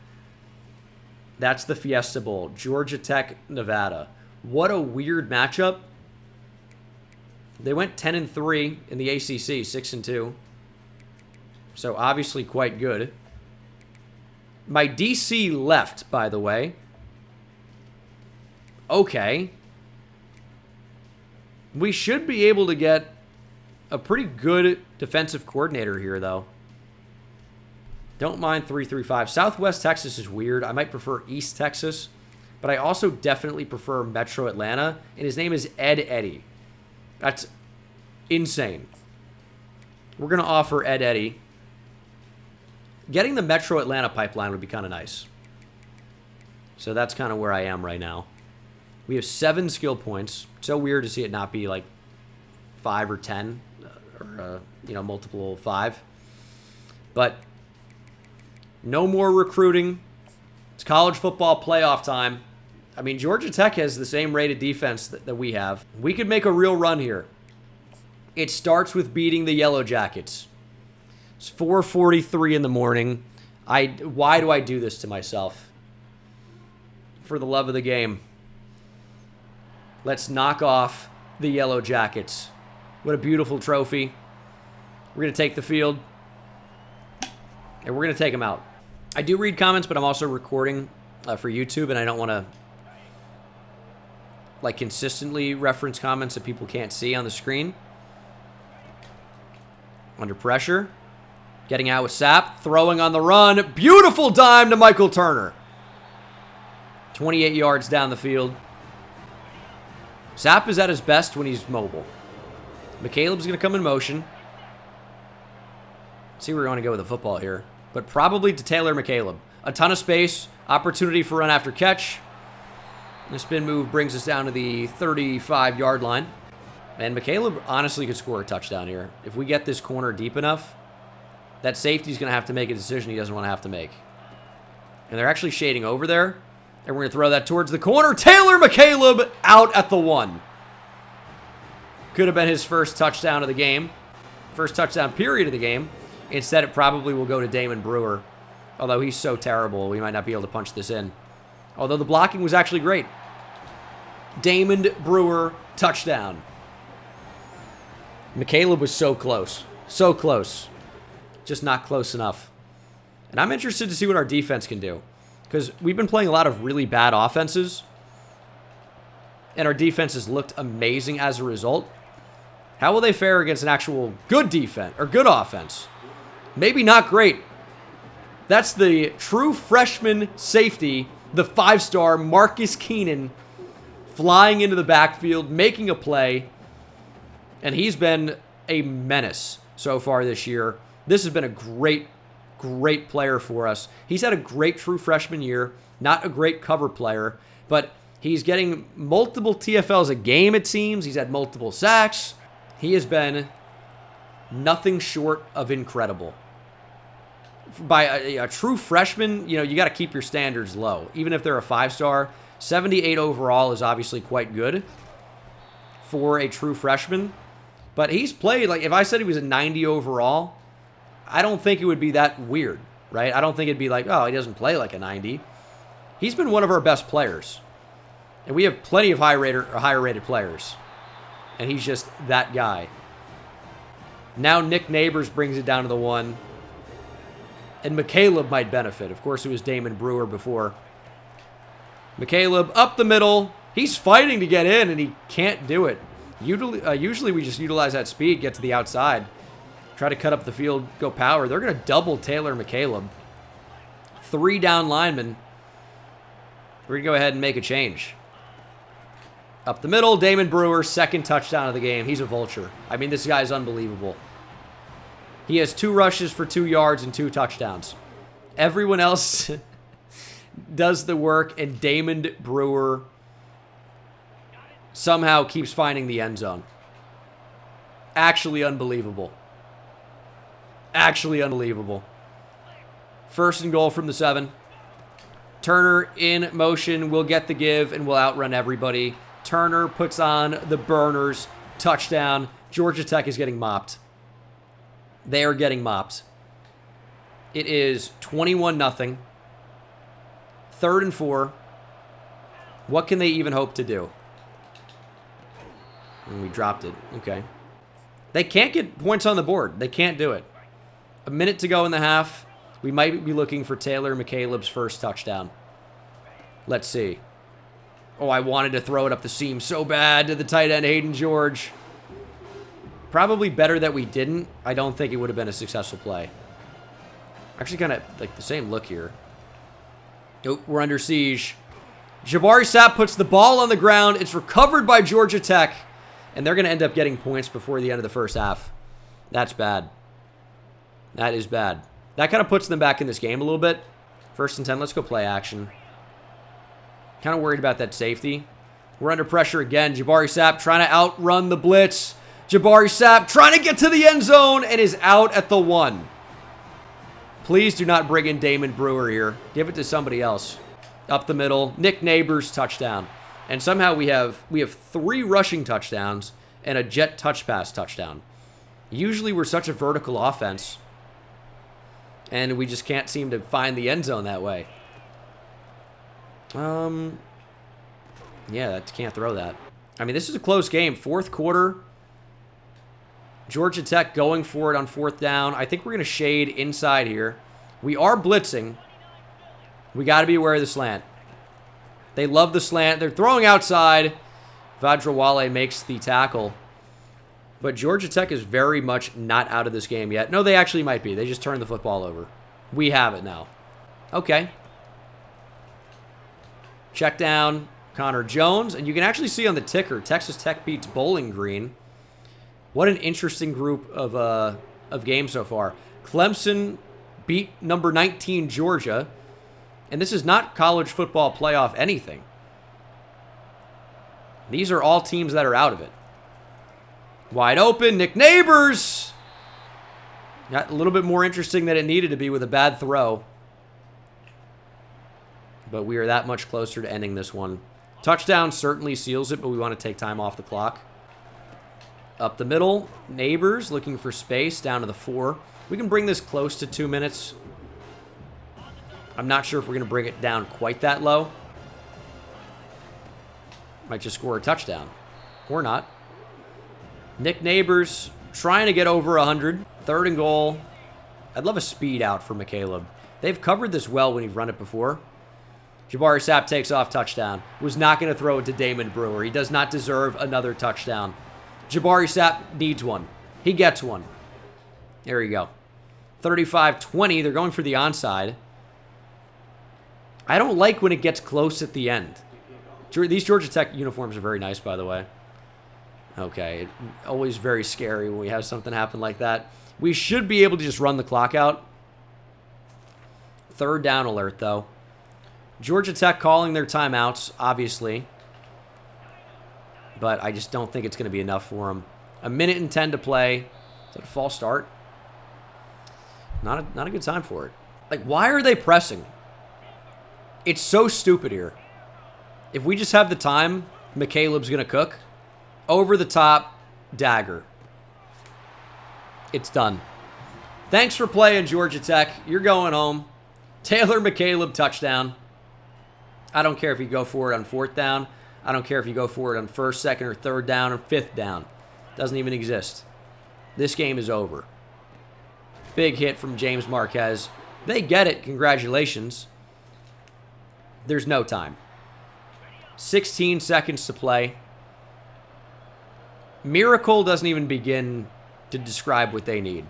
A: That's the Fiesta Bowl. Georgia Tech, Nevada. What a weird matchup. They went 10-3 in the ACC, 6-2. So obviously quite good. My DC left, by the way. Okay. We should be able to get a pretty good defensive coordinator here, though. Don't mind 3-3-5. Southwest Texas is weird. I might prefer East Texas. But I also definitely prefer Metro Atlanta. And his name is Ed Eddy. That's insane. We're going to offer Ed Eddy. Getting the Metro Atlanta pipeline would be kind of nice. So that's kind of where I am right now. We have 7 skill points. So weird to see it not be like 5 or 10. Or, multiple 5. But no more recruiting. It's college football playoff time. I mean, Georgia Tech has the same rated defense that we have. We could make a real run here. It starts with beating the Yellow Jackets. It's 4:43 in the morning. Why do I do this to myself? For the love of the game. Let's knock off the Yellow Jackets. What a beautiful trophy. We're going to take the field. And we're going to take them out. I do read comments, but I'm also recording for YouTube, and I don't want to like, consistently reference comments that people can't see on the screen. Under pressure. Getting out with Sapp. Throwing on the run. Beautiful dime to Michael Turner. 28 yards down the field. Sapp is at his best when he's mobile. McCaleb's going to come in motion. See where we want to go with the football here. But probably to Taylor McCaleb. A ton of space. Opportunity for run after catch. The spin move brings us down to the 35-yard line. And McCaleb honestly could score a touchdown here. If we get this corner deep enough, that safety's going to have to make a decision he doesn't want to have to make. And they're actually shading over there. And we're going to throw that towards the corner. Taylor McCaleb out at the 1. Could have been his first touchdown of the game. First touchdown period of the game. Instead, it probably will go to Damon Brewer. Although he's so terrible, we might not be able to punch this in. Although the blocking was actually great. Damon Brewer, touchdown. McCaleb was so close. So close. Just not close enough. And I'm interested to see what our defense can do. Because we've been playing a lot of really bad offenses. And our defense has looked amazing as a result. How will they fare against an actual good defense, or good offense? Maybe not great. That's the true freshman safety, the 5-star Marcus Keenan, flying into the backfield, making a play. And he's been a menace so far this year. This has been a great, great player for us. He's had a great true freshman year. Not a great cover player, but he's getting multiple TFLs a game, it seems. He's had multiple sacks. He has been nothing short of incredible. By a true freshman, you know, you got to keep your standards low. Even if they're a 5-star, 78 overall is obviously quite good for a true freshman. But he's played, like, if I said he was a 90 overall, I don't think it would be that weird, right? I don't think it'd be like, oh, he doesn't play like a 90. He's been one of our best players. And we have plenty of higher rated players. And he's just that guy. Now Nick Neighbors brings it down to the 1. And McCaleb might benefit. Of course, it was Damon Brewer before. McCaleb up the middle. He's fighting to get in, and he can't do it. Usually we just utilize that speed, get to the outside. Try to cut up the field, go power. They're going to double Taylor McCaleb. 3 down linemen. We're going to go ahead and make a change. Up the middle, Damon Brewer, second touchdown of the game. He's a vulture. I mean, this guy's unbelievable. He has 2 rushes for 2 yards and 2 touchdowns. Everyone else does the work, and Damon Brewer somehow keeps finding the end zone. Actually unbelievable. Actually unbelievable. First and goal from the 7. Turner in motion will get the give and will outrun everybody. Turner puts on the burners. Touchdown. Georgia Tech is getting mopped. They are getting mopped. It is 21-0. 3rd and 4. What can they even hope to do? And we dropped it. Okay. They can't get points on the board. They can't do it. A minute to go in the half. We might be looking for Taylor McCaleb's first touchdown. Let's see. Oh, I wanted to throw it up the seam so bad to the tight end, Hayden George. Probably better that we didn't. I don't think it would have been a successful play. Actually, kind of like the same look here. Oh, we're under siege. Jabari Sapp puts the ball on the ground. It's recovered by Georgia Tech. And they're going to end up getting points before the end of the first half. That's bad. That is bad. That kind of puts them back in this game a little bit. 1st and 10. Let's go play action. Kind of worried about that safety. We're under pressure again. Jabari Sapp trying to outrun the blitz. Jabari Sapp trying to get to the end zone and is out at the 1. Please do not bring in Damon Brewer here. Give it to somebody else. Up the middle. Nick Neighbors, touchdown. And somehow we have 3 rushing touchdowns and a jet touch pass touchdown. Usually we're such a vertical offense. And we just can't seem to find the end zone that way. Yeah, can't throw that. I mean, this is a close game. 4th quarter. Georgia Tech going for it on 4th down. I think we're going to shade inside here. We are blitzing. We got to be aware of the slant. They love the slant. They're throwing outside. Vajrawale makes the tackle. But Georgia Tech is very much not out of this game yet. No, they actually might be. They just turned the football over. We have it now. Okay. Check down Connor Jones. And you can actually see on the ticker, Texas Tech beats Bowling Green. What an interesting group of games so far. Clemson beat number 19 Georgia. And this is not college football playoff anything. These are all teams that are out of it. Wide open, Nick Neighbors. Got a little bit more interesting than it needed to be with a bad throw. But we are that much closer to ending this one. Touchdown certainly seals it, but we want to take time off the clock. Up the middle, Neighbors looking for space down to the 4. We can bring this close to 2 minutes. I'm not sure if we're going to bring it down quite that low. Might just score a touchdown. Or not. Nick Neighbors trying to get over 100. 3rd and goal. I'd love a speed out for McCaleb. They've covered this well when you've run it before. Jabari Sapp takes off, touchdown. Was not going to throw it to Damon Brewer. He does not deserve another touchdown. Jabari Sapp needs one. He gets one. There you go. 35-20. They're going for the onside. I don't like when it gets close at the end. These Georgia Tech uniforms are very nice, by the way. Okay, always very scary when we have something happen like that. We should be able to just run the clock out. 3rd down alert, though. Georgia Tech calling their timeouts, obviously. But I just don't think it's going to be enough for them. 1:10 to play. Is that a false start? Not a good time for it. Like, why are they pressing? It's so stupid here. If we just have the time, McCaleb's going to cook. Over the top, dagger. It's done. Thanks for playing, Georgia Tech. You're going home. Taylor McCaleb, touchdown. I don't care if you go for it on 4th down. I don't care if you go for it on 1st, 2nd, or 3rd down, or 5th down. Doesn't even exist. This game is over. Big hit from James Marquez. They get it. Congratulations. There's no time. 16 seconds to play. Miracle doesn't even begin to describe what they need.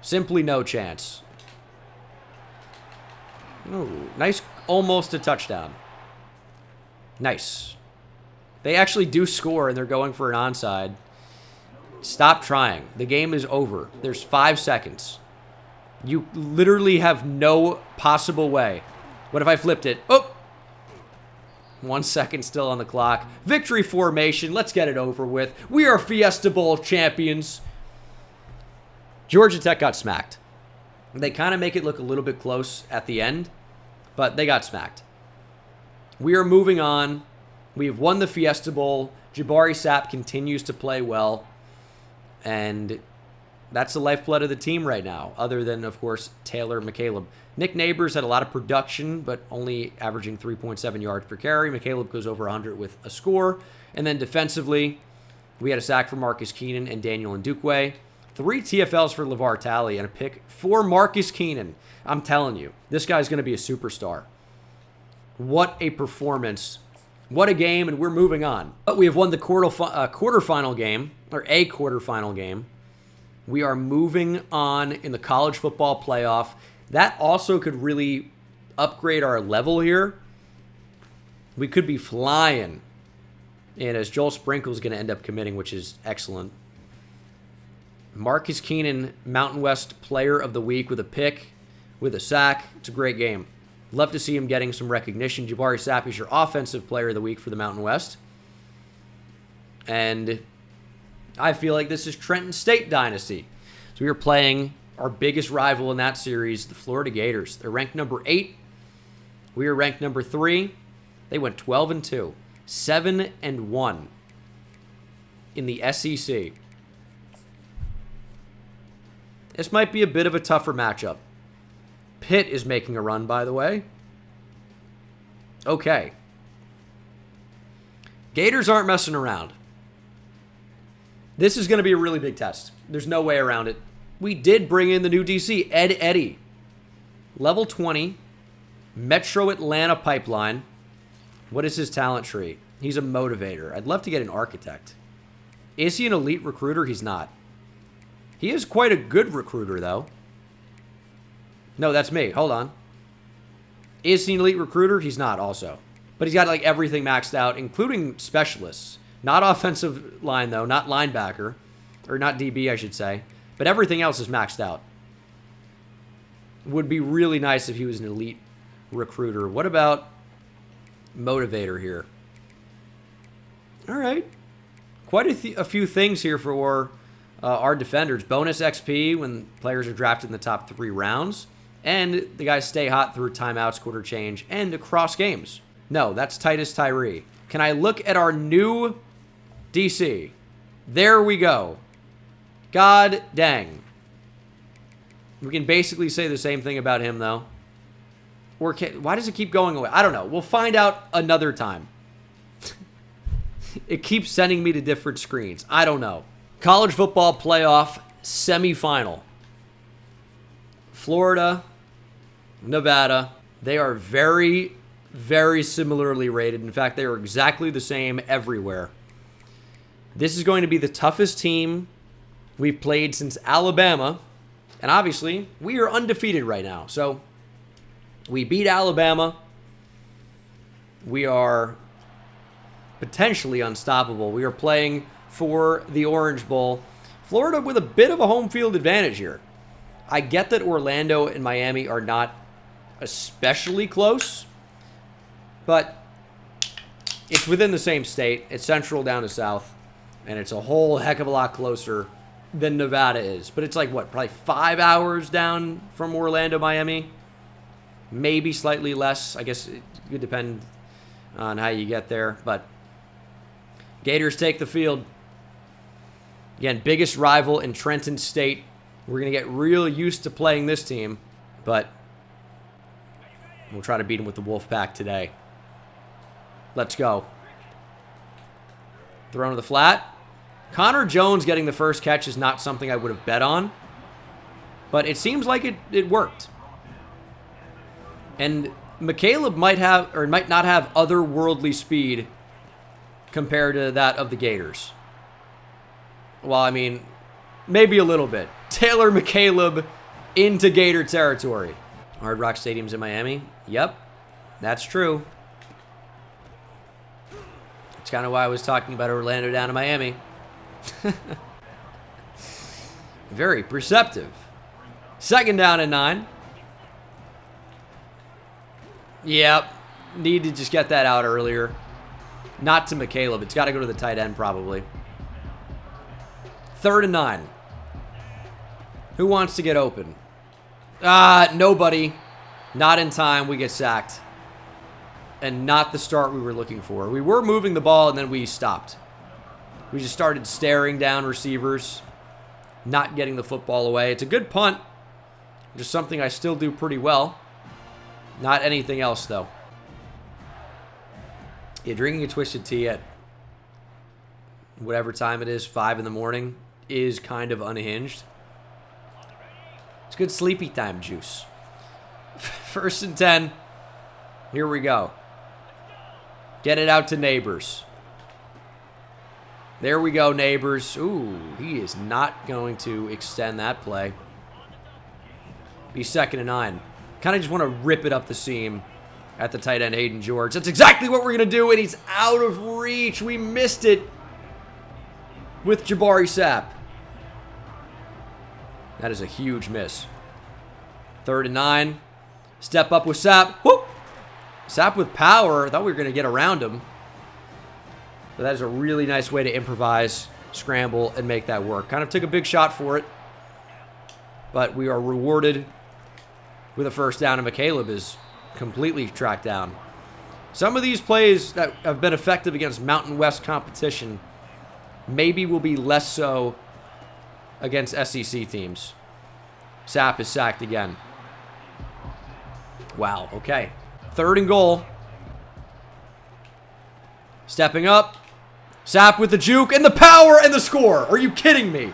A: Simply no chance. Ooh, nice, almost a touchdown. Nice. They actually do score, and they're going for an onside. Stop trying. The game is over. There's 5 seconds. You literally have no possible way. What if I flipped it? Oh! 1 second still on the clock. Victory formation. Let's get it over with. We are Fiesta Bowl champions. Georgia Tech got smacked. They kind of make it look a little bit close at the end, but they got smacked. We are moving on. We have won the Fiesta Bowl. Jabari Sapp continues to play well, and that's the lifeblood of the team right now, other than, of course, Taylor McCaleb. Nick Neighbors had a lot of production, but only averaging 3.7 yards per carry. McCaleb goes over 100 with a score. And then defensively, we had a sack for Marcus Keenan and Daniel Ndukwe. 3 TFLs for LeVar Talley and a pick for Marcus Keenan. I'm telling you, this guy's going to be a superstar. What a performance. What a game, and we're moving on. But we have won the quarterfinal game, or a quarterfinal game. We are moving on in the college football playoff. That also could really upgrade our level here. We could be flying. And as Joel Sprinkle's going to end up committing, which is excellent. Marcus Keenan, Mountain West Player of the Week with a pick, with a sack. It's a great game. Love to see him getting some recognition. Jabari Sapp is your Offensive Player of the Week for the Mountain West. And I feel like this is Trenton State Dynasty. So we are playing our biggest rival in that series, the Florida Gators. They're ranked number 8. We are ranked number 3. They went 12-2, 7-1 in the SEC. This might be a bit of a tougher matchup. Pitt is making a run, by the way. Okay. Gators aren't messing around. This is going to be a really big test. There's no way around it. We did bring in the new DC, Ed Eddy. Level 20, Metro Atlanta pipeline. What is his talent tree? He's a motivator. I'd love to get an architect. Is he an elite recruiter? He's not. He is quite a good recruiter, though. No, that's me. Hold on. Is he an elite recruiter? He's not also. But he's got like everything maxed out, including specialists. Not offensive line, though. Not linebacker. Or not DB, I should say. But everything else is maxed out. Would be really nice if he was an elite recruiter. What about motivator here? All right. Quite a few things here for our defenders. Bonus XP when players are drafted in the top 3 rounds. And the guys stay hot through timeouts, quarter change, and across games. No, that's Titus Tyree. Can I look at our new DC? There we go. God dang. We can basically say the same thing about him, though. Or why does it keep going away? I don't know. We'll find out another time. It keeps sending me to different screens. I don't know. College football playoff semifinal. Florida, Nevada. They are very, very similarly rated. In fact, they are exactly the same everywhere. This is going to be the toughest team we've played since Alabama. And obviously, we are undefeated right now. So, we beat Alabama. We are potentially unstoppable. We are playing for the Orange Bowl. Florida with a bit of a home field advantage here. I get that Orlando and Miami are not especially close, but it's within the same state. It's central down to south, and it's a whole heck of a lot closer than Nevada is. But it's like, what, probably 5 hours down from Orlando, Miami? Maybe slightly less. I guess it could depend on how you get there. But Gators take the field. Again, biggest rival in Trenton State. We're going to get real used to playing this team, but we'll try to beat them with the Wolfpack today. Let's go. Thrown to the flat. Connor Jones getting the first catch is not something I would have bet on, but it seems like it worked. And McCaleb might have, or might not have, otherworldly speed compared to that of the Gators. Well, I mean, maybe a little bit. Taylor McCaleb into Gator territory. Hard Rock Stadium's in Miami. Yep, that's true. That's kind of why I was talking about Orlando down to Miami. Very perceptive. 2nd down and 9. Yep, need to just get that out earlier. Not to McCaleb. It's got to go to the tight end probably. 3rd and 9. Who wants to get open? Nobody. Not in time. We get sacked. And not the start we were looking for. We were moving the ball, and then we stopped. We just started staring down receivers, not getting the football away. It's a good punt. Just something I still do pretty well. Not anything else, though. Yeah, drinking a Twisted Tea at whatever time it is, 5 in the morning, is kind of unhinged. It's good sleepy time juice. 1st and 10. Here we go. Get it out to Neighbors. There we go, Neighbors. Ooh, he is not going to extend that play. Be 2nd and 9. Kind of just want to rip it up the seam at the tight end, Hayden George. That's exactly what we're going to do, and he's out of reach. We missed it with Jabari Sapp. That is a huge miss. 3rd and 9. Step up with Sapp. Whoop! Sapp with power. I thought we were going to get around him. But that is a really nice way to improvise, scramble, and make that work. Kind of took a big shot for it. But we are rewarded with a 1st down, and McCaleb is completely tracked down. Some of these plays that have been effective against Mountain West competition maybe will be less so against SEC teams. Sapp is sacked again. Wow, okay. 3rd and goal. Stepping up. Sapp with the juke and the power and the score. Are you kidding me?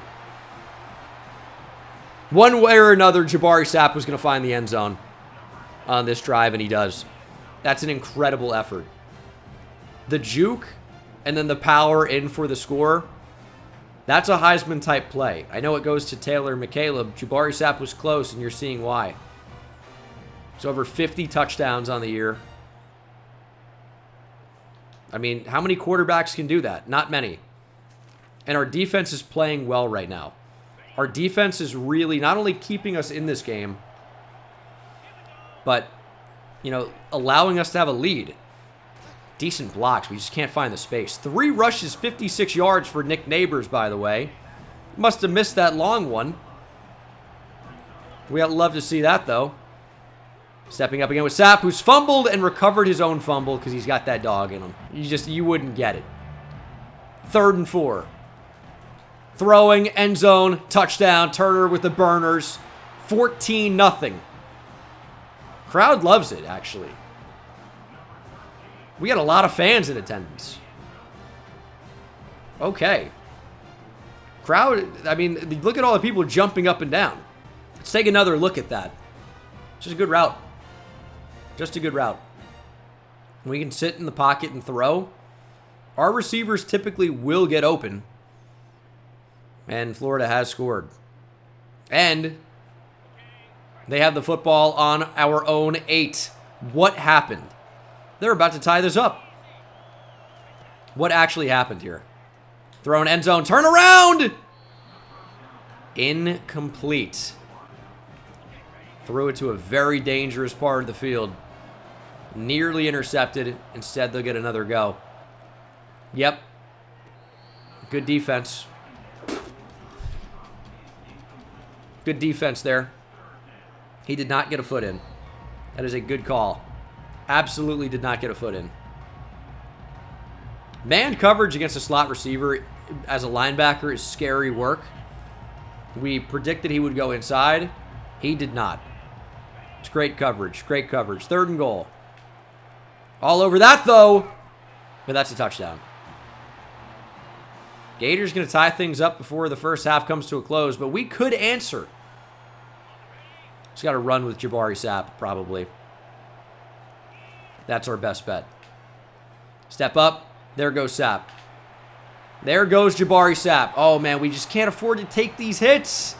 A: One way or another, Jabari Sapp was going to find the end zone on this drive, and he does. That's an incredible effort. the juke and then the power in for the score. That's a Heisman-type play. I know it goes to Taylor McCaleb. Jabari Sapp was close, and you're seeing why. It's over 50 touchdowns on the year. I mean, how many quarterbacks can do that? Not many. And our defense is playing well right now. Our defense is really not only keeping us in this game, but, you know, allowing us to have a lead. Decent blocks. We just can't find the space. 3 rushes, 56 yards for Nick Neighbors, by the way. Must have missed that long one. We'd love to see that, though. Stepping up again with Sapp, who's fumbled and recovered his own fumble because he's got that dog in him. You wouldn't get it. 3rd and 4. Throwing, end zone, touchdown. Turner with the burners. 14-0. Crowd loves it, actually. We got a lot of fans in attendance. Okay. Crowd, I mean, look at all the people jumping up and down. Let's take another look at that. Just a good route. Just a good route. We can sit in the pocket and throw. Our receivers typically will get open. And Florida has scored. And they have the football on our own 8. What happened? They're about to tie this up. What actually happened here? Thrown end zone. Turn around! Incomplete. Threw it to a very dangerous part of the field. Nearly intercepted. Instead, they'll get another go. Yep. Good defense. Good defense there. He did not get a foot in. That is a good call. Absolutely did not get a foot in. Man coverage against a slot receiver as a linebacker is scary work. We predicted he would go inside. He did not. It's great coverage. Great coverage. 3rd and goal. All over that, though. But that's a touchdown. Gators going to tie things up before the first half comes to a close, but we could answer. Just got to run with Jabari Sapp, probably. That's our best bet. Step up. There goes Sapp. There goes Jabari Sapp. Oh, man, we just can't afford to take these hits.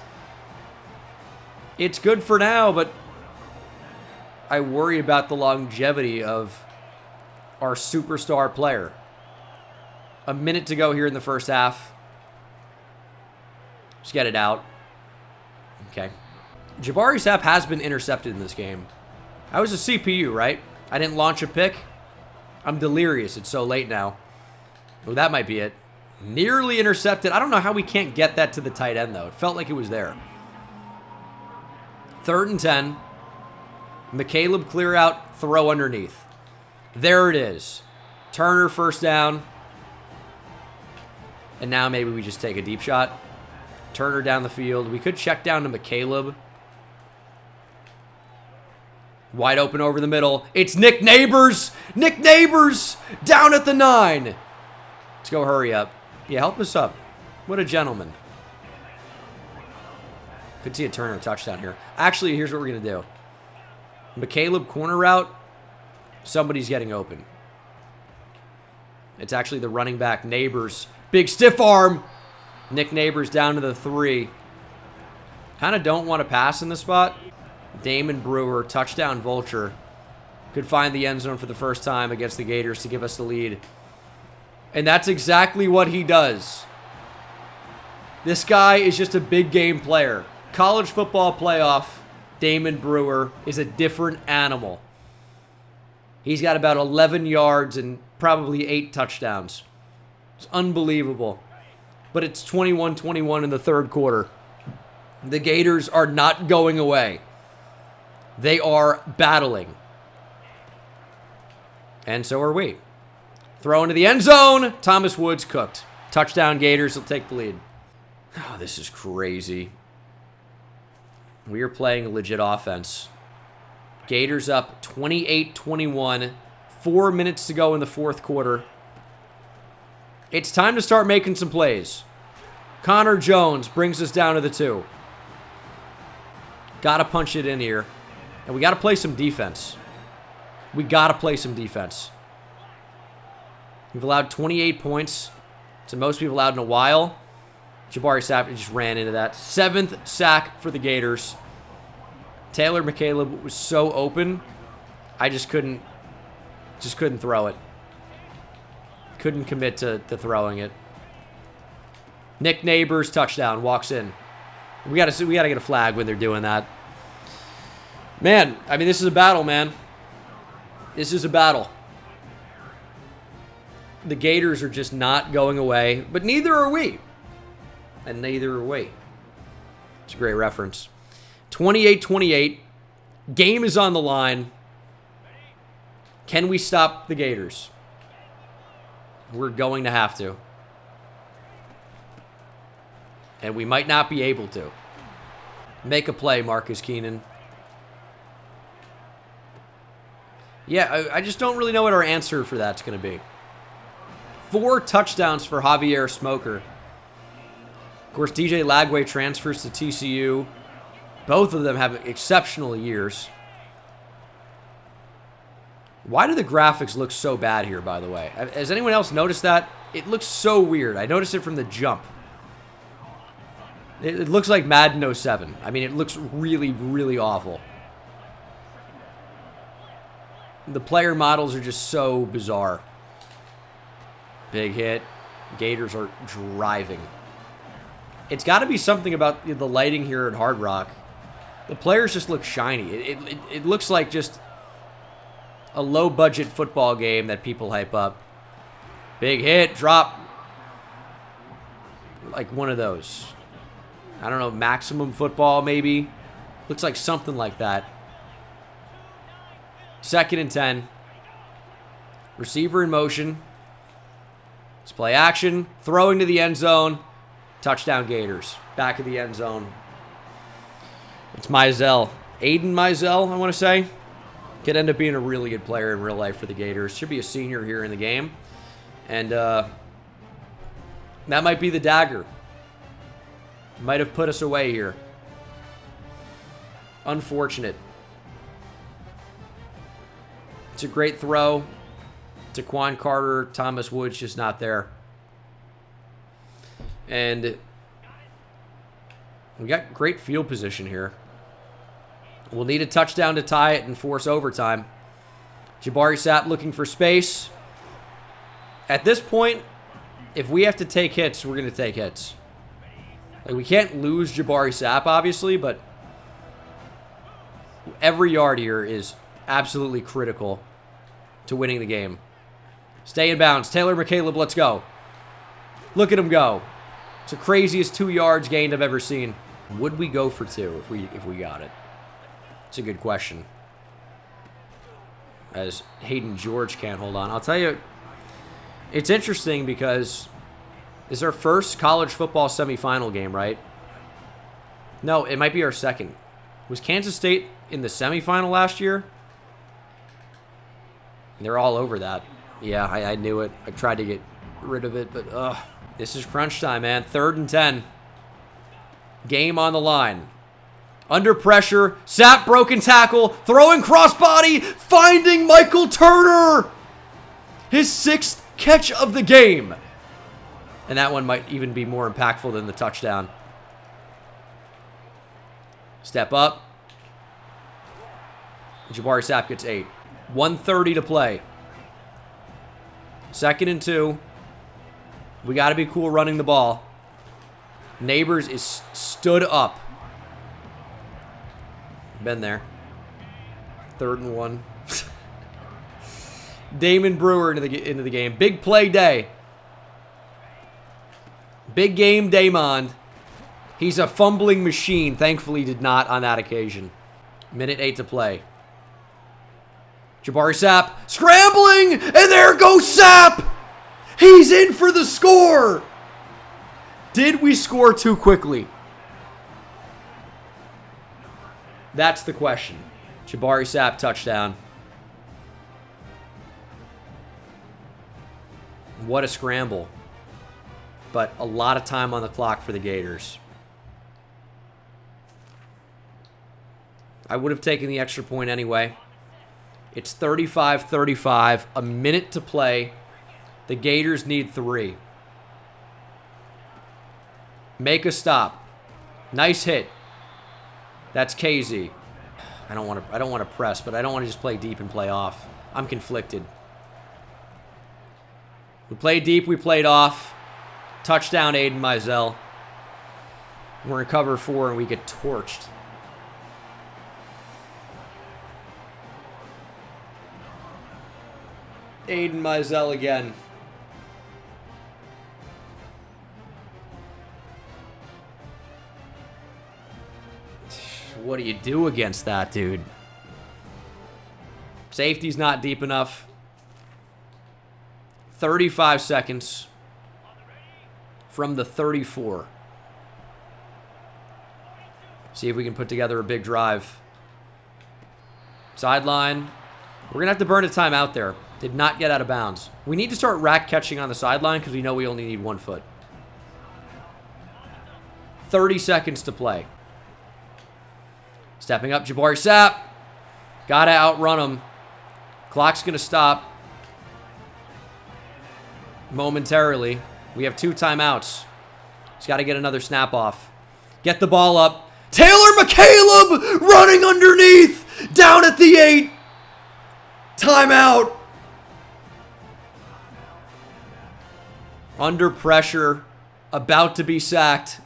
A: It's good for now, but I worry about the longevity of our superstar player. A minute to go here in the first half. Just get it out. Okay. Jabari Sapp has been intercepted in this game. I was a CPU, right? I didn't launch a pick. I'm delirious. It's so late now. Oh, that might be it. Nearly intercepted. I don't know how we can't get that to the tight end, though. It felt like it was there. 3rd and 10. McCaleb clear out, throw underneath. There it is. Turner first down. And now maybe we just take a deep shot. Turner down the field. We could check down to McCaleb. Wide open over the middle. It's Nick Neighbors. Nick Neighbors down at the 9. Let's go hurry up. Yeah, help us up. What a gentleman. Could see a Turner touchdown here. Actually, here's what we're going to do. McCaleb corner route. Somebody's getting open. It's actually the running back, Neighbors. Big stiff arm. Nick Neighbors down to the 3. Kind of don't want to pass in the spot. Damon Brewer, touchdown vulture. Could find the end zone for the first time against the Gators to give us the lead. And that's exactly what he does. This guy is just a big game player. College football playoff, Damon Brewer is a different animal. He's got about 11 yards and probably 8 touchdowns. It's unbelievable. But it's 21-21 in the 3rd quarter. The Gators are not going away. They are battling. And so are we. Throw into the end zone. Thomas Woods cooked. Touchdown Gators will take the lead. Oh, this is crazy. We are playing a legit offense. Gators up 28-21. 4 minutes to go in the 4th quarter. It's time to start making some plays. Connor Jones brings us down to the 2. Got to punch it in here. And we got to play some defense. We got to play some defense. We've allowed 28 points. It's the most we've allowed in a while. Jabari Sapp just ran into that. 7th sack for the Gators. Taylor McCaleb was so open. I just couldn't throw it. Couldn't commit to throwing it. Nick Neighbors, touchdown, walks in. We gotta get a flag when they're doing that. Man, I mean, this is a battle, man. This is a battle. The Gators are just not going away, but neither are we. And neither are we. It's a great reference. 28-28. Game is on the line. Can we stop the Gators? We're going to have to. And we might not be able to. Make a play, Marcus Keenan. Yeah, I just don't really know what our answer for that's going to be. 4 touchdowns for Javier Smoker. Of course, DJ Lagway transfers to TCU. Both of them have exceptional years. Why do the graphics look so bad here, by the way? Has anyone else noticed that? It looks so weird. I noticed it from the jump. It looks like Madden 07. I mean, it looks really, really awful. The player models are just so bizarre. Big hit. Gators are driving. It's got to be something about the lighting here at Hard Rock. The players just look shiny. It looks like just a low-budget football game that people hype up. Big hit, drop. Like one of those. I don't know, maximum football maybe. Looks like something like that. 2nd and 10. Receiver in motion. Let's play action. Throwing to the end zone. Touchdown Gators. Back of the end zone. It's Mizell. Aiden Mizell, I want to say. Could end up being a really good player in real life for the Gators. Should be a senior here in the game. And that might be the dagger. Might have put us away here. Unfortunate. It's a great throw. Taquan Carter, Thomas Woods just not there. And we got great field position here. We'll need a touchdown to tie it and force overtime. Jabari Sapp looking for space. At this point, if we have to take hits, we're going to take hits. Like, we can't lose Jabari Sapp, obviously, but every yard here is absolutely critical to winning the game. Stay in bounds. Taylor McCaleb, let's go. Look at him go. It's the craziest 2 yards gained I've ever seen. Would we go for 2 if we got it? It's a good question. As Hayden George can't hold on. I'll tell you, it's interesting because it's our first college football semifinal game, right? No, it might be our second. Was Kansas State in the semifinal last year? They're all over that. Yeah, I knew it. I tried to get rid of it, but this is crunch time, man. 3rd and 10. Game on the line. Under pressure. Sapp broken tackle. Throwing crossbody. Finding Michael Turner. His 6th catch of the game. And that one might even be more impactful than the touchdown. Step up. Jabari Sapp gets 8. 1:30 to play. 2nd and 2. We got to be cool running the ball. Neighbors is stood up. Been there. 3rd and 1. Damon Brewer into the game. Big play day. Big game Damon. He's a fumbling machine. Thankfully did not on that occasion. Minute 8 to play. Jabari Sapp scrambling, and there goes Sapp. He's in for the score. Did we score too quickly? That's the question. Jabari Sapp touchdown. What a scramble. But a lot of time on the clock for the Gators. I would have taken the extra point anyway. It's 35-35, a minute to play. The Gators need 3. Make a stop. Nice hit. That's KZ. I don't want to press, but I don't want to just play deep and play off. I'm conflicted. We played deep, we played off. Touchdown, Aiden Mizell. We're in cover 4 and we get torched. Aiden Mizell again. What do you do against that, dude? Safety's not deep enough. 35 seconds from the 34. See if we can put together a big drive. Sideline. We're going to have to burn a timeout there. Did not get out of bounds. We need to start rack catching on the sideline because we know we only need 1 foot. 30 seconds to play. Stepping up, Jabari Sapp. Got to outrun him. Clock's going to stop momentarily. We have 2 timeouts. He's got to get another snap off. Get the ball up. Taylor McCaleb running underneath. Down at the 8. Timeout. Under pressure. About to be sacked.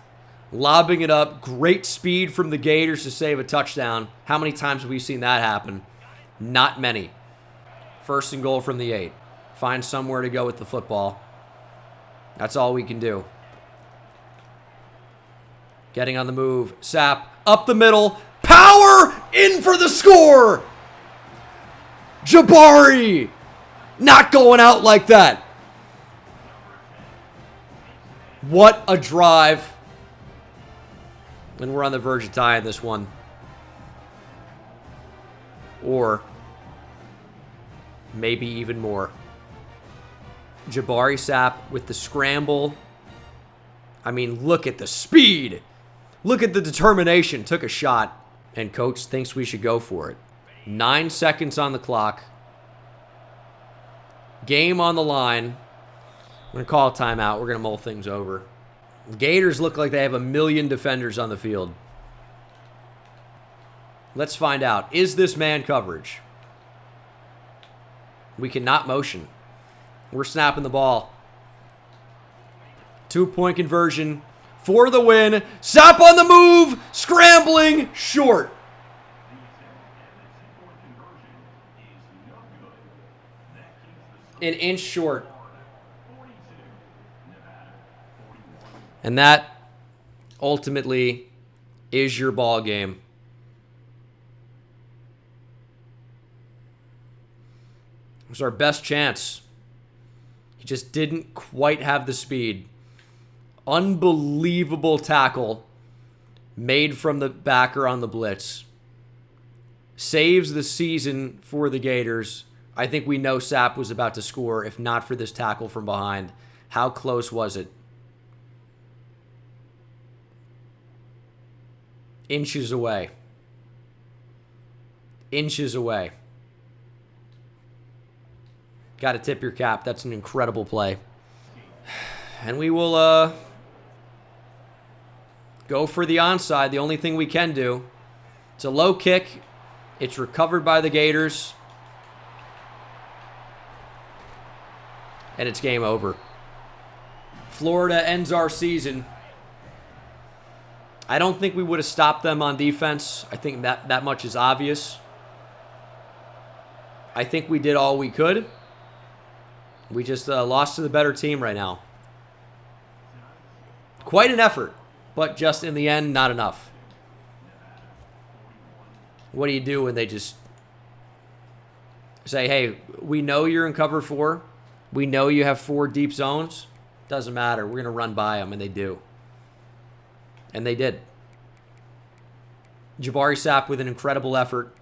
A: Lobbing it up. Great speed from the Gators to save a touchdown. How many times have we seen that happen? Not many. 1st and goal from the 8. Find somewhere to go with the football. That's all we can do. Getting on the move. Sapp up the middle. Power in for the score. Jabari. Not going out like that. What a drive. And we're on the verge of tying this one. Or maybe even more. Jabari Sapp with the scramble. I mean, look at the speed. Look at the determination. Took a shot. And coach thinks we should go for it. 9 seconds on the clock. Game on the line. I'm going to call a timeout. We're going to mull things over. The Gators look like they have 1 million defenders on the field. Let's find out. Is this man coverage? We cannot motion. We're snapping the ball. 2-point conversion for the win. Sapp on the move. Scrambling. Short. An inch short. And that ultimately is your ball game. It was our best chance. He just didn't quite have the speed. Unbelievable tackle made from the backer on the blitz. Saves the season for the Gators. I think we know Sapp was about to score if not for this tackle from behind. How close was it? Inches away. Inches away. Got to tip your cap. That's an incredible play. And we will go for the onside. The only thing we can do. It's a low kick. It's recovered by the Gators. And it's game over. Florida ends our season. I don't think we would have stopped them on defense. I think that much is obvious. I think we did all we could. We just lost to the better team right now. Quite an effort, but just in the end, not enough. What do you do when they just say, hey, we know you're in cover 4. We know you have 4 deep zones. Doesn't matter. We're going to run by them, and they do. And they did. Jabari Sapp with an incredible effort.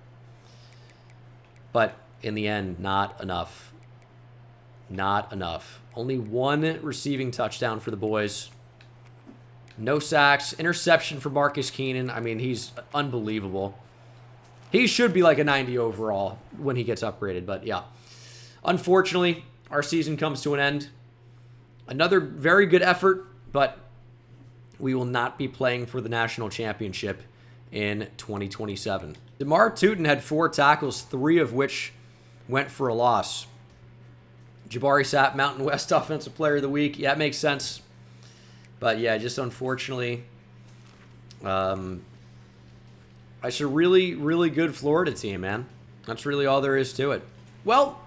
A: But in the end, not enough. Not enough. Only 1 receiving touchdown for the boys. No sacks. Interception for Marcus Keenan. I mean, he's unbelievable. He should be like a 90 overall when he gets upgraded. But yeah, unfortunately, our season comes to an end. Another very good effort, but we will not be playing for the national championship in 2027. DeMar Tootin had 4 tackles, 3 of which went for a loss. Jabari Sapp, Mountain West Offensive Player of the Week. Yeah, it makes sense. But yeah, just unfortunately, it's a really, really good Florida team, man. That's really all there is to it. Well,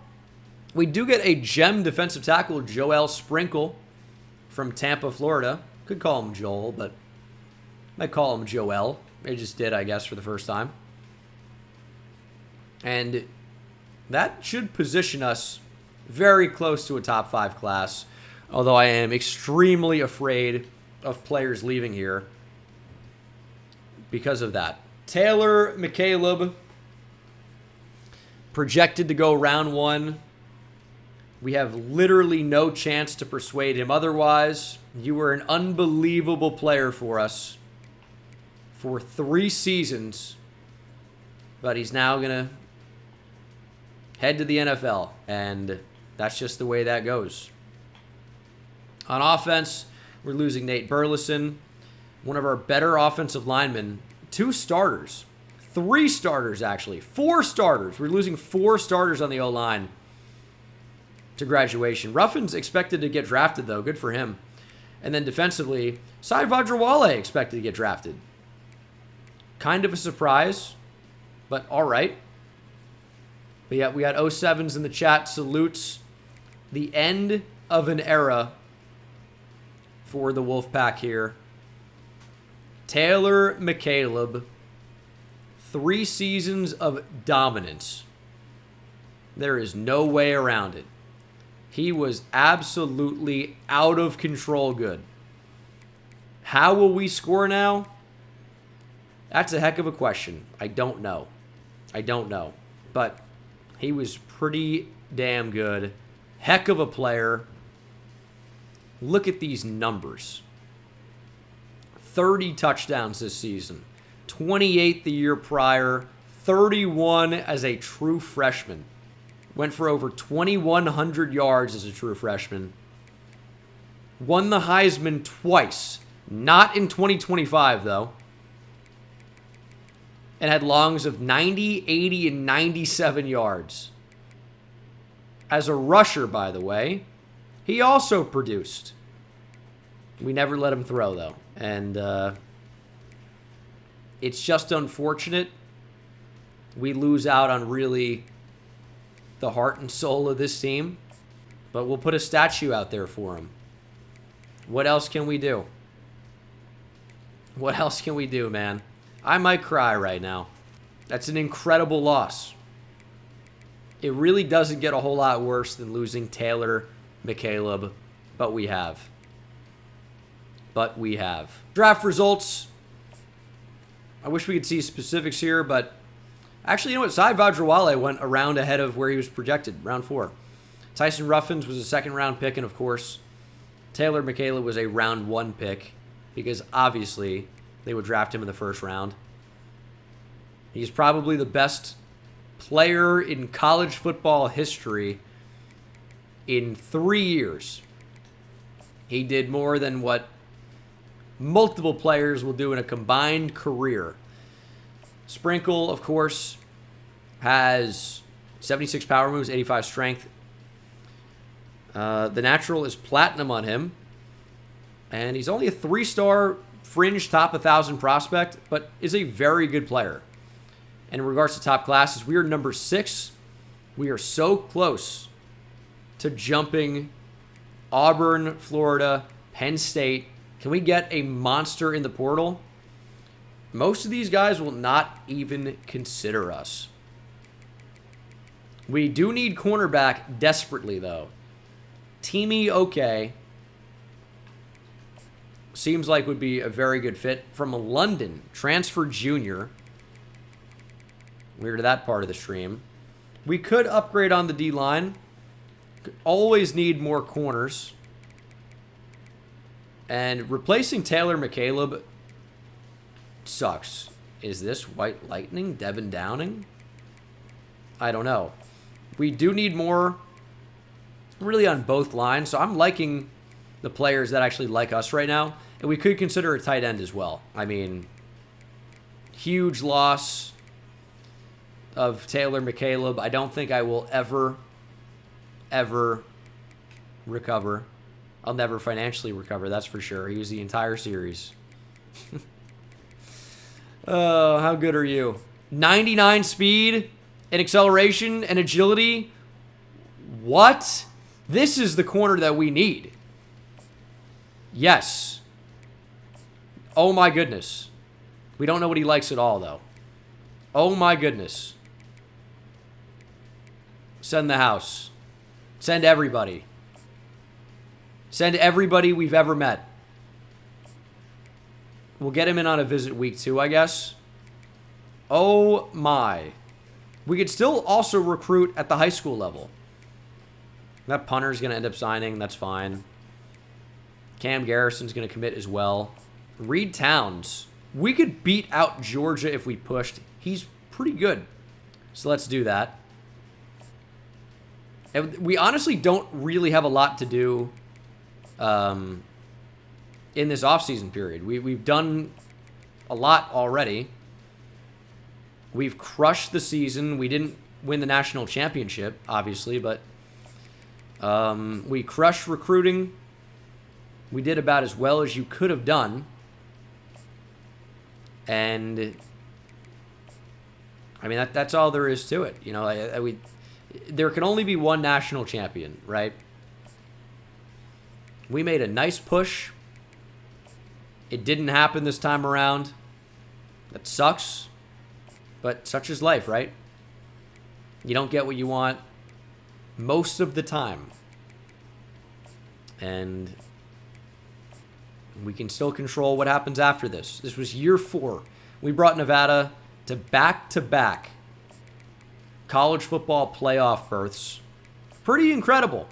A: we do get a gem defensive tackle, Joel Sprinkle, from Tampa, Florida. Could call him Joel, but I might call him Joel. They just did, I guess, for the first time. And that should position us very close to a top 5 class, although I am extremely afraid of players leaving here because of that. Taylor McCaleb, projected to go round 1. We have literally no chance to persuade him otherwise. You were an unbelievable player for us for 3 seasons, but he's now going to head to the NFL, and that's just the way that goes. On offense, we're losing Nate Burleson, one of our better offensive linemen. 2 starters. 3 starters, actually. 4 starters. We're losing 4 starters on the O-line to graduation. Ruffin's expected to get drafted, though. Good for him. And then defensively, Sai Vajrawale expected to get drafted. Kind of a surprise, but all right. But yeah, we got 07s in the chat. Salutes the end of an era for the Wolfpack here. Taylor McCaleb, 3 seasons of dominance. There is no way around it. He was absolutely out of control good. How will we score now? That's a heck of a question. I don't know. But he was pretty damn good. Heck of a player. Look at these numbers. 30 touchdowns this season. 28 the year prior. 31 as a true freshman. Went for over 2,100 yards as a true freshman. Won the Heisman twice. Not in 2025, though. And had longs of 90, 80, and 97 yards. As a rusher, by the way, he also produced. We never let him throw, though. And it's just unfortunate. We lose out on really the heart and soul of this team. But we'll put a statue out there for him. What else can we do? What else can we do, man? I might cry right now. That's an incredible loss. It really doesn't get a whole lot worse than losing Taylor McCaleb, but we have. Draft results. I wish we could see specifics here, but actually, you know what? Sai Vajrawale went a round ahead of where he was projected, round 4. Tyson Ruffins was a 2nd-round pick, and of course, Taylor McCaleb was a round 1 pick, because obviously they would draft him in the 1st round. He's probably the best player in college football history in 3 years. He did more than what multiple players will do in a combined career. Sprinkle, of course, has 76 power moves, 85 strength. The natural is platinum on him. And he's only a 3-star fringe top 1,000 prospect, but is a very good player. And in regards to top classes, we are number 6. We are so close to jumping Auburn, Florida, Penn State. Can we get a monster in the portal? Most of these guys will not even consider us. We do need cornerback desperately, though. Teamy, okay. Seems like would be a very good fit. From London, transfer junior. We're to that part of the stream. We could upgrade on the D-line. Always need more corners. And replacing Taylor McCaleb sucks. Is this White Lightning? Devin Downing? I don't know. We do need more really on both lines. So I'm liking the players that actually like us right now. And we could consider a tight end as well. I mean, huge loss of Taylor McCaleb. I don't think I will ever recover. I'll never financially recover, that's for sure. He was the entire series. Oh, how good are you? 99 speed and acceleration and agility. What? This is the corner that we need. Yes. Oh my goodness. We don't know what he likes at all, though. Oh my goodness. Send the house. Send everybody. Send everybody we've ever met. We'll get him in on a visit week 2, I guess. Oh my. We could still also recruit at the high school level. That punter's going to end up signing. That's fine. Cam Garrison's going to commit as well. Reed Towns. We could beat out Georgia if we pushed. He's pretty good. So let's do that. And we honestly don't really have a lot to do in this offseason period. We've done a lot already. We've crushed the season. We didn't win the national championship, obviously, but we crushed recruiting. We did about as well as you could have done. And I mean, that's all there is to it. You know, there can only be one national champion, right? We made a nice push. It didn't happen this time around. That sucks. But such is life, right? You don't get what you want most of the time. And we can still control what happens after this. This was year 4. We brought Nevada to back-to-back college football playoff berths. Pretty incredible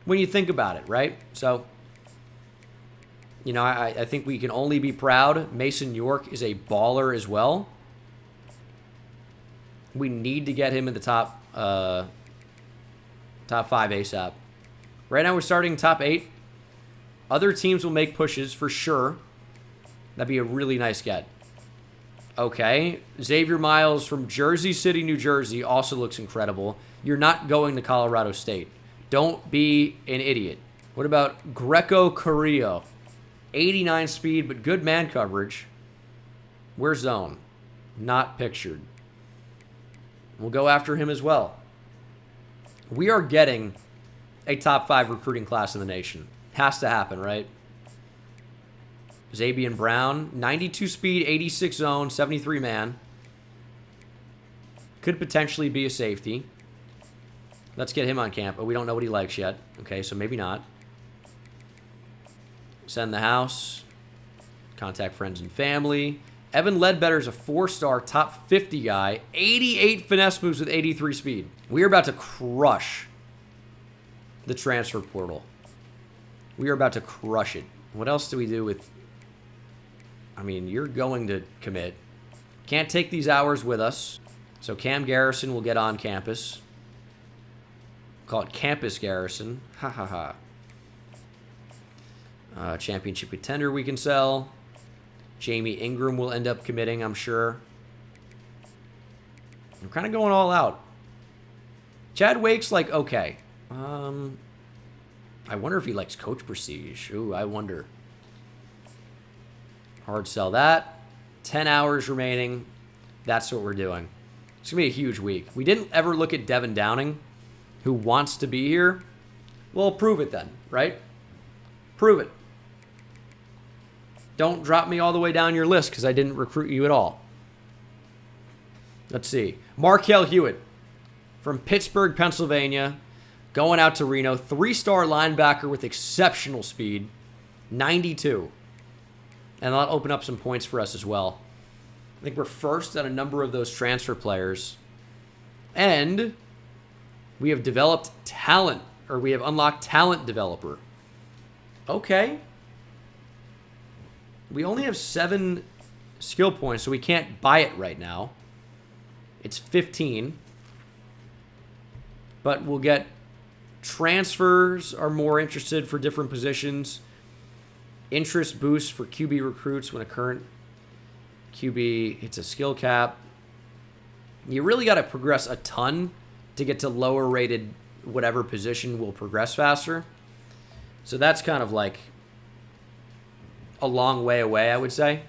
A: when you think about it, right? So, you know, I think we can only be proud. Mason York is a baller as well. We need to get him in the top 5 ASAP. Right now we're starting top 8. Other teams will make pushes for sure. That'd be a really nice get. Okay. Xavier Miles from Jersey City, New Jersey also looks incredible. You're not going to Colorado State. Don't be an idiot. What about Greco Carrillo? 89 speed, but good man coverage. Where's zone? Not pictured. We'll go after him as well. We are getting a top 5 recruiting class in the nation. Has to happen, right? Zabian Brown, 92 speed, 86 zone, 73 man. Could potentially be a safety. Let's get him on camp, but we don't know what he likes yet. Okay, so maybe not. Send the house. Contact friends and family. Evan Ledbetter's a 4-star, top 50 guy. 88 finesse moves with 83 speed. We are about to crush the transfer portal. We are about to crush it. What else do we do with... I mean, you're going to commit. Can't take these hours with us. So Cam Garrison will get on campus. Call it Campus Garrison. Ha ha ha. Championship contender we can sell. Jamie Ingram will end up committing, I'm sure. I'm kind of going all out. Chad Wake's like, okay. I wonder if he likes Coach Prestige. Ooh, I wonder. Hard sell that. 10 hours remaining. That's what we're doing. It's going to be a huge week. We didn't ever look at Devin Downing, who wants to be here. Well, prove it then, right? Prove it. Don't drop me all the way down your list because I didn't recruit you at all. Let's see. Markel Hewitt from Pittsburgh, Pennsylvania, going out to Reno. 3-star linebacker with exceptional speed. 92. And that'll open up some points for us as well. I think we're first at a number of those transfer players. And we have developed talent, or we have unlocked talent developer. Okay. We only have 7 skill points, so we can't buy it right now. It's 15. But we'll get Transfers are more interested for different positions. Interest boost for QB recruits when a current QB hits a skill cap. You really got to progress a ton to get to lower rated whatever position will progress faster. So that's kind of like a long way away, I would say.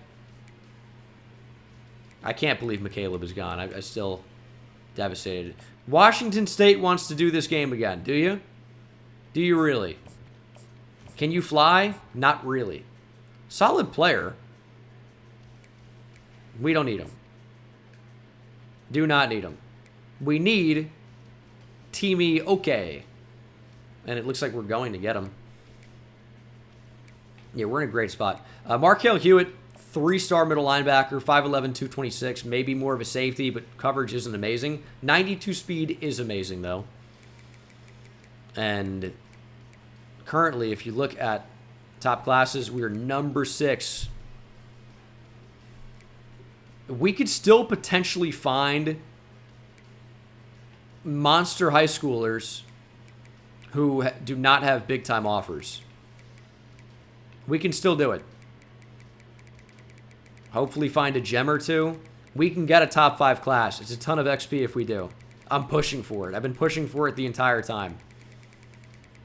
A: I can't believe McCaleb is gone. I'm still devastated. Washington State wants to do this game again. Do you? Do you really? Can you fly? Not really. Solid player. We don't need him. Do not need him. We need Teamy Okay. And it looks like we're going to get him. Yeah, we're in a great spot. Markel Hewitt, 3-star middle linebacker, 5'11", 226. Maybe more of a safety, but coverage isn't amazing. 92 speed is amazing, though. And currently, if you look at top classes, we are number 6. We could still potentially find monster high schoolers who do not have big-time offers. We can still do it. Hopefully find a gem or two. We can get a top 5 class. It's a ton of XP if we do. I'm pushing for it. I've been pushing for it the entire time.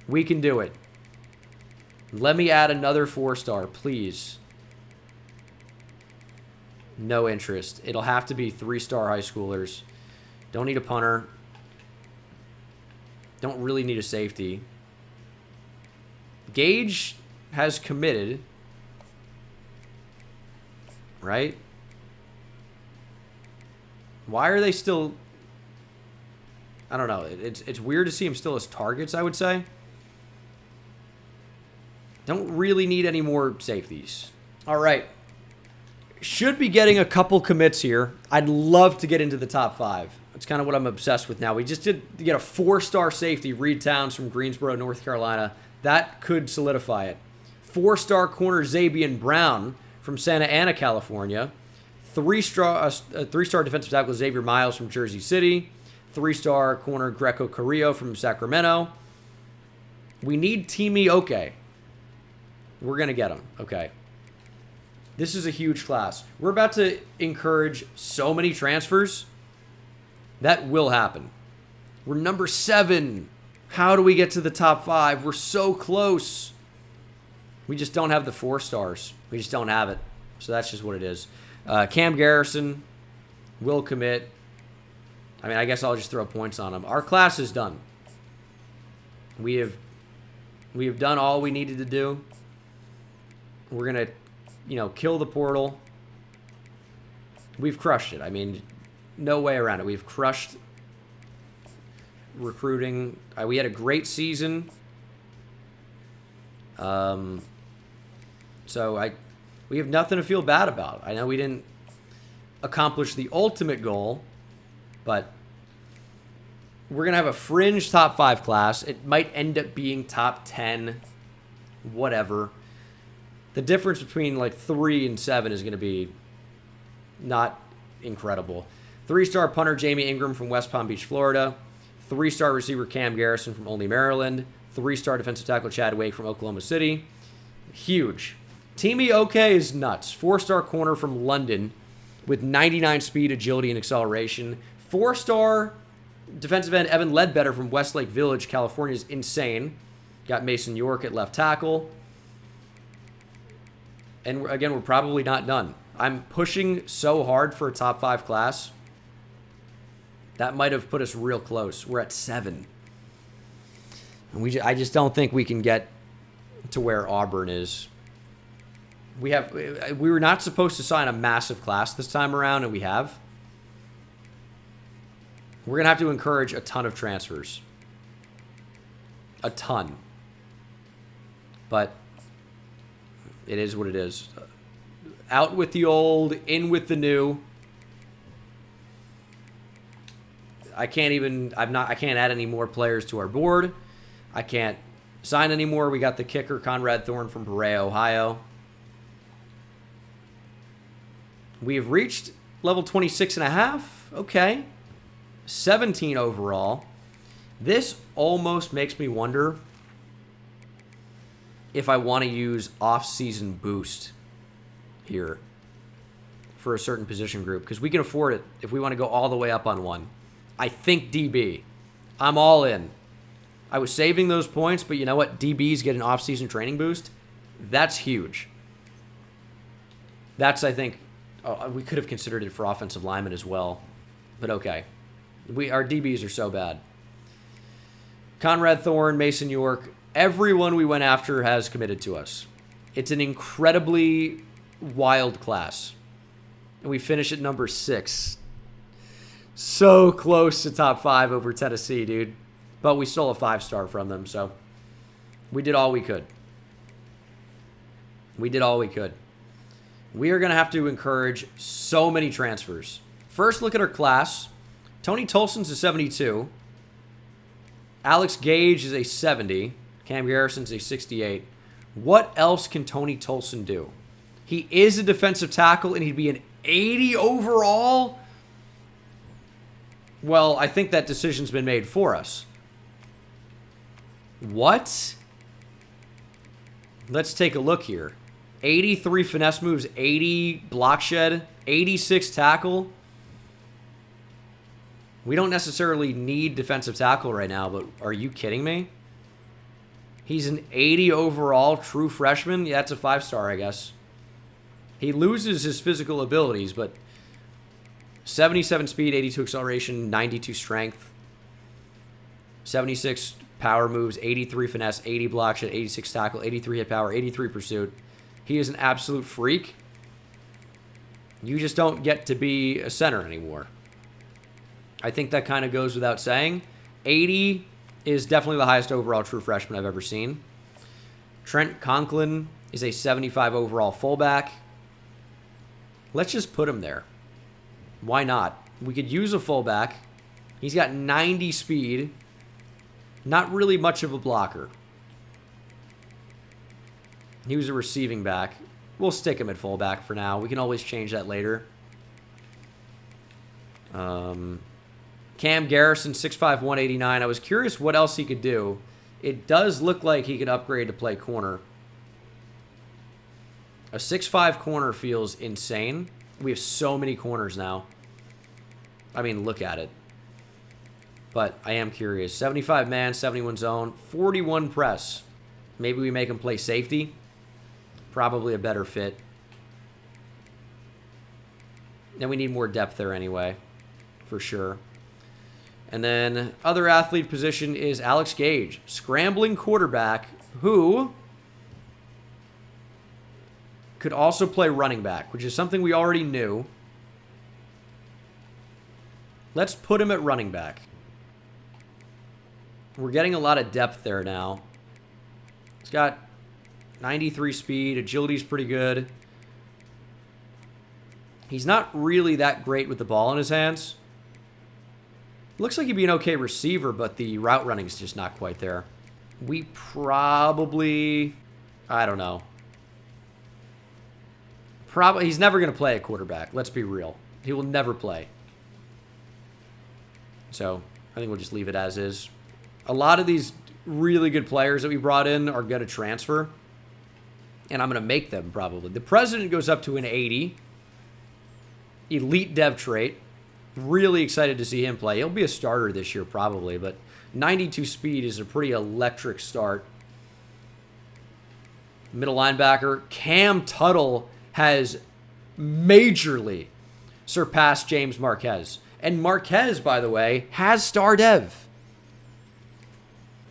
A: We can do it. Let me add another 4-star, please. No interest. It'll have to be 3-star high schoolers. Don't need a punter. Don't really need a safety. Gage has committed. Right? Why are they still... I don't know. It's weird to see him still as targets, I would say. Don't really need any more safeties. All right. Should be getting a couple commits here. I'd love to get into the top 5. That's kind of what I'm obsessed with now. We just did get a 4-star safety, Reed Towns from Greensboro, North Carolina. That could solidify it. 4-star corner, Zabian Brown from Santa Ana, California. 3-star defensive tackle, Xavier Miles from Jersey City. 3-star corner, Greco Carrillo from Sacramento. We need Teamy Okay. We're going to get him. Okay. This is a huge class. We're about to encourage so many transfers. That will happen. We're number 7. How do we get to the top 5? We're so close. We just don't have the 4 stars. We just don't have it. So that's just what it is. Cam Garrison will commit. I mean, I guess I'll just throw points on him. Our class is done. We have done all we needed to do. We're going to, kill the portal. We've crushed it. I mean, no way around it. We've crushed recruiting. We had a great season. So we have nothing to feel bad about. I know we didn't accomplish the ultimate goal, but we're going to have a fringe top 5 class. It might end up being top 10, whatever. The difference between like 3 and 7 is going to be not incredible. 3-star punter Jamie Ingram from West Palm Beach, Florida. 3-star receiver Cam Garrison from Olney, Maryland. 3-star defensive tackle Chad Wake from Oklahoma City. Huge. Teamy Okay is nuts. 4-star corner from London with 99 speed, agility, and acceleration. 4-star defensive end Evan Ledbetter from Westlake Village, California is insane. Got Mason York at left tackle. And again, we're probably not done. I'm pushing so hard for a top 5 class. That might have put us real close. We're at 7. And I just don't think we can get to where Auburn is. We were not supposed to sign a massive class this time around, and we have. We're going to have to encourage a ton of transfers. A ton. But it is what it is. Out with the old, in with the new. I can't add any more players to our board. I can't sign anymore. We got the kicker, Conrad Thorne from Berea, Ohio. We have reached level 26.5. Okay. 17 overall. This almost makes me wonder if I want to use off-season boost here for a certain position group, because we can afford it if we want to go all the way up on one. I think DB. I'm all in. I was saving those points, but you know what? DBs get an off-season training boost. That's huge. That's, I think, we could have considered it for offensive linemen as well. But okay. Our DBs are so bad. Conrad Thorne, Mason York, everyone we went after has committed to us. It's an incredibly wild class. And we finish at number 6. So close to top 5 over Tennessee, dude. But we stole a 5-star from them, so we did all we could. We did all we could. We are going to have to encourage so many transfers. First, look at our class. Tony Tolson's a 72. Alex Gage is a 70. Cam Garrison's a 68. What else can Tony Tolson do? He is a defensive tackle, and he'd be an 80 overall? Well, I think that decision's been made for us. What? Let's take a look here. 83 finesse moves, 80 block shed, 86 tackle. We don't necessarily need defensive tackle right now, but are you kidding me? He's an 80 overall true freshman. Yeah, that's a 5-star, I guess. He loses his physical abilities, but 77 speed, 82 acceleration, 92 strength, 76 power moves, 83 finesse, 80 block shed, 86 tackle, 83 hit power, 83 pursuit. He is an absolute freak. You just don't get to be a center anymore. I think that kind of goes without saying. 80 is definitely the highest overall true freshman I've ever seen. Trent Conklin is a 75 overall fullback. Let's just put him there. Why not? We could use a fullback. He's got 90 speed. Not really much of a blocker. He was a receiving back. We'll stick him at fullback for now. We can always change that later. Cam Garrison, 6'5", 189. I was curious what else he could do. It does look like he could upgrade to play corner. A 6'5" corner feels insane. We have so many corners now. I mean, look at it. But I am curious. 75 man, 71 zone, 41 press. Maybe we make him play safety. Probably a better fit. And we need more depth there anyway, for sure. And then other athlete position is Alex Gage, scrambling quarterback who could also play running back, which is something we already knew. Let's put him at running back. We're getting a lot of depth there now. He's got 93 speed. Agility's pretty good. He's not really that great with the ball in his hands. Looks like he'd be an okay receiver, but the route running is just not quite there. We probably... I don't know. Probably he's never going to play a quarterback. Let's be real. He will never play. So I think we'll just leave it as is. A lot of these really good players that we brought in are going to transfer. And I'm going to make them probably. The president goes up to an 80. Elite dev trait. Really excited to see him play. He'll be a starter this year probably, but 92 speed is a pretty electric start. Middle linebacker. Cam Tuttle has majorly surpassed James Marquez. And Marquez, by the way, has star dev.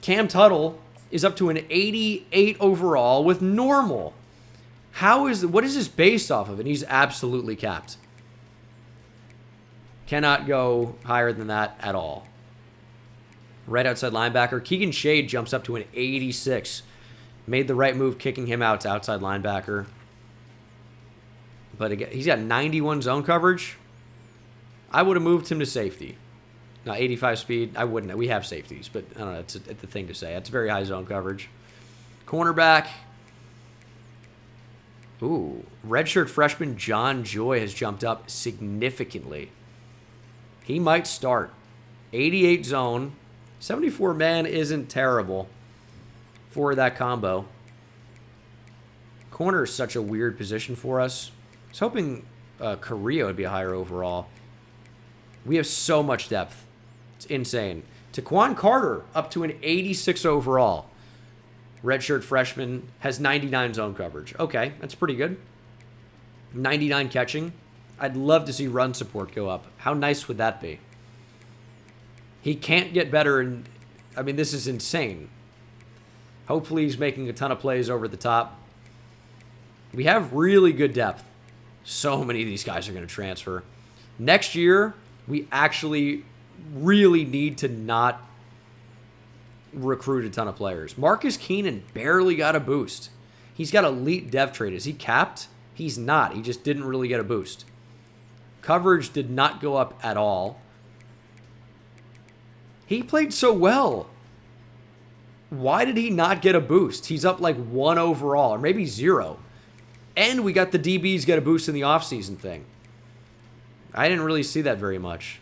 A: Cam Tuttle is up to an 88 overall with normal. What is this based off of? And he's absolutely capped. Cannot go higher than that at all. Right outside linebacker. Keegan Shade jumps up to an 86. Made the right move kicking him out to outside linebacker. But again, he's got 91 zone coverage. I would have moved him to safety. Now, 85 speed, I wouldn't. We have safeties, but I don't know. It's the thing to say. That's very high zone coverage. Cornerback. Ooh. Redshirt freshman John Joy has jumped up significantly. He might start. 88 zone, 74 man isn't terrible for that combo. Corner is such a weird position for us. I was hoping Korea would be higher overall. We have so much depth. It's insane. Taquan Carter up to an 86 overall. Redshirt freshman has 99 zone coverage. Okay, that's pretty good. 99 catching. I'd love to see run support go up. How nice would that be? He can't get better, and I mean, this is insane. Hopefully he's making a ton of plays over the top. We have really good depth. So many of these guys are going to transfer. Next year, we actually really need to not recruit a ton of players. Marcus Keenan barely got a boost. He's got elite dev trade. Is he capped? He's not. He just didn't really get a boost. Coverage did not go up at all. He played so well. Why did he not get a boost? He's up like 1 overall, or maybe 0. And we got the DBs get a boost in the offseason thing. I didn't really see that very much.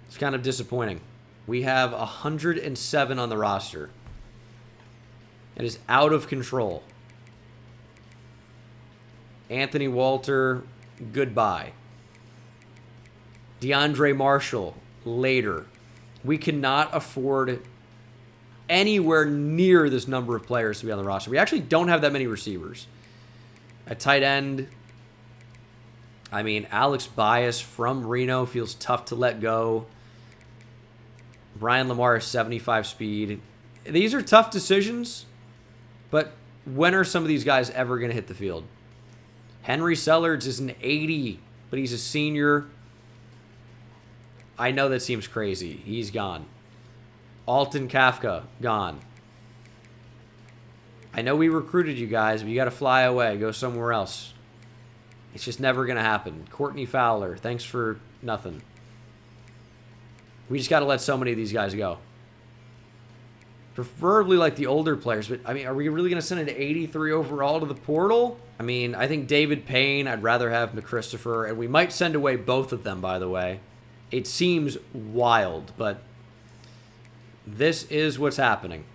A: It's kind of disappointing. We have 107 on the roster. It is out of control. Anthony Walter, goodbye. DeAndre Marshall, later. We cannot afford anywhere near this number of players to be on the roster. We actually don't have that many receivers. At tight end, I mean, Alex Bias from Reno feels tough to let go. Brian Lamar is 75 speed. These are tough decisions, but when are some of these guys ever going to hit the field? Henry Sellards is an 80, but he's a senior. I know that seems crazy. He's gone. Alton Kafka, gone. I know we recruited you guys, but you got to fly away. Go somewhere else. It's just never going to happen. Courtney Fowler, thanks for nothing. We just got to let so many of these guys go. Preferably like the older players, but I mean, are we really going to send an 83 overall to the portal? I mean, I think David Payne, I'd rather have McChristopher, and we might send away both of them, by the way. It seems wild, but this is what's happening.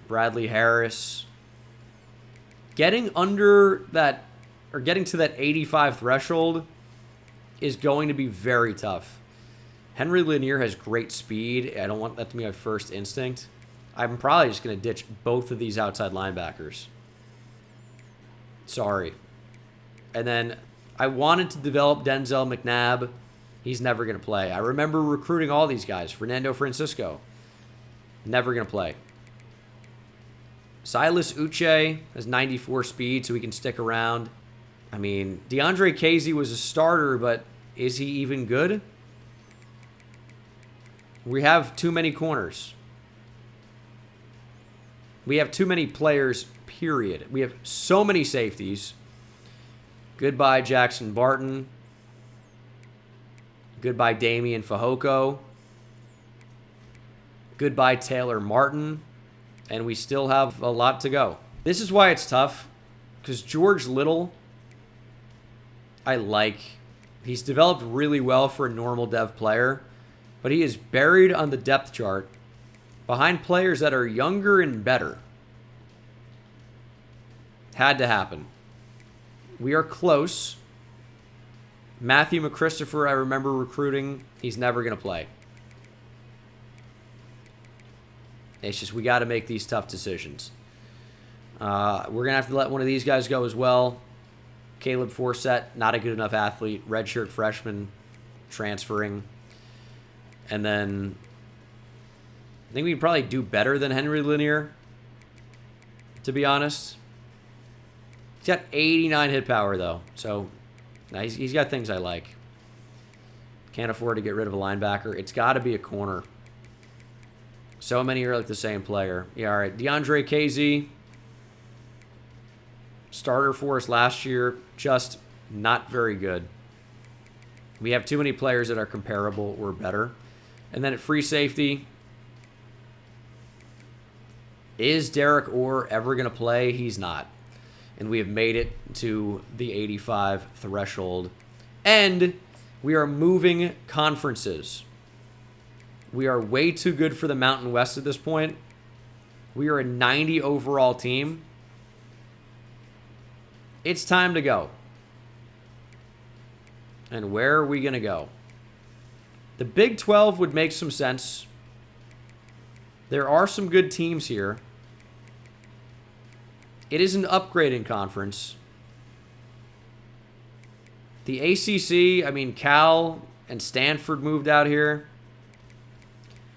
A: Bradley Harris. Getting under that, or getting to that 85 threshold is going to be very tough. Henry Lanier has great speed. I don't want that to be my first instinct. I'm probably just going to ditch both of these outside linebackers. Sorry. And then I wanted to develop Denzel McNabb. He's never going to play. I remember recruiting all these guys. Fernando Francisco. Never going to play. Silas Uche has 94 speed, so he can stick around. I mean, DeAndre Casey was a starter, but is he even good? We have too many corners. We have too many players, period. We have so many safeties. Goodbye, Jackson Barton. Goodbye, Damian Fehoko. Goodbye, Taylor Martin. And we still have a lot to go. This is why it's tough, because George Little, I like. He's developed really well for a normal dev player, but he is buried on the depth chart behind players that are younger and better. Had to happen. We are close. Matthew McChristopher, I remember recruiting. He's never going to play. It's just we got to make these tough decisions. We're going to have to let one of these guys go as well. Caleb Forsett, not a good enough athlete. Redshirt freshman, transferring. And then I think we can probably do better than Henry Lanier, to be honest. He's got 89 hit power, though. So he's got things I like. Can't afford to get rid of a linebacker. It's got to be a corner. So many are like the same player. Yeah, all right. DeAndre Casey, starter for us last year, just not very good. We have too many players that are comparable or better. And then at free safety, is Derek Orr ever going to play? He's not. And we have made it to the 85 threshold. And we are moving conferences. We are way too good for the Mountain West at this point. We are a 90 overall team. It's time to go. And where are we going to go? The Big 12 would make some sense. There are some good teams here. It is an upgrading conference. The ACC, I mean, Cal and Stanford moved out here.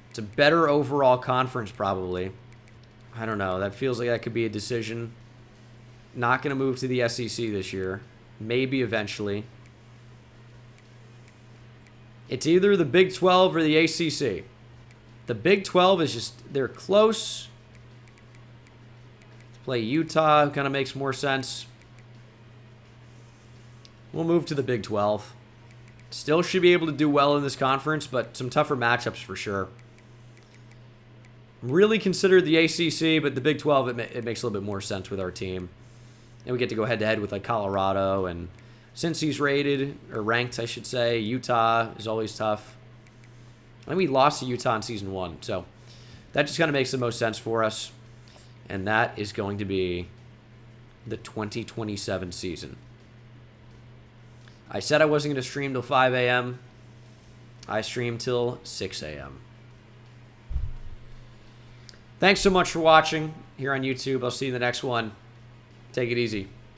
A: It's a better overall conference, probably. I don't know. That feels like that could be a decision. Not going to move to the SEC this year. Maybe eventually. It's either the Big 12 or the ACC. The Big 12 is just, they're close. To play Utah kind of makes more sense. We'll move to the Big 12. Still should be able to do well in this conference, but some tougher matchups for sure. Really considered the ACC, but the Big 12, it makes a little bit more sense with our team. And we get to go head-to-head with like Colorado, and since he's rated, or ranked, I should say, Utah is always tough. And we lost to Utah in Season 1, so that just kind of makes the most sense for us. And that is going to be the 2027 season. I said I wasn't going to stream till 5 a.m. I stream till 6 a.m. Thanks so much for watching here on YouTube. I'll see you in the next one. Take it easy.